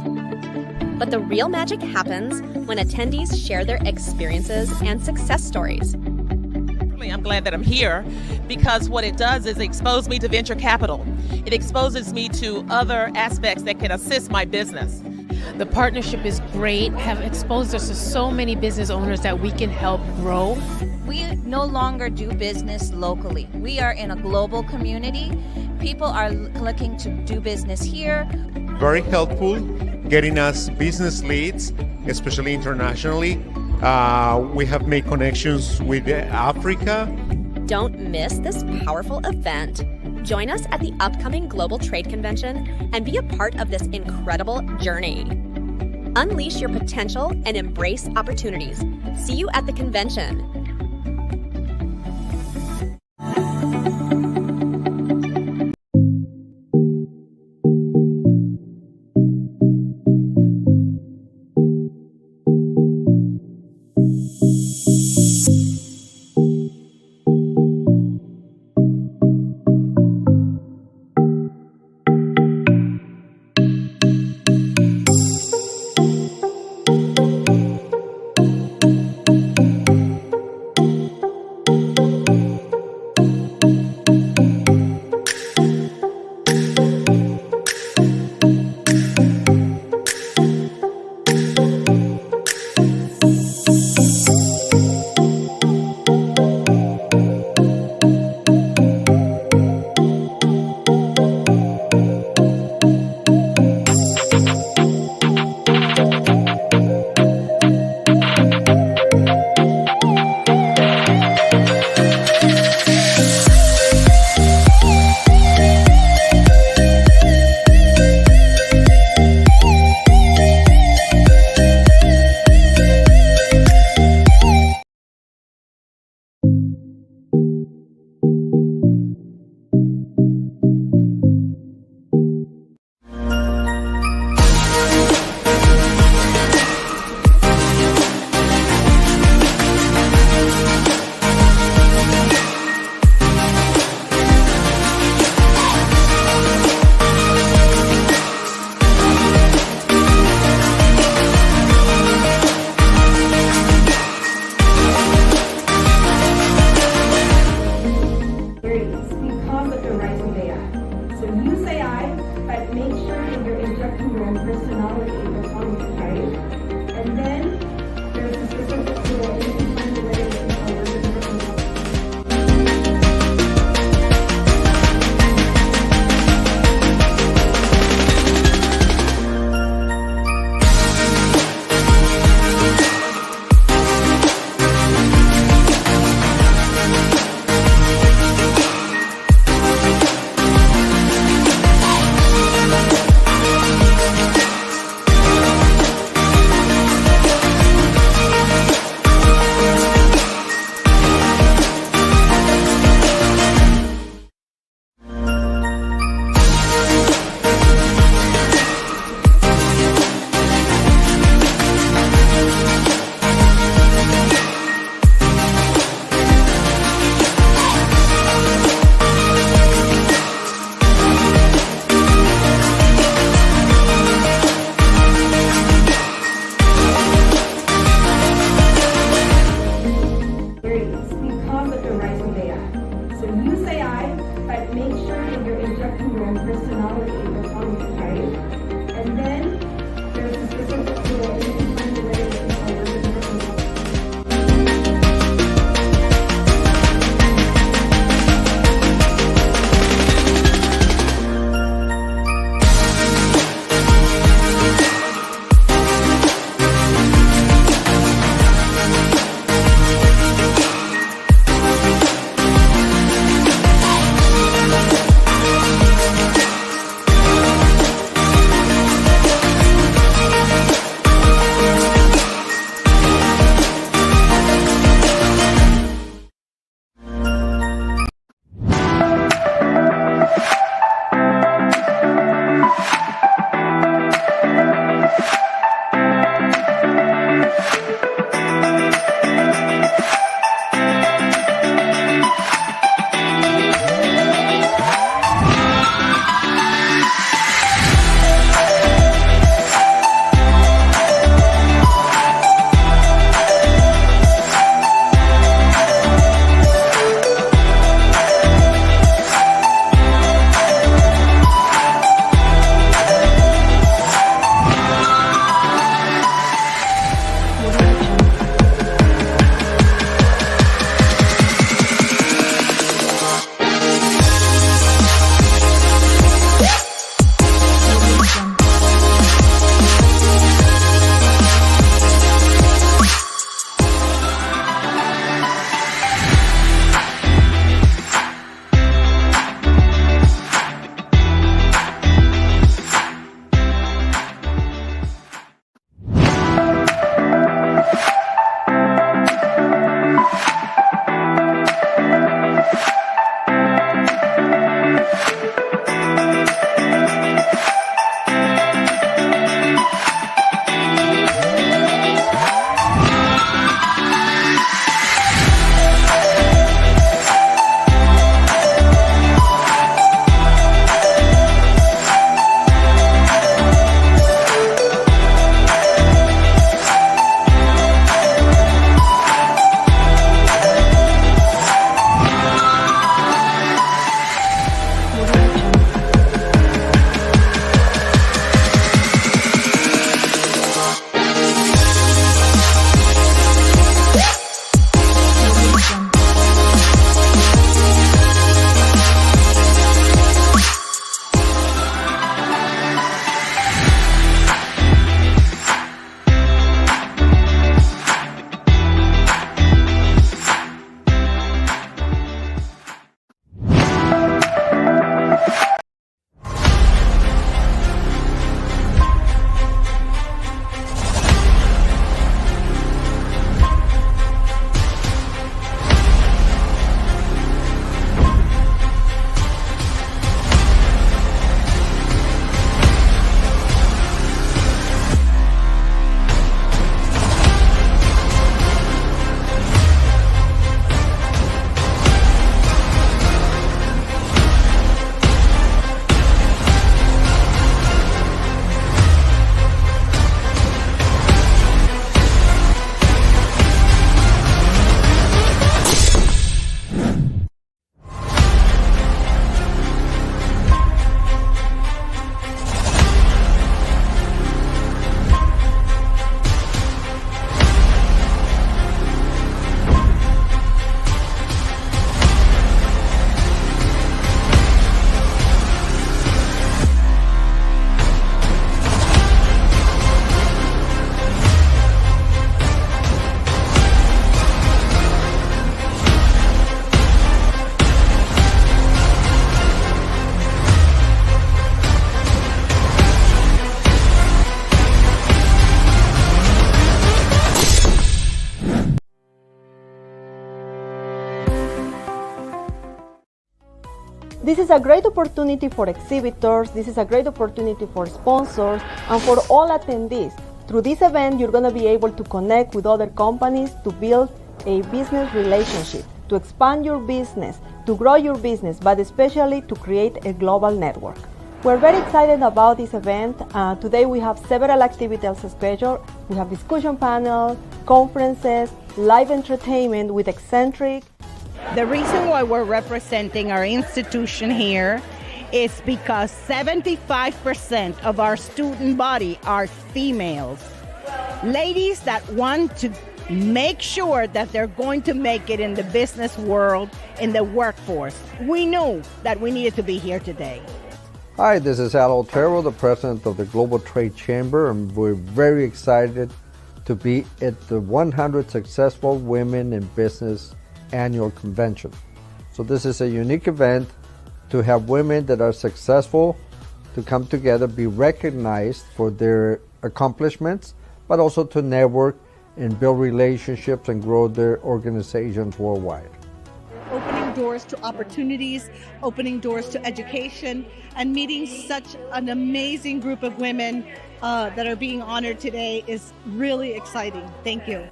But the real magic happens when attendees share their experiences and success stories. I'm glad that I'm here because what it does is expose me to venture capital. It exposes me to other aspects that can assist my business. The partnership is great, have exposed us to so many business owners that we can help grow. We no longer do business locally. We are in a global community. People are looking to do business here. Very helpful, getting us business leads, especially internationally. We have made connections with Africa. Don't miss this powerful event. Join us at the upcoming Global Trade Convention and be a part of this incredible journey. Unleash your potential and embrace opportunities. See you at the convention. This is a great opportunity for exhibitors, this is a great opportunity for sponsors, and for all attendees. Through this event, you're going to be able to connect with other companies to build a business relationship, to expand your business, to grow your business, but especially to create a global network. We're very excited about this event. Today we have several activities scheduled. We have discussion panels, conferences, live entertainment with eccentric. The reason why we're representing our institution here is because 75% of our student body are females. Ladies that want to make sure that they're going to make it in the business world, in the workforce. We knew that we needed to be here today. Hi, this is Al Otero, the president of the Global Trade Chamber, and we're very excited to be at the 100 Successful Women in Business Annual Convention. So this is a unique event to have women that are successful to come together, be recognized for their accomplishments, but also to network and build relationships and grow their organizations worldwide. Opening doors to opportunities, opening doors to education, and meeting such an amazing group of women that are being honored today is really exciting. Thank you.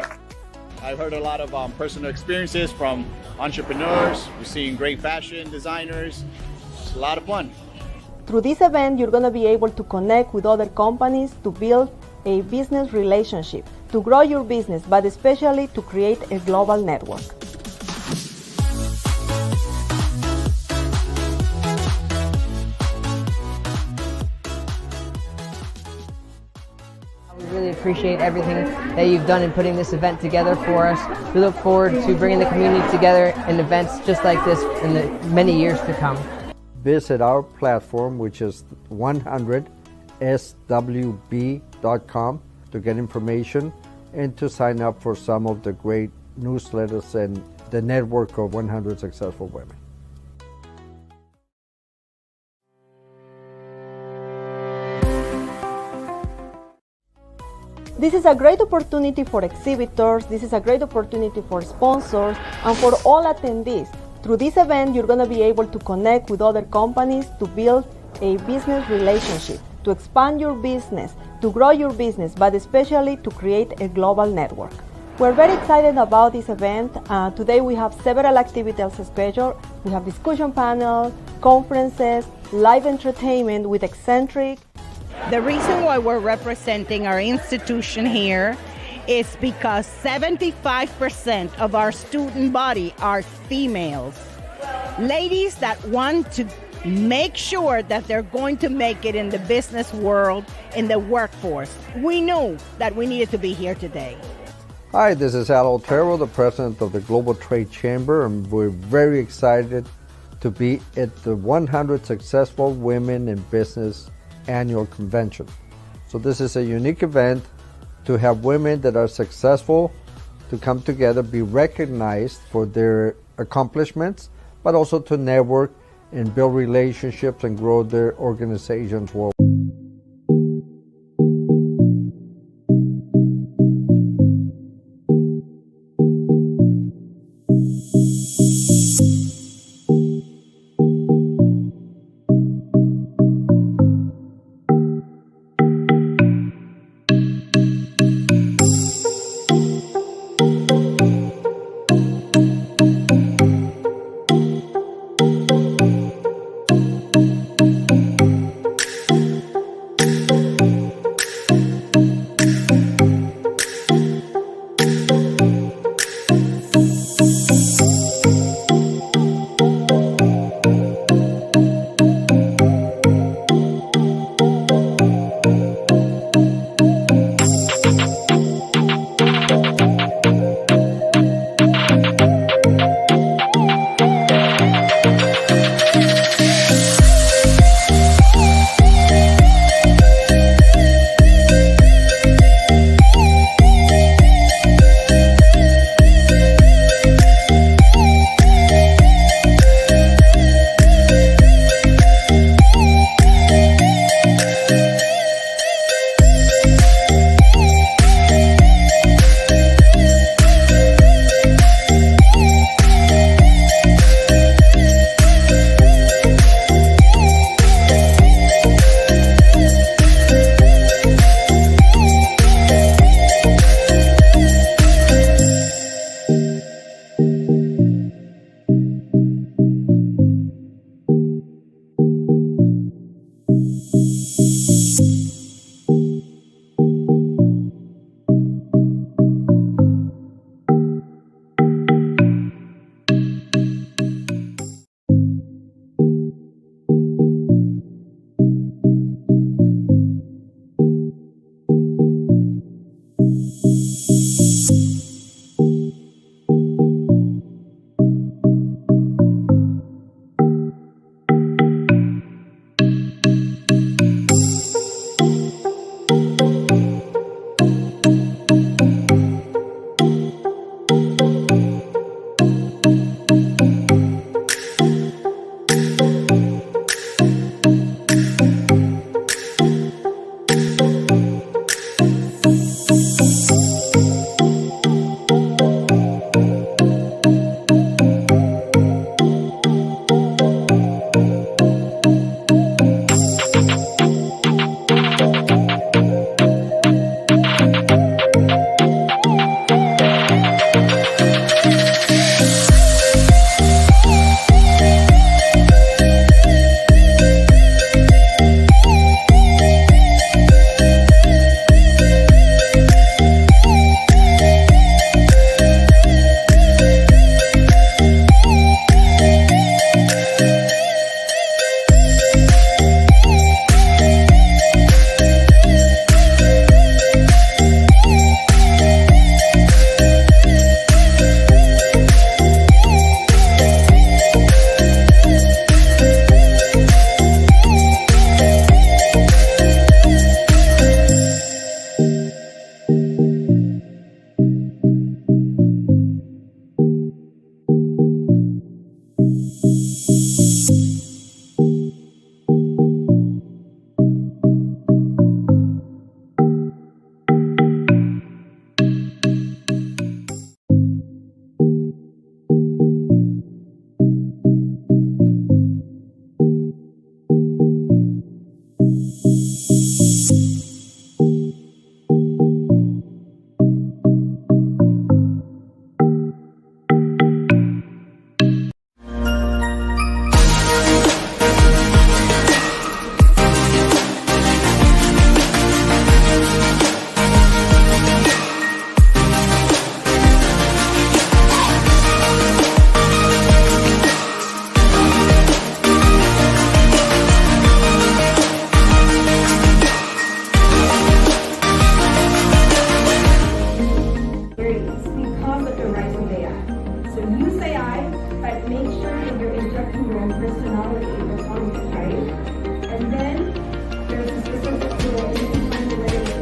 I've heard a lot of personal experiences from entrepreneurs. We're seeing great fashion designers. It's a lot of fun. Through this event, you're going to be able to connect with other companies to build a business relationship, to grow your business, but especially to create a global network. We really appreciate everything that you've done in putting this event together for us. We look forward to bringing the community together in events just like this in the many years to come. Visit our platform, which is 100swb.com, to get information and to sign up for some of the great newsletters and the network of 100 Successful Women. This is a great opportunity for exhibitors, this is a great opportunity for sponsors, and for all attendees. Through this event, you're going to be able to connect with other companies to build a business relationship, to expand your business, to grow your business, but especially to create a global network. We're very excited about this event. Today we have several activities scheduled. We have discussion panels, conferences, live entertainment with eccentric. The reason why we're representing our institution here is because 75% of our student body are females. Ladies that want to make sure that they're going to make it in the business world, in the workforce. We knew that we needed to be here today. Hi, this is Al Otero, the president of the Global Trade Chamber, and we're very excited to be at the 100 Successful Women in Business Annual Convention. So this is a unique event to have women that are successful to come together, be recognized for their accomplishments, but also to network and build relationships and grow their organizations worldwide. but make sure that you're injecting your own personality in the comments, right? And then there's a specific tool and you can find the way to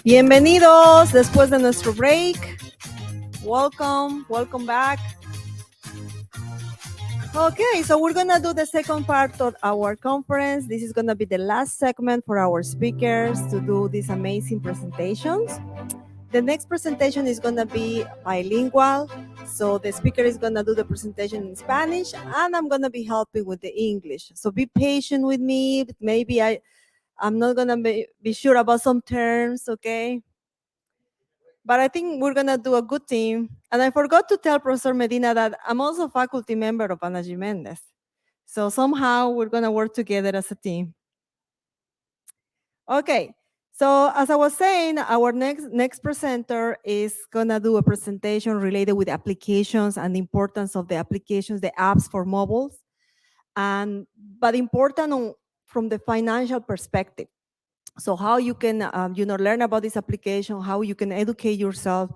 Bienvenidos después de nuestro break. Welcome back. Okay, so we're gonna do the second part of our conference. This is gonna be the last segment for our speakers to do these amazing presentations. The next presentation is gonna be bilingual. So the speaker is gonna do the presentation in Spanish and I'm gonna be helping with the English. So be patient with me. Maybe I'm not gonna be sure about some terms, okay? But I think we're gonna do a good team. And I forgot to tell Professor Medina that I'm also a faculty member of Ana Jimenez. So somehow we're gonna work together as a team. Okay, so as I was saying, our next presenter is gonna do a presentation related with applications and the importance of the applications, the apps for mobiles, but important from the financial perspective. So how you can learn about this application, how you can educate yourself,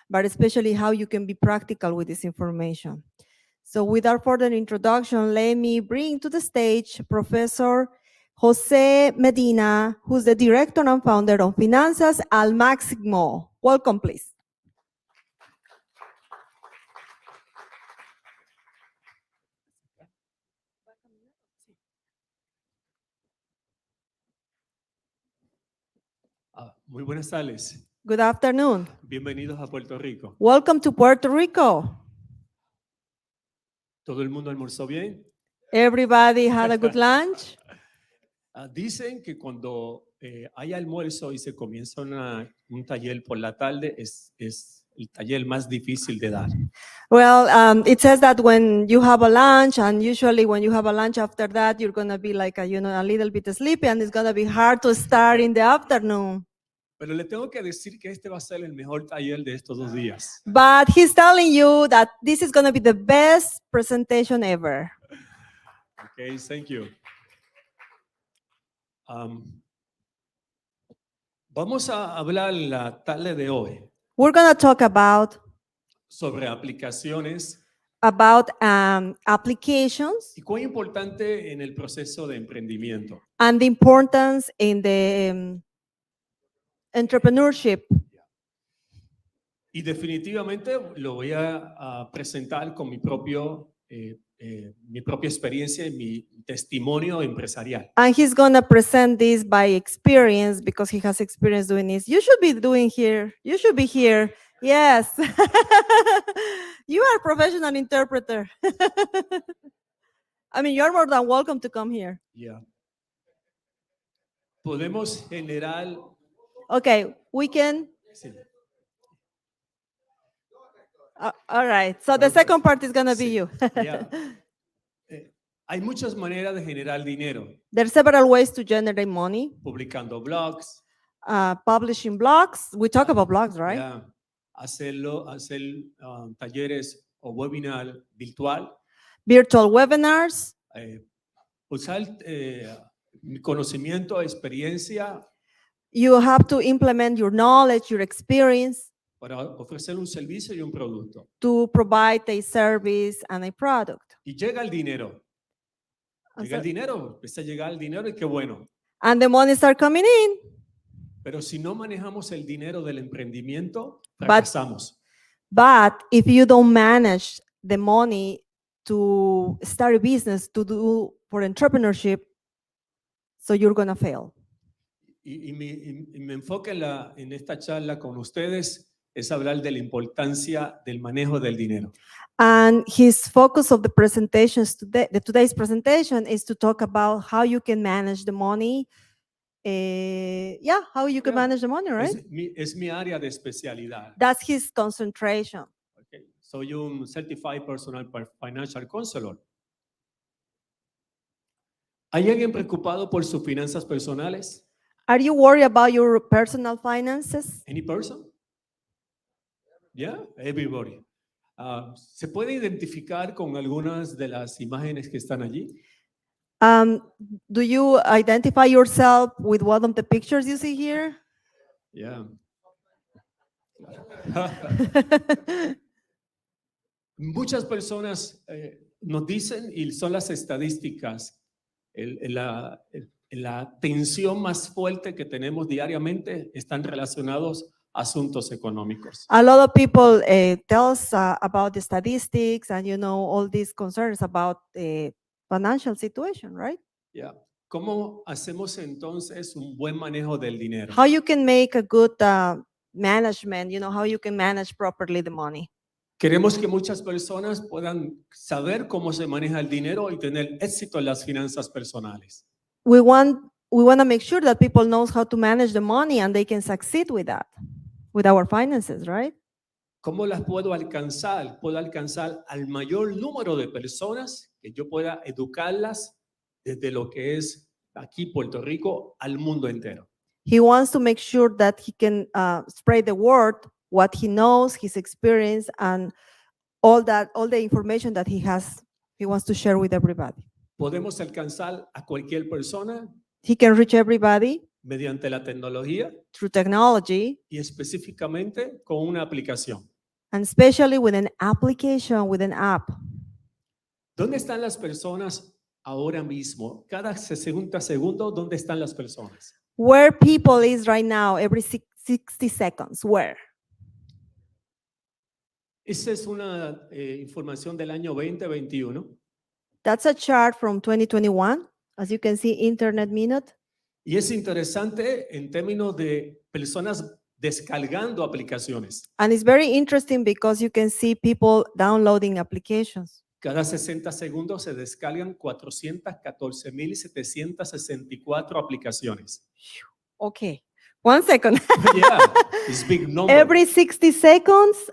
but especially how you can be practical with this information. So without further introduction, let me bring to the stage Professor Jose Medina, who's the director and founder of Finanzas al Maximo. Welcome, please. Muy buenas tardes. Good afternoon. Bienvenidos a Puerto Rico. Welcome to Puerto Rico. ¿Todo el mundo almorzó bien? Everybody had a good lunch. Dicen que cuando hay almuerzo y se comienza un taller por la tarde es el taller más difícil de dar. Well, it says that when you have a lunch, and usually when you have a lunch after that, you're going to be like, a little bit sleepy, and it's going to be hard to start in the afternoon. Pero le tengo que decir que este va a ser el mejor taller de estos 2 días. But he's telling you that this is going to be the best presentation ever. Okay, thank you. Vamos a hablar la tarde de hoy We're going to talk about sobre aplicaciones applications y cuán importante en el proceso de emprendimiento. and the importance in the entrepreneurship. Y definitivamente lo voy a presentar con mi propia experiencia y mi testimonio empresarial. And he's going to present this by experience because he has experience doing this. You should be doing here. You should be here. Yes. You are a professional interpreter. I mean, you're more than welcome to come here. Yeah. Podemos generar. Okay, we can. Sí. All right. So the second part is going to be you. Yeah. Hay muchas maneras de generar dinero. There are several ways to generate money. Publicando blogs. Publishing blogs. We talk about blogs, right? Yeah. Hacer talleres o webinar virtual. Virtual webinars. Usar mi conocimiento, experiencia. You have to implement your knowledge, your experience. para ofrecer un servicio y un producto. to provide a service and a product. Y llega el dinero. Llega el dinero, empieza a llegar el dinero y qué bueno. And the money start coming in. Pero si no manejamos el dinero del emprendimiento, fracasamos. But if you don't manage the money to start a business, to do for entrepreneurship, so you're going to fail. Y mi enfoque en esta charla con ustedes es hablar de la importancia del manejo del dinero. And his focus of the presentations today, today's presentation, is to talk about how you can manage the money. How you can manage the money, right? Es mi área de especialidad. That's his concentration. Okay. Soy un Certified Personal Financial Counselor. ¿Hay alguien preocupado por sus finanzas personales? Are you worried about your personal finances? Any person? Yeah, everybody. ¿Se puede identificar con algunas de las imágenes que están allí? Do you identify yourself with one of the pictures you see here? Yeah. Muchas personas nos dicen, y son las estadísticas, la tensión más fuerte que tenemos diariamente están relacionados a asuntos económicos. A lot of people tell us about the statistics and all these concerns about the financial situation, right? Yeah. ¿Cómo hacemos entonces un buen manejo del dinero? How you can make a good management, how you can manage properly the money. Queremos que muchas personas puedan saber cómo se maneja el dinero y tener éxito en las finanzas personales. We want to make sure that people knows how to manage the money and they can succeed with that, with our finances, right? ¿Cómo las puedo alcanzar? Puedo alcanzar al mayor número de personas que yo pueda educarlas desde lo que es aquí Puerto Rico al mundo entero. He wants to make sure that he can spread the word, what he knows, his experience, and all the information that he has, he wants to share with everybody. Podemos alcanzar a cualquier persona He can reach everybody mediante la tecnología through technology, y específicamente con una aplicación. and especially with an application, with an app. ¿Dónde están las personas ahora mismo? Cada segundo, ¿dónde están las personas? Where people is right now, every 60 seconds, where? Esa es una información del año 2021. That's a chart from 2021, as you can see, Internet Minute. Y es interesante en términos de personas descargando aplicaciones. And it's very interesting because you can see people downloading applications. Cada 60 segundos se descargan 414,764 aplicaciones. Okay, 1 second. Yeah, it's big number. Every 60 seconds,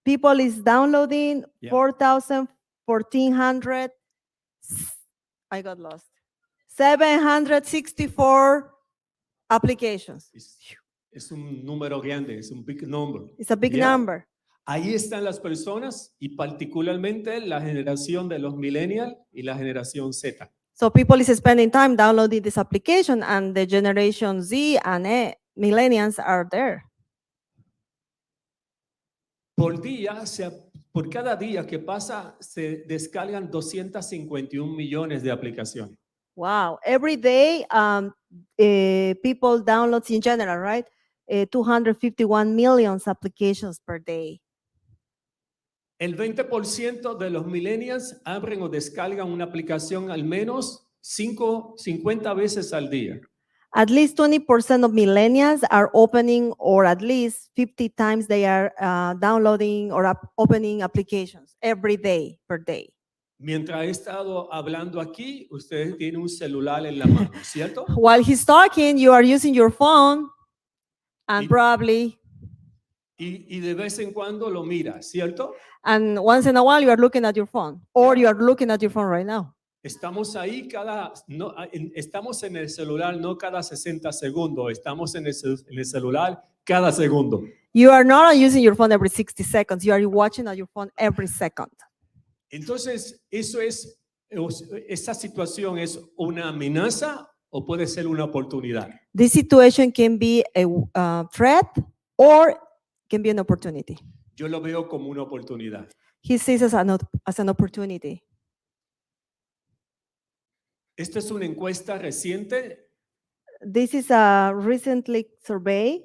people is downloading 4,100. I got lost. 764 applications. Es un número grande, es un big number. It's a big Yeah. number. Ahí están las personas y particularmente la generación de los millennials y la generación Z. So people is spending time downloading this application, and the Generation Z and millennials are there. Por cada día que pasa se descargan 251 millones de aplicaciones. Wow. Every day, people downloads in general, right? 251 million applications per day. El 20% de los millennials abren o descargan una aplicación al menos 50 veces al día. At least 20% of millennials are opening, or at least 50 times they are downloading or opening applications every day, per day. Mientras he estado hablando aquí, ustedes tienen un celular en la mano, ¿cierto? While he's talking, you are using your phone and probably, Y de vez en cuando lo mira, ¿cierto? and once in a while you are looking at your phone, or you are looking at your phone right now. Estamos ahí estamos en el celular no cada 60 segundos, estamos en el celular cada segundo. You are not using your phone every 60 seconds. You are watching at your phone every second. Entonces, esa situación es una amenaza o puede ser una oportunidad. This situation can be a threat, or can be an opportunity. Yo lo veo como una oportunidad. He sees it as an opportunity. Esta es una encuesta reciente This is a recently survey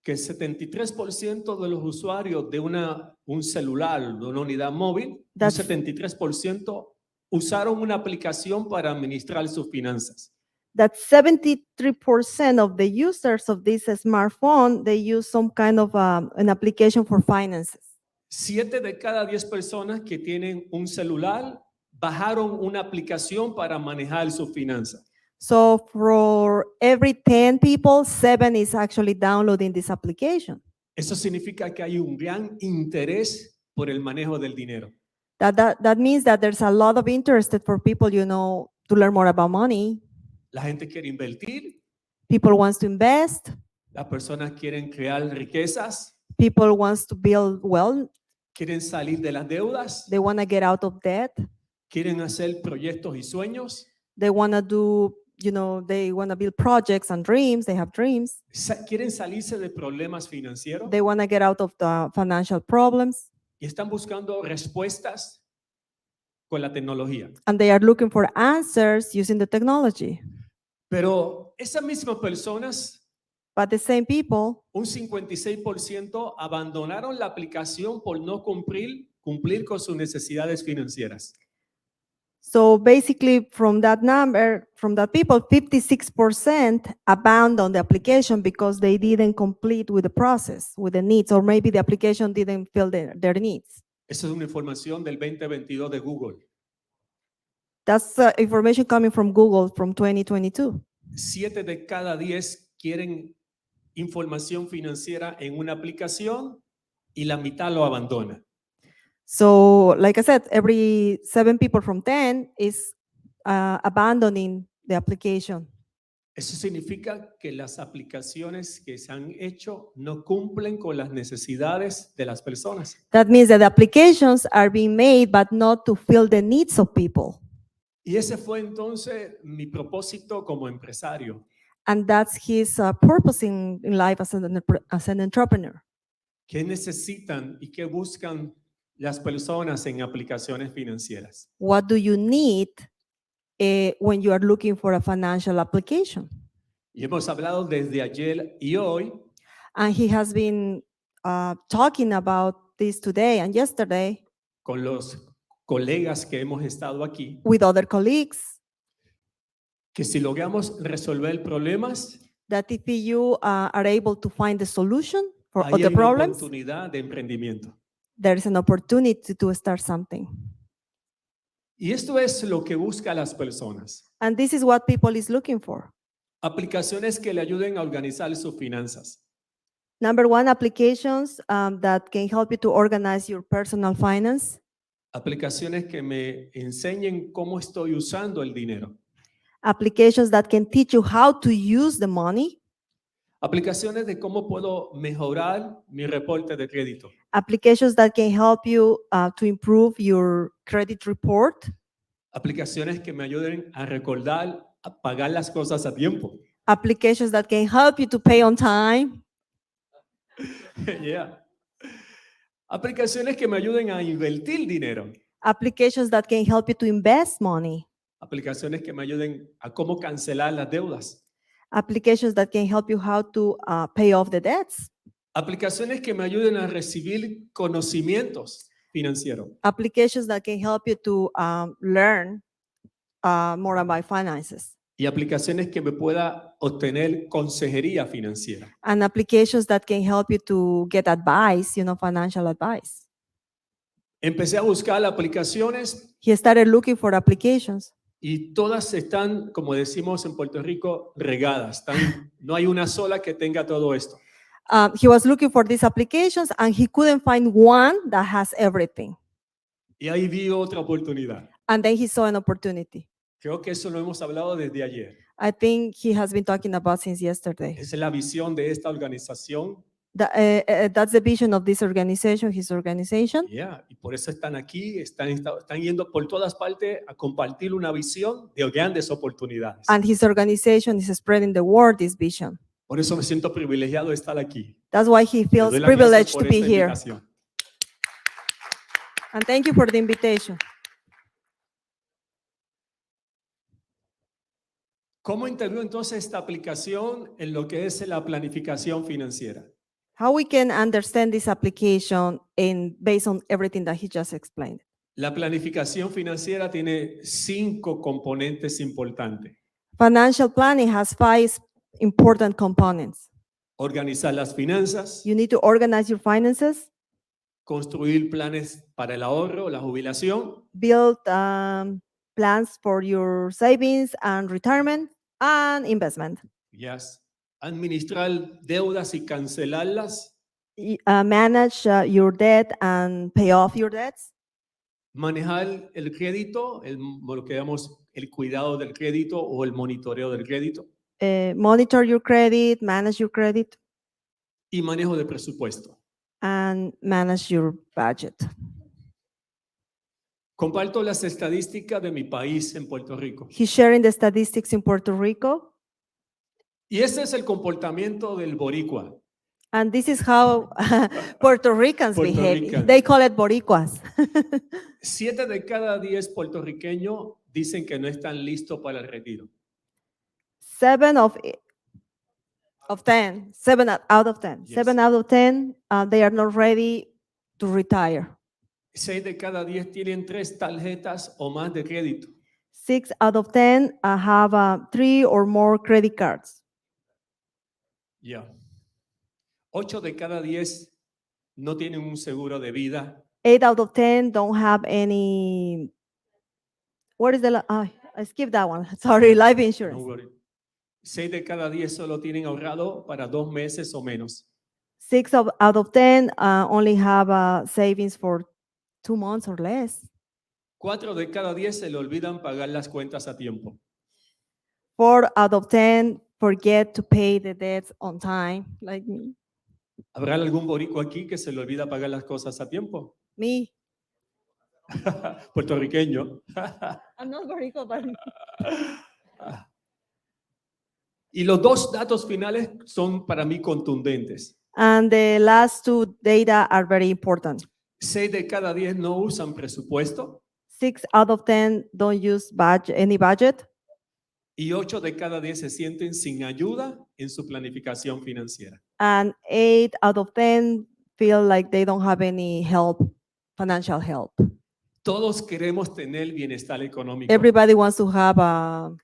que el 73% de los usuarios de un celular, de una unidad móvil, un That's- 73% usaron una aplicación para administrar sus finanzas. that 73% of the users of this smartphone, they use some kind of an application for finances. 7 de cada 10 personas que tienen un celular bajaron una aplicación para manejar sus finanzas. So for every 10 people, 7 is actually downloading this application. Eso significa que hay un gran interés por el manejo del dinero. That means that there's a lot of interest for people, to learn more about money. La gente quiere invertir, People wants to invest. las personas quieren crear riquezas, People wants to build wealth. quieren salir de las deudas, They want to get out of debt. quieren hacer proyectos y sueños, They want to do, they want to build projects and dreams. They have dreams. quieren salirse de problemas financieros They want to get out of the financial problems. y están buscando respuestas con la tecnología. And they are looking for answers using the technology. Pero esas mismas personas, But the same people, un 56% abandonaron la aplicación por no cumplir con sus necesidades financieras. so basically from that number, from that people, 56% abandoned the application because they didn't complete with the process, with the needs, or maybe the application didn't fill their needs. Esa es una información del 2022 de Google. That's information coming from Google from 2022. 7 de cada 10 quieren información financiera en una aplicación y la mitad lo abandona. So, like I said, every 7 people from 10 is abandoning the application. Eso significa que las aplicaciones que se han hecho no cumplen con las necesidades de las personas. That means that the applications are being made, but not to fill the needs of people. Y ese fue entonces mi propósito como empresario. And that's his purpose in life as an entrepreneur. ¿Qué necesitan y qué buscan las personas en aplicaciones financieras? What do you need when you are looking for a financial application? Y hemos hablado desde ayer y hoy And he has been talking about this today and yesterday con los colegas que hemos estado aquí, with other colleagues, que si logramos resolver problemas, that if you are able to find the solution for ahí all the hay una problems, oportunidad de emprendimiento. there is an opportunity to start something. Y esto es lo que buscan las personas. And this is what people is looking for. Aplicaciones que le ayuden a organizar sus finanzas. Number one, applications that can help you to organize your personal finance. Aplicaciones que me enseñen cómo estoy usando el dinero. Applications that can teach you how to use the money. Aplicaciones de cómo puedo mejorar mi reporte de crédito. Applications that can help you to improve your credit report. Aplicaciones que me ayuden a recordar a pagar las cosas a tiempo. Applications that can help you to pay on time. Yeah. Aplicaciones que me ayuden a invertir dinero. Applications that can help you to invest money. Aplicaciones que me ayuden a cómo cancelar las deudas. Applications that can help you how to pay off the debts. Aplicaciones que me ayuden a recibir conocimientos financieros. Applications that can help you to learn more about finances. Y aplicaciones que me pueda obtener consejería financiera. And applications that can help you to get advice, financial advice. Empecé a buscar aplicaciones He started looking for applications. y todas están, como decimos en Puerto Rico, regadas. No hay una sola que tenga todo esto. He was looking for these applications and he couldn't find one that has everything. Y ahí vi otra oportunidad. And then he saw an opportunity. Creo que eso lo hemos hablado desde ayer. I think he has been talking about since yesterday. Esa es la visión de esta organización. That's the vision of this organization, his organization. Yeah, y por eso están aquí, están yendo por todas partes a compartir una visión de grandes oportunidades. And his organization is spreading the word, this vision. Por eso me siento privilegiado de estar aquí. That's why he Le feels doy las gracias privileged por to be esta here. invitación. And thank you for the invitation. ¿Cómo integró entonces esta aplicación en lo que es la planificación financiera? How we can understand this application based on everything that he just explained. La planificación financiera tiene 5 componentes importantes. Financial planning has 5 important components. Organizar las finanzas, You need to organize your finances, construir planes para el ahorro, la jubilación, build plans for your savings and retirement and investment. yes, administrar deudas y cancelarlas, Manage your debt and pay off your debts. manejar el crédito, lo que llamamos el cuidado del crédito o el monitoreo del crédito, Monitor your credit, manage your credit, y manejo de presupuesto. and manage your budget. Comparto las estadísticas de mi país en Puerto Rico. He's sharing the statistics in Puerto Rico. Y ese es el comportamiento del boricua. And this is how Puerto Ricans Puerto behave. Rican. They call it boricuas. 7 de cada 10 puertorriqueños dicen que no están listos para el retiro. 7 out of 10. Yes. 7 out of 10, they are not ready to retire. 6 de cada 10 tienen 3 tarjetas o más de crédito. 6 out of 10 have 3 or more credit cards. Ya. 8 de cada 10 no tienen un seguro de vida. 8 out of 10 don't have any. What is the? I skipped that one. Sorry, life No insurance. worry. 6 de cada 10 solo tienen ahorrado para 2 meses o menos. 6 out of 10 only have savings for 2 months or less. 4 de cada 10 se le olvidan pagar las cuentas a tiempo. 4 out of 10 forget to pay the debts on time, like me. ¿Habrá algún boricua aquí que se le olvida pagar las cosas a tiempo? Me. Puertorriqueño. I'm not Boricua, but Y los 2 datos finales son para mí contundentes. And the last 2 data are very important. 6 de cada 10 no usan presupuesto 6 out of 10 don't use any budget. y 8 de cada 10 se sienten sin ayuda en su planificación financiera. And 8 out of 10 feel like they don't have any help, financial help. Todos queremos tener bienestar económico. Everybody wants to have a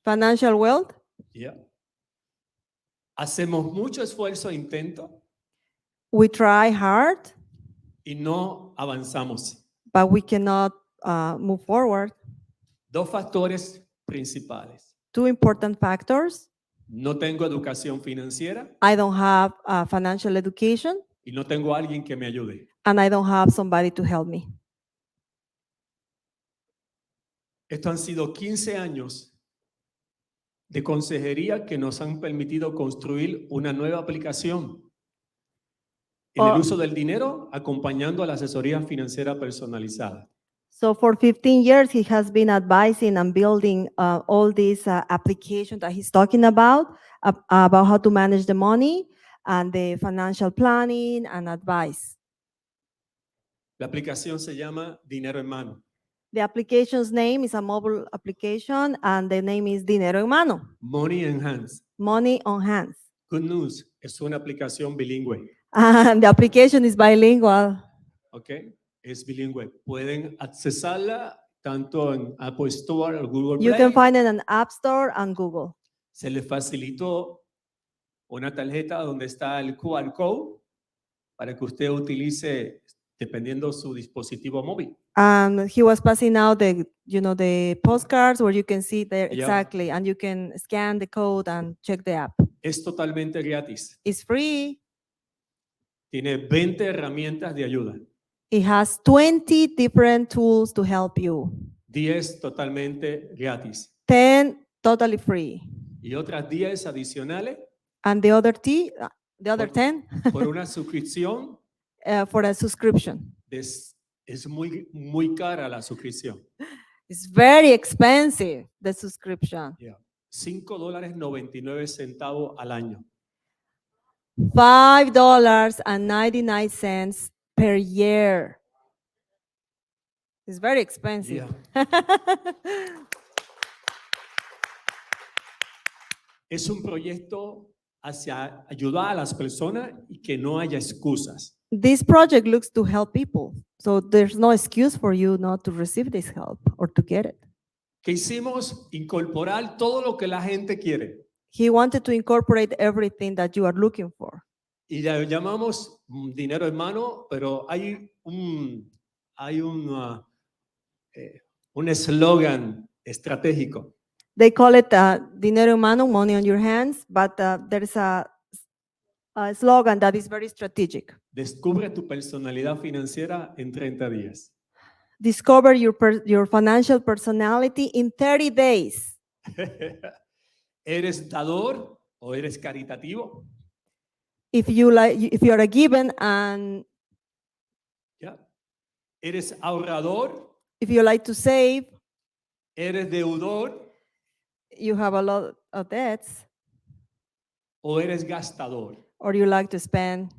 financial wealth. Yeah. Hacemos mucho esfuerzo e intento We try hard, y no avanzamos. but we cannot move forward. 2 factores principales. 2 important factors. No tengo educación financiera I don't have financial education, y no tengo a alguien que me ayude. and I don't have somebody to help me. Estos han sido 15 años de consejería que nos han permitido construir una nueva aplicación en el uso del dinero, acompañando a la asesoría financiera personalizada. So for 15 years, he has been advising and building all these applications that he's talking about how to manage the money and the financial planning and advice. La aplicación se llama Dinero en Mano. The application's name is a mobile application, and the name is Dinero en Mano, Money in Hands. money on hands. Good news, es una aplicación bilingüe. And the application is bilingual. ¿Ok? Es bilingüe. Pueden accesarla tanto en Apple Store o Google You Play. can find it in App Store and Google. Se les facilitó una tarjeta donde está el QR code para que usted utilice dependiendo su dispositivo móvil. And he was passing out the postcards where you can see there Yeah. exactly, and you can scan the code and check the app. Es totalmente gratis. It's free. Tiene 20 herramientas de ayuda. It has 20 different tools to help you. 10 totalmente gratis. 10 totally free. Y otras 10 adicionales And the other 10 por una suscripción. for a subscription. Es muy cara la suscripción. It's very expensive, the subscription. Yeah. $5.99 al año. $5.99 per year. It's very expensive. Es un proyecto hacia ayudar a las personas y que no haya excusas. This project looks to help people. So there's no excuse for you not to receive this help or to get it. ¿Qué hicimos? Incorporar todo lo que la gente quiere. He wanted to incorporate everything that you are looking for. Y la llamamos dinero en mano, pero hay un eslogan estratégico. They call it dinero en mano, money on your hands, but there is a slogan that is very strategic. Descubre tu personalidad financiera en 30 días. Discover your financial personality in 30 days. ¿Eres dador o eres caritativo? If you are a given and ¿Eres ahorrador? if you like to save, ¿Eres deudor you have a lot of debts, o eres gastador? or you like to spend.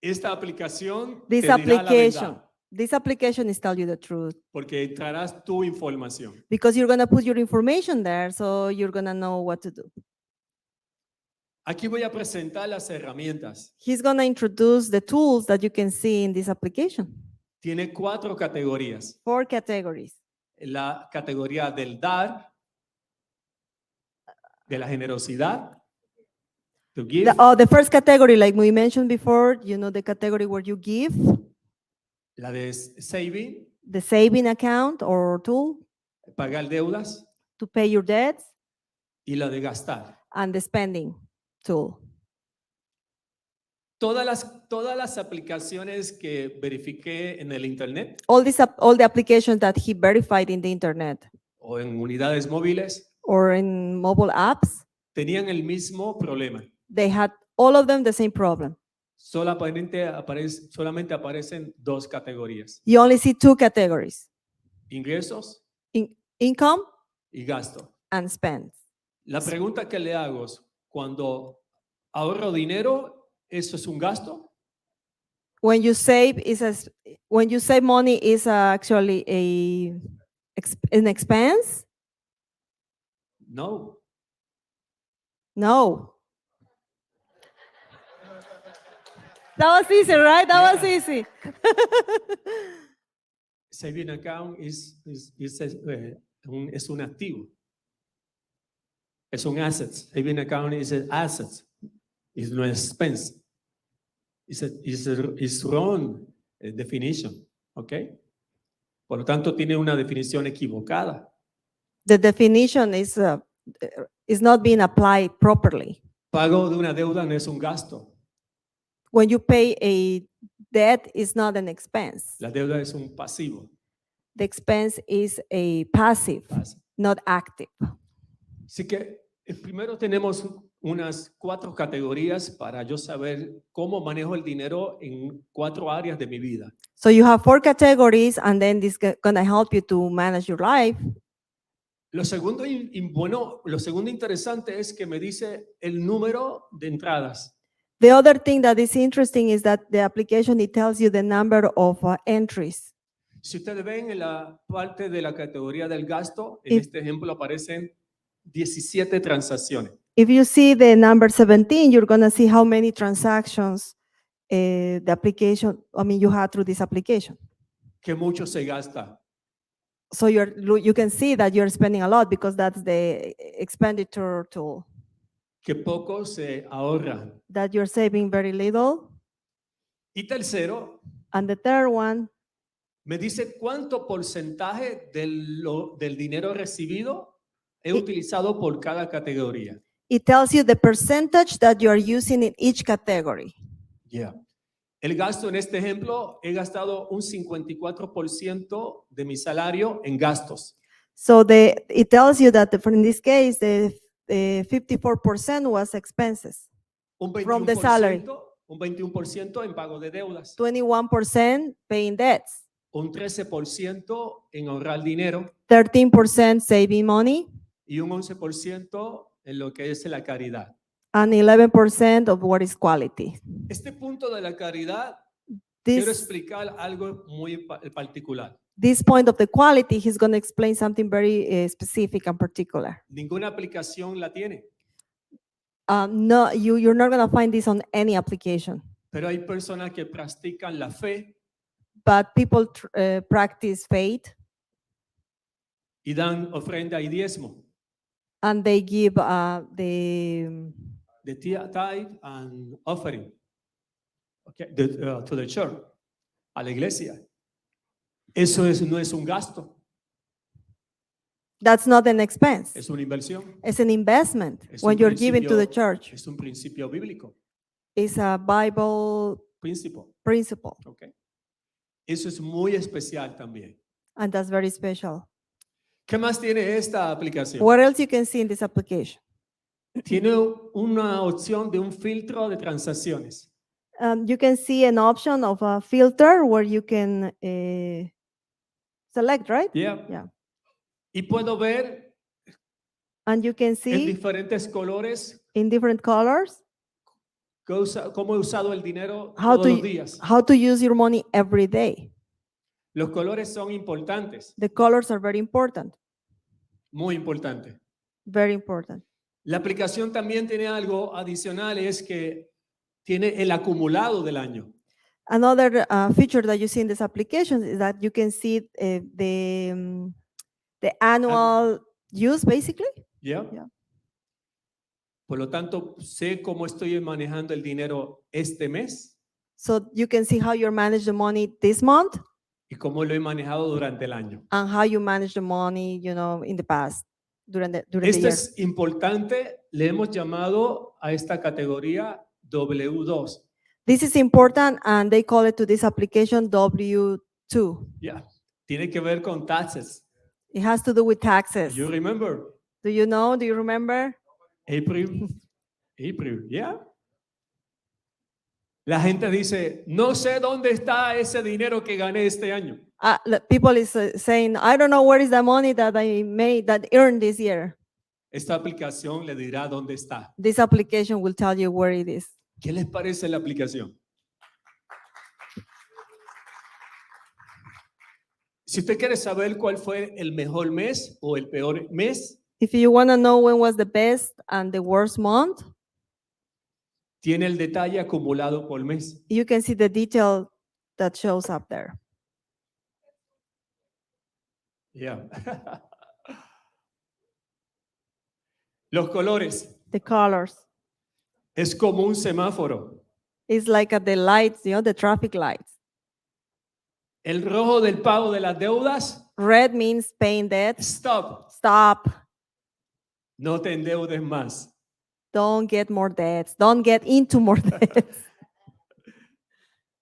Esta aplicación This te dirá la application, verdad, this application is tell you the truth porque entrarás tu información. because you're going to put your information there, so you're going to know what to do. Aquí voy a presentar las herramientas. He's going to introduce the tools that you can see in this application. Tiene 4 categorías. 4 categories. La categoría del dar, de la generosidad, to give, The first category, like we mentioned before, the category where you give, la de saving, the saving account or tool pagar deudas, to pay your debts, y la de gastar. and the spending tool. Todas las aplicaciones que verifiqué en el internet All the applications that he verified in the internet o en unidades móviles or in mobile apps, tenían el mismo problema. they had all of them the same problem. Solamente aparecen 2 categorías: You only see 2 categories, ingresos income y gasto. and spend. La pregunta que le hago es, cuando ahorro dinero, ¿eso es un gasto? When you save money is actually an expense? No. No. That was easy, right? That was easy. Saving account es un activo. Es un asset. Saving account is an asset. It's no expense. It's wrong definition. Okay? Por lo tanto, tiene una definición equivocada. The definition is not being applied properly. Pago de una deuda no es un gasto. When you pay a debt, it's not an expense. La deuda es un pasivo. The expense is a passive, not active. Así que primero tenemos unas 4 categorías para yo saber cómo manejo el dinero en 4 áreas de mi vida. So you have 4 categories, and then this is going to help you to manage your life. Lo segundo interesante es que me dice el número de entradas. The other thing that is interesting is that the application, it tells you the number of entries. Si ustedes ven en la parte de la categoría del gasto, en este ejemplo aparecen 17 transacciones. If you see the number 17, you're going to see how many transactions you had through this application. Que mucho se gasta. So you can see that you're spending a lot because that's the expenditure tool. Que poco se ahorra. That you're saving very little. Y tercero, and the third one, me dice cuánto porcentaje del dinero recibido he utilizado por cada categoría. It tells you the percentage that you are using in each category. Yeah. El gasto en este ejemplo, he gastado un 54% de mi salario en gastos. So it tells you that in this case, the 54% was expenses from the salary. Un 21% en pago de deudas. 21% paying debts. un 13% en ahorrar dinero 13% saving money, y un 11% en lo que es la caridad. and 11% of what is quality. Este punto de la caridad, quiero This, explicar algo muy particular. this point of the quality, he's going to explain something very specific and particular. Ninguna aplicación la tiene, No, you're not going to find this on any application, pero hay personas que practican la fe but people practice faith y dan ofrenda y diezmo, and they give the the tithe and offering, okay, to the church, a la iglesia. Eso no es un gasto, that's not an expense. es una inversión. It's an investment Es when un you're giving to the principio- church. Es un principio bíblico, It's a Bible principle, okay. Eso es muy especial también. and that's very special. ¿Qué más tiene esta aplicación? What else you can see in this application? Tiene una opción de un filtro de transacciones. You can see an option of a filter where you can select, right? Yeah. Yeah. Y puedo ver And you can en see diferentes colores in different colors cómo he usado el dinero how todos los to, días. how to use your money every day. Los colores son importantes, The colors are very important, muy importantes. very important. La aplicación también tiene algo adicional, es que tiene el acumulado del año. Another feature that you see in this application is that you can see the annual use, basically. ¿Ya? Yeah. Por lo tanto, sé cómo estoy manejando el dinero este mes So you can see how you manage the money this month y cómo lo he manejado durante el año. and how you manage the money, in the past, during the Esto year. es importante, le hemos llamado a esta categoría W2. This is important, and they call it to this application W2. Ya. Tiene que ver con taxes. It has to do with taxes. You remember? Do you know? Do you remember? April, yeah. La gente dice, no sé dónde está ese dinero que gané este año. People is saying, I don't know where is the money that I made, that earned this year. Esta aplicación le dirá dónde está. This application will tell you where it is. ¿Qué les parece la aplicación? Si usted quiere saber cuál fue el mejor mes o el peor mes, If you want to know when was the best and the worst month, tiene el detalle acumulado por mes. you can see the detail that shows up there. Yeah. Los colores The colors. es como un semáforo. It's like the lights, the traffic lights. El rojo del pago de las deudas, Red means paying debt. stop. Stop. No te endeudes más. Don't get more debts. Don't get into more debts.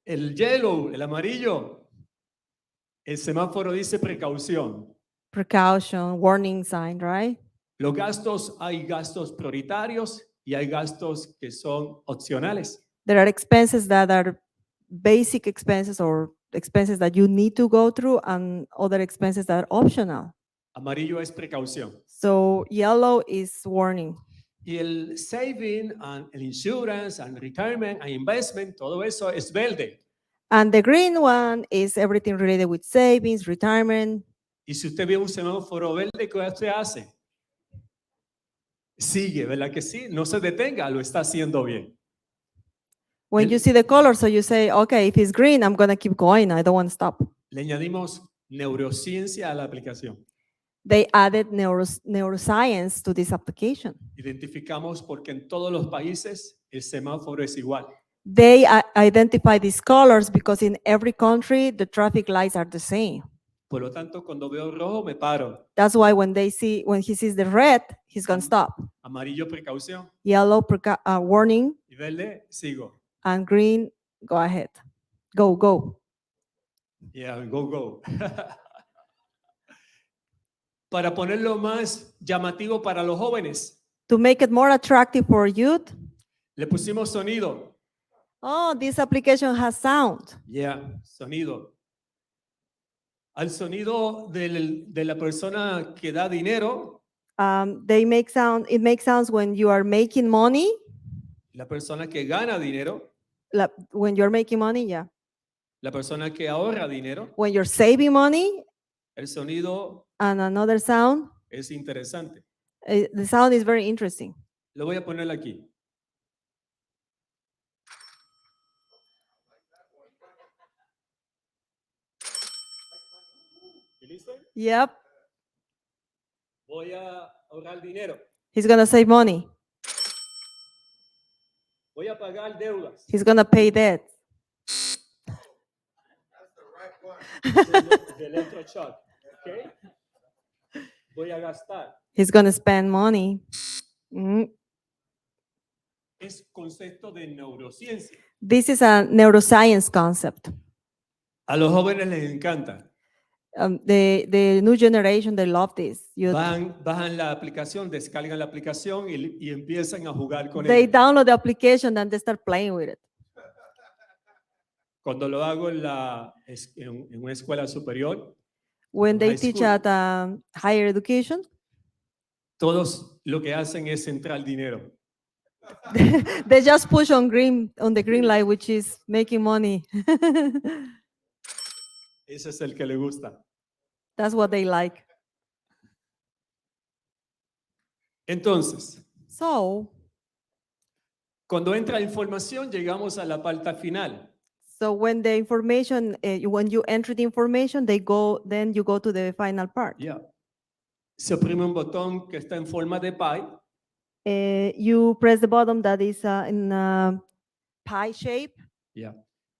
El yellow, el amarillo, el semáforo dice precaución. Precaution, warning sign, right? Los gastos, hay gastos prioritarios y hay gastos que son opcionales. There are expenses that are basic expenses or expenses that you need to go through, and other expenses that are optional. Amarillo es precaución. So yellow is warning. Y el saving, and el insurance, and retirement, and investment, todo eso es verde. And the green one is everything related with savings, retirement. Y si usted ve un semáforo verde, ¿qué usted hace? Sigue, ¿verdad que sí? No se detenga, lo está haciendo bien. When you see the color, so you say, okay, if it's green, I'm going to keep going. I don't want to stop. Le añadimos neurociencia a la aplicación. They added neuroscience to this application. Identificamos porque en todos los países el semáforo es igual. They identify these colors because in every country, the traffic lights are the same. Por lo tanto, cuando veo rojo, me paro. That's why when he sees the red, he's going to stop. Amarillo, precaución. Yellow, warning. Y verde, sigo. And green, go ahead. Go, go. Yeah, go, go. Para ponerlo más llamativo para los jóvenes, To make it more attractive for youth, le pusimos sonido. oh, this application has sound. Yeah, sonido. al sonido de la persona que da dinero, They make sound. It makes sounds when you are making money. la persona que gana dinero, When you're making money, yeah. la persona que ahorra dinero. When you're saving money, El sonido and another sound. es interesante. The sound is very interesting. Lo voy a poner aquí. ¿Listo? Yep. Voy a ahorrar dinero. He's gonna save money. Voy a pagar deudas. He's gonna pay debt. De electroshock. ¿Ok? Voy a gastar. He's gonna spend money. Es concepto de neurociencia. This is a neuroscience concept. A los jóvenes les encanta. The new generation, they love this. Bajan la aplicación, descargan la aplicación y empiezan a jugar con They ella. download the application and they start playing with it. Cuando lo hago en una escuela superior, When they high teach school, at higher education, todos lo que hacen es entrar dinero. they just push on the green light, which is making money. Ese es el que le gusta. That's what they like. Entonces, So cuando entra información, llegamos a la parte final. when the information, when you enter the information, then you go to the final part. Yeah. Se oprime un botón que está en forma de pie. You press the button that is in a pie shape, Yeah.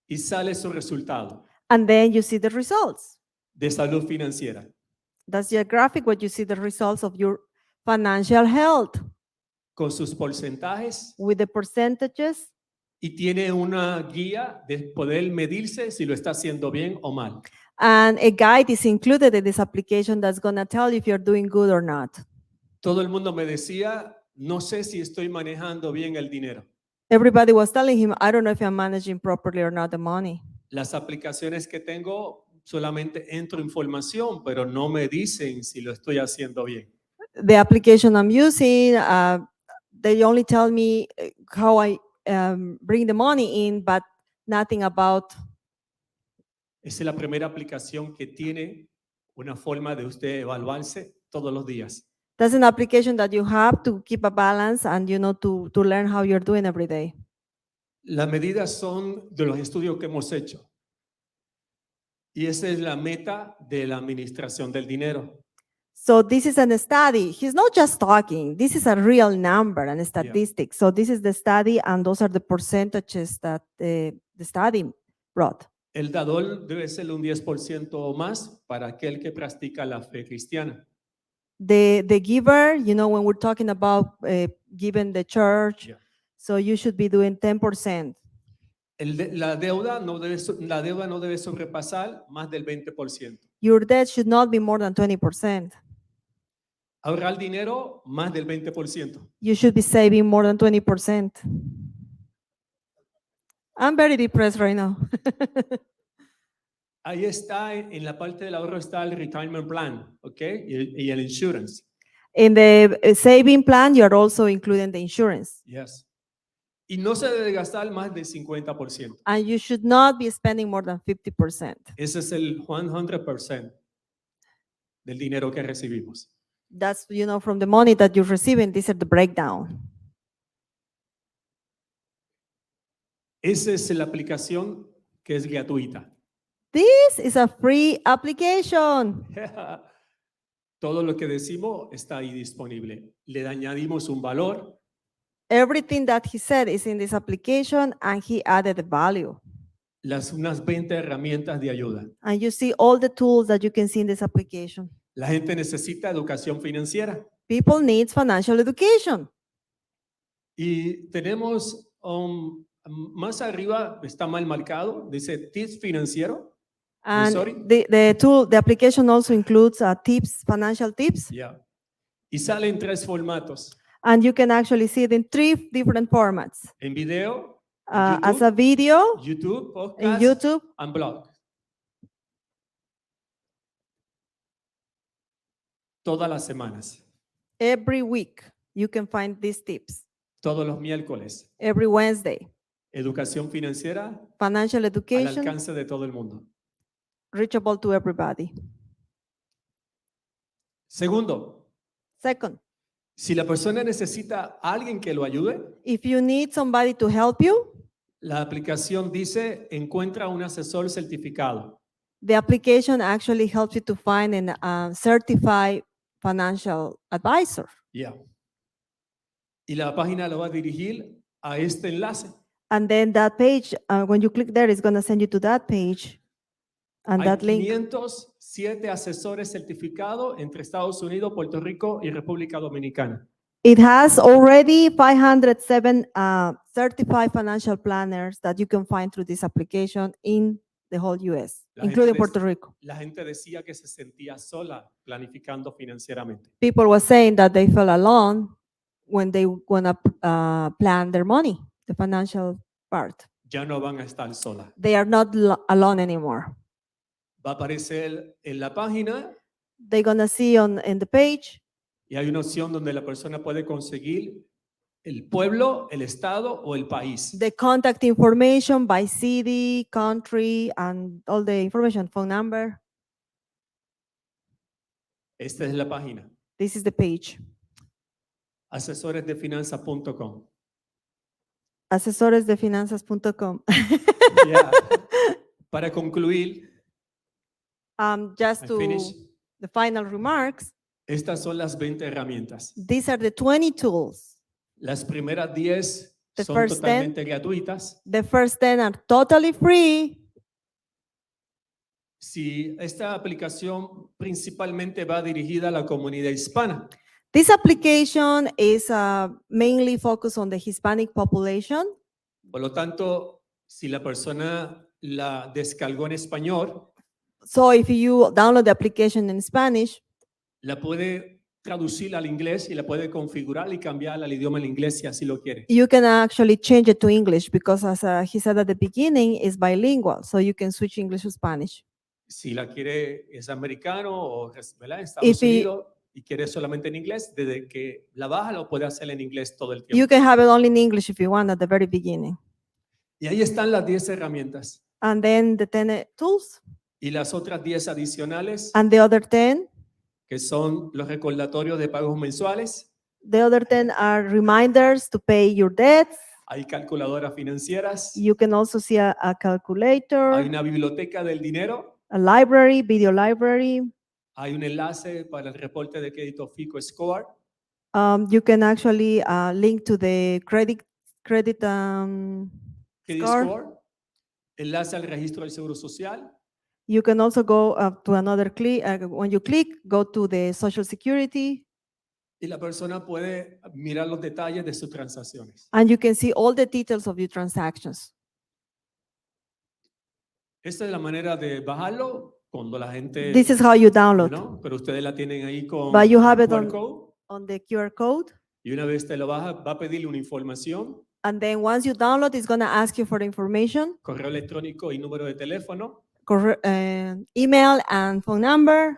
Y sale su resultado and then you see the results. de salud financiera. That's the graphic where you see the results of your financial health Con sus porcentajes with the percentages, y tiene una guía de poder medirse si lo está haciendo bien o mal. and a guide is included in this application that's going to tell you if you're doing good or not. Todo el mundo me decía, no sé si estoy manejando bien el dinero. Everybody was telling him, I don't know if I'm managing properly or not the money. Las aplicaciones que tengo solamente entro información, pero no me dicen si lo estoy haciendo bien. The application I'm using, they only tell me how I bring the money in, but nothing about. Esa es la primera aplicación que tiene una forma de usted evaluarse todos los días. That's an application that you have to keep a balance and to learn how you're doing every day. Las medidas son de los estudios que hemos hecho. Y esa es la meta de la administración del dinero. So this is a study. He's not just talking. This is a real number and statistics. So this is the study, and those are the percentages that the study brought. El dador debe ser un 10% o más para aquel que practica la fe cristiana. The giver, when we're talking about giving the church, so you should be doing 10%. La deuda no debe sobrepasar más del 20%. Your debt should not be more than 20%. Ahorrar dinero más del 20%. You should be saving more than 20%. I'm very depressed right now. Ahí está, en la parte del ahorro está el retirement plan, ¿ok? Y el insurance. In the saving plan, you're also including the insurance. Yes. Y no se debe gastar más del 50%. And you should not be spending more than 50%. Ese es el 100% del dinero que recibimos. That's, from the money that you're receiving, this is the breakdown. Esa es la aplicación que es gratuita. This is a free application. Todo lo que decimos está ahí disponible. Le añadimos un valor. Everything that he said is in this application, and he added the value. Unas 20 herramientas de ayuda. And you see all the tools that you can see in this application. La gente necesita educación financiera. People need financial education. Y tenemos más arriba, está mal marcado, dice tips financiero. And Sorry. the application also includes tips, financial tips. Yeah. Y sale en 3 formatos. And you can actually see it in 3 different formats. En video, as a video, YouTube, in podcast, YouTube, and blog. todas las semanas, Every week, you can find these tips. todos los miércoles. Every Wednesday, Educación financiera financial al education, alcance de todo el mundo. reachable to everybody. Segundo, Second, si la persona necesita a alguien que lo ayude, if you need somebody to help you, la aplicación dice encuentra un asesor certificado. the application actually helps you to find a certified financial advisor. Yeah. Y la página lo va a dirigir a este enlace. And then that page, when you click there, it's going to send you to that page and Hay that link. 507 asesores certificados entre Estados Unidos, Puerto Rico y República Dominicana. It has already 507 certified financial planners that you can find through this application in the whole US, La including gente Puerto dec- Rico. La gente decía que se sentía sola planificando financieramente. People were saying that they felt alone when they want to plan their money, the financial part. Ya no van a estar solas. They are not alone anymore. Va a aparecer en la página They're going to see in the page, y hay una opción donde la persona puede conseguir el pueblo, el estado o el país. the contact information by city, country, and all the information, phone number. Esta es la página, This is the page. asesoresdefinanzas.com. Asesoresdefinanzas.com. Yeah. Para concluir, Just I to finish. the final remarks, Estas son las 20 herramientas. these are the 20 tools. Las primeras 10 The son first 10. totalmente gratuitas. The first 10 are totally free. Si esta aplicación principalmente va dirigida a la comunidad hispana, This application is mainly focused on the Hispanic population. por lo tanto, si la persona la descargó en español, So if you download the application in Spanish, la puede traducir al inglés y la puede configurar y cambiar al idioma en inglés si así lo quiere. you can actually change it to English because as he said at the beginning, it's bilingual. So you can switch English to Spanish. Si la quiere, es americano o es, ¿verdad? En If Estados he- Unidos y quiere solamente en inglés, desde que la baja lo puede hacer en inglés todo el tiempo. You can have it only in English if you want at the very beginning. Y ahí están las 10 herramientas. And then the 10 tools Y las otras 10 adicionales, and the other 10. que son los recordatorios de pagos mensuales, The other 10 are reminders to pay your debts. hay calculadoras financieras, You can also see a hay calculator, una biblioteca del dinero, a library, video library. hay un enlace para el reporte de crédito FICO Score, You can actually link to the credit Credit score. Score, enlace al registro del Seguro Social, You can also go to another click. When you click, go to the Social Security, y la persona puede mirar los detalles de sus transacciones. and you can see all the details of your transactions. Esta es la manera de bajarlo cuando la gente, This is how you download. ¿no? Pero ustedes la tienen ahí con But you have el it QR on, code, on the QR code. y una vez te lo baja, va a pedirle una información, And then once you download, it's going to ask you for the information, correo electrónico y número de teléfono email and phone number,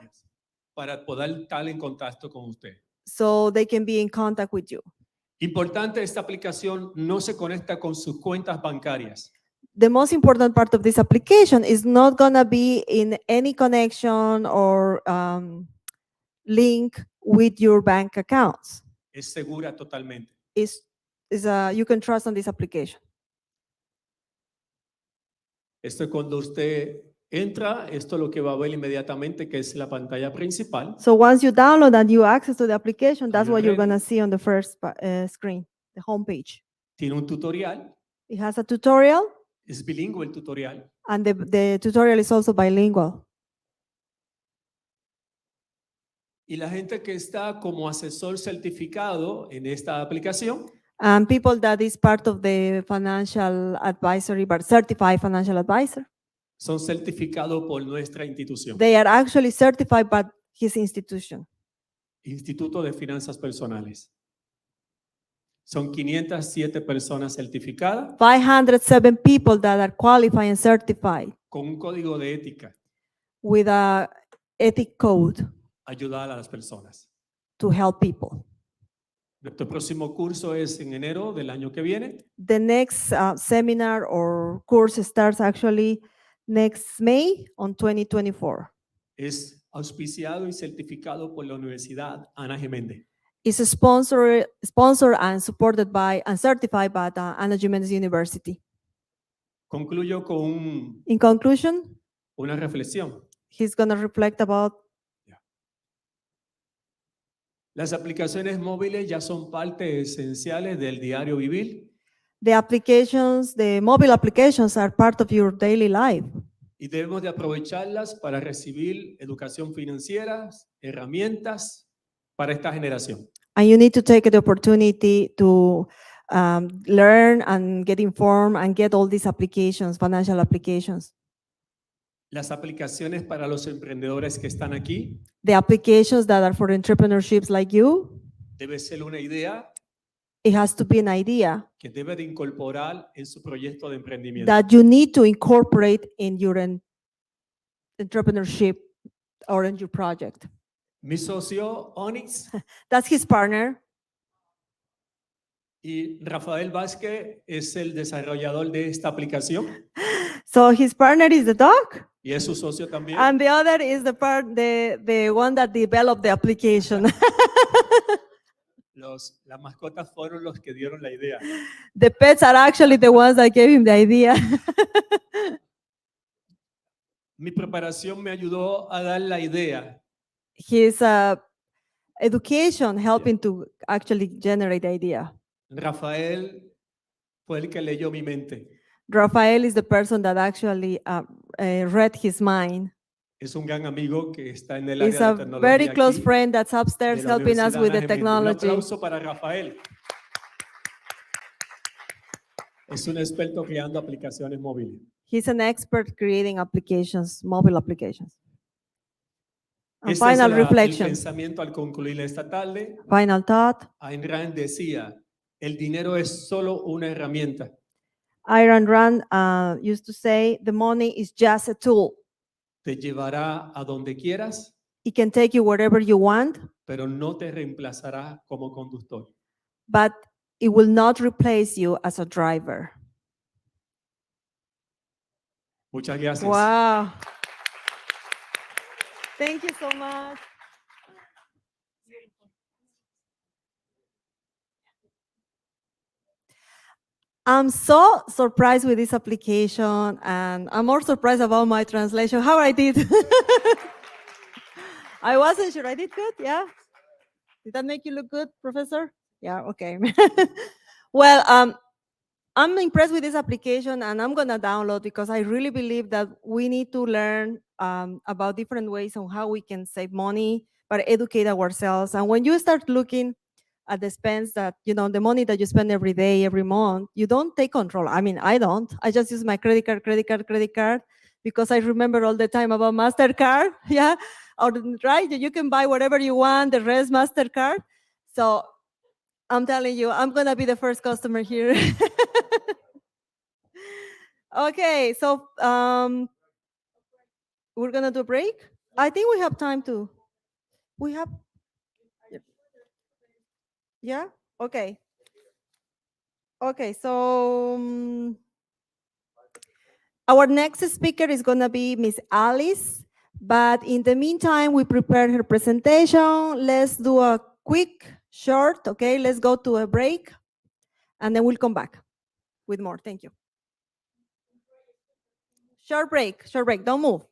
para poder estar en contacto con usted. so they can be in contact with you. Importante, esta aplicación no se conecta con sus cuentas bancarias. The most important part of this application is not going to be in any connection or link with your bank accounts. Es segura totalmente. You can trust on this application. Esto es cuando usted entra, esto es lo que va a ver inmediatamente, que es la pantalla principal. So once you download and you access to the application, that's you what you're ready? going to see on the first screen, the homepage. Tiene un tutorial, It has a tutorial, es bilingüe el tutorial. and the tutorial is also bilingual. Y la gente que está como asesor certificado en esta aplicación, And people that is part of the financial advisory, but certified financial advisor, son certificados por nuestra institución, they are actually certified by his institution. Instituto de Finanzas Personales. Son 507 personas certificadas 507 people that are qualified and certified con un código de ética. with a ethic code. ayudar a las personas. to help people. Nuestro próximo curso es en enero del año que viene. The next seminar or course starts actually next May on 2024. Es auspiciado y certificado por la Universidad Ana Geméndez. It's sponsored and supported by and certified by the Ana Jimenez University. Concluyo con In conclusion, una reflexión. he's going to reflect about Las aplicaciones móviles ya son parte esenciales del diario vivir the applications, the mobile applications are part of your daily life. y debemos de aprovecharlas para recibir educación financiera, herramientas para esta generación. And you need to take the opportunity to learn and get informed and get all these applications, financial applications. Las aplicaciones para los emprendedores que están aquí The applications that are for entrepreneurships like you, debe ser una idea it has to be an idea que debe de incorporar en su proyecto de emprendimiento. that you need to incorporate in your entrepreneurship or in your project. Mi socio Onyx That's his partner. y Rafael Vasquez es el desarrollador de esta aplicación So his partner is the dog, y es su socio también. and the other is the one that developed the application. Las mascotas fueron los que dieron la idea. The pets are actually the ones that gave him the idea. Mi preparación me ayudó a dar la idea. His education helping to actually generate the idea. Rafael fue el que leyó mi mente. Rafael is the person that actually read his mind. Es un gran amigo que está en el He's área a de tecnología very close aquí, friend that's de upstairs la helping us Universidad with the Ana Geméndez. Un technology. aplauso para Rafael. Es un experto creando aplicaciones móviles. He's an expert creating applications, mobile applications. And Este es final el reflection, pensamiento al concluir esta tarde. final thought. Ayn Rand decía, el dinero es solo una herramienta. Ayn Rand used to say, the money is just a tool. Te llevará a donde quieras, It can take you wherever you want, pero no te reemplazará como conductor. but it will not replace you as a driver. Muchas gracias. Wow. Thank you so much. I'm so surprised with this application, and I'm more surprised about my translation, how I did. I wasn't sure. I did good, yeah? Did that make you look good, Professor? Yeah, okay. Well, I'm impressed with this application, and I'm gonna download because I really believe that we need to learn about different ways on how we can save money, but educate ourselves. And when you start looking at the spends that, you know, the money that you spend every day, every month, you don't take control. I mean, I don't. I just use my credit card, because I remember all the time about MasterCard, yeah? Or, right, you can buy whatever you want, the rest MasterCard. So I'm telling you, I'm gonna be the first customer here. Okay, so we're gonna do a break. I think we have time to, we have, yeah, okay. Okay, so our next speaker is gonna be Miss Alize, but in the meantime, we prepared her presentation. Let's do a quick, short, okay? Let's go to a break, and then we'll come back with more. Thank you. Short break, don't move.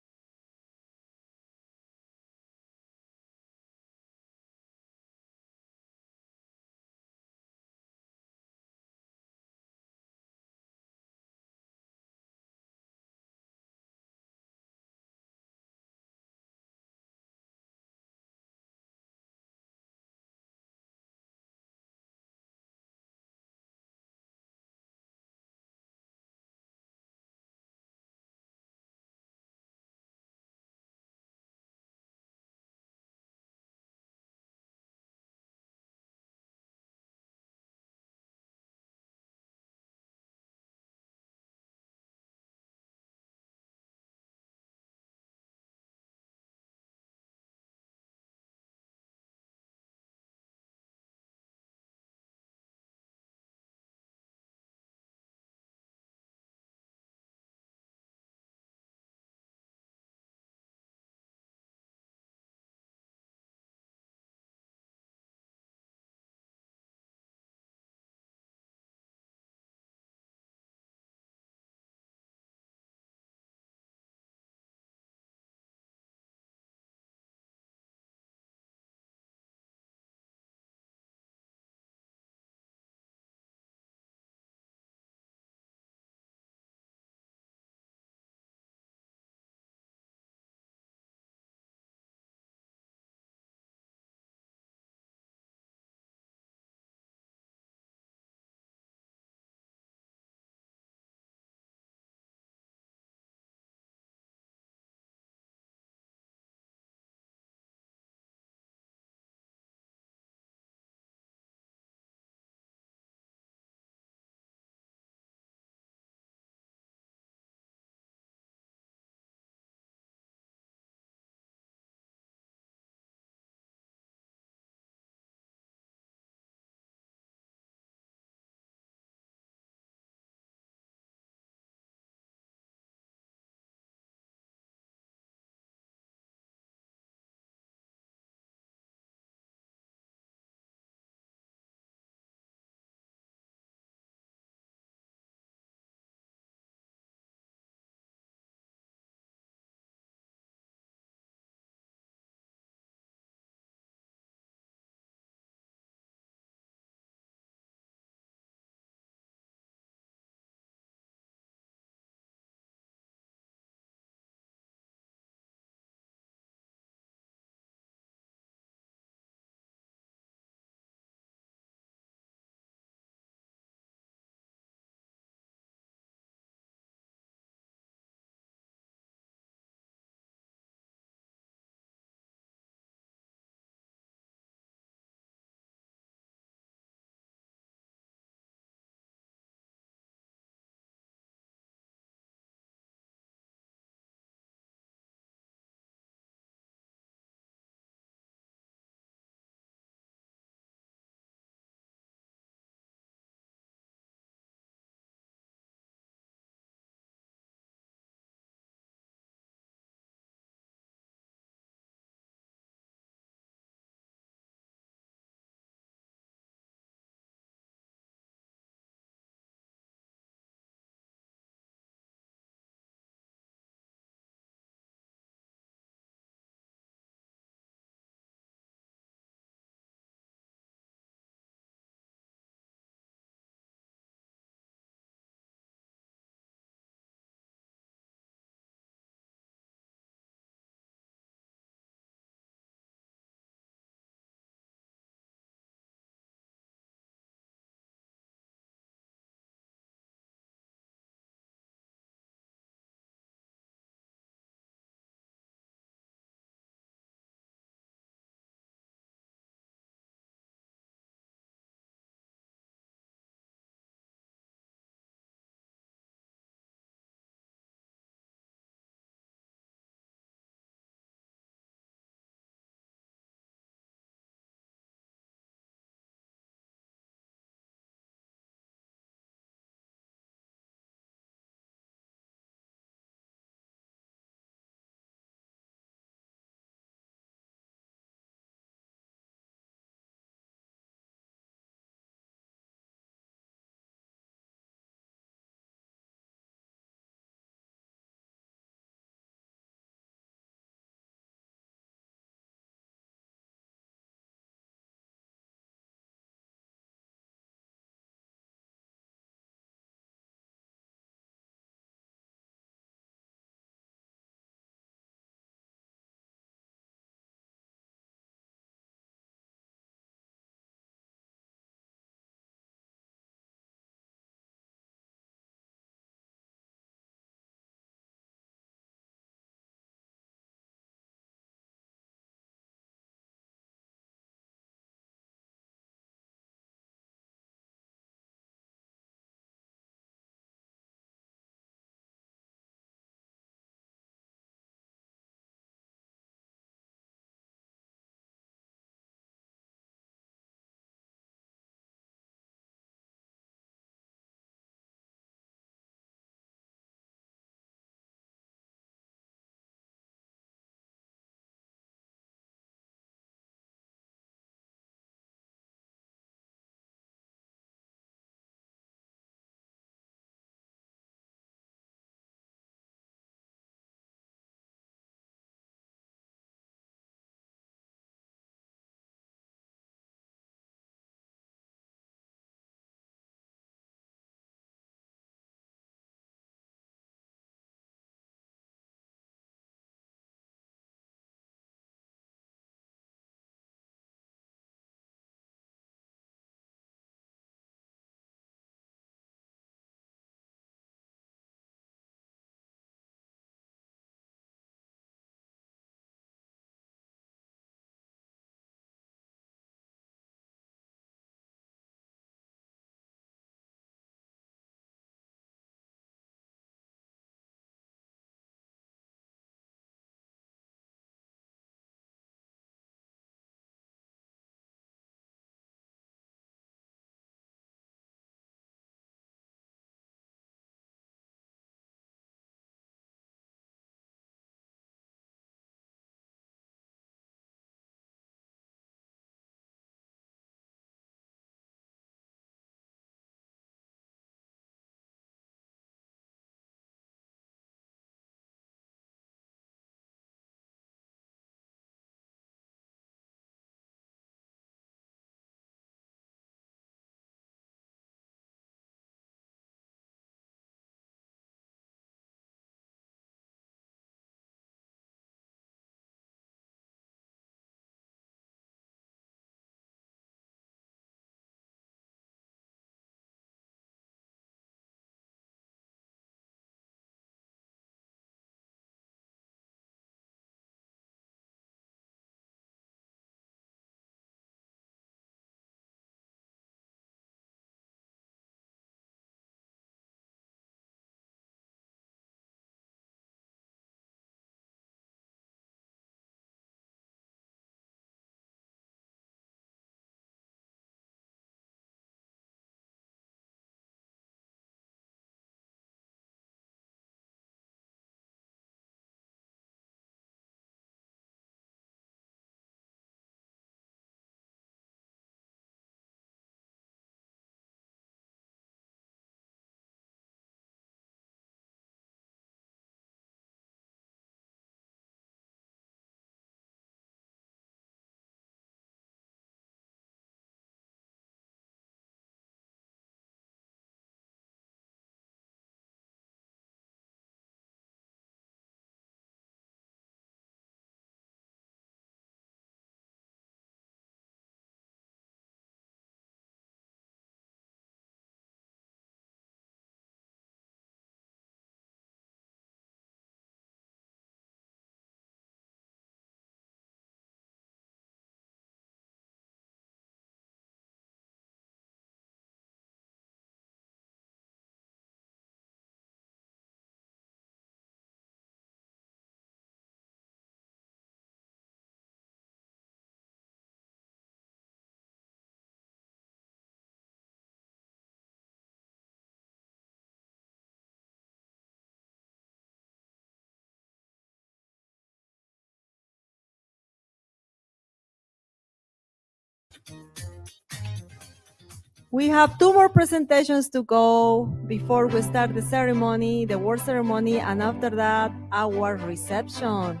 We have 2 more presentations to go before we start the ceremony, the award ceremony, and after that, our reception.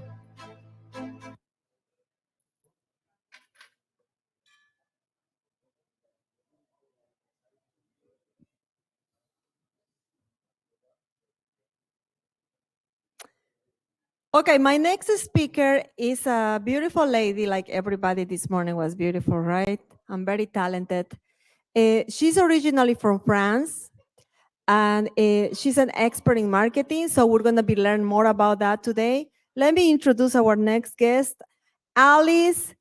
Okay, my next speaker is a beautiful lady, like everybody this morning was beautiful, right? I'm very talented. She's originally from France, and she's an expert in marketing, so we're gonna be learning more about that today. Let me introduce our next guest. Alize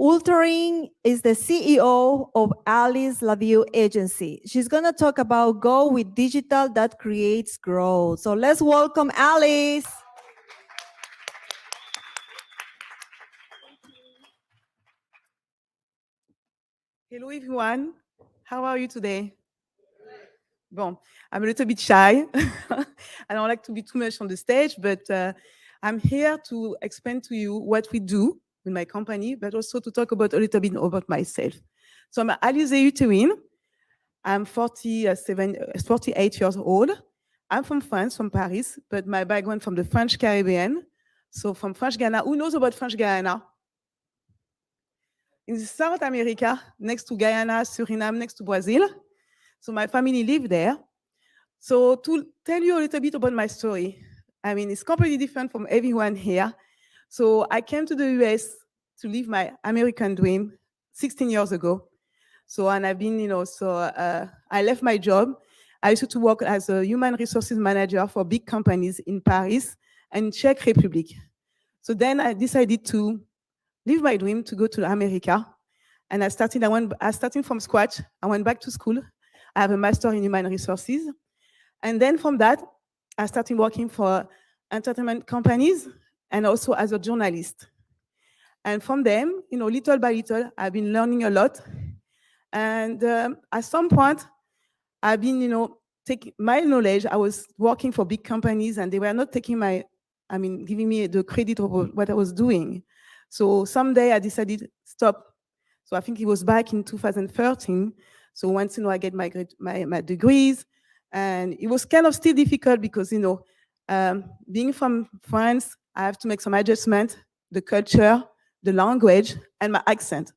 Utteryn is the CEO of AlizeLaVie agency. She's gonna talk about Go with Digital that creates growth. So let's welcome Alize. Hello everyone, how are you today? Bon, I'm a little bit shy. I don't like to be too much on the stage, but I'm here to explain to you what we do with my company, but also to talk about a little bit about myself. So I'm Alize Utteryn. I'm 48 years old. I'm from France, from Paris, but my background from the French Caribbean. So from French Guiana. Who knows about French Guiana? In South America, next to Guyana, Suriname, next to Brazil. So my family lived there. So to tell you a little bit about my story, I mean, it's completely different from everyone here. So I came to the US to live my American dream 16 years ago. So, and I've been, I left my job. I used to work as a human resources manager for big companies in Paris and Czech Republic. So then I decided to live my dream to go to America. And I started from scratch. I went back to school. I have a master in human resources. And then from that, I started working for entertainment companies and also as a journalist. And from them, little by little, I've been learning a lot. And at some point, I've been, taking my knowledge. I was working for big companies and they were not taking giving me the credit of what I was doing. So someday I decided stop. So I think it was back in 2013. So once, I get my degrees, and it was kind of still difficult because, being from France, I have to make some adjustment, the culture, the language, and my accent.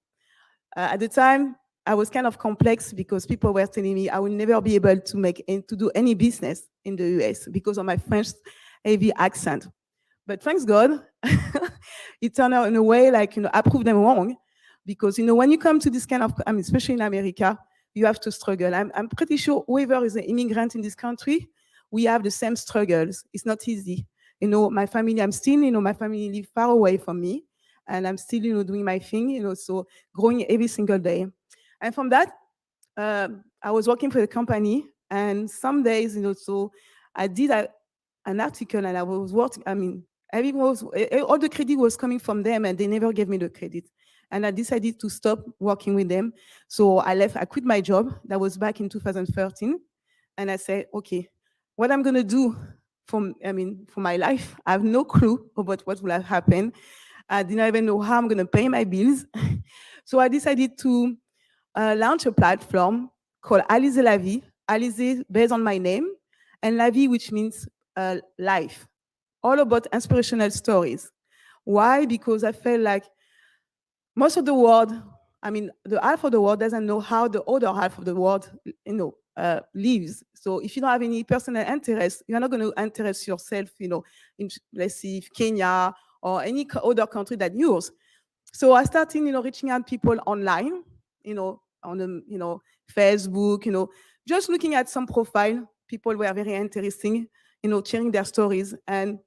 At the time, I was kind of complex because people were telling me I will never be able to do any business in the US because of my French heavy accent. But thanks God, it turned out in a way like, I proved them wrong because, when you come to this kind of, especially in America, you have to struggle. I'm pretty sure whoever is an immigrant in this country, we have the same struggles. It's not easy. My family, my family live far away from me and I'm still, doing my thing, so growing every single day. And from that, I was working for the company and some days, so I did an article and I was working, all the credit was coming from them and they never gave me the credit. And I decided to stop working with them. So I quit my job. That was back in 2013. And I said, okay, what I'm gonna do for my life, I have no clue about what will have happened. I didn't even know how I'm gonna pay my bills. So I decided to launch a platform called AlizeLaVie. Alize based on my name, and La Vie, which means life. All about inspirational stories. Why? Because I felt like most of the world, the half of the world doesn't know how the other half of the world, lives. So if you don't have any personal interest, you're not going to interest yourself, in, let's see, Kenya or any other country than yours. So I started, reaching out people online, on the, Facebook, just looking at some profile. People were very interesting, sharing their stories. And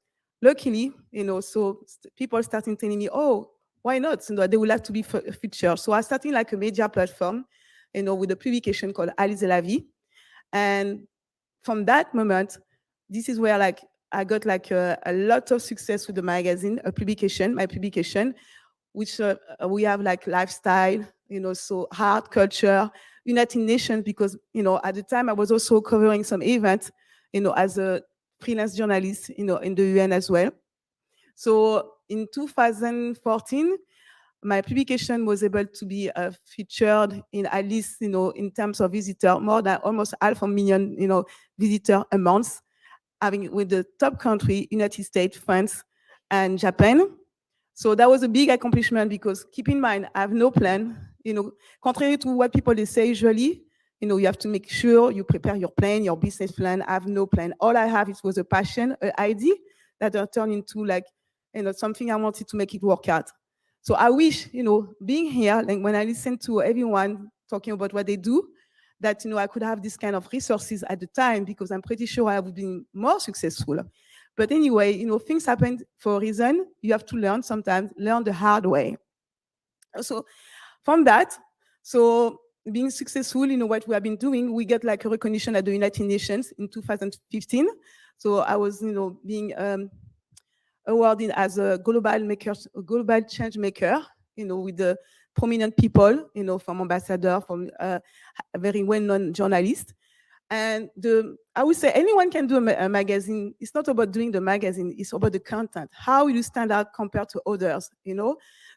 luckily, so people started telling me, oh, why not? They would like to be featured. So I started like a media platform, with a publication called AlizeLaVie. And from that moment, this is where I got a lot of success with the magazine, my publication, which we have lifestyle, so art, culture, United Nations, because, at the time I was also covering some events, as a freelance journalist, in the UN as well. So in 2014, my publication was able to be featured in at least, in terms of visitor, more than almost 500,000, visitor a month, having with the top country, United States, France, and Japan. So that was a big accomplishment because keep in mind, I have no plan, contrary to what people they say usually, you have to make sure you prepare your plan, your business plan. I have no plan. All I have was a passion, an idea that I turned into something I wanted to make it work out. So I wish, being here, like when I listen to everyone talking about what they do, that, I could have this kind of resources at the time because I'm pretty sure I would be more successful. But anyway, things happen for a reason. You have to learn sometimes, learn the hard way. So from that, being successful, what we have been doing, we get a recognition at the United Nations in 2015. So I was, being awarded as a global change maker, with the prominent people, from ambassador, from a very well-known journalist. And I would say anyone can do a magazine. It's not about doing the magazine, it's about the content. How you stand out compared to others,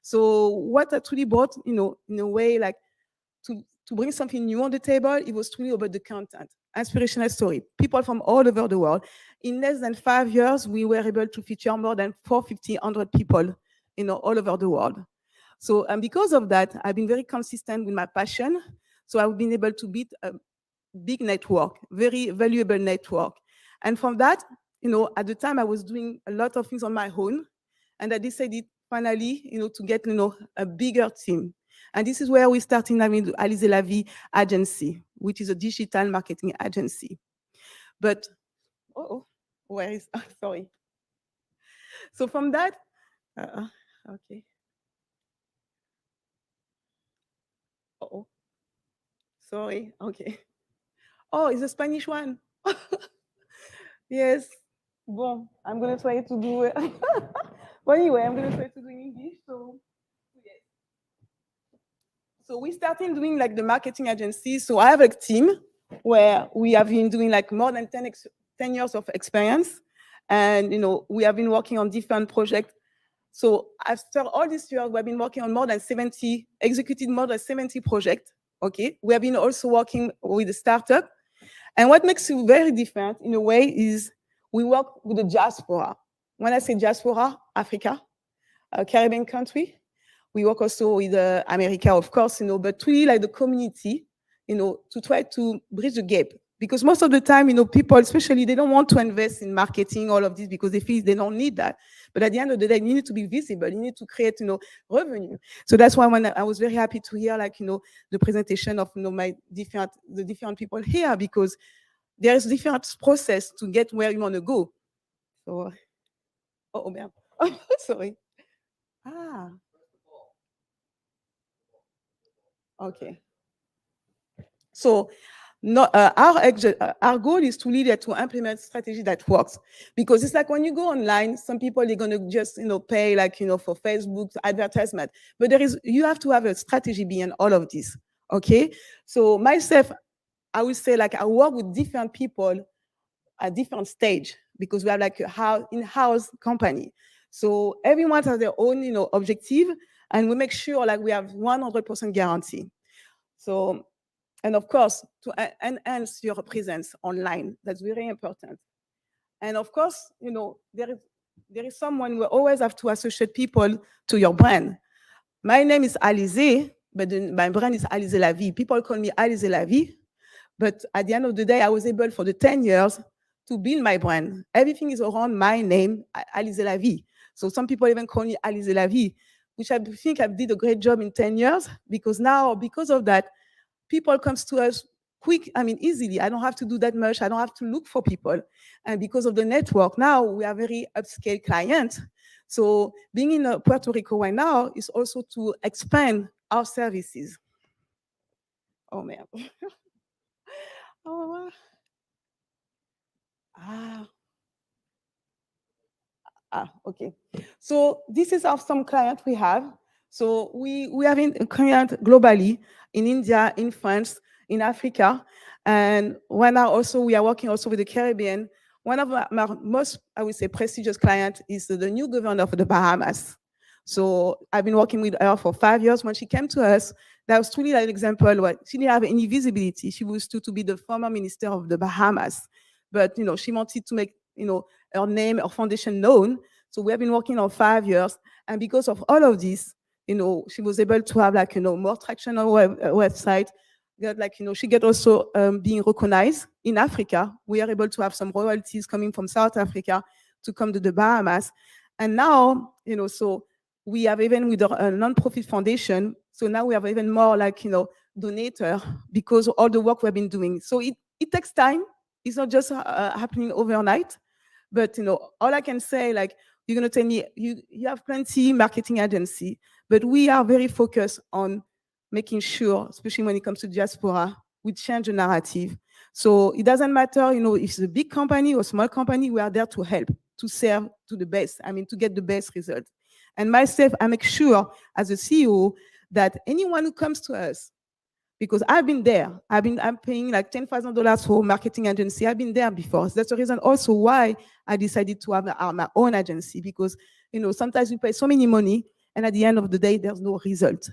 So what I truly brought, in a way, to bring something new on the table, it was truly about the content. Inspirational story, people from all over the world. In less than 5 years, we were able to feature more than 450 people, all over the world. So, and because of that, I've been very consistent with my passion. So I've been able to build a big network, very valuable network. And from that, at the time I was doing a lot of things on my own, and I decided finally, to get, a bigger team. And this is where we started having the AlizeLaVie agency, which is a digital marketing agency. But, where is, sorry. So from that, okay. Sorry, okay. Oh, it's a Spanish one. Yes. Bon, I'm going to try to do it. But anyway, I'm going to try to do in English. So, yes. So we started doing the marketing agency. So I have a team where we have been doing more than 10 years of experience. And, we have been working on different projects. So after all this year, we have been working on executed more than 70 projects. Okay. We have been also working with a startup. And what makes it very different in a way is we work with the diaspora. When I say diaspora, Africa, Caribbean country, we work also with America, of course, but really the community, to try to bridge the gap. Because most of the time, people, especially, they don't want to invest in marketing, all of this, because they feel they don't need that. But at the end of the day, you need to be visible. You need to create, revenue. So that's why when I was very happy to hear, the presentation of, the different people here, because there is different process to get where you want to go. So, man. Sorry. Okay. So, our goal is to lead to implement strategy that works, because it's like when you go online, some people they're gonna just pay for Facebook advertisement, but you have to have a strategy behind all of this. Okay, so myself, I would say I work with different people at different stage because we have a in-house company, so everyone has their own objective, and we make sure we have 100% guarantee. So. And of course, to enhance your presence online, that's very important. And of course, there is someone who always have to associate people to your brand. My name is Alize, but my brand is AlizeLaVie. People call me AlizeLaVie, but at the end of the day, I was able for the 10 years to build my brand. Everything is around my name, AlizeLaVie. So some people even call me AlizeLaVie, which I think I did a great job in 10 years, because now, because of that, people comes to us easily. I don't have to do that much. I don't have to look for people. And because of the network, now we are very upscale clients. So being in Puerto Rico right now is also to expand our services. Oh, man. Okay. So this is some clients we have. So we have a client globally in India, in France, in Africa, and right now also we are working also with the Caribbean. One of my most, I would say, prestigious clients is the new governor of the Bahamas. So I've been working with her for 5 years. When she came to us, that was truly an example where she didn't have any visibility. She was to be the former minister of the Bahamas, but she wanted to make her name, her foundation known. So we have been working on 5 years, and because of all of this, she was able to have more traction on her website. She get also being recognized in Africa. We are able to have some royalties coming from South Africa to come to the Bahamas, and now so we have even with a non-profit foundation. So now we have even more donator because of all the work we've been doing. So it takes time. It's not just happening overnight, but all I can say, you're gonna tell me you have plenty marketing agency, but we are very focused on making sure, especially when it comes to diaspora, we change the narrative. So it doesn't matter, if it's a big company or small company, we are there to help, to serve to the best. To get the best result. And myself, I make sure as a CEO that anyone who comes to us, because I've been there, I'm paying $10,000 for marketing agency. I've been there before. So that's the reason also why I decided to have my own agency, because sometimes we pay so many money, and at the end of the day, there's no result.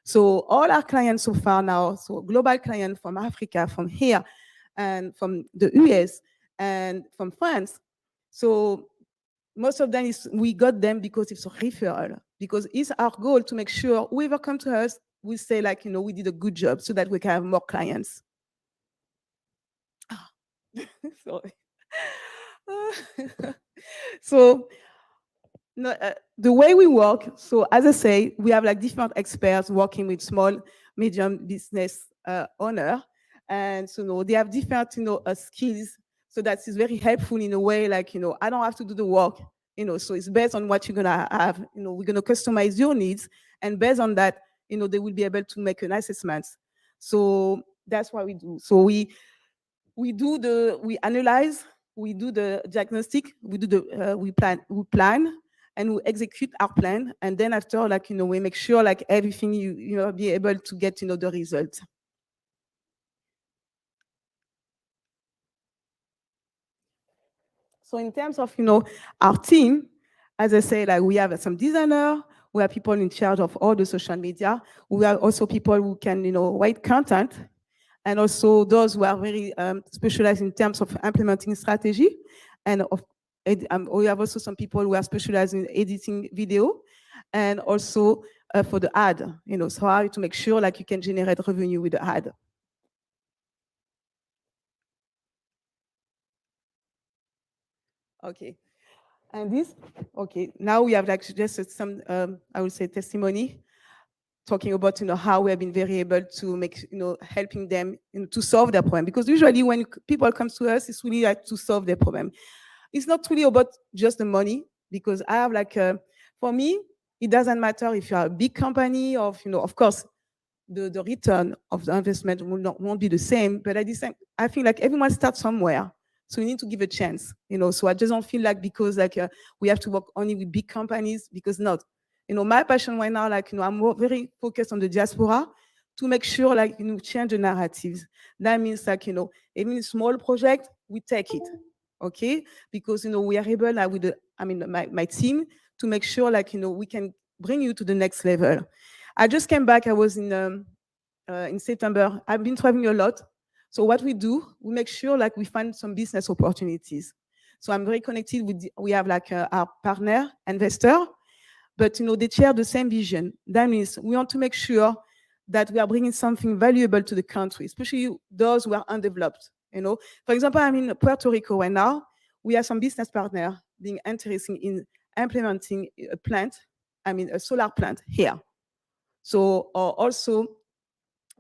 So all our clients so far now, so global clients from Africa, from here, and from the US, and from France. So most of them we got them because it's a referral, because it's our goal to make sure whoever comes to us, we say we did a good job so that we can have more clients. Sorry. So the way we work, so as I say, we have different experts working with small, medium business owner, and so they have different skills. So that is very helpful in a way, I don't have to do the work, so it's based on what you're gonna have. We're gonna customize your needs, and based on that, they will be able to make an assessment. So that's what we do. So we analyze, we do the diagnostic, we do the we plan, and we execute our plan, and then after, we make sure everything you be able to get the result. So in terms of our team, as I say, we have some designer, we have people in charge of all the social media, we have also people who can write content, and also those who are very specialized in terms of implementing strategy, and we have also some people who are specialized in editing video, and also for the ad, so how to make sure you can generate revenue with the ad. Okay, and this, okay, now we have just some, I would say, testimony, talking about how we have been very able to make, helping them to solve their problem. Because usually when people come to us, it's really to solve their problem. It's not really about just the money, because I have for me, it doesn't matter if you are a big company or, of course, the return of the investment won't be the same, but at the same, I think everyone starts somewhere. So we need to give a chance, so I just don't feel because we have to work only with big companies, because not. My passion right now, I'm very focused on the diaspora to make sure change the narratives. That means even a small project, we take it, okay? Because we are able with my team to make sure we can bring you to the next level. I just came back, I was in September. I've been traveling a lot. So what we do, we make sure we find some business opportunities. So I'm very connected with, we have our partner, investor, but they share the same vision. That means we want to make sure that we are bringing something valuable to the country, especially those who are undeveloped. For example, I'm in Puerto Rico right now. We have some business partner being interested in implementing a plant, a solar plant here. So also,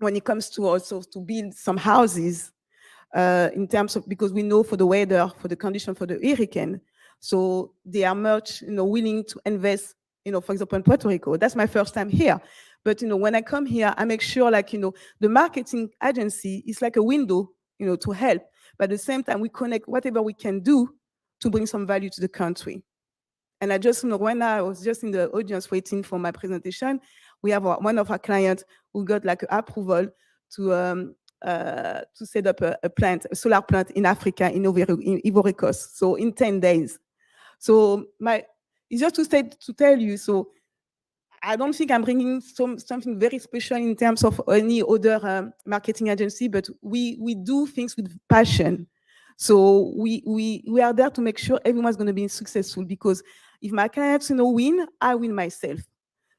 when it comes to also to build some houses, in terms of, because we know for the weather, for the condition, for the hurricane, so they are much willing to invest, for example, in Puerto Rico. That's my first time here. But when I come here, I make sure the marketing agency is like a window, to help. But at the same time, we connect whatever we can do to bring some value to the country. And I just when I was just in the audience waiting for my presentation, we have one of our clients who got approval to set up a solar plant in Africa, in Ivory Coast, so in 10 days. So it's just to tell you, so I don't think I'm bringing something very special in terms of any other marketing agency, but we do things with passion. So we are there to make sure everyone's going to be successful, because if my clients win, I win myself.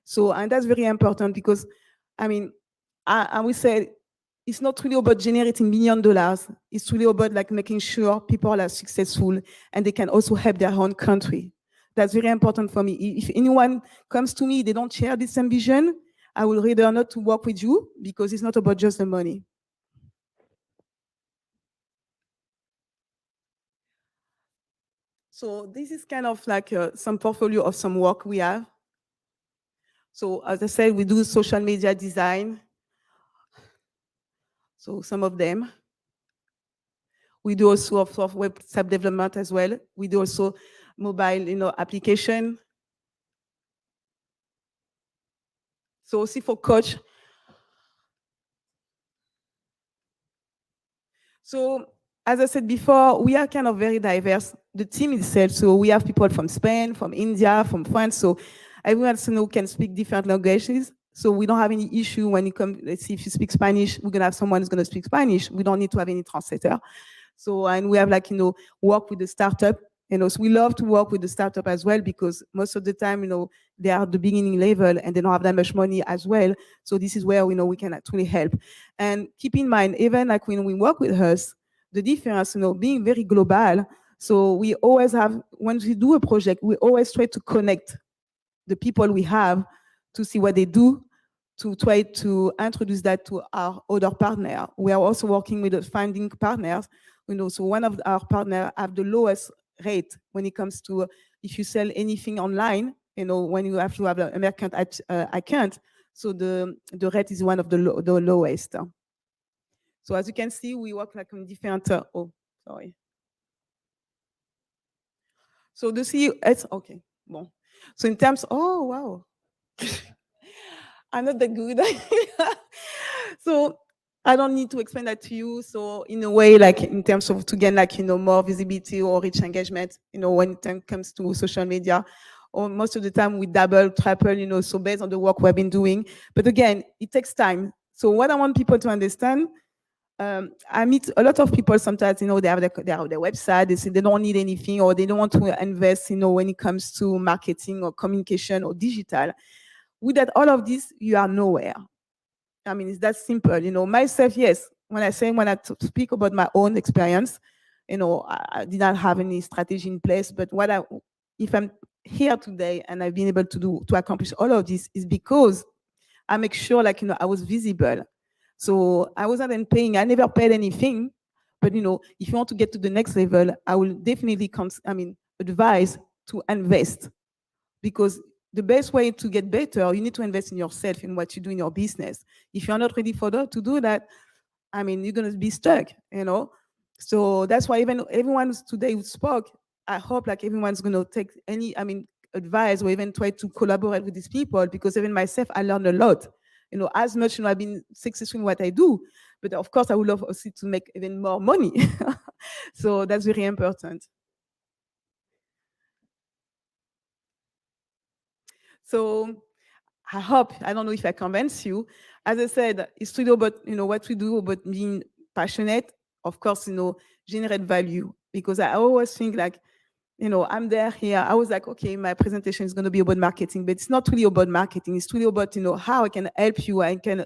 So, and that's very important, because I mean, I would say it's not really about generating $1 million. It's really about like making sure people are successful and they can also help their own country. That's very important for me. If anyone comes to me, they don't share this ambition, I will rather not to work with you, because it's not about just the money. So this is kind of like some portfolio of some work we have. So as I said, we do social media design. So some of them. We do also website development as well. We do also mobile, application. So also for coach. So as I said before, we are kind of very diverse. The team itself, so we have people from Spain, from India, from France. So everyone can speak different languages. So we don't have any issue when it comes, let's see, if you speak Spanish, we're gonna have someone who's gonna speak Spanish. We don't need to have any translator. So, and we have work with the startup. So we love to work with the startup as well, because most of the time, they are at the beginning level and they don't have that much money as well. So this is where we can actually help. And keep in mind, even like when we work with us, the difference, being very global. So we always have, when we do a project, we always try to connect the people we have to see what they do, to try to introduce that to our other partner. We are also working with the funding partners. So one of our partners have the lowest rate when it comes to if you sell anything online, when you have to have an account. So the rate is one of the lowest. So as you can see, we work like on different, So the CEO, okay, bon. So in terms, oh, wow. I'm not that good. So I don't need to explain that to you. So in a way, like in terms of to gain more visibility or reach engagement, when it comes to social media, or most of the time we double, triple, so based on the work we've been doing. But again, it takes time. So what I want people to understand, I meet a lot of people sometimes, they have their website, they say they don't need anything, or they don't want to invest, when it comes to marketing or communication or digital. With that, all of this, you are nowhere. I mean, it's that simple. Myself, yes, when I speak about my own experience, I did not have any strategy in place, but if I'm here today and I've been able to accomplish all of this, is because I make sure I was visible. So I wasn't paying, I never paid anything, but if you want to get to the next level, I will definitely advise to invest, because the best way to get better, you need to invest in yourself, in what you do in your business. If you're not ready to do that, you're going to be stuck, So that's why even everyone today who spoke, I hope everyone's going to take any, advice, or even try to collaborate with these people, because even myself, I learned a lot. As much, I've been successful in what I do, but of course I would love also to make even more money. So that's very important. So I don't know if I convince you. As I said, it's really about, what we do, about being passionate, of course, generate value, because I always think I'm there here. I was like, okay, my presentation is going to be about marketing, but it's not really about marketing. It's really about, how I can help you, I can,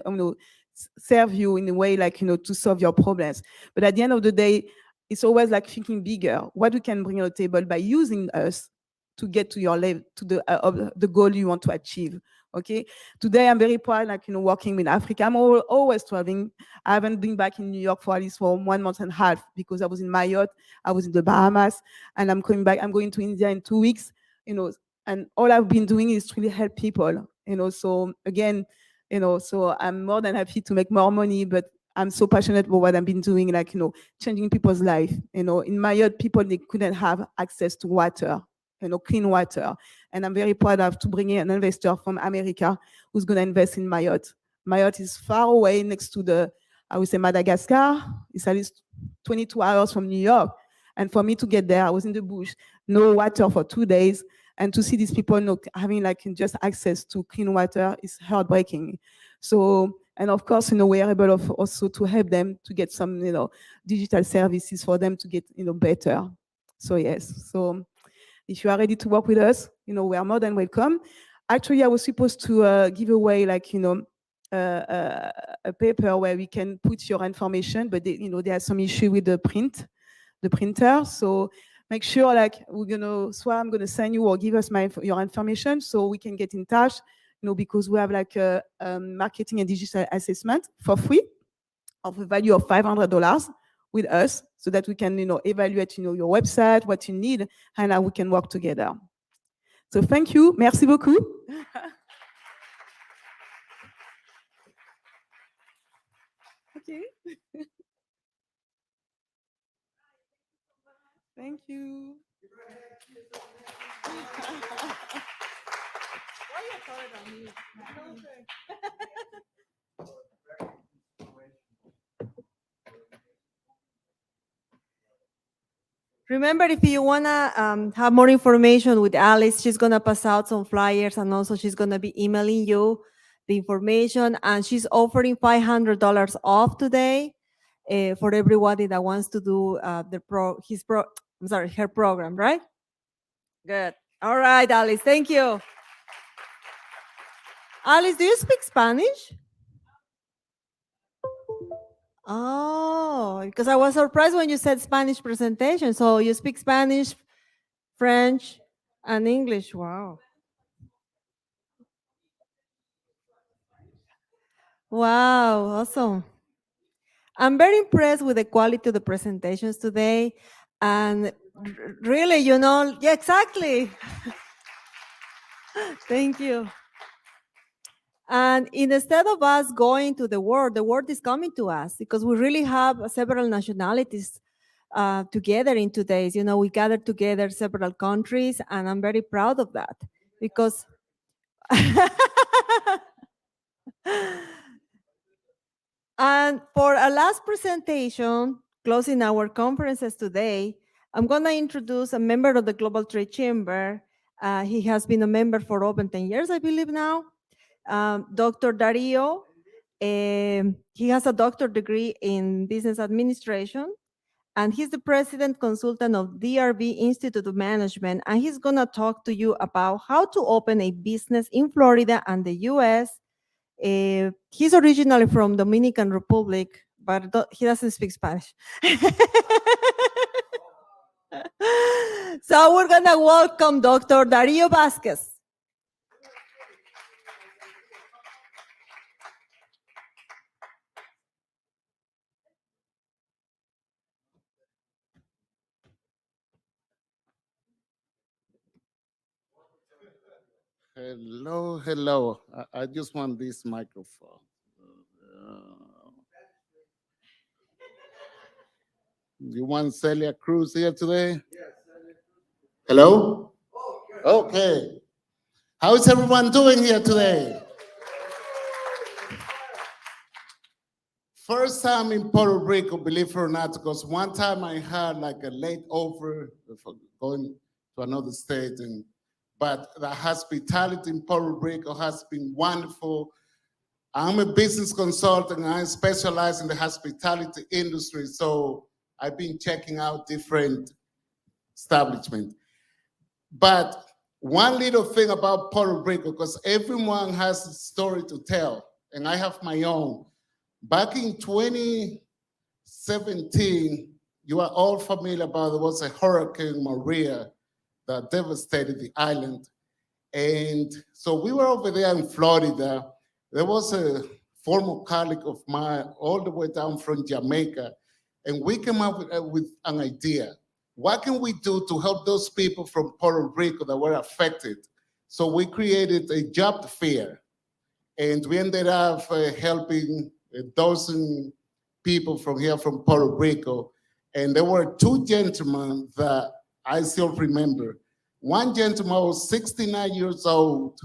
serve you in a way to solve your problems. But at the end of the day, it's always thinking bigger, what we can bring on the table by using us to get to your level, to the goal you want to achieve. Okay. Today I'm very proud, working in Africa. I'm always traveling. I haven't been back in New York for at least 1.5 months, because I was in Mayotte, I was in the Bahamas, and I'm coming back. I'm going to India in 2 weeks. And all I've been doing is to really help people. So again, so I'm more than happy to make more money, but I'm so passionate about what I've been doing, changing people's life. In Mayotte, people, they couldn't have access to water. Clean water. And I'm very proud to bring in an investor from America who's going to invest in Mayotte. Mayotte is far away next to I would say Madagascar. It's at least 22 hours from New York. And for me to get there, I was in the bush, no water for 2 days. And to see these people not having like just access to clean water is heartbreaking. So, and of course, we are able also to help them to get some, digital services for them to get, better. So yes, so if you are ready to work with us, we are more than welcome. Actually, I was supposed to give away like, a paper where we can put your information, but there are some issue with the printer. So make sure like I'm gonna send you or give us your information so we can get in touch, because we have like a marketing and digital assessment for free of a value of $500 with us so that we can, evaluate, your website, what you need, and how we can work together. So thank you. Merci beaucoup. Okay. Thank you. Remember, if you want to have more information with Alize, she's going to pass out some flyers, and also she's going to be emailing you the information, and she's offering $500 off today for everybody that wants to do her program, right? Good. All right, Alize, thank you. Alize, do you speak Spanish? Oh, because I was surprised when you said Spanish presentation. So you speak Spanish, French, and English. Wow. Wow, awesome. I'm very impressed with the quality of the presentations today. And really, yeah, exactly. Thank you. And instead of us going to the world is coming to us because we really have several nationalities together in 2 days. We gathered together several countries, and I'm very proud of that because and for our last presentation, closing our conferences today, I'm going to introduce a member of the Global Trade Chamber. He has been a member for over 10 years, I believe now. Dr. Dario, he has a doctorate degree in business administration, and he's the president consultant of DRV Institute of Management, and he's going to talk to you about how to open a business in Florida and the US. He's originally from Dominican Republic, but he doesn't speak Spanish. So we're going to welcome Dr. Dario Vasquez. Hello, hello. I just want this microphone. You want Celia Cruz here today? Hello? Okay. How is everyone doing here today? First time in Puerto Rico, believe it or not, because one time I had like a late over for going to another state, but the hospitality in Puerto Rico has been wonderful. I'm a business consultant and I specialize in the hospitality industry, so I've been checking out different establishments. But one little thing about Puerto Rico, because everyone has a story to tell, and I have my own. Back in 2017, you are all familiar about there was a Hurricane Maria that devastated the island. And so we were over there in Florida. There was a former colleague of mine all the way down from Jamaica, and we came up with an idea. What can we do to help those people from Puerto Rico that were affected? So we created a job fair, and we ended up helping 12 people from here from Puerto Rico. And there were 2 gentlemen that I still remember. One gentleman was 69 years old,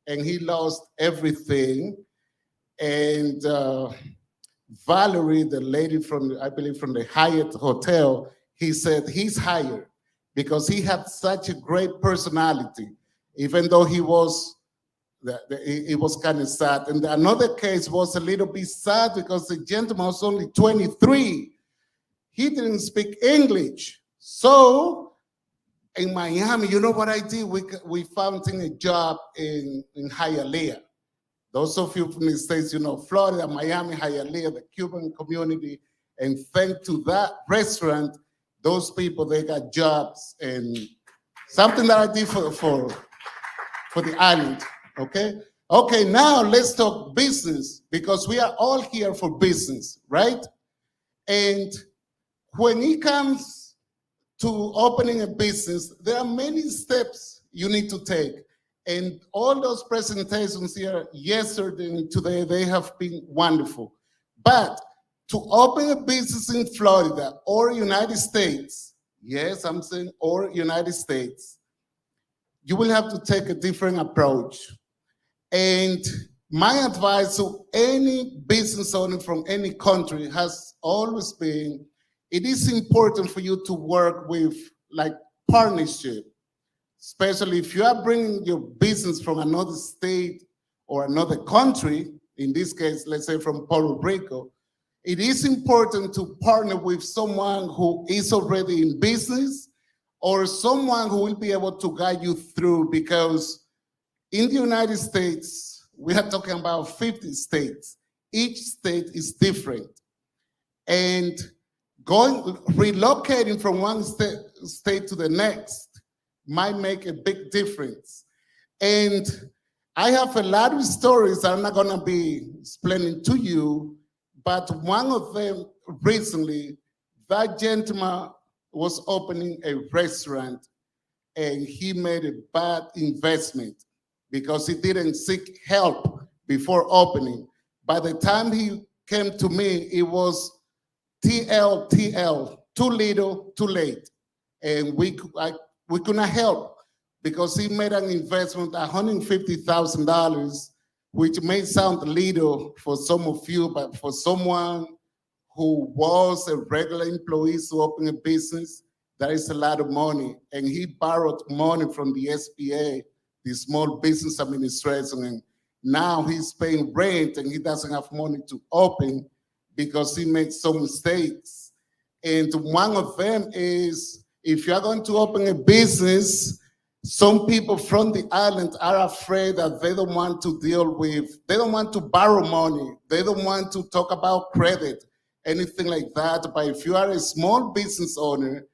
and he lost everything. And Valerie, the lady from, I believe, from the Hyatt Hotel, he said he's hired because he had such a great personality. even though it was kind of sad. And another case was a little bit sad because the gentleman was only 23. He didn't speak English. So in Miami, you know what I did? We found him a job in Hialeah. Those of you from the States, you know, Florida, Miami, Hialeah, the Cuban community. And thanks to that restaurant, those people, they got jobs, and something that I did for the island, okay? Okay, now let's talk business, because we are all here for business, right? And when it comes to opening a business, there are many steps you need to take. And all those presentations here yesterday and today, they have been wonderful. But to open a business in Florida or United States, yes, I'm saying or United States, you will have to take a different approach. And my advice to any business owner from any country has always been, it is important for you to work with like partnership, especially if you are bringing your business from another state or another country, in this case, let's say from Puerto Rico. It is important to partner with someone who is already in business or someone who will be able to guide you through, because in the United States, we are talking about 50 states. Each state is different. And relocating from one state to the next might make a big difference. And I have a lot of stories I'm not gonna be explaining to you, but one of them recently, that gentleman was opening a restaurant and he made a bad investment because he didn't seek help before opening. By the time he came to me, it was TL, too little, too late. And we could not help because he made an investment, $150,000, which may sound little for some of you, but for someone who was a regular employee to open a business, that is a lot of money. And he borrowed money from the SBA, the Small Business Administration, and now he's paying rent and he doesn't have money to open because he made some mistakes. And one of them is, if you're going to open a business, some people from the island are afraid that they don't want to they don't want to borrow money. They don't want to talk about credit, anything like that. But if you are a small business owner,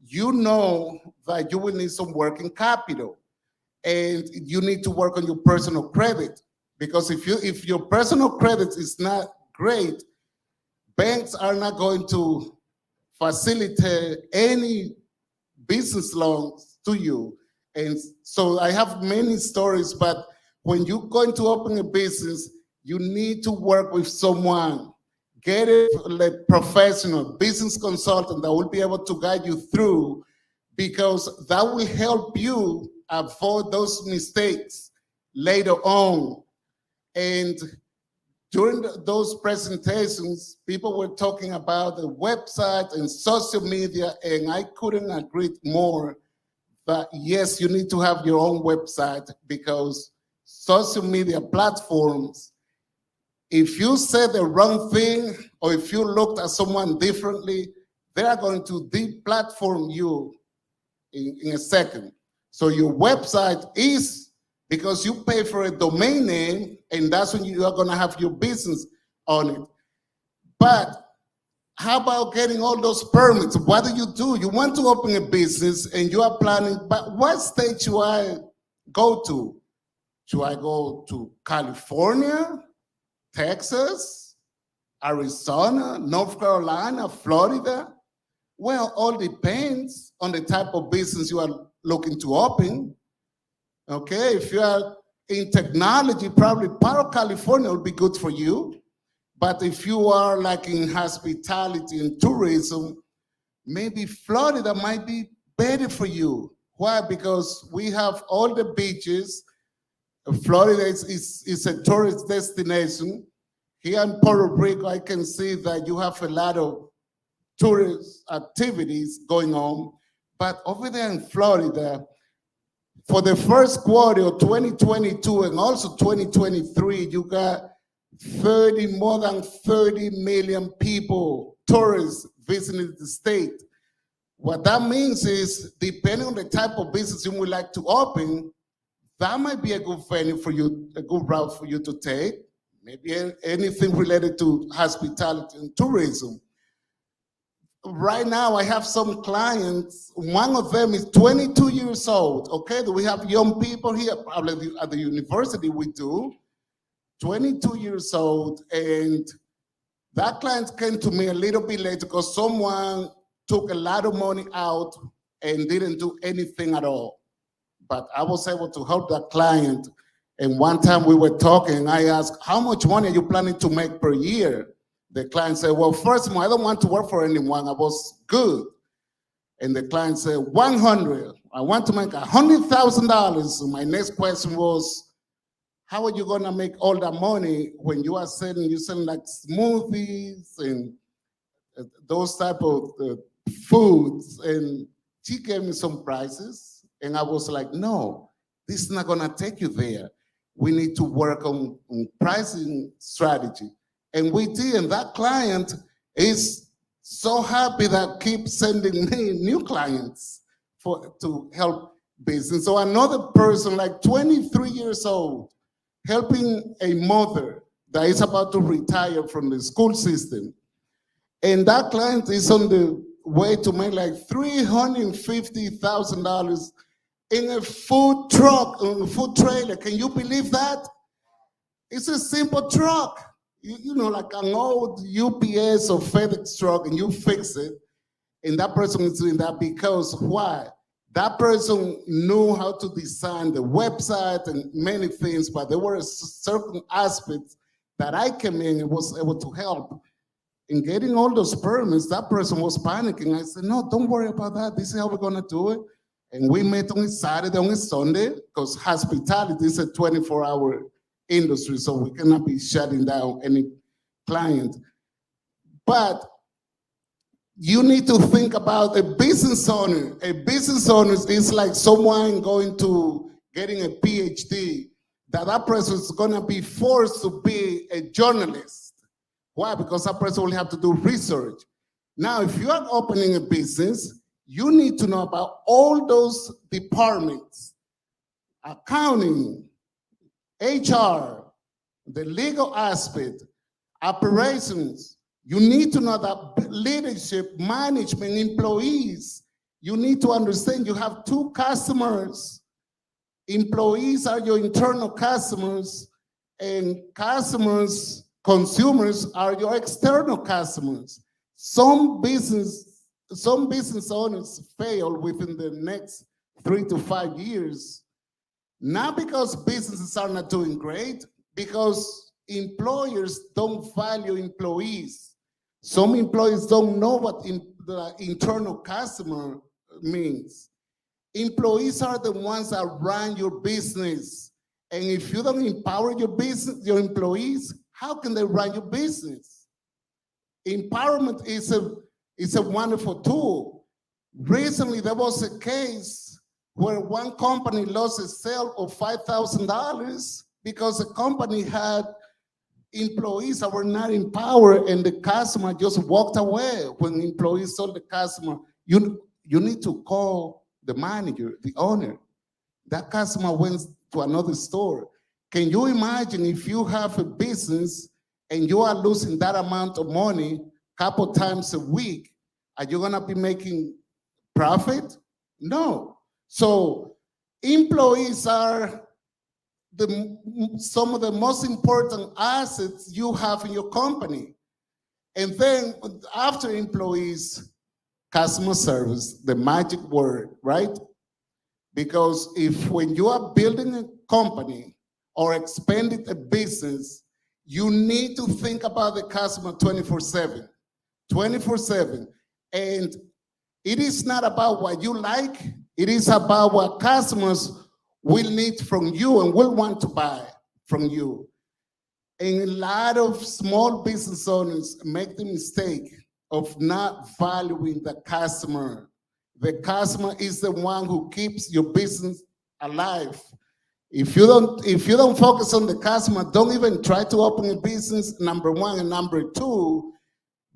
you know that you will need some working capital. And you need to work on your personal credit. Because if your personal credit is not great, banks are not going to facilitate any business loans to you. And so I have many stories, but when you're going to open a business, you need to work with someone. Get a professional business consultant that will be able to guide you through, because that will help you avoid those mistakes later on. And during those presentations, people were talking about the website and social media, and I couldn't agree more. But yes, you need to have your own website, because social media platforms, if you say the wrong thing or if you looked at someone differently, they are going to deplatform you in a second. So your website is, because you pay for a domain name, and that's when you are going to have your business on it. But how about getting all those permits? What do? You want to open a business and you are planning, but what state should I go to? Should I go to California, Texas, Arizona, North Carolina, Florida? Well, all depends on the type of business you are looking to open. Okay, if you are in technology, probably part of California will be good for you. But if you are like in hospitality and tourism, maybe Florida might be better for you. Why? Because we have all the beaches. Florida is a tourist destination. Here in Puerto Rico, I can see that you have a lot of tourist activities going on. But over there in Florida, For the first quarter of 2022 and also 2023, you got more than 30 million people, tourists visiting the state. What that means is, depending on the type of business you would like to open, that might be a good venue for you, a good route for you to take. Maybe anything related to hospitality and tourism. Right now, I have some clients. One of them is 22 years old. Okay, do we have young people here? Probably at the university we do. 22 years old, and that client came to me a little bit late because someone took a lot of money out and didn't do anything at all. But I was able to help that client. And one time we were talking, I asked, how much money are you planning to make per year? The client said, well, first of all, I don't want to work for anyone. I was good. And the client said, 100. I want to make $100,000. So my next question was, how are you gonna make all that money when you are selling like smoothies and those type of foods? And she gave me some prices. And I was like, no, this is not gonna take you there. We need to work on pricing strategy. And we did, and that client is so happy that keeps sending me new clients to help business. So another person, like 23 years old, helping a mother that is about to retire from the school system. And that client is on the way to make like $350,000 in a food truck, in a food trailer. Can you believe that? It's a simple truck. You know, like an old UPS or FedEx truck, and you fix it. And that person is doing that because why? That person knew how to design the website and many things, but there were certain aspects that I came in and was able to help. In getting all those permits, that person was panicking. I said, no, don't worry about that. This is how we're gonna do it. And we met on a Saturday, on a Sunday, because hospitality is a 24-hour industry, so we cannot be shutting down any client. But you need to think about a business owner. A business owner is like someone going to getting a PhD, that person is gonna be forced to be a journalist. Why? Because that person will have to do research. Now, if you are opening a business, you need to know about all those departments, accounting, HR, the legal aspect, operations. You need to know that leadership, management, employees. You need to understand you have two customers. Employees are your internal customers, and customers, consumers are your external customers. Some business owners fail within the next 3 to 5 years. Not because businesses are not doing great, because employers don't value employees. Some employees don't know what the internal customer means. Employees are the ones that run your business. And if you don't empower your business, your employees, how can they run your business? Empowerment is a wonderful tool. Recently, there was a case where one company lost a sale of $5,000 because the company had employees that were not empowered, and the customer just walked away. When employees told the customer, you need to call the manager, the owner. That customer went to another store. Can you imagine if you have a business and you are losing that amount of money a couple times a week? Are you gonna be making profit? No. So employees are some of the most important assets you have in your company. And then after employees, customer service, the magic word, right? Because when you are building a company or expanding a business, you need to think about the customer 24/7, 24/7. And it is not about what you like, it is about what customers will need from you and will want to buy from you. And a lot of small business owners make the mistake of not valuing the customer. The customer is the one who keeps your business alive. If you don't focus on the customer, don't even try to open a business, number one. And number two,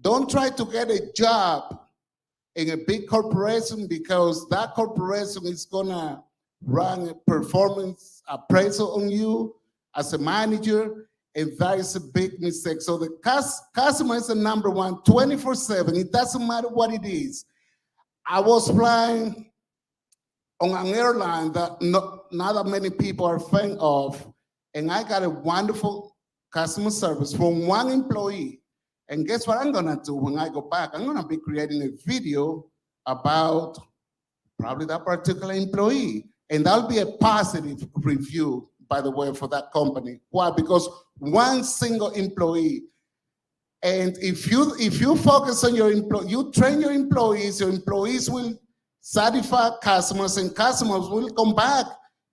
don't try to get a job in a big corporation, because that corporation is gonna run a performance appraisal on you as a manager, and that is a big mistake. So the customer is the number one, 24/7. It doesn't matter what it is. I was flying on an airline that not that many people are fan of, and I got a wonderful customer service from one employee. And guess what I'm gonna do when I go back? I'm gonna be creating a video about probably that particular employee. And that'll be a positive review, by the way, for that company. Why? Because one single employee. And if you focus on your employee, you train your employees will satisfy customers, and customers will come back.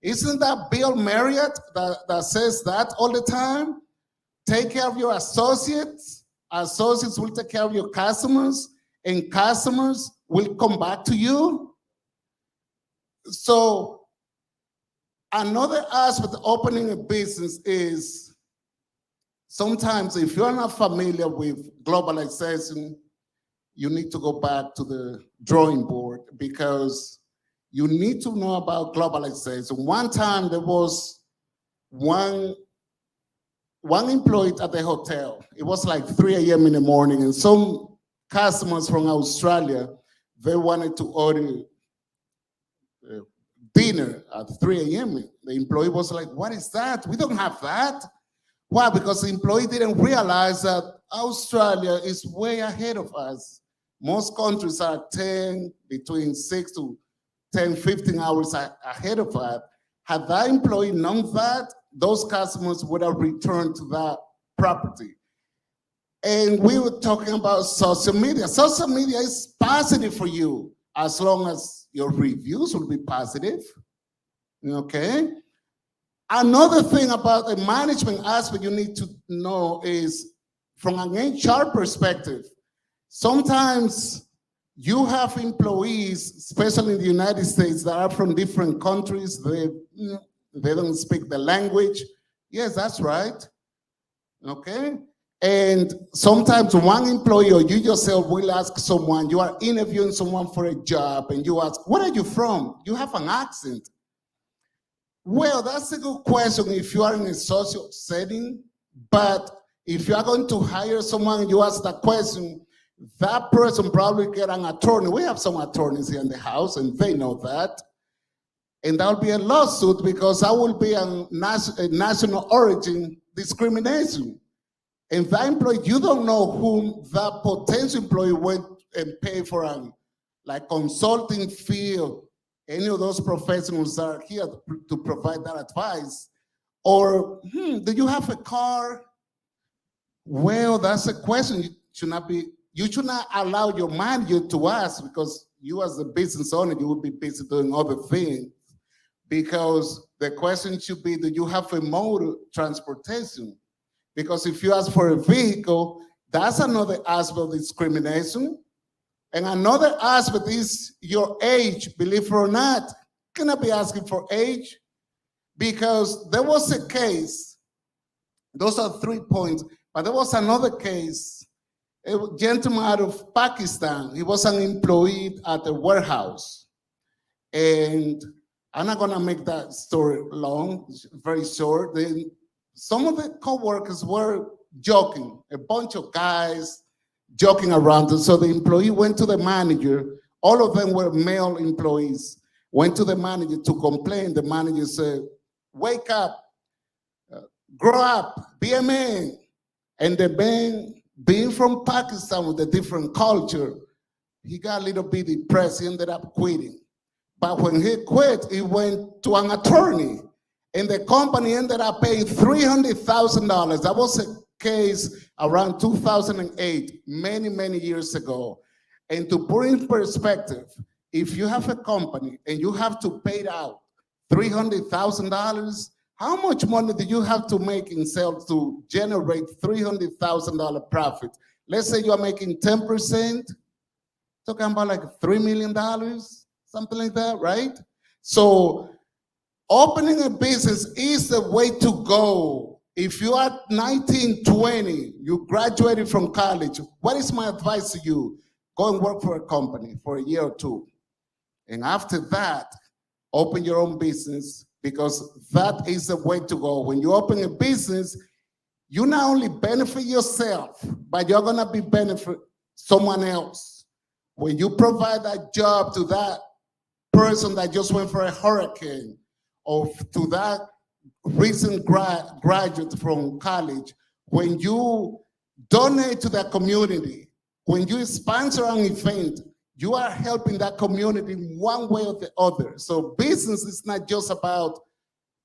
Isn't that Bill Marriott that says that all the time? Take care of your associates. Associates will take care of your customers, and customers will come back to you. So another aspect of opening a business is sometimes if you're not familiar with globalization, you need to go back to the drawing board, because you need to know about globalization. One time there was one employee at the hotel. It was like 3 a.m. in the morning, and some customers from Australia, they wanted to order dinner at 3 a.m. The employee was like, "What is that? We don't have that." Why? Because the employee didn't realize that Australia is way ahead of us. Most countries are between 6 to 10, 15 hours ahead of us. Had that employee known that, those customers would have returned to that property. And we were talking about social media. Social media is positive for you as long as your reviews will be positive. Okay? Another thing about the management aspect you need to know is from an HR perspective, sometimes you have employees, especially in the United States, that are from different countries. They don't speak the language. Yes, that's right. Okay? And sometimes one employee or you yourself will ask someone, you are interviewing someone for a job, and you ask, "Where are you from? You have an accent." Well, that's a good question if you are in a social setting, but if you are going to hire someone and you ask that question, that person probably get an attorney. We have some attorneys here in the house, and they know that. And that will be a lawsuit, because that will be a national origin discrimination. And that employee, you don't know whom that potential employee went and pay for like consulting fee, or any of those professionals that are here to provide that advice. Or, do you have a car? Well, that's a question you should not allow your manager to ask, because you as a business owner, you will be busy doing other things. Because the question should be, do you have a mode of transportation? Because if you ask for a vehicle, that's another aspect of discrimination. And another aspect is your age, believe it or not. Can I be asking for age? Because there was a case, those are 3 points, but there was another case, a gentleman out of Pakistan. He was an employee at a warehouse. And I'm not gonna make that story long, it's very short. Some of the co-workers were joking, a bunch of guys joking around. So the employee went to the manager, all of them were male employees, went to the manager to complain. The manager said, "Wake up, grow up, be a man." And the man, being from Pakistan with a different culture, he got a little bit depressed, he ended up quitting. But when he quit, he went to an attorney, and the company ended up paying $300,000. That was a case around 2008, many, many years ago. And to put in perspective, if you have a company and you have to pay out $300,000, how much money do you have to make in sales to generate $300,000 profit? Let's say you are making 10%, talking about like $3 million, something like that, right? So Opening a business is the way to go. If you are 19, 20, you graduated from college, what is my advice to you? Go and work for a company for a year or two. And after that, open your own business, because that is the way to go. When you open a business, you not only benefit yourself, but you're gonna be benefit someone else. When you provide that job to that person that just went for a hurricane, or to that recent graduate from college, when you donate to that community, when you sponsor an event, you are helping that community in one way or the other. So business is not just about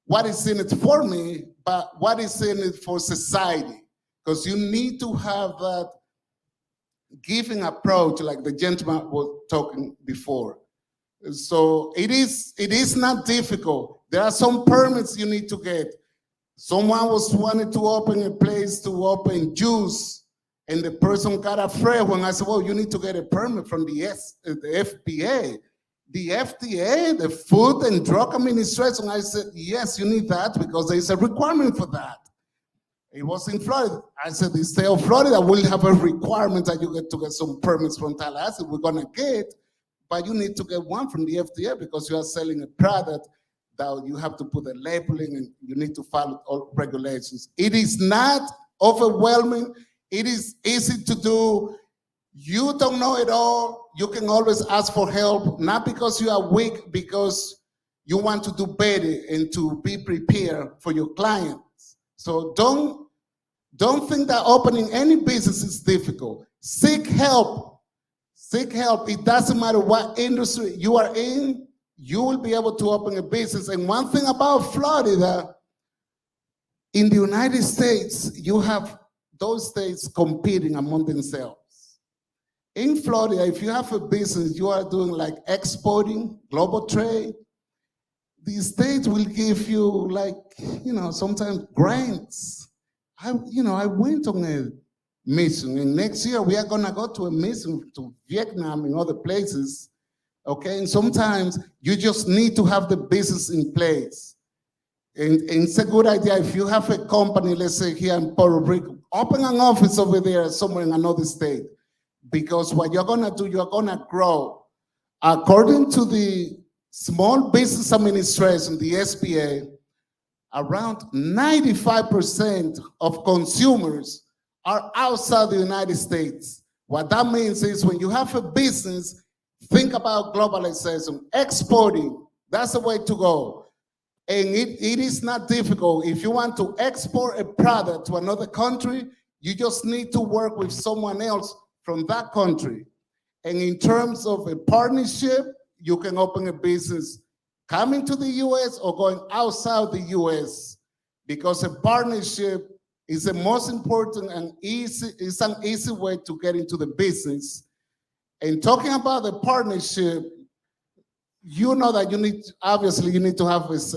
what is in it for me, but what is in it for society. Because you need to have that giving approach, like the gentleman was talking before. So it is not difficult. There are some permits you need to get. Someone was wanting to open a place to open juice, and the person got afraid when I said, well, you need to get a permit from the FDA. The FDA, the Food and Drug Administration, I said, yes, you need that because there is a requirement for that. It was in Florida. I said, the state of Florida will have a requirement that you get to get some permits from Tallahassee. We're gonna get, but you need to get one from the FDA because you are selling a product that you have to put a labeling and you need to follow all regulations. It is not overwhelming. It is easy to do. You don't know it all. You can always ask for help, not because you are weak, because you want to do better and to be prepared for your clients. So don't think that opening any business is difficult. Seek help. Seek help. It doesn't matter what industry you are in, you will be able to open a business. And one thing about Florida, in the United States, you have those states competing among themselves. In Florida, if you have a business, you are doing like exporting, global trade, the states will give you like, sometimes grants. I went on a mission, and next year we are gonna go to a mission to Vietnam and other places, okay? And sometimes you just need to have the business in place. And it's a good idea if you have a company, let's say here in Puerto Rico, open an office over there somewhere in another state. Because what you're gonna do, you're gonna grow. According to the Small Business Administration, the SBA, around 95% of consumers are outside the United States. What that means is when you have a business, think about globalization, exporting, that's the way to go. And it is not difficult. If you want to export a product to another country, you just need to work with someone else from that country. And in terms of a partnership, you can open a business coming to the US or going outside the US, because a partnership is the most important and it's an easy way to get into the business. And talking about the partnership, you know that you need to have this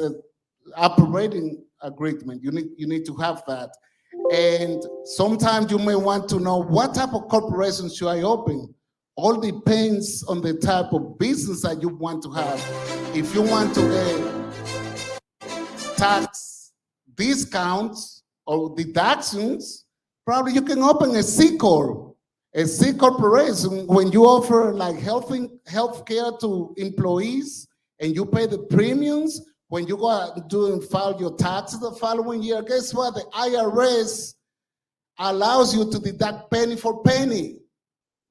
operating agreement. You need to have that. And sometimes you may want to know what type of corporation should I open. All depends on the type of business that you want to have. If you want to get tax discounts or deductions, probably you can open a C Corp. A C corporation, when you offer like health care to employees and you pay the premiums, when you go out and file your taxes the following year, guess what? The IRS allows you to deduct penny for penny,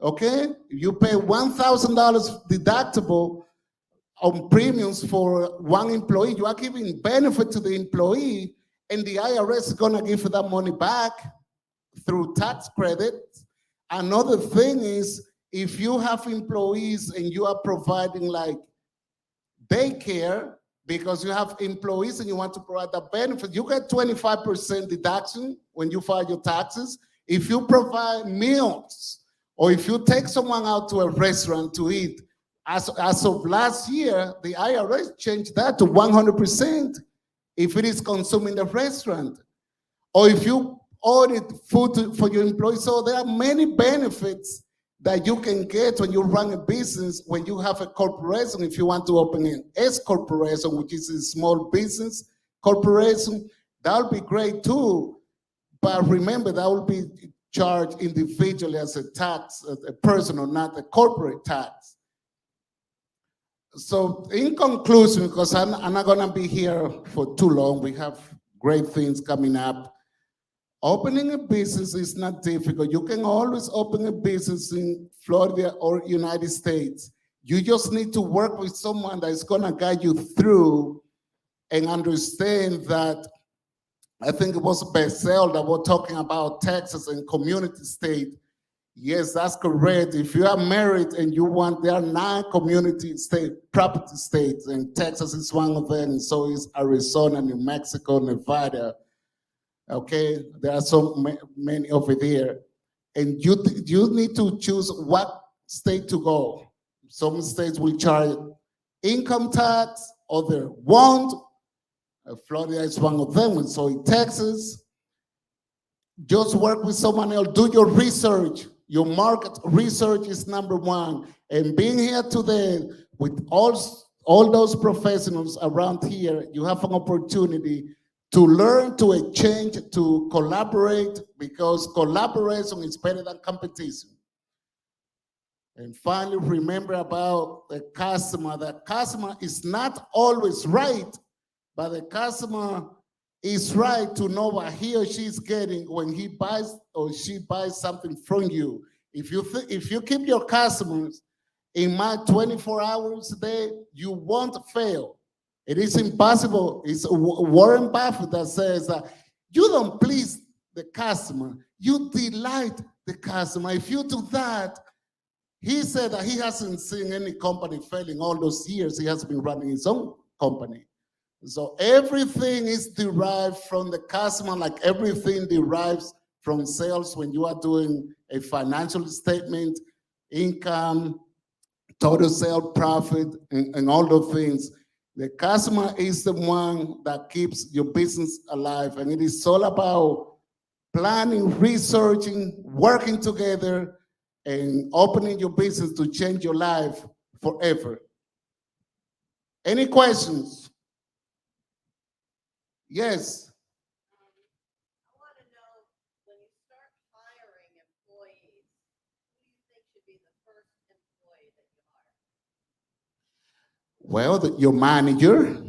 okay? You pay $1,000 deductible on premiums for one employee. You are giving benefit to the employee, and the IRS is gonna give you that money back through tax credits. Another thing is, if you have employees and you are providing like daycare, because you have employees and you want to provide that benefit, you get 25% deduction when you file your taxes. If you provide meals, or if you take someone out to a restaurant to eat, as of last year, the IRS changed that to 100% if it is consumed in the restaurant. Or if you order food for your employees. So there are many benefits that you can get when you run a business, when you have a corporation. If you want to open an S corporation, which is a small business corporation, that would be great too. But remember, that will be charged individually as a tax, a personal, not a corporate tax. So in conclusion, because I'm not gonna be here for too long, we have great things coming up. Opening a business is not difficult. You can always open a business in Florida or United States. You just need to work with someone that is gonna guide you through and understand that. I think it was Bazal that was talking about Texas and community state. Yes, that's correct. If you are married and you want, there are 9 community state, property states, and Texas is one of them, and so is Arizona, New Mexico, Nevada. Okay, there are so many over there. And you need to choose what state to go. Some states will charge income tax, others won't. Florida is one of them, and so in Texas, just work with someone else, do your research. Your market research is number one. And being here today with all those professionals around here, you have an opportunity to learn, to exchange, to collaborate, because collaboration is better than competition. And finally, remember about the customer. The customer is not always right, but the customer is right to know what he or she is getting when he buys or she buys something from you. If you keep your customers in mind 24 hours a day, you won't fail. It is impossible. It's Warren Buffett that says you don't please the customer, you delight the customer. If you do that, he said that he hasn't seen any company failing all those years he has been running his own company. So everything is derived from the customer, like everything derives from sales when you are doing a financial statement, income, total sale profit, and all those things. The customer is the one that keeps your business alive, and it is all about planning, researching, working together, and opening your business to change your life forever. Any questions? Yes. I want to know, when you start hiring employees, who do you think should be the first employee that you hire? Well, your manager.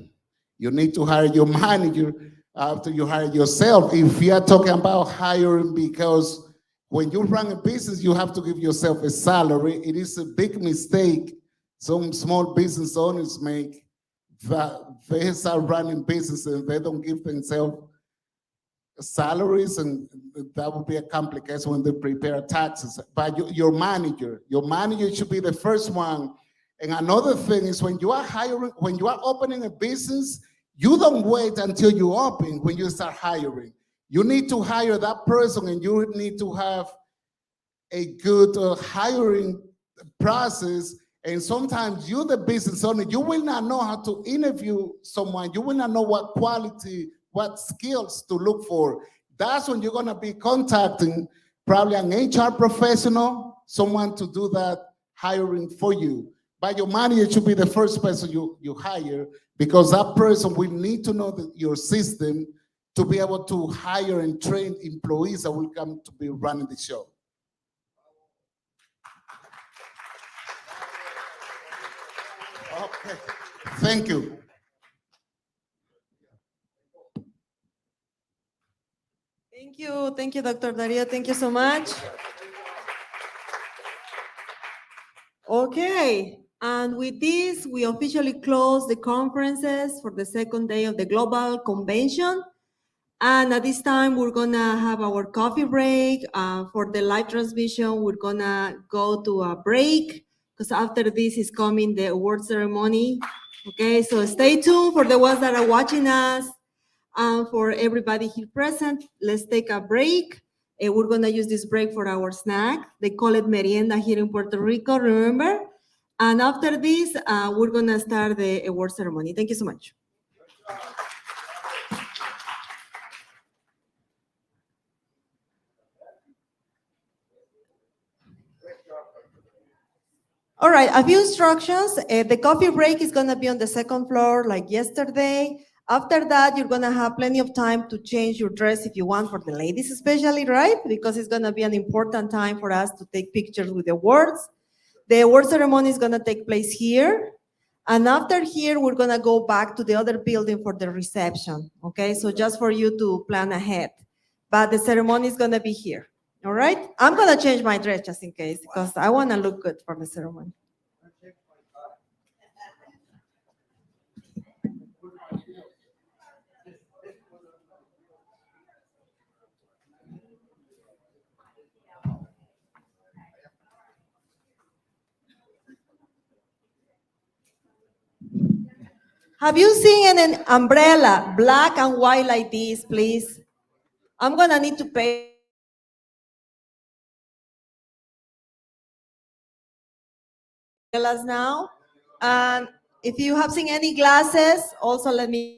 You need to hire your manager after you hire yourself. If you are talking about hiring, because when you run a business, you have to give yourself a salary. It is a big mistake some small business owners make, that they start running businesses and they don't give themselves salaries, and that would be a complication when they prepare taxes. But your manager should be the first one. And another thing is, when you are hiring, when you are opening a business, you don't wait until you open when you start hiring. You need to hire that person, and you need to have a good hiring process. And sometimes you, the business owner, you will not know how to interview someone. You will not know what quality, what skills to look for. That's when you're gonna be contacting probably an HR professional, someone to do that hiring for you. But your manager should be the first person you hire, because that person will need to know your system to be able to hire and train employees that will come to be running the show. Okay, thank you. Thank you, Dr. Dario. Thank you so much. Okay, and with this, we officially close the conferences for the second day of the Global Convention. And at this time, we're gonna have our coffee break. For the live transmission, we're gonna go to a break, because after this is coming the award ceremony. Okay, so stay tuned for the ones that are watching us. And for everybody here present, let's take a break. We're gonna use this break for our snack. They call it merienda here in Puerto Rico, remember? And after this, we're gonna start the award ceremony. Thank you so much. All right, a few instructions. The coffee break is gonna be on the second floor like yesterday. After that, you're gonna have plenty of time to change your dress if you want, for the ladies especially, right? Because it's gonna be an important time for us to take pictures with the awards. The award ceremony is gonna take place here. And after here, we're gonna go back to the other building for the reception, okay? So just for you to plan ahead. But the ceremony is gonna be here, all right? I'm gonna change my dress just in case, because I wanna look good for the ceremony. Have you seen an umbrella, black and white like this, please? I'm gonna need to pay. Umbrellas now. And if you have seen any glasses, also let me.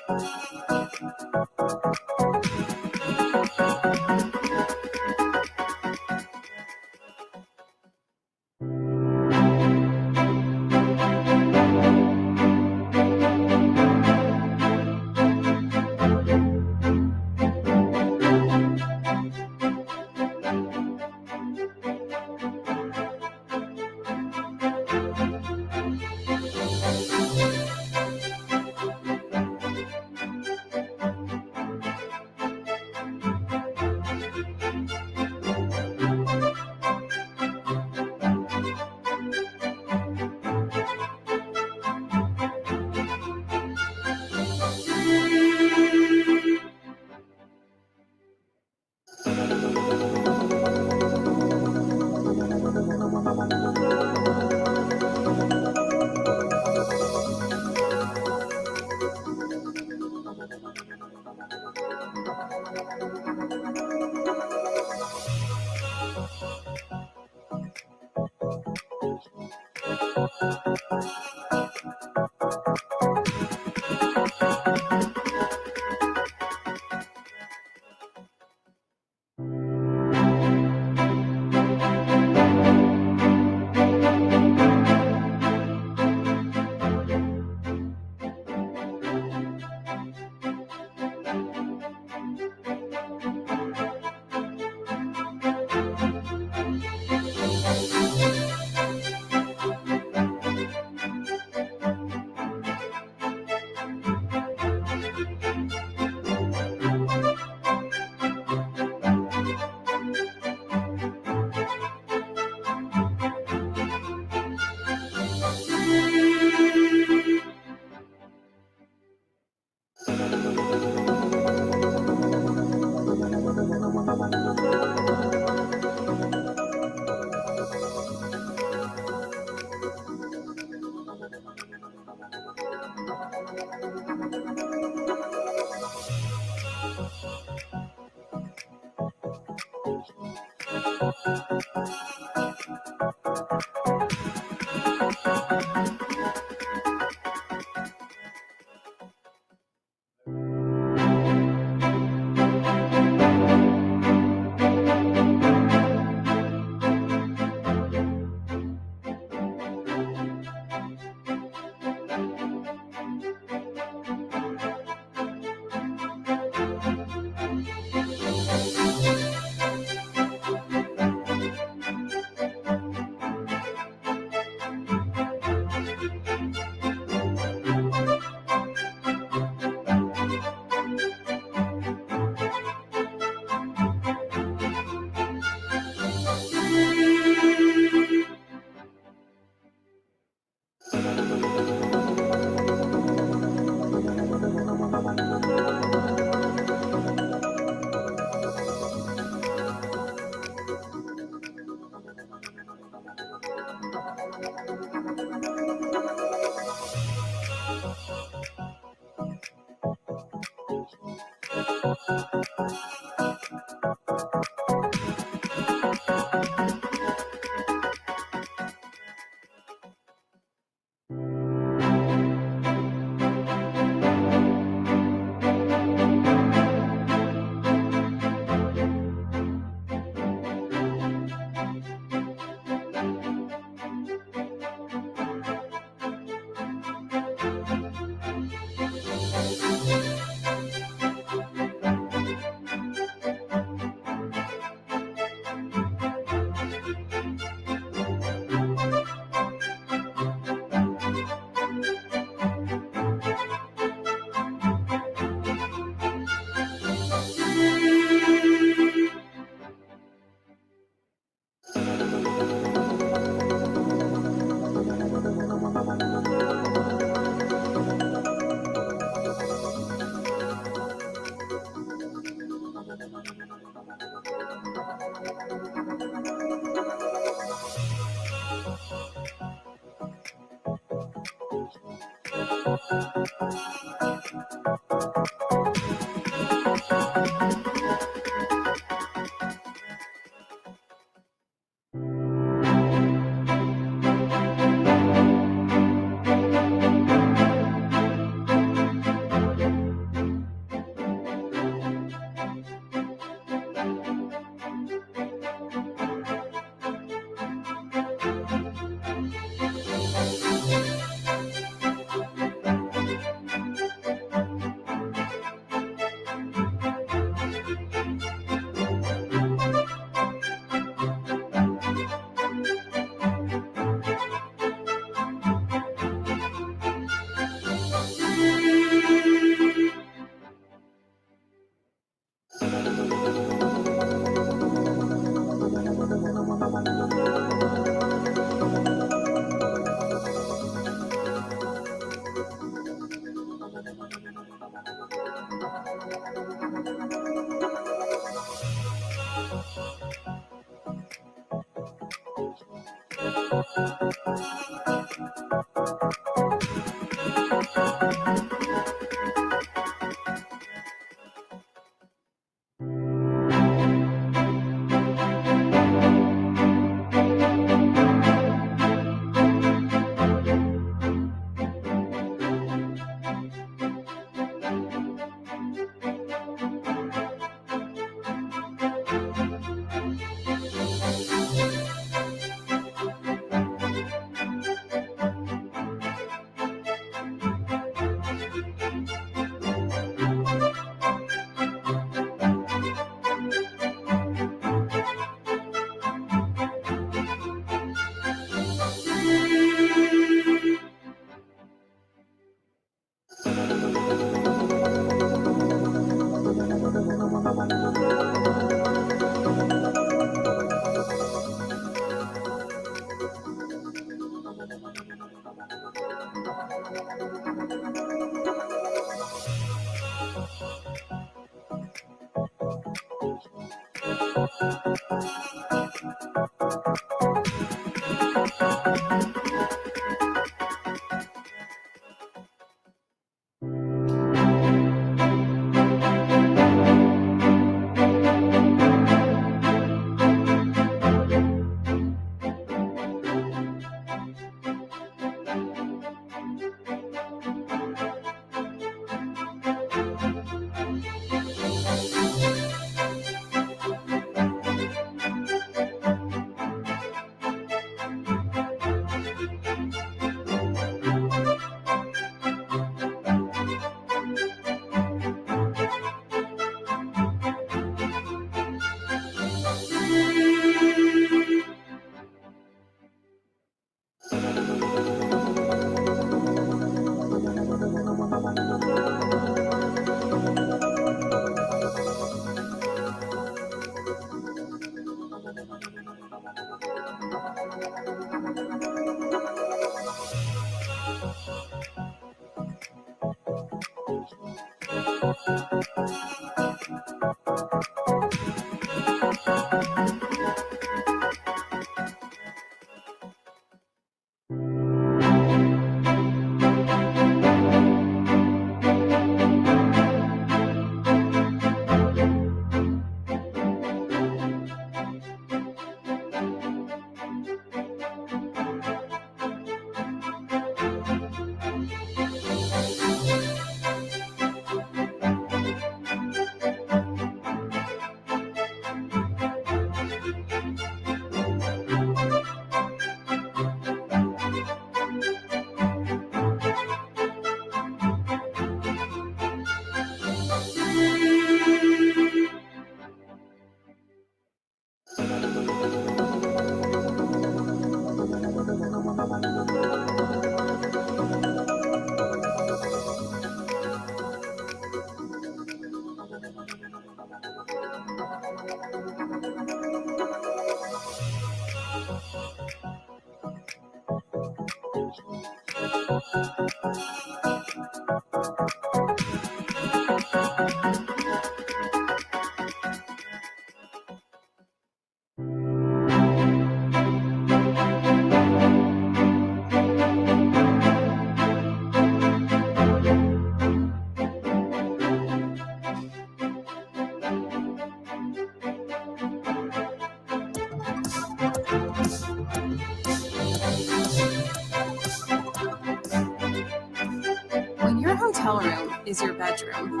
When your hotel room is your bedroom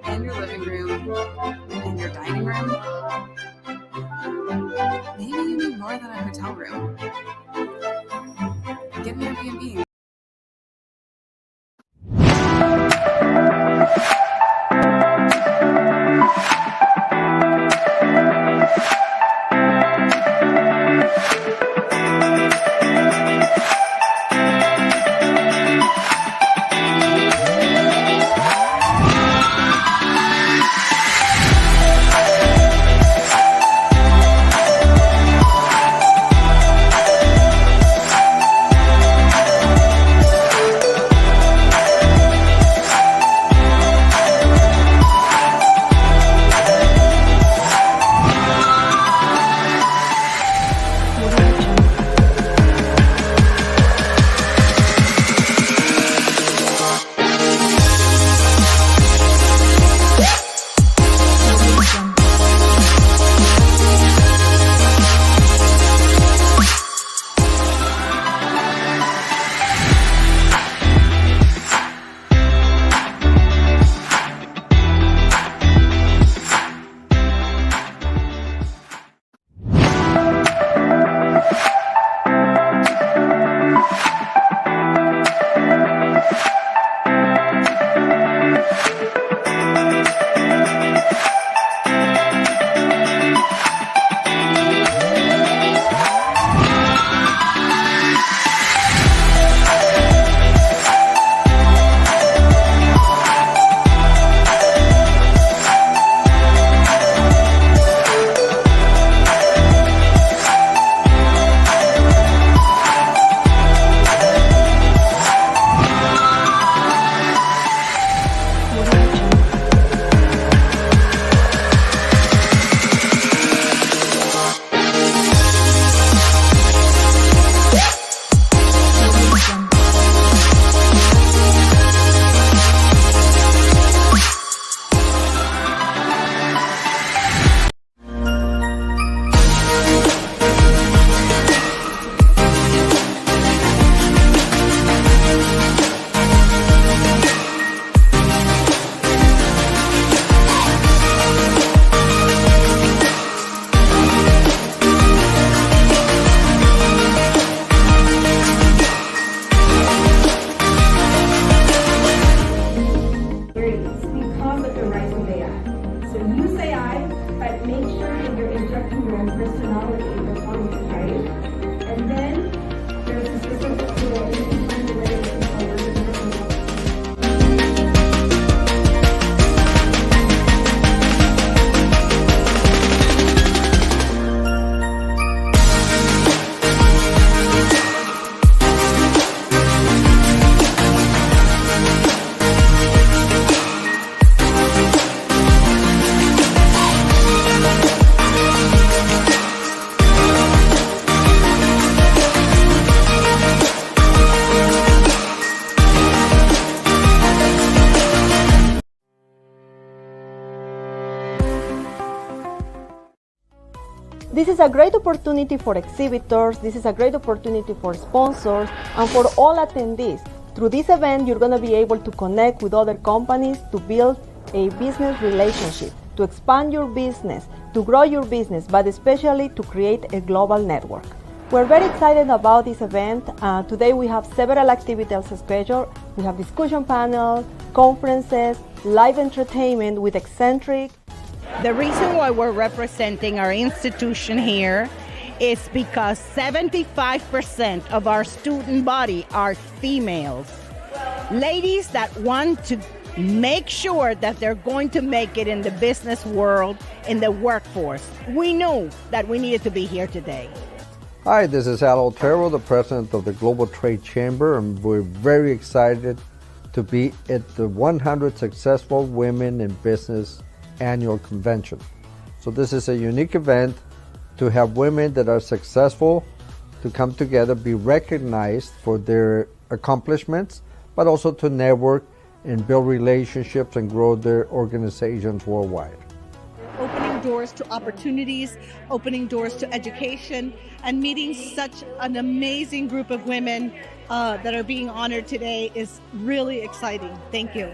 and your living room and your dining room, maybe you need more than a hotel room. Get an Airbnb. This is a great opportunity for exhibitors, this is a great opportunity for sponsors, and for all attendees. Through this event, you're going to be able to connect with other companies to build a business relationship, to expand your business, to grow your business, but especially to create a global network. We're very excited about this event. Today we have several activities scheduled. We have discussion panels, conferences, live entertainment with eccentric. The reason why we're representing our institution here is because 75% of our student body are females. Ladies that want to make sure that they're going to make it in the business world, in the workforce. We knew that we needed to be here today. Hi, this is Al Otero, the president of the Global Trade Chamber, and we're very excited to be at the 100 Successful Women in Business Annual Convention. So this is a unique event to have women that are successful to come together, be recognized for their accomplishments, but also to network and build relationships and grow their organizations worldwide. Opening doors to opportunities, opening doors to education, and meeting such an amazing group of women that are being honored today is really exciting. Thank you.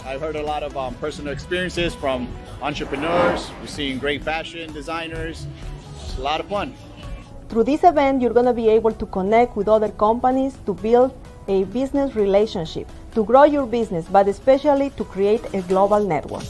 I've heard a lot of personal experiences from entrepreneurs. We're seeing great fashion designers. It's a lot of fun. Through this event, you're going to be able to connect with other companies to build a business relationship, to grow your business, but especially to create a global network.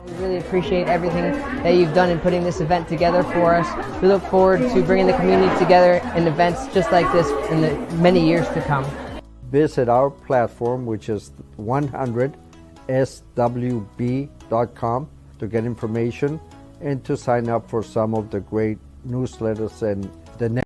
We really appreciate everything that you've done in putting this event together for us. We look forward to bringing the community together in events just like this in the many years to come. Visit our platform, which is 100swb.com, to get information and to sign up for some of the great newsletters and the next.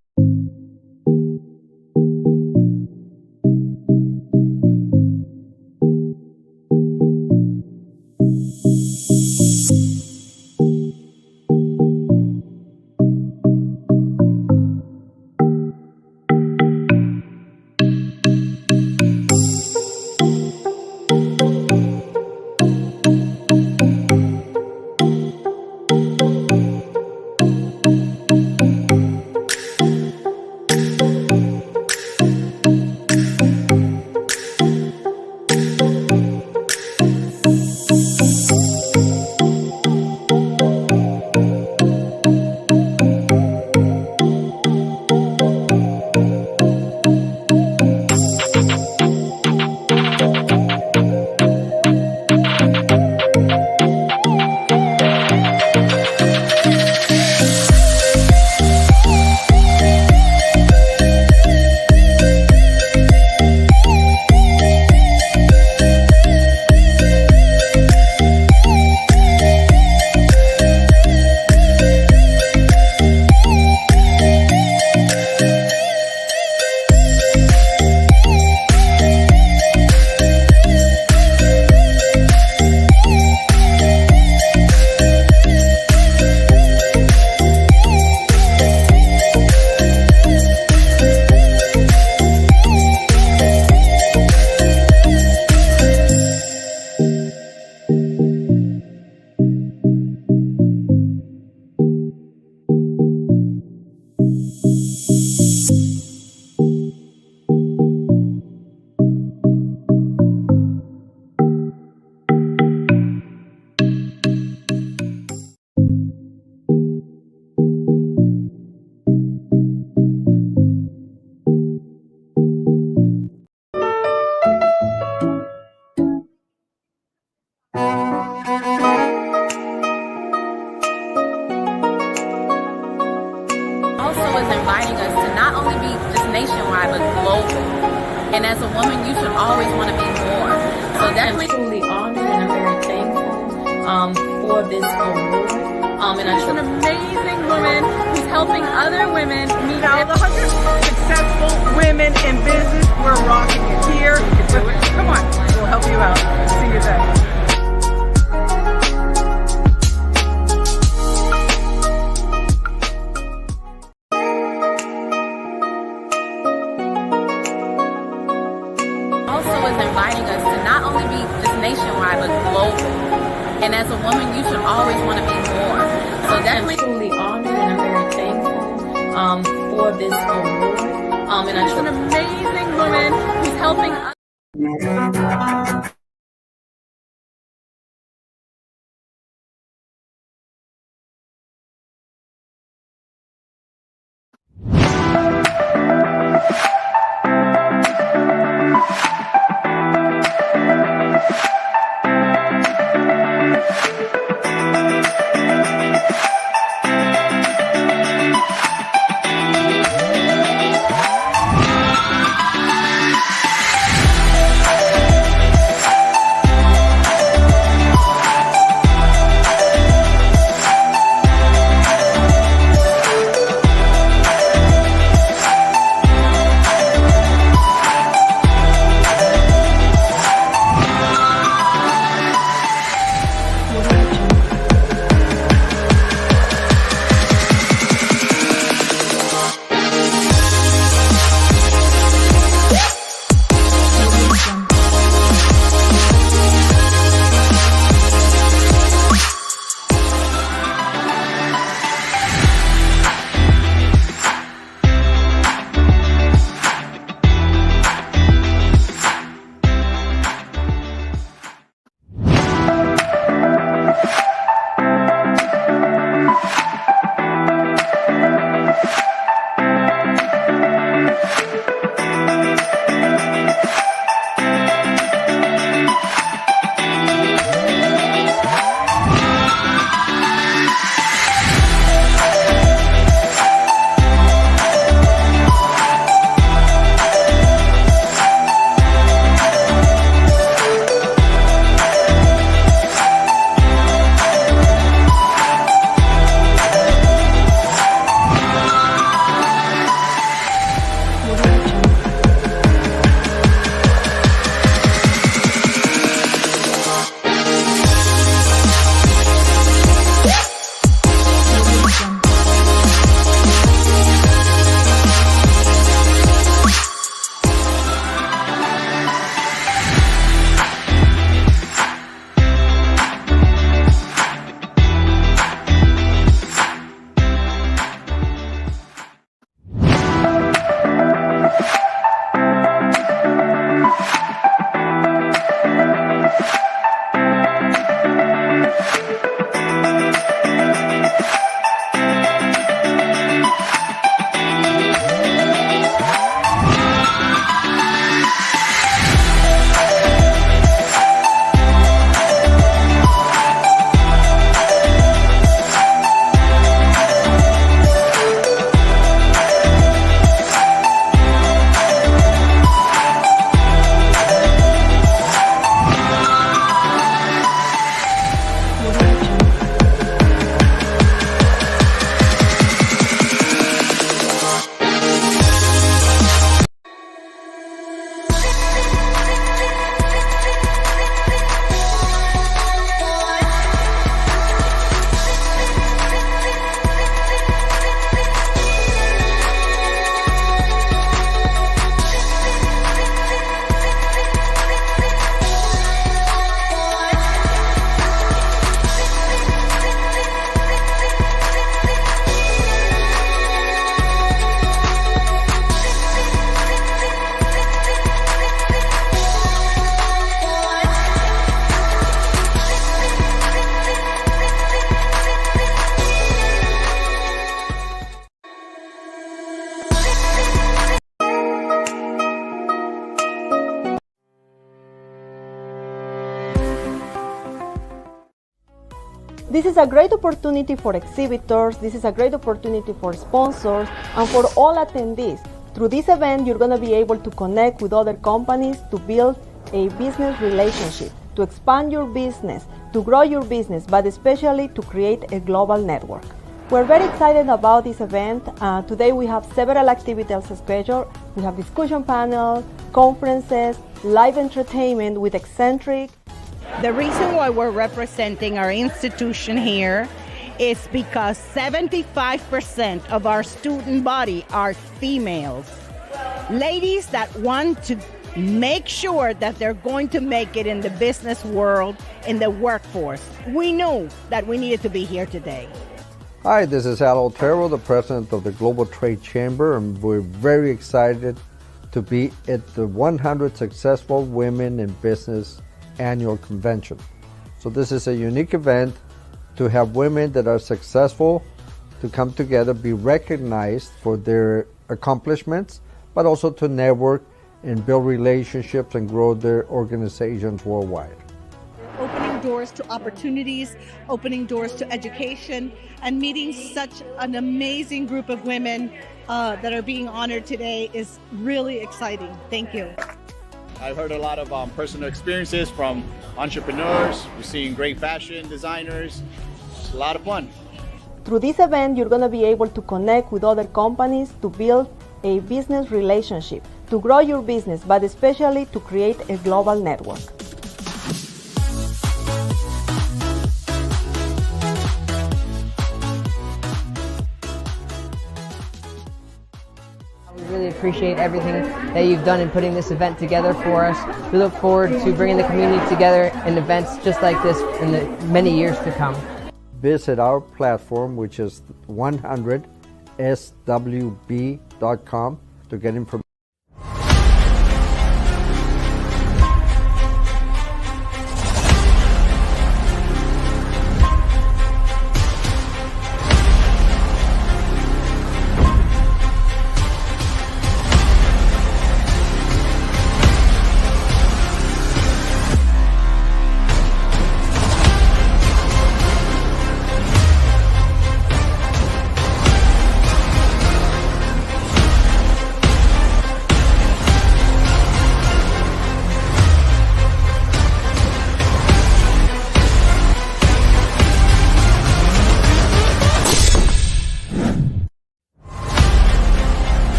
nationwide, but global. And as a woman, you should always want to be more. So definitely truly honored, and I'm very thankful for this award. And she's an amazing woman who's helping other women meet all the 100 successful women in business. We're rocking it here. You can do it. Come on, we'll help you out. See you then. you should always want to be more. So definitely truly honored, and I'm very thankful for this award. And I'm an amazing woman who's helping others. This is a great opportunity for exhibitors, this is a great opportunity for sponsors, and for all attendees. Through this event, you're going to be able to connect with other companies to build a business relationship, to expand your business, to grow your business, but especially to create a global network. We're very excited about this event. Today we have several activities scheduled. We have discussion panels, conferences, live entertainment with eccentric. The reason why we're representing our institution here is because 75% of our student body are females. Ladies that want to make sure that they're going to make it in the business world, in the workforce. We knew that we needed to be here today. Hi, this is Al Otero, the president of the Global Trade Chamber, and we're very excited to be at the 100 Successful Women in Business Annual Convention. So this is a unique event to have women that are successful to come together, be recognized for their accomplishments, but also to network and build relationships and grow their organizations worldwide. Opening doors to opportunities, opening doors to education, and meeting such an amazing group of women that are being honored today is really exciting. Thank you. I've heard a lot of personal experiences from entrepreneurs. We're seeing great fashion designers. It's a lot of fun. Through this event, you're going to be able to connect with other companies to build a business relationship, to grow your business, but especially to create a global network. We really appreciate everything that you've done in putting this event together for us. We look forward to bringing the community together in events just like this in the many years to come. Visit our platform, which is 100swb.com, to get information.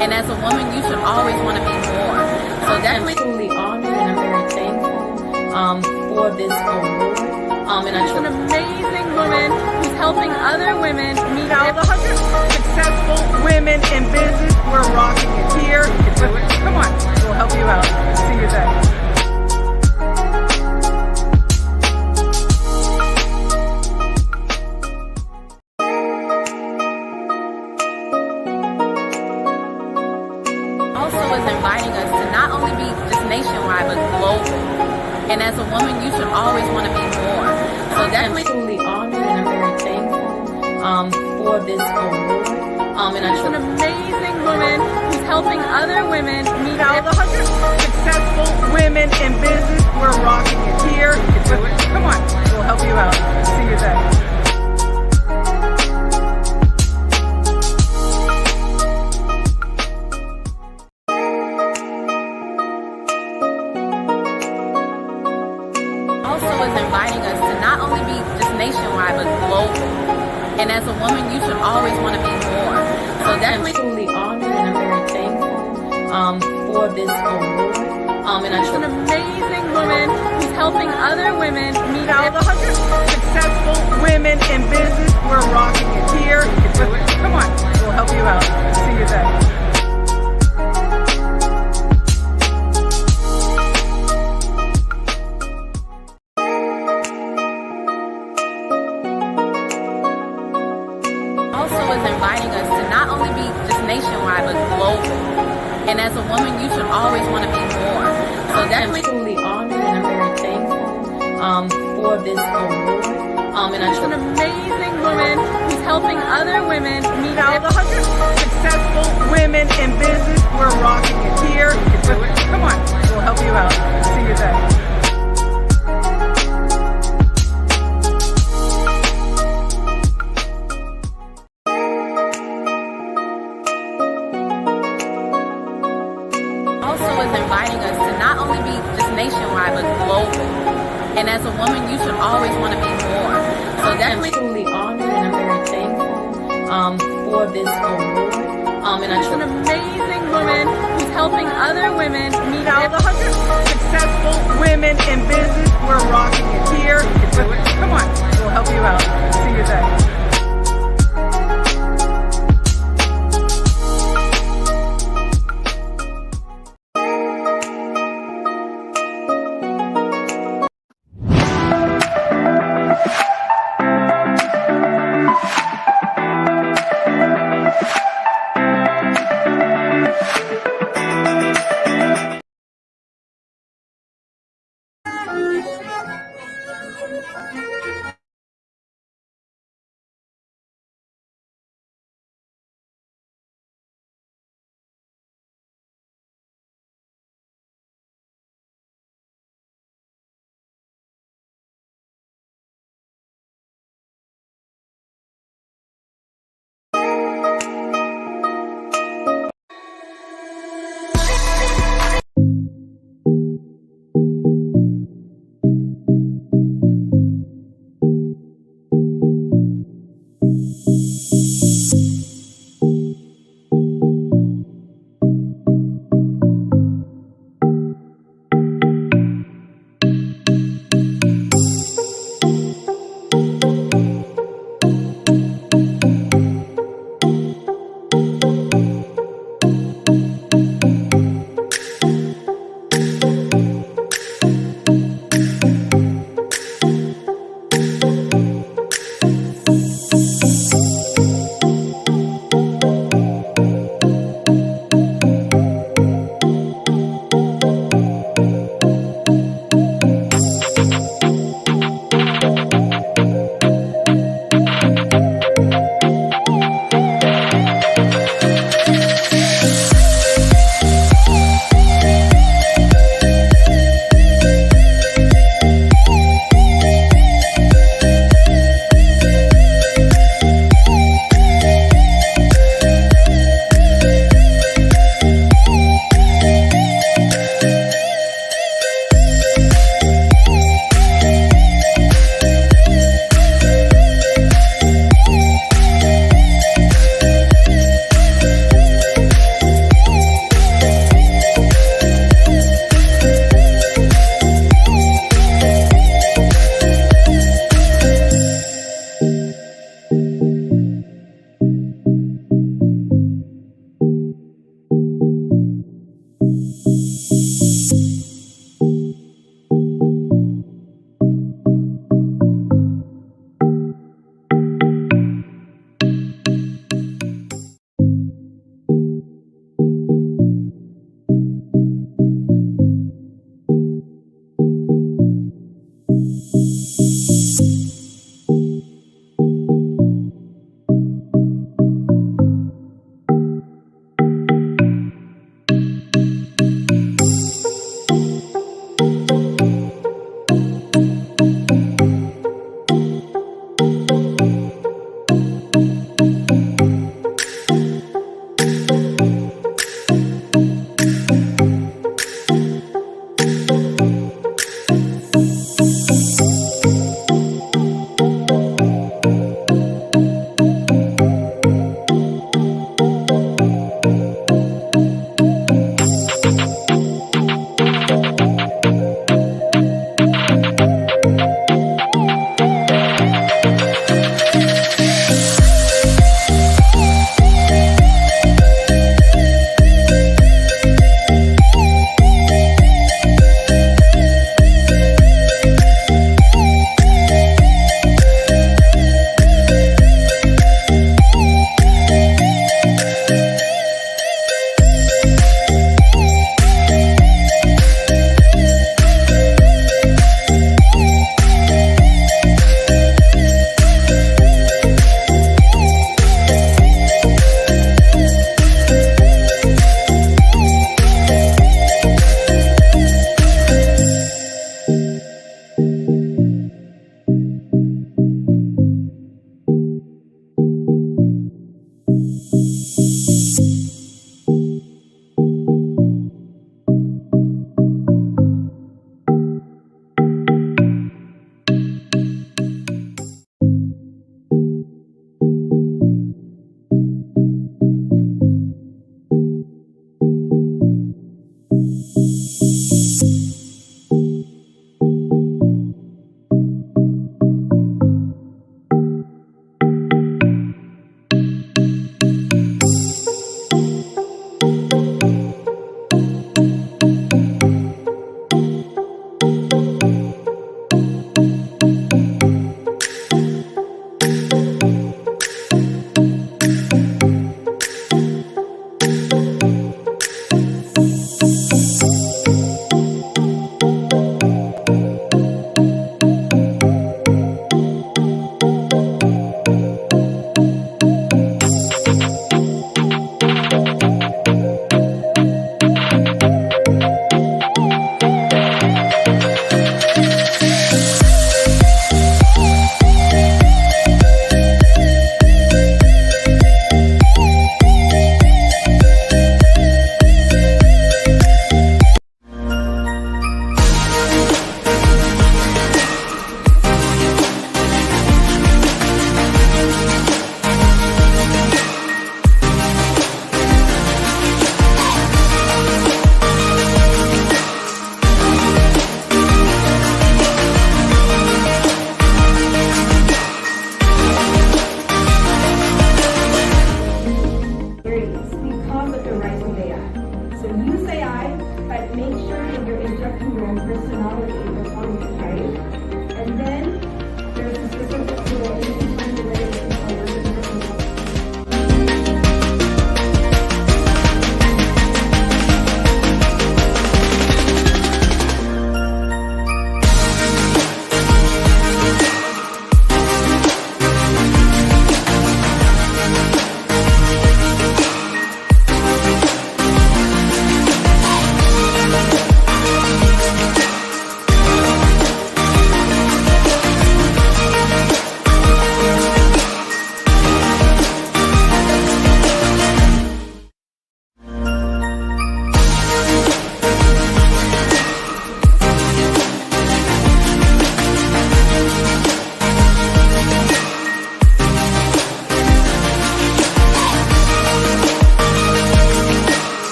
And as a woman, you should always want to be more. So definitely truly honored, and I'm very thankful for this award. And I'm an amazing woman who's helping other women meet Now, the 100 Successful Women in Business, we're rocking it here. Come on, we'll help you out. See you then. And as a woman, you should always want to be more. So definitely truly honored, and I'm very thankful for this award. And I'm an amazing woman who's helping other women meet. Now, the 100 Successful Women in Business, we're rocking it here. Come on, we'll help you out. See you then. And as a woman, you should always want to be more. So definitely truly honored, and I'm very thankful for this award. And I'm an amazing woman who's helping other women meet. Now, the 100 Successful Women in Business, we're rocking it here. Come on, we'll help you out. See you then. And as a woman, you should always want to be more. So definitely truly honored and I'm very thankful for this award. And I'm an amazing woman who's helping other women meet Now, the 100 successful women in business, we're rocking it here. You can do it. Come on, we'll help you out. See you then. Also is inviting us to not only be just nationwide, but global. And as a woman, you should always want to be more. So definitely truly honored and I'm very thankful for this award. And I'm an amazing woman who's helping other women meet Now, the 100 successful women in business, we're rocking it here. You can do it. Come on, we'll help you out. See you then.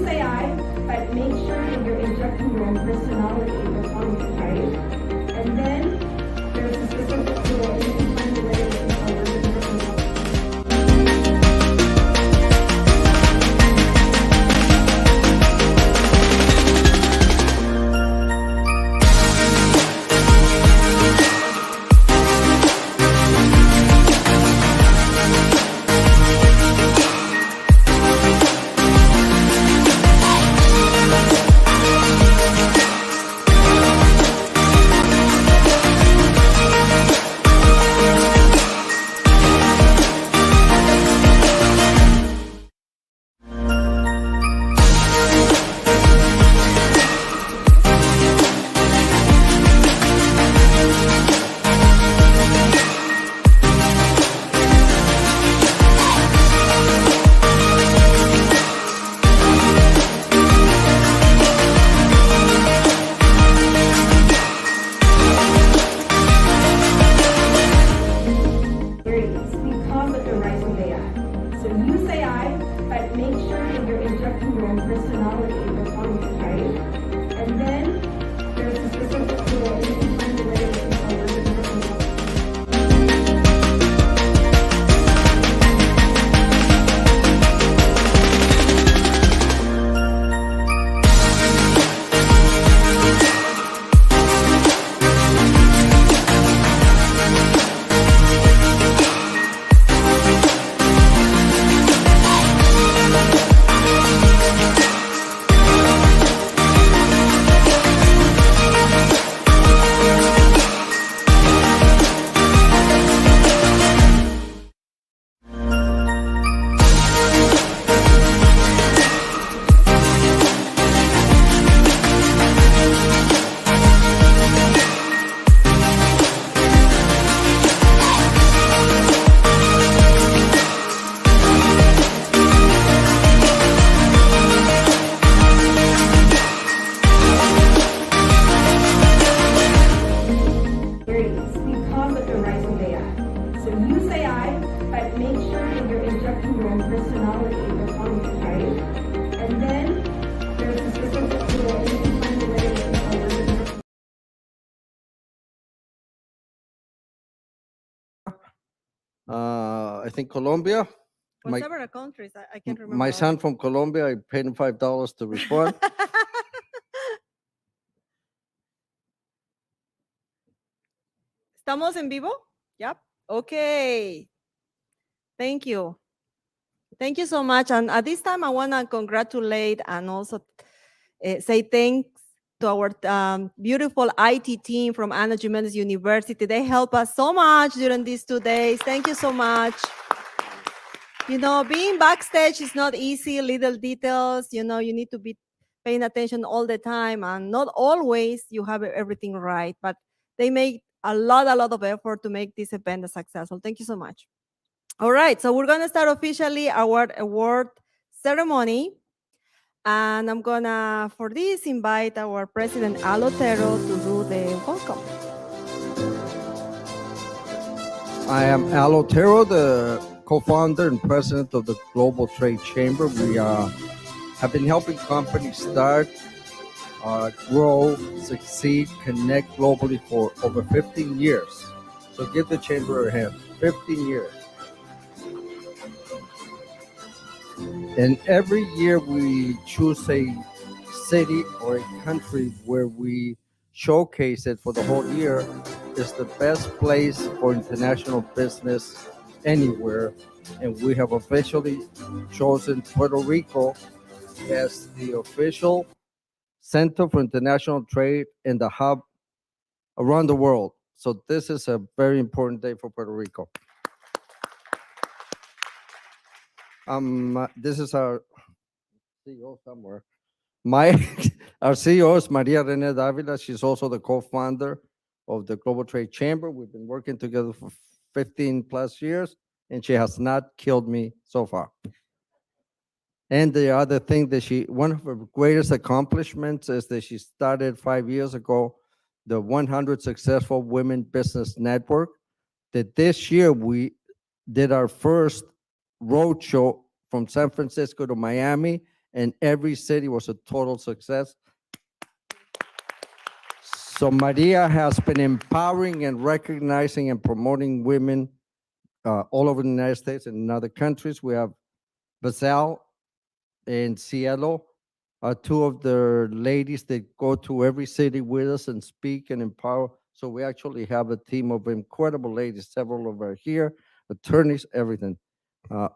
say aye, but make sure that you're injecting your own personality performance, right? And then there's a specific tool and you can find the way to cover the personality. I think Colombia. From My, several countries, I can't remember. my all. son from Colombia, I paid him $5 to respond. ¿Estamos en vivo? Yep. Okay. Thank you. Thank you so much. And at this time, I want to congratulate and also say thanks to our beautiful IT team from Anna Jimenez University. They help us so much during these 2 days. Thank you so much. You know, being backstage is not easy, little details, you know, you need to be paying attention all the time, and not always you have everything right, but they make a lot of effort to make this event successful. Thank you so much. All right, so we're gonna start officially our award ceremony. And I'm gonna, for this, invite our president, Al Otero, to do the welcome. I am Al Otero, the co-founder and president of the Global Trade Chamber. We have been helping companies start, grow, succeed, connect globally for over 15 years. So give the chamber a hand. 15 years. And every year we choose a city or a country where we showcase it for the whole year. It's the best place for international business anywhere. And we have officially chosen Puerto Rico as the official center for international trade and the hub around the world. So this is a very important day for Puerto Rico. This is our CEO somewhere. Our CEO is Maria Rene Davila. She's also the co-founder of the Global Trade Chamber. We've been working together for 15 plus years, and she has not killed me so far. And the other thing that one of her greatest accomplishments is that she started 5 years ago, the 100 Successful Women Business Network, that this year we did our first roadshow from San Francisco to Miami, and every city was a total success. So Maria has been empowering and recognizing and promoting women all over the United States and in other countries. We have Bazal and Cielo are two of the ladies that go to every city with us and speak and empower. So we actually have a team of incredible ladies, several of are here, attorneys, everything.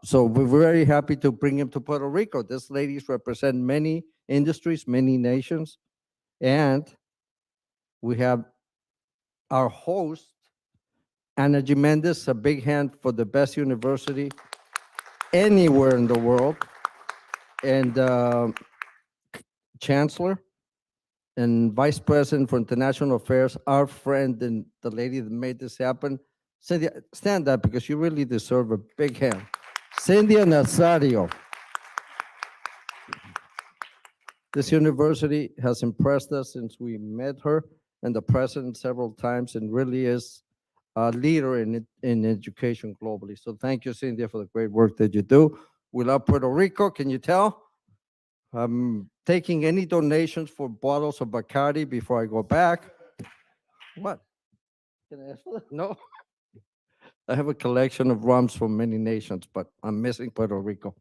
So we're very happy to bring them to Puerto Rico. These ladies represent many industries, many nations. And we have our host, Ana Jimenez, a big hand for the best university anywhere in the world. And Chancellor and Vice President for International Affairs, our friend and the lady that made this happen. Cynthia, stand up because you really deserve a big hand. Cynthia Nazario. This university has impressed us since we met her and the president several times and really is a leader in education globally. So thank you, Cynthia, for the great work that you do. We love Puerto Rico, can you tell? I'm taking any donations for bottles of Bacardi before I go back. What? Can I ask for that? No. I have a collection of rums from many nations, but I'm missing Puerto Rico.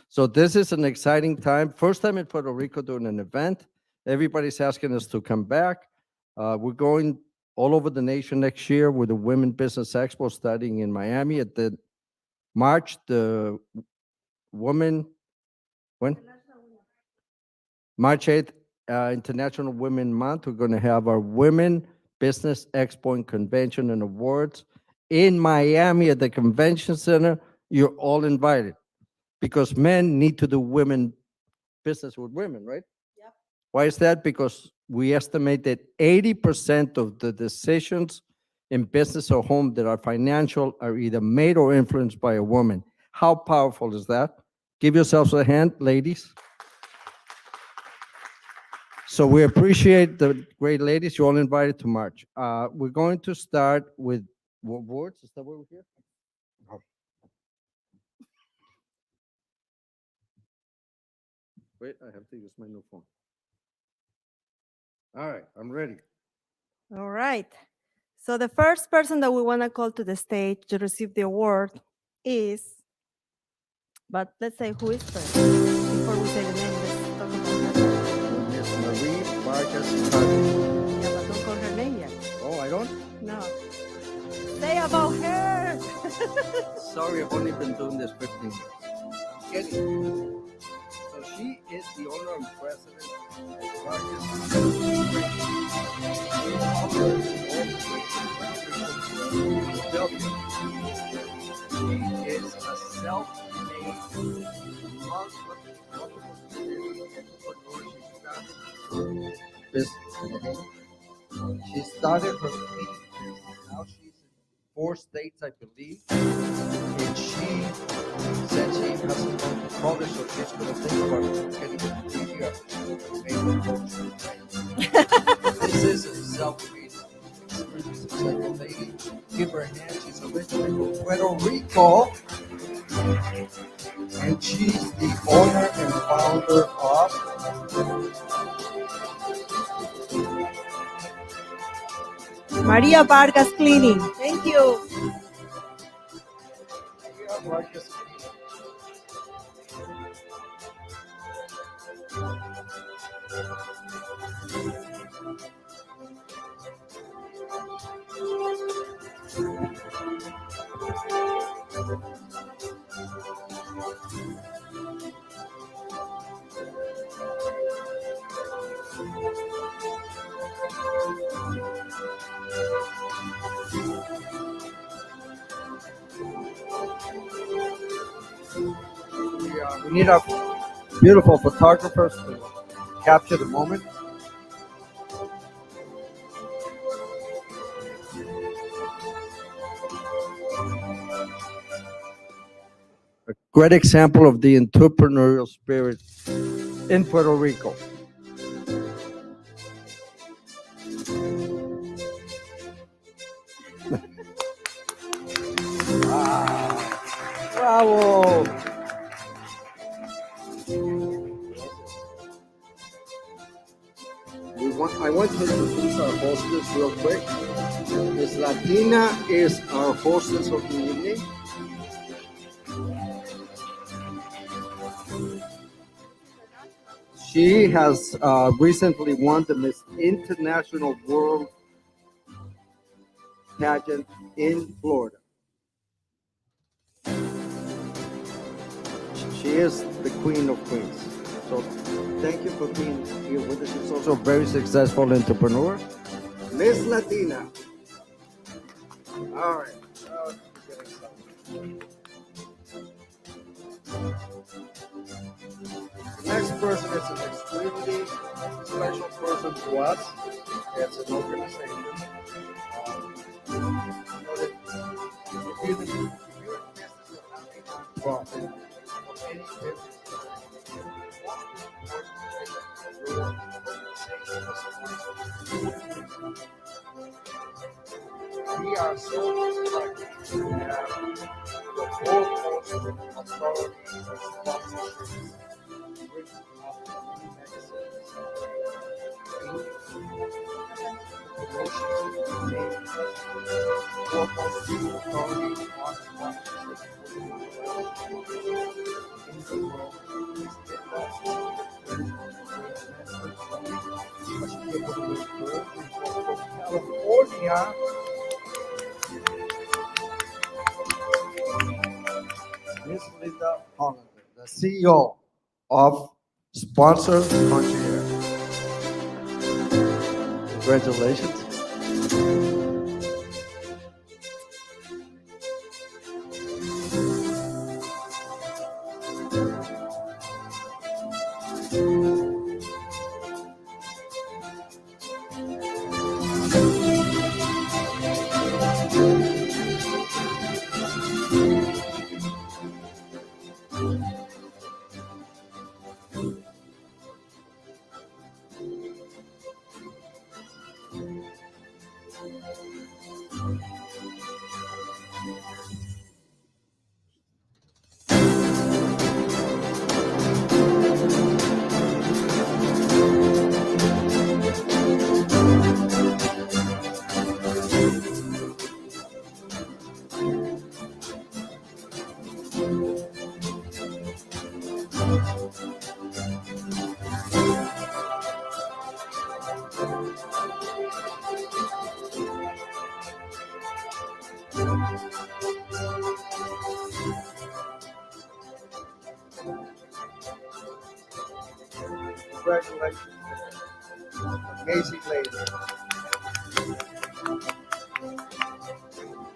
So this is an exciting time. First time in Puerto Rico doing an event. Everybody's asking us to come back. We're going all over the nation next year with the Women Business Expo starting in Miami at the March, the woman, when? March 8th, International Women Month. We're going to have our Women Business Expo and Convention and Awards in Miami at the Convention Center. You're all invited because men need to do women business with women, right? Yep. Why is that? Because we estimate that 80% of the decisions in business or home that are financial are either made or influenced by a woman. How powerful is that? Give yourselves a hand, ladies. So we appreciate the great ladies. You're all invited to March. We're going to start with awards. Is that what we're here? Oh. Wait, I have to use my new phone. All right, I'm ready. All right. So the first person that we want to call to the stage to receive the award is, but let's say who is first before we say the name. Let's talk about her. Miss Marie Vargas. Yeah, but don't call her name yet. Oh, I don't? No. Say about her. Sorry, I've only been doing this 15 years. Get it. So she is the owner and president of Vargas. She is a self-made Muslim business. She started her business. Now she's in 4 states, I believe. And she said she hasn't gone to college, so she's going to think about getting a degree of This is a self-made, extremely successful lady. Give her a hand. She's originally from Puerto Rico. And she's the owner and founder of Maria Vargas Cleaning. Thank you. Maria Vargas. We need a beautiful photographers to capture the moment. A great example of the entrepreneurial spirit in Puerto Rico. Bravo! I want to introduce our hostess real quick. Miss Latina is our hostess of the evening. She has recently won the Miss International World pageant in Florida. She is the queen of queens. So thank you for being here with us. She's also a very successful entrepreneur. Miss Latina. All right. The next person is an extremely special person to us. It's an organization. If you're in the business of having a profit of any business, we are so lucky to have the foremost authority and sponsorships written up in many magazines. Foremost authority on sponsorship in the world is California. Miss Linda Hollander, the CEO of Sponsor Concierge. Congratulations. Congratulations. Amazing lady.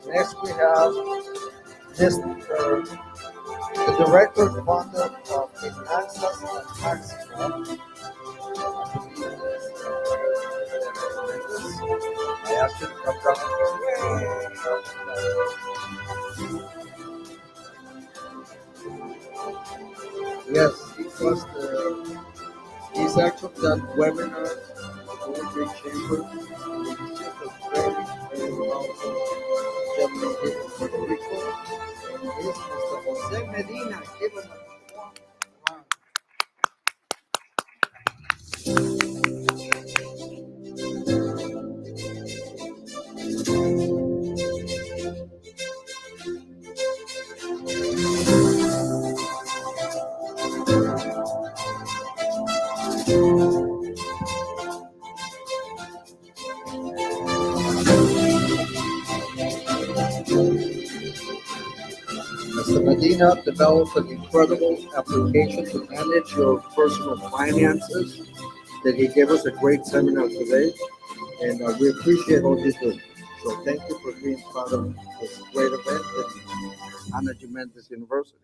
Next we have the director and founder of Finanzas and Maximo. I asked you to come down. Yes, he's actually done webinars for the Great Chamber. He's just a very, very well-known gentleman here in Puerto Rico. And he's Mr. Jose Medina. Give him a warm round. Mr. Medina developed an incredible application to manage your personal finances that he gave us a great seminar today, and we appreciate all you do. So thank you for being part of this great event at Ana Jimenez University.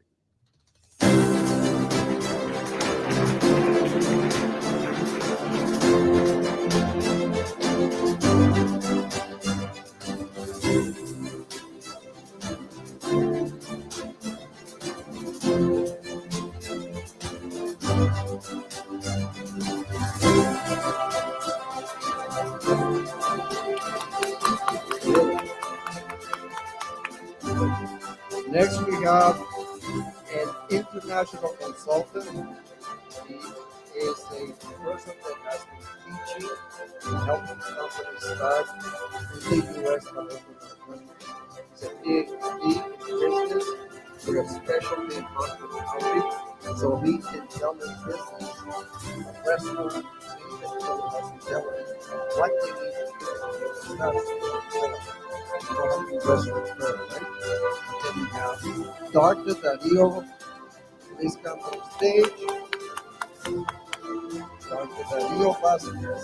Next, we have an international consultant. He is a person that has been teaching, helping companies start in the U.S. but also in other countries. He's a PhD in business with a specialty in hospitality, so he can tell the business, the restaurant, hospitality, what they need to do to start restaurant first, right? Then we have Dr. Dario. Please come on stage. Dr. Dario Vasquez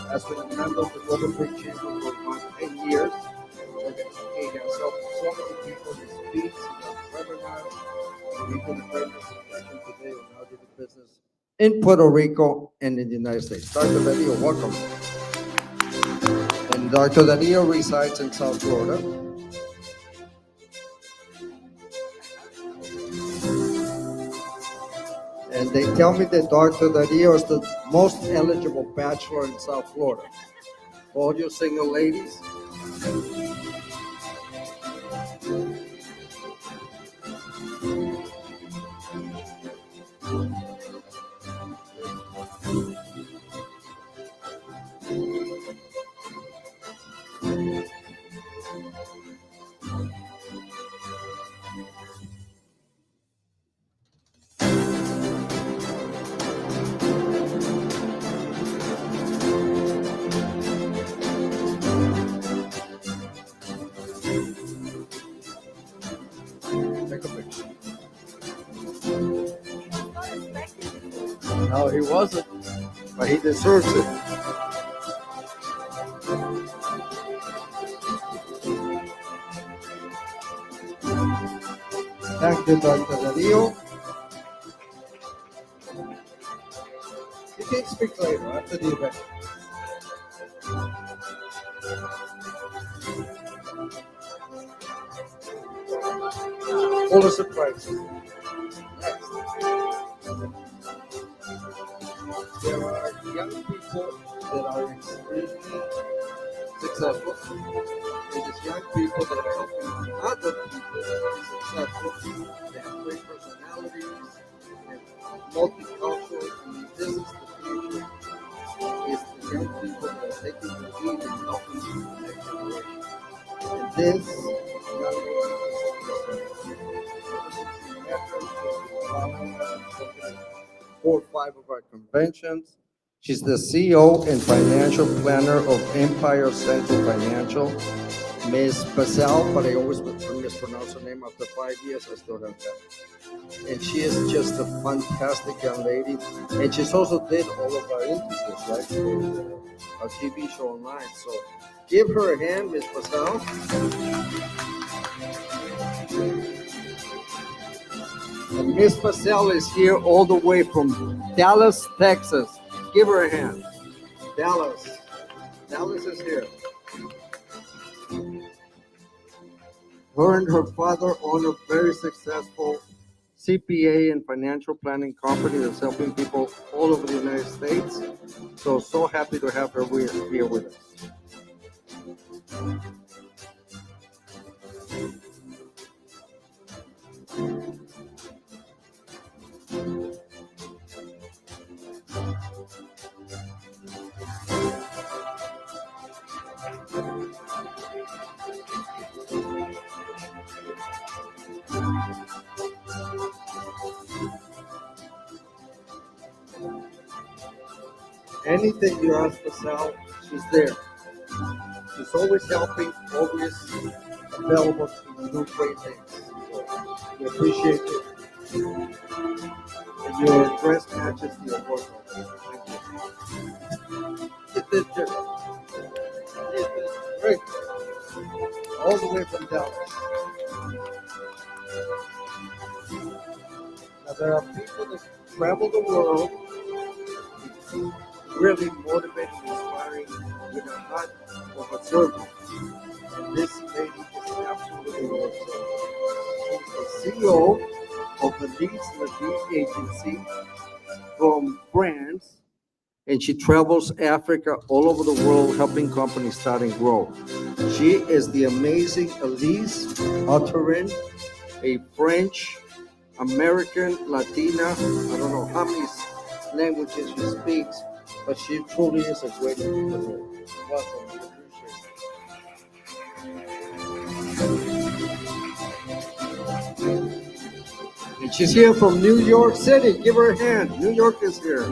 has been a member of the Global Trade Chamber for about 10 years. He has helped so many people. He speaks, he does webinars. He did a great presentation today on how to do business in Puerto Rico and in the United States. Dr. Dario, welcome. And Dr. Dario resides in South Florida. And they tell me that Dr. Dario is the most eligible bachelor in South Florida. All you single ladies. No, he wasn't, but he deserves it. Thank you, Dr. Dario. You can speak later after the event. Full of surprises. Next. There are young people that are extremely successful. And there's young people that are helping other people be successful. They have great personalities, they're multicultural, and this is the future. It's the young people that are taking the lead and helping the next generation. And this young lady is 4 or 5 of our conventions. She's the CEO and financial planner of Empire Central Financial. Ms. Bazal, but I always mispronounce her name after 5 years. I still have that. And she is just a fantastic young lady. And she's also did all of our interviews, right? For our TV show online. So give her a hand, Ms. Bazal. And Ms. Bazal is here all the way from Dallas, Texas. Give her a hand. Dallas. Dallas is here. Her and her father own a very successful CPA and financial planning company that's helping people all over the United States. So happy to have her here with us. Anything you ask Bazal, she's there. She's always helping, always available to do great things. So we appreciate it. And your dress matches your work. Thank you. Get this chair. Great. All the way from Dallas. Now there are people that travel the world, really motivating, inspiring, with a heart of a servant. And this lady is absolutely awesome. She's the CEO of the AlizeLaVie agency from France, and she travels Africa all over the world helping companies start and grow. She is the amazing Alize Utteryn, a French, American, Latina, I don't know how many languages she speaks, but she truly is a great entrepreneur. Welcome. We appreciate it. And she's here from New York City. Give her a hand. New York is here.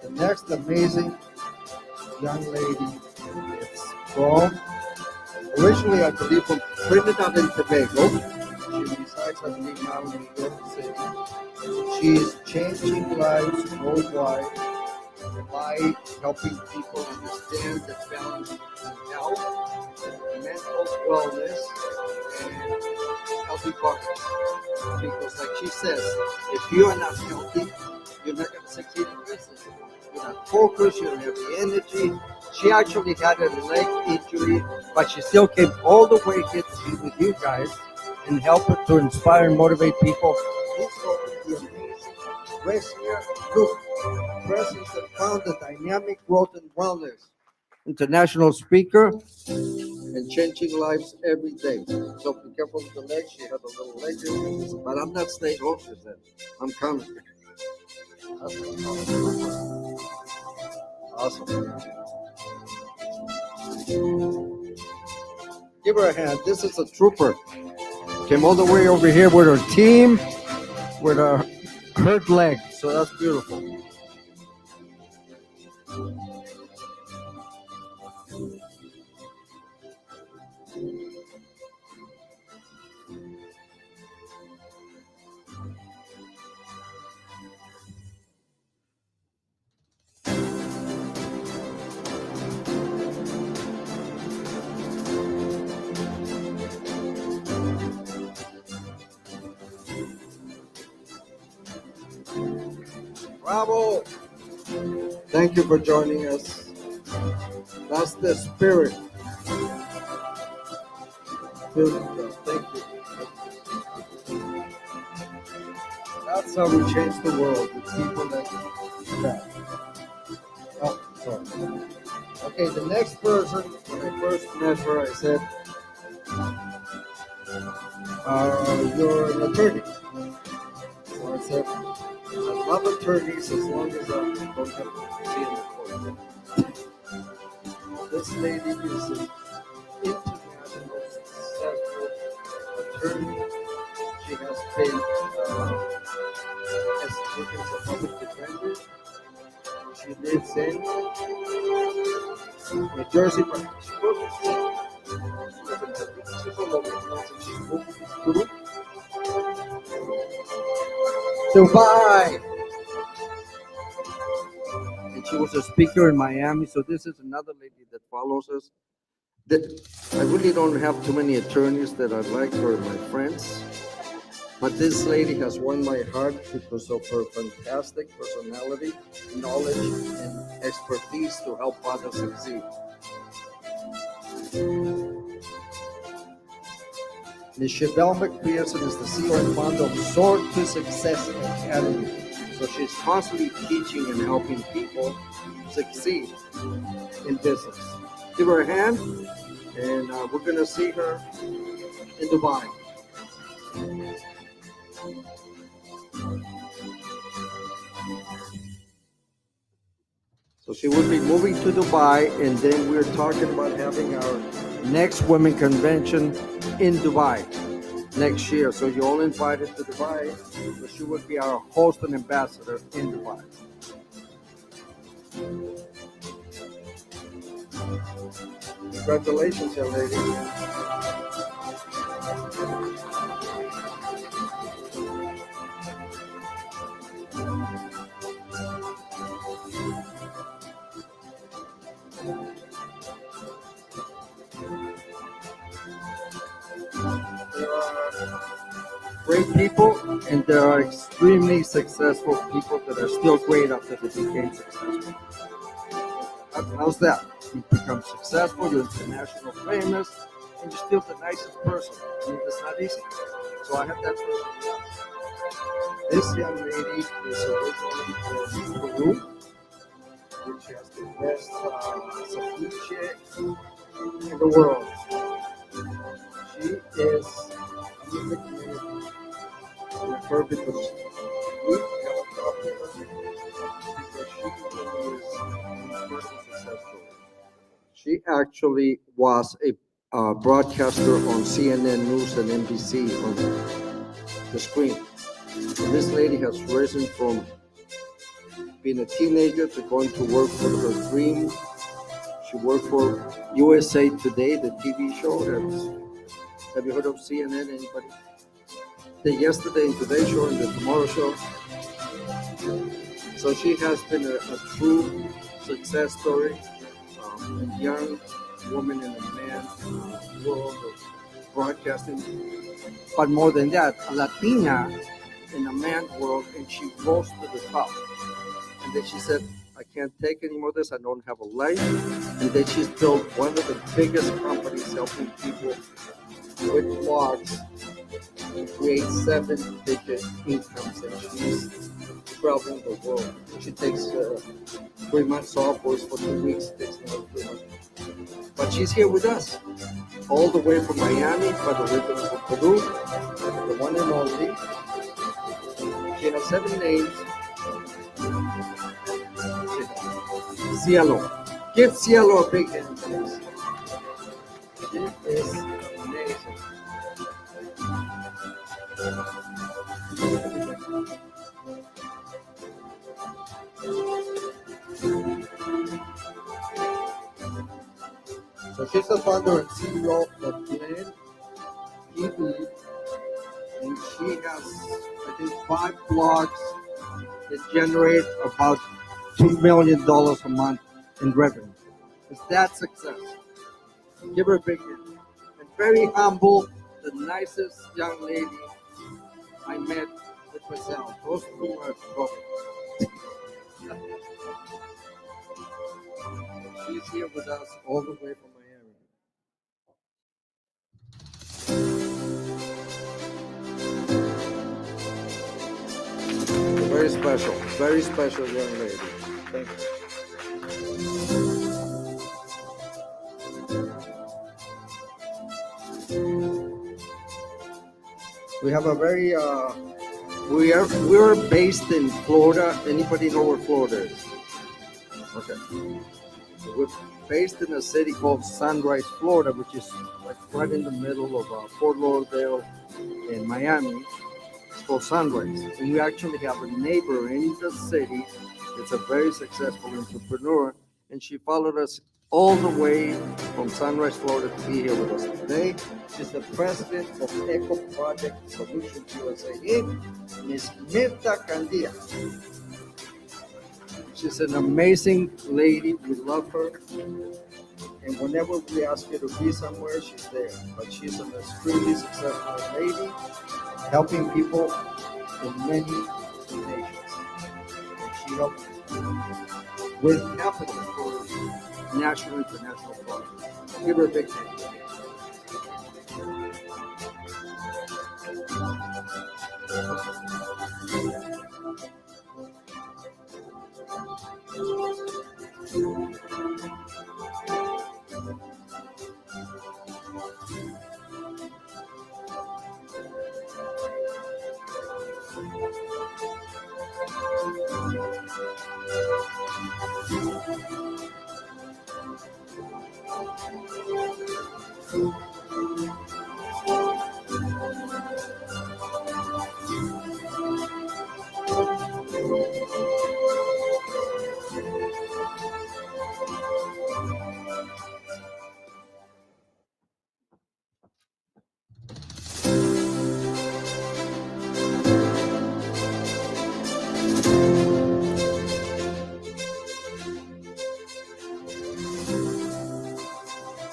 The next amazing young lady is from, originally I believe from Trinidad and Tobago. She resides, I believe, now in New York City. She is changing lives worldwide by helping people understand the balance between health, mental wellness, and healthy bodies. Because like she says, if you are not healthy, you're not going to succeed in business. You're not focused, you don't have the energy. She actually had a leg injury, but she still came all the way here to be with you guys and help her to inspire and motivate people. This is the amazing Rezia Group, president and founder, Dynamic Growth and Wellness, international speaker, and changing lives every day. So be careful with the legs. She had a little leg injury, but I'm not staying home, she said. I'm coming. Awesome. Give her a hand. This is a trooper. Came all the way over here with her team, with her hurt leg. So that's beautiful. Bravo! Thank you for joining us. That's the spirit. Thank you. That's how we change the world. The people that. Oh, sorry. Okay, the next person, when I first met her, I said, you're an attorney. So I said, I love attorneys as long as I don't have to see in the court. This lady is an international successful attorney. She has been as working as a public defender. She lives in New Jersey, but she lives in Dubai. And she was a speaker in Miami. So this is another lady that follows us. I really don't have too many attorneys that I like or my friends. But this lady has won my heart because of her fantastic personality, knowledge, and expertise to help others succeed. Ms. Shevelle McPherson is the CEO and founder of Sword to Success Academy. So she's constantly teaching and helping people succeed in business. Give her a hand, and we're going to see her in Dubai. So she will be moving to Dubai, and then we're talking about having our next women convention in Dubai next year. So you're all invited to Dubai. So she will be our host and ambassador in Dubai. Congratulations, young lady. There are great people, and there are extremely successful people that are still great after they became successful. How's that? You become successful, you're international famous, and you're still the nicest person. I mean, that's not easy. So I have that person. This young lady is originally from Peru, which has the best ceviche in the world. She is in the community in a perfect position. We have a problem because she is incredibly successful. She actually was a broadcaster on CNN News and NBC on the screen. So this lady has risen from being a teenager to going to work for her dream. She worked for USA Today, the TV show. Have you heard of CNN? Anybody? The Yesterday and Today show and the Tomorrow show. So she has been a true success story. A young woman in the man world of broadcasting. But more than that, a Latina in a man world, and she rose to the top. And then she said, I can't take any more of this. I don't have a life. And then she's built one of the biggest companies helping people with blogs to create 7-digit incomes. And she's traveling the world. She takes 3 months off, goes for 2 weeks, takes another 3 months. But she's here with us, all the way from Miami, but originally from Peru, the one and only. She has 7 names. Cielo. Give Cielo a big hand, please. She is amazing. So she's the founder and CEO of BLENDtw, and she has, I think, 5 blogs that generate about $2 million a month in revenue. Is that success? Give her a big hand. And very humble, the nicest young lady I met with Bazal. Those two are brothers. She's here with us all the way from Miami. Very special young lady. Thank you. We have a very, we're based in Florida. Anybody know where Florida is? Okay. So we're based in a city called Sunrise, Florida, which is like right in the middle of Fort Lauderdale and Miami. It's called Sunrise. And we actually have a neighbor in the city that's a very successful entrepreneur. And she followed us all the way from Sunrise, Florida to be here with us today. She's the president of Eco Project Solutions USA Inc., Ms. Mirta Candia. She's an amazing lady. We love her. And whenever we ask her to be somewhere, she's there. But she's an extremely successful lady, helping people in many nations. And she helps with capital for national and international projects. Give her a big hand.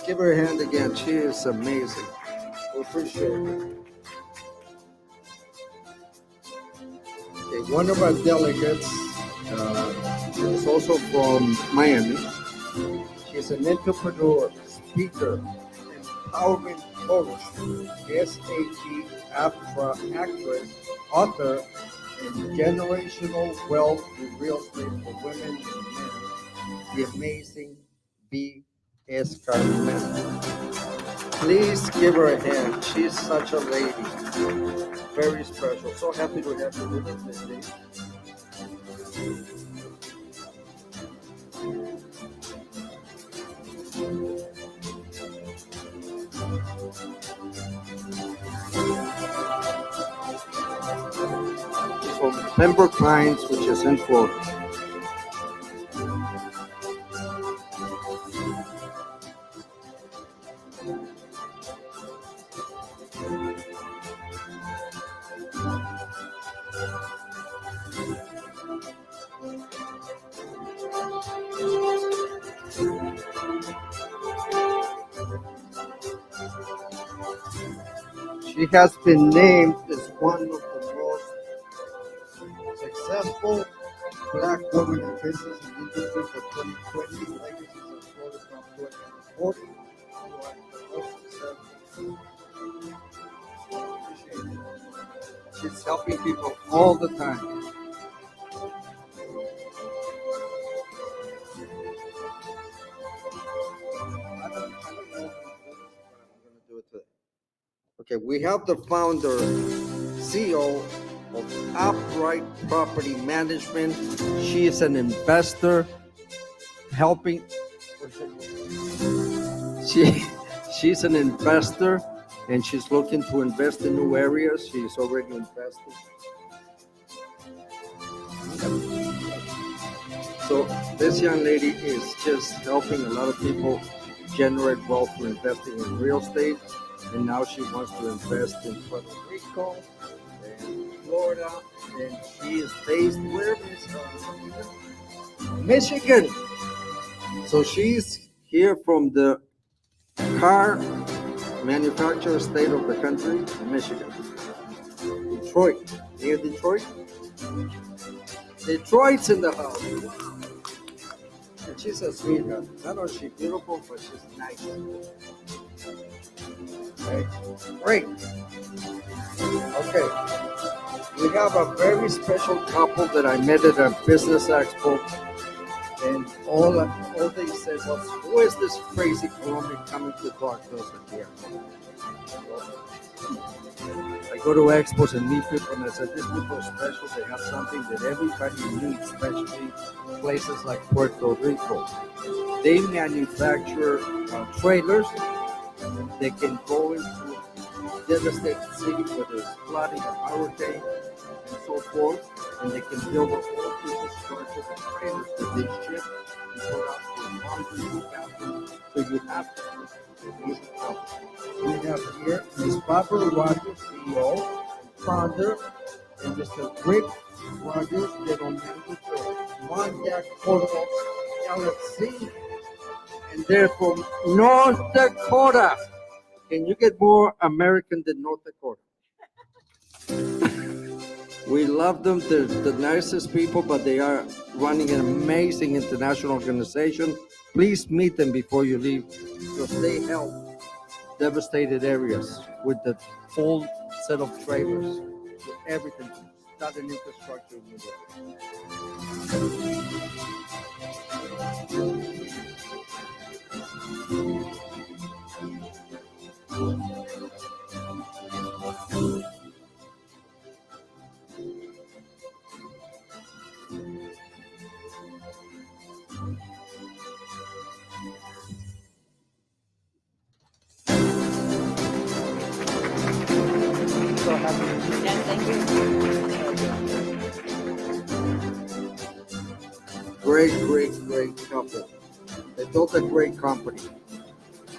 give her a hand again. She is amazing. We appreciate it. Okay, one of our delegates is also from Miami. She's an entrepreneur, speaker, empowerment coach, SAT actress, author, and generational wealth in real estate for women and men. The amazing B.S. Carmen. Please give her a hand. She's such a lady. Very special. So happy to have you with us today. From Pembroke Pines, which is in Florida. She has been named as one of the most successful Black women in business and industry for 2020. Legacies of Florida Top 2040. She's helping people all the time. Okay, we have the founder, CEO of Upright Property Management. She is an investor helping. She's an investor and she's looking to invest in new areas. She's already invested. So this young lady is just helping a lot of people generate wealth through investing in real estate. And now she wants to invest in Puerto Rico and Florida, and she is based where is Michigan. So she's here from the car manufacturer state of the country, Michigan. Detroit. Near Detroit? Detroit's in the house. And she's a sweetheart. Not only she's beautiful, but she's nice. Okay. Great. Okay. We have a very special couple that I met at a business expo, and all they said was, "Who is this crazy Colombian coming to talk to us here?" I go to expos and meet people, and I said, "These people are special. They have something that everybody needs, especially places like Puerto Rico. They manufacture trailers. They can go into devastated cities where there's flooding and hurricane and so forth, and they can build a whole infrastructure of trailers that they ship and put out to laundry bathroom. So you have to use it. We have here Ms. Barbara Rogers, CEO, founder, and Mr. Rick Rogers, general manager for Montauk Portable LLC. And they're from North Dakota. Can you get more American than North Dakota? We love them. They're the nicest people, but they are running an amazing international organization. Please meet them before you leave, because they help devastated areas with the full set of trailers, with everything. Not an infrastructure. So happy. Yes, thank you. Great couple. They built a great company.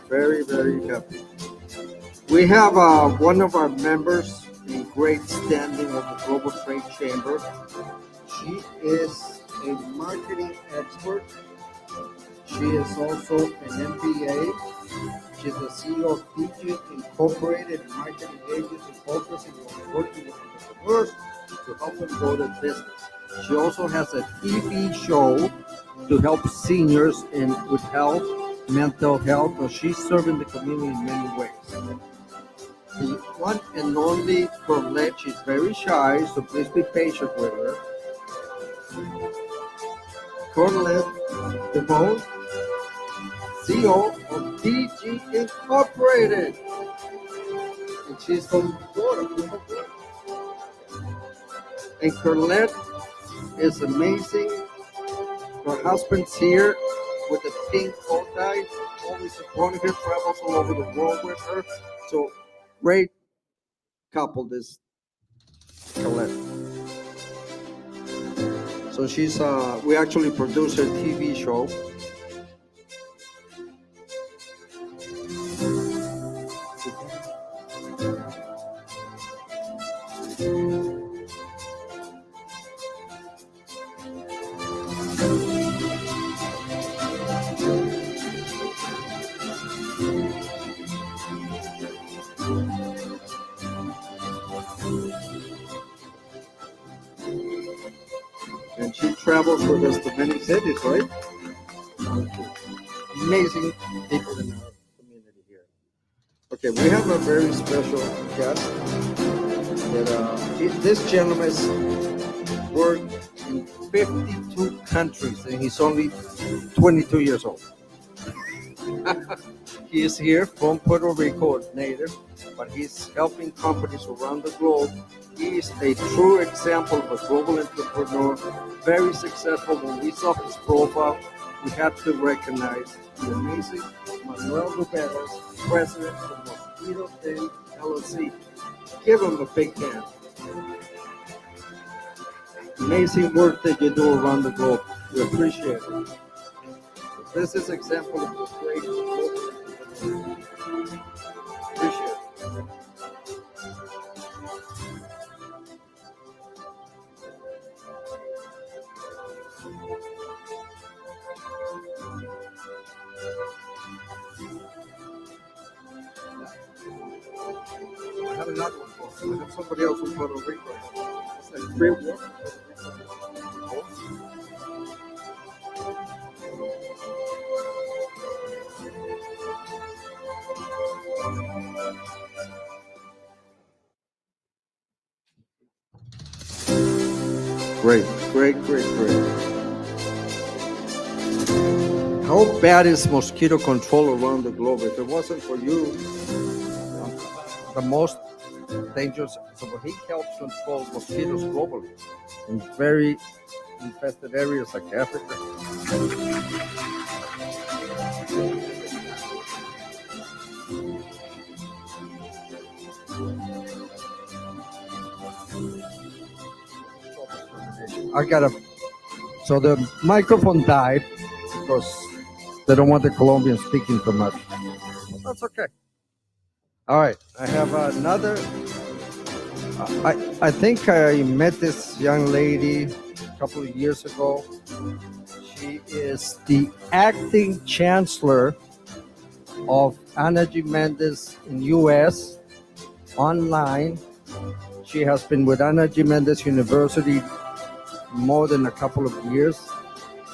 Very, very happy. We have one of our members in great standing of the Global Trade Chamber. She is a marketing expert. She is also an MBA. She's the CEO of DG Incorporated Marketing Agency, focusing on working with entrepreneurs to help them grow their business. She also has a TV show to help seniors with health, mental health, so she's serving the community in many ways. The one and only Corlette, she's very shy, so please be patient with her. Corlette DeVoe, CEO of DG Incorporated. And she's from Florida. And Corlette is amazing. Her husband's here with a pink bow tie, always supporting her, travels all over the world with her. So great couple, this Corlette. So she's we actually produce her TV show. And she travels with us to many cities, right? Amazing people in our community here. Okay, we have a very special guest. That this gentleman has worked in 52 countries, and he's only 22 years old. He is here from Puerto Rico, native, but he's helping companies around the globe. He is a true example of a global entrepreneur, very successful. When we saw his profile, we had to recognize the amazing Manuel Ruberas, president of WellnessLLC. Give him a big hand. Amazing work that you do around the globe. We appreciate it. This is an example of the great global entrepreneur. Appreciate it. I have another one for you. I have somebody else from Puerto Rico. It's like great work. Great. How bad is mosquito control around the globe? If it wasn't for you, the most dangerous, so he helps control mosquitoes globally in very infested areas like Africa. So the microphone died because they don't want the Colombians speaking too much. Well, that's okay. All right, I have another. I think I met this young lady a couple of years ago. She is the acting chancellor of Ana G. Mendez in U.S. online. She has been with Ana G. Mendez University more than a couple of years.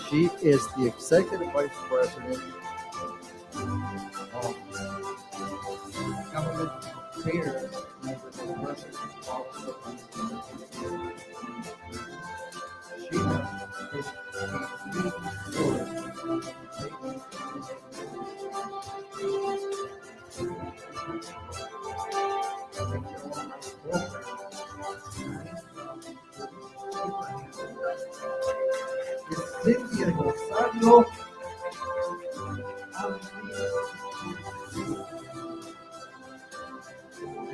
She is the executive vice president of government affairs with the president's office of Unemployment. She has Cynthia Rosario.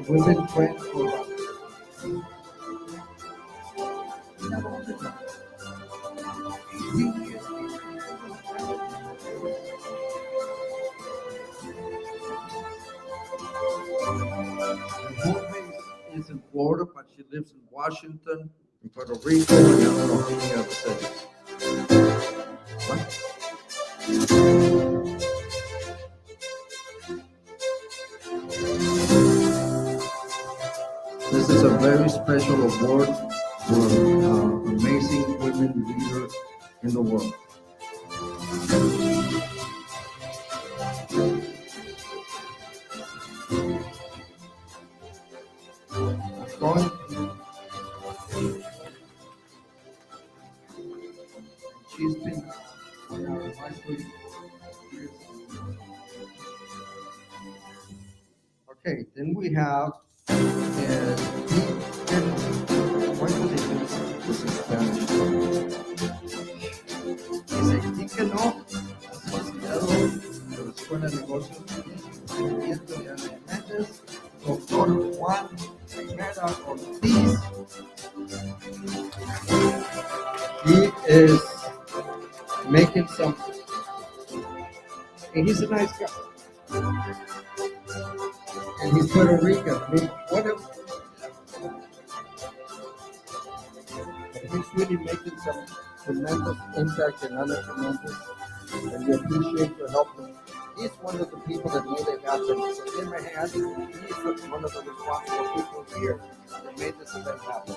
We've been friends for is in Florida, but she lives in Washington, in Puerto Rico, and I don't know how many other cities. What? This is a very special award for amazing women leaders in the world. Going. She's been okay, then we have dice Díqueno, asociado de la Escuela de Negocios de Alimentos, Dr. Juan Rivera Ortiz. He is making something, and he's a nice guy, and he's Puerto Rican. I mean, what if he's really making some tremendous impact in other communities, and we appreciate your help. He's one of the people that made it happen. So in my hand, he's one of the responsible people here that made this event happen.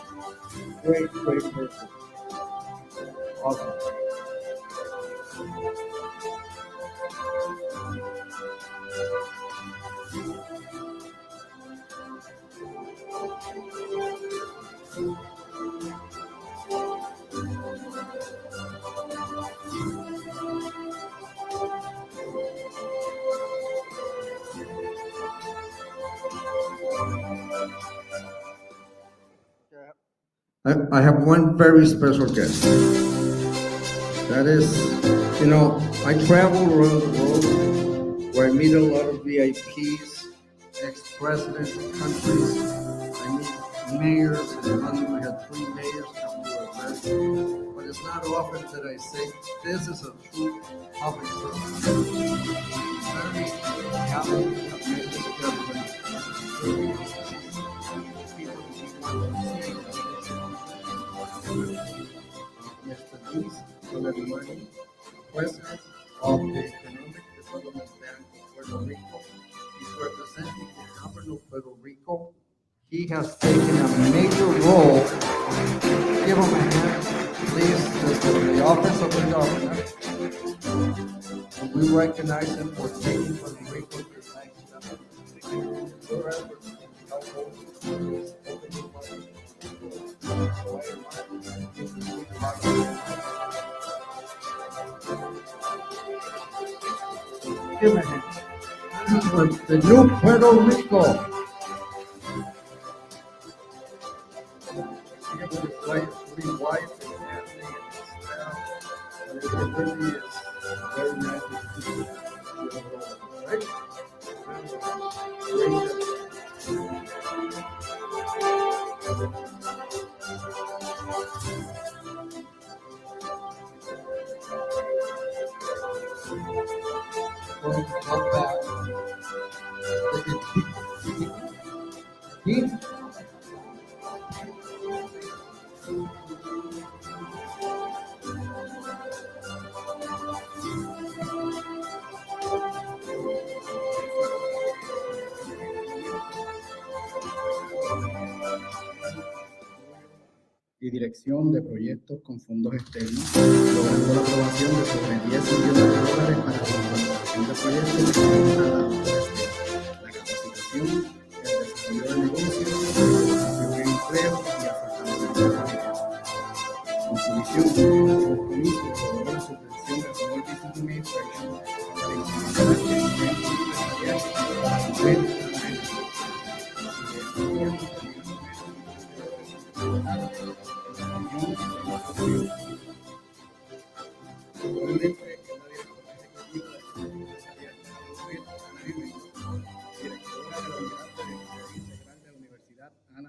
Great, great person. Awesome. I have one very special guest. That is, you know, I travel around the world where I meet a lot of VIPs, ex-presidents of countries. I meet mayors, and in London we had 3 mayors come to our event. But it's not often that I say, this is a true public service. Very happy to have made this gathering. Mr. Morani, President of the Economic Development Bank of Puerto Rico. He's representing the governor of Puerto Rico. He has taken a major role. Give him a hand, please, the office of the governor. And we recognize him for taking Puerto Rico to the next level. Your efforts in helping this opening money. Give a hand. This is the new Puerto Rico. Here with his wife and family and staff. It really is very nice to see you. Right? Y dirección de proyectos con fondos externos, logrando la aprobación de sobre $10 millones para la implementación de proyectos que aumentan la capacitación, el desarrollo de negocios, la creación de empleo y el fortalecimiento familiar. Con su visión, el compromiso de la subvención de Small Business Administration para implementar el crecimiento empresarial para mujeres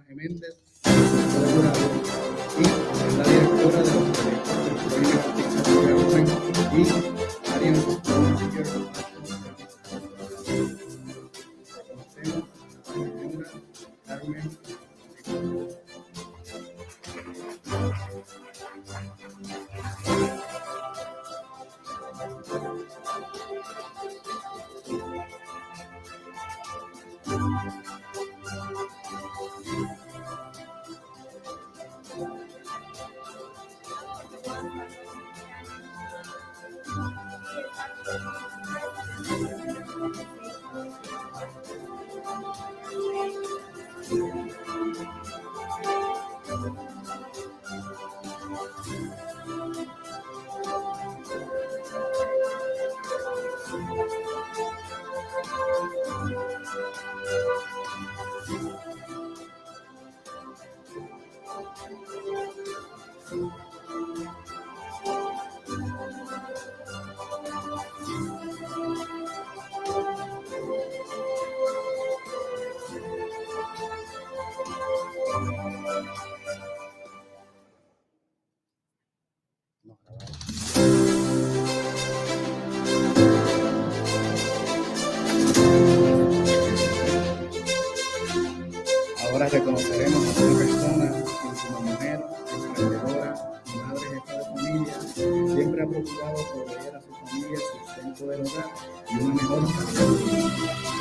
y Méndez, y la directora de los proyectos del Proyecto y Dario. Ahora reconoceremos a una persona que como mujer, emprendedora y madre jefa de familia, siempre ha procurado proveer a su familia el sustento del hogar y una mejor calidad de vida. Su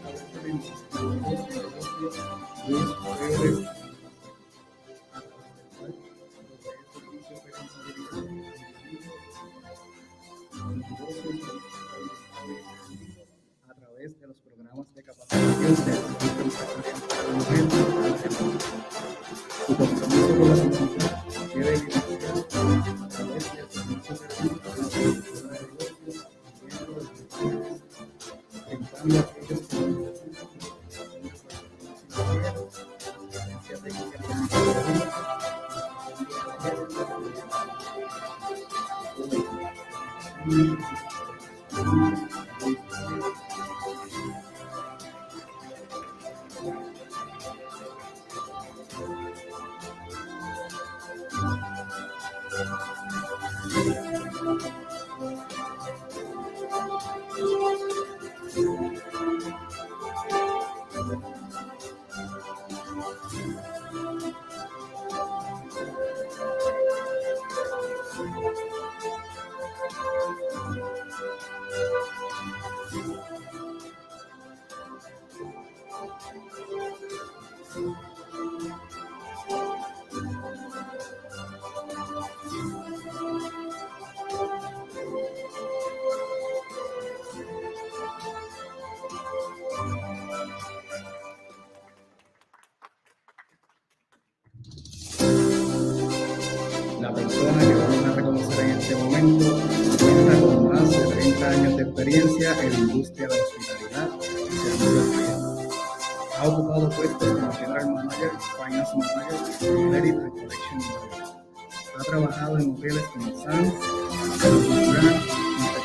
experiencia y habilidad le ayudaron a cumplir sus sueños. A través de los programas de capacitación del Instituto Empresarial para Mujeres, su compromiso con la comunidad queda evidenciado a través del servicio de negocios, brindando a aquellos que necesitan asistencia técnica. La persona que vamos a reconocer en este momento cuenta con más de 30 años de experiencia en la industria de la hospitalidad y servicios al cliente. Ha ocupado puestos como General Manager, Finance Manager y Credit and Collection Manager. Ha trabajado en hoteles como Sands, Grand,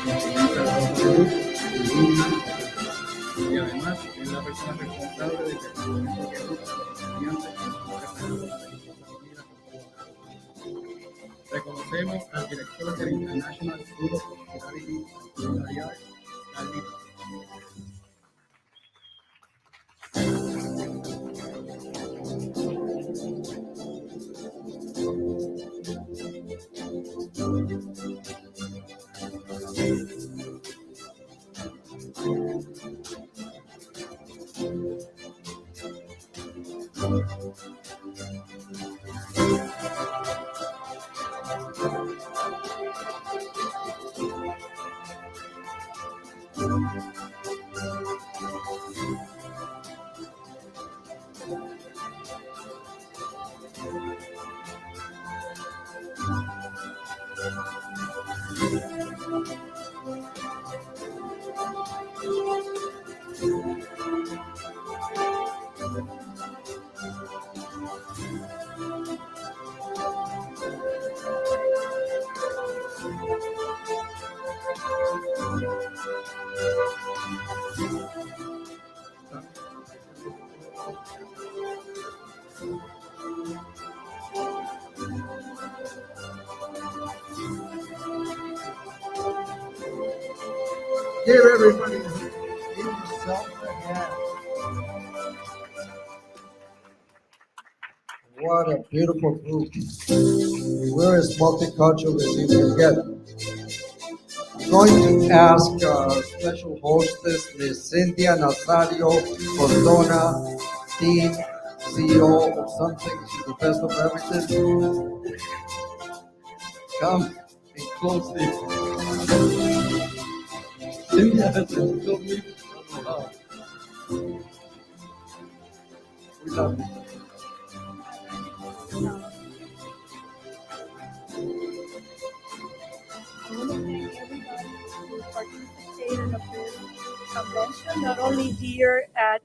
Intercontinental Group y Luna. Y además es la persona responsable de que el documento que educa a los estudiantes en los mejores Reconocemos al director del International School of Hospitality and Culinary Arts, Dario. Give everybody give yourself a hand. What a beautiful group. We're as multicultural as you can get. going to ask our special hostess, Ms. Cynthia Nazario Cordona, Team CEO of something, she's the best of everything. Come and close this. Cynthia has told me. We love you. I want to thank everybody who participated in this convention, not only here at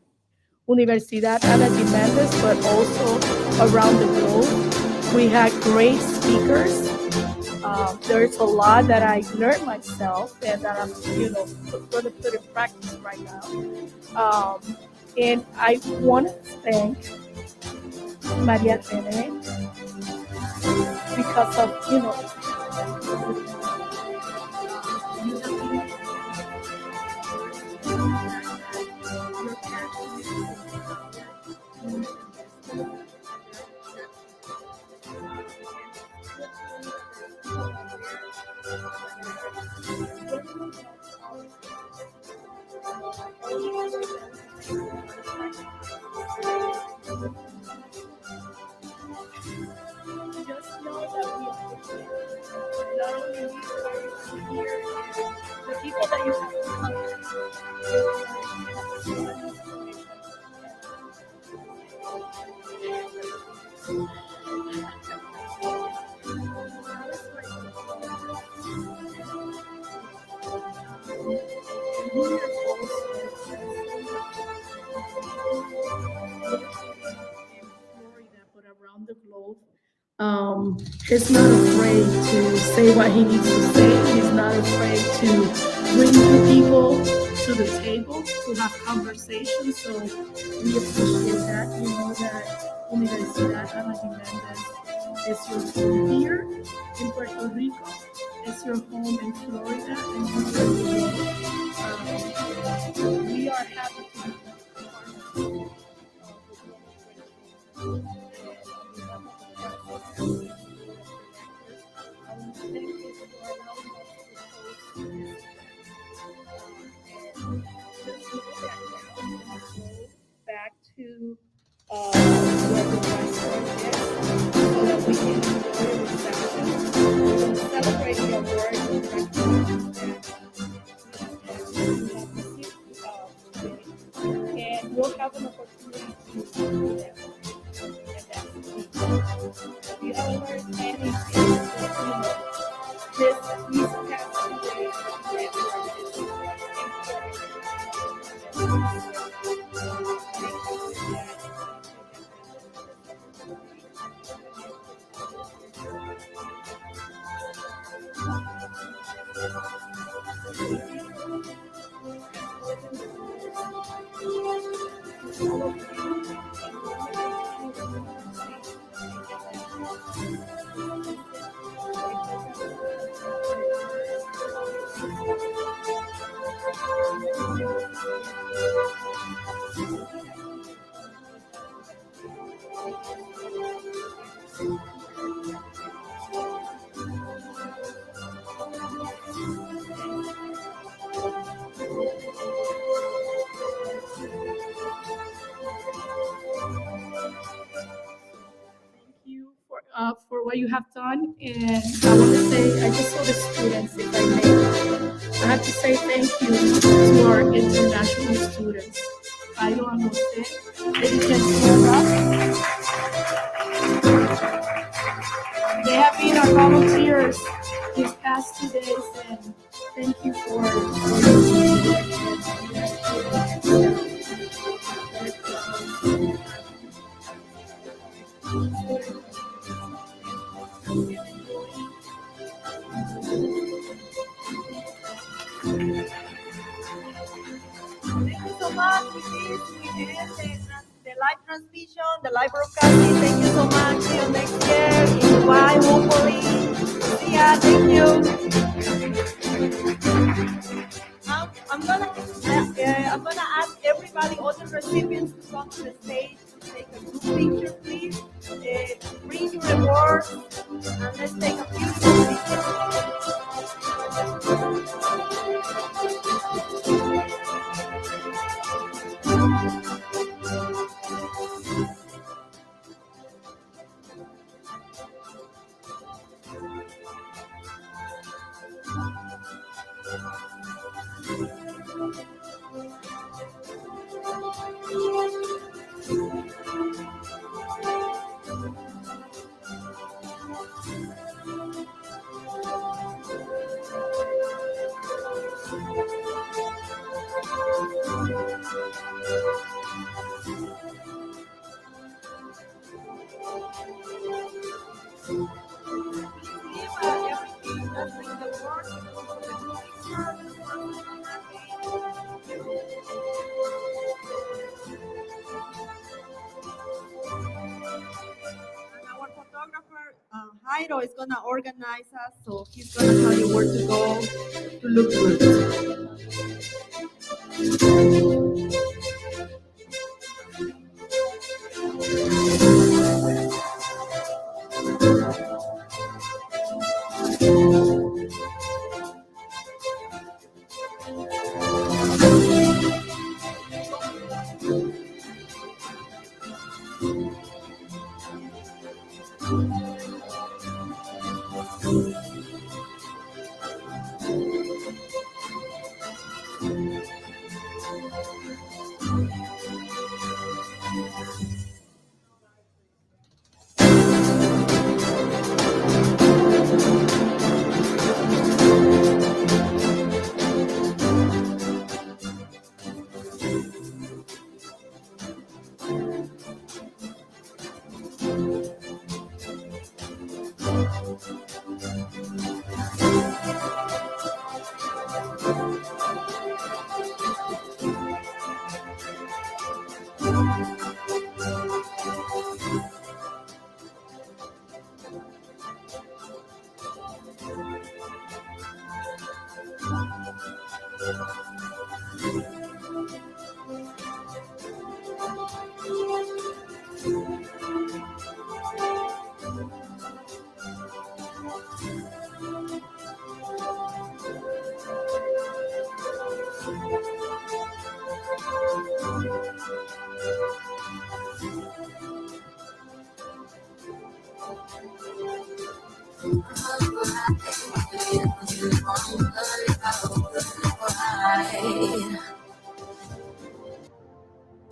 Universidad AlizeLaVie, but also around the globe. We had great speakers. There's a lot that I learned myself and that I'm, going to put in practice right now. And I want to thank Maria Tere because of, just know that we appreciate not only you here, the people that you have around the globe. He's not afraid to say what he needs to say. He's not afraid to bring new people to the table to have conversations. So we appreciate that. You know that Universidad AlizeLaVie is your home here in Puerto Rico. It's your home in Florida, and we are happy to be part of it. Back to where the restaurant is, so that we can enjoy the reception. Celebrate your work and we'll have an opportunity to do that. If you ever learn anything, please pass today. For what you have done, and I want to say, I just saw the students, if I may. I have to say thank you to our international students. I don't understand. They can stand up. They have been our volunteers these past 2 days, and thank you for so much. We did the live transmission, the live broadcasting. Thank you so much. See you next year in Dubai, hopefully. See ya. Thank you. I'm gonna ask everybody, all the recipients, to come to the stage to take a group picture, please. Bring your rewards and let's take a beautiful picture. Our photographer, Jairo, is going to organize us, so he's going to tell you where to go to look good.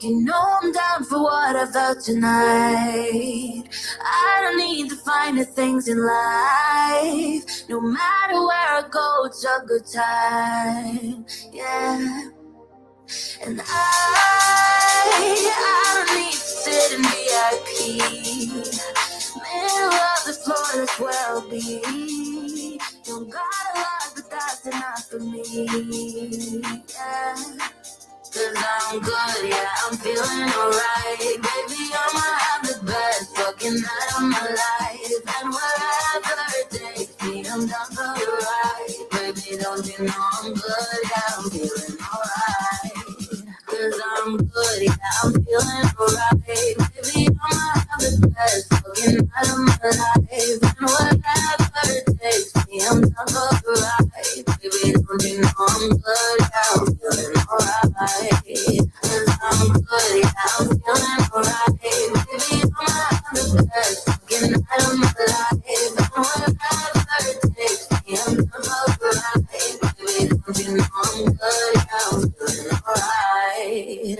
You know I'm down for what I felt tonight. I don't need the finer things in life. No matter where I go, it's a good time. Yeah. And I don't need to sit in VIP. Middle of the floor, that's where I'll be. Don't got a lot, but that's enough for me. Yeah. Cause I'm good, yeah, I'm feeling alright. Baby, I'ma have the best fucking night of my life. And wherever it takes me, I'm down for the ride. Baby, don't you know I'm good, yeah, I'm feeling alright. Cause I'm good, yeah, I'm feeling alright. Baby, I'ma have the best fucking night of my life. And wherever it takes me, I'm down for the ride. Baby, don't you know I'm good, yeah, I'm feeling alright. Cause I'm good, yeah, I'm feeling alright. Baby, I'ma have the best fucking night of my life. And wherever it takes me, I'm down for the ride. Baby, don't you know I'm good, yeah, I'm feeling alright.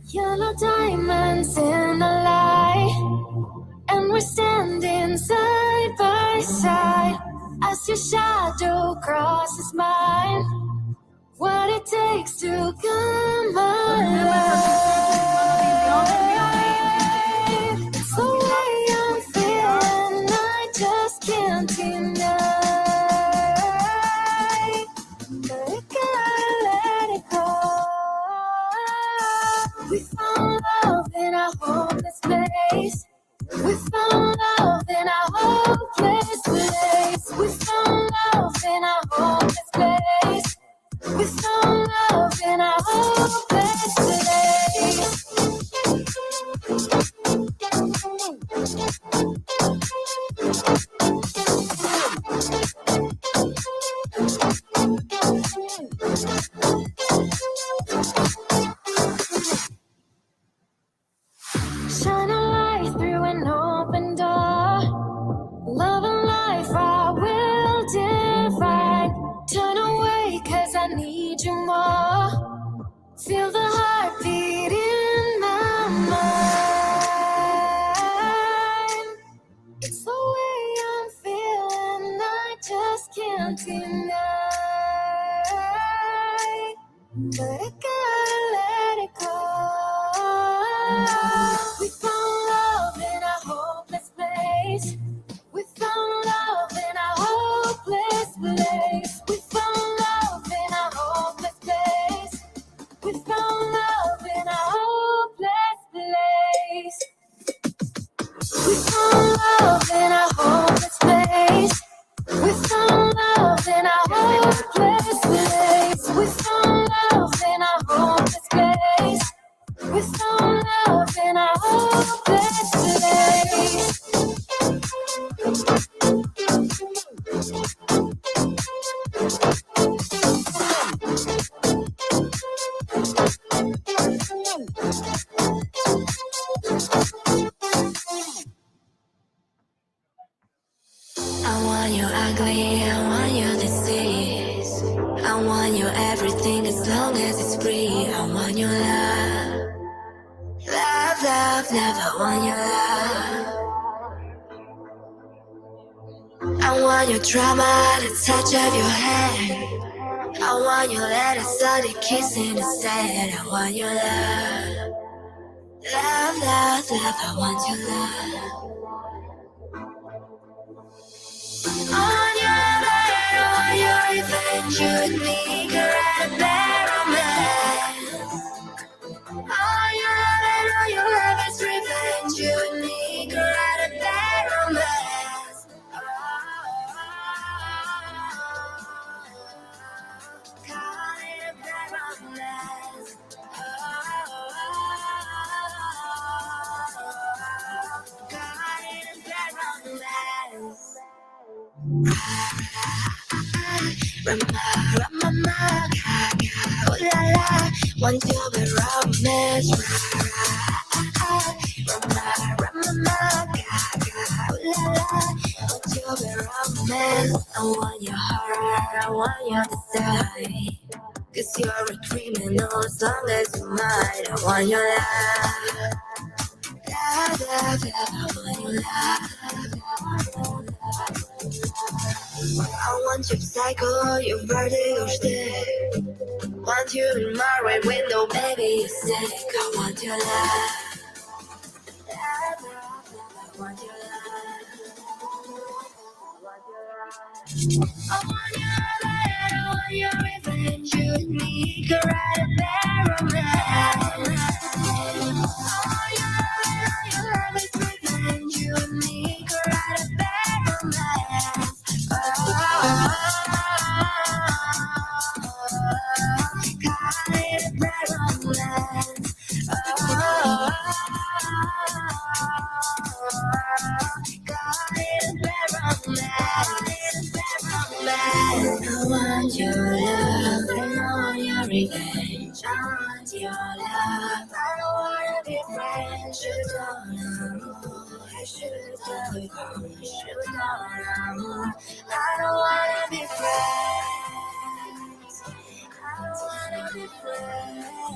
Yellow diamonds in the light, and we're standing side by side as your shadow crosses mine. What it takes to come alive. It's the way I'm feeling, I just can't deny. But I gotta let it go. We found love in a hopeless place. We found love in a hopeless place. We found love in a hopeless place. We found love in a hopeless place. Shine a light through an open door. Love and life I will divide. Turn away cause I need you more. Feel the heartbeat in my mind. It's the way I'm feeling, I just can't deny. want you ugly, I want you disease. I want you everything as long as it's free. I want your love. Love, love, love, I want your love. I want your drama, the touch of your hand. I want your letter, sunny kissing instead. I want your love. Love, love, love, I want your love. I want your love, I want your revenge. You and me, girl, and bear romance. I want your love, and all your love is revenge. You and me, girl, and bear romance. Caught in a bad romance. Caught in a bad romance. Rama, ooh la la, want you be romance. Rama, ooh la la, want you be romance. I want your heart, I want your desire. 'Cause you're a criminal as long as you're mine. I want your love. Love, love, love, I want your love. I want your psycho, your vertigo stick. Want you in my right window, baby, you're sick. I want your love. Love, love, love, I want your love. I want your love, I want your revenge. You and me could write a bad romance. I want your love is revenge. You and me could write a bad romance. Caught in a bad romance. Caught in a bad romance. I want your love, and I want your revenge. I want your love, I don't wanna be friends. You don't know, I should tell you, you don't know. I don't wanna be friends. I don't wanna be friends.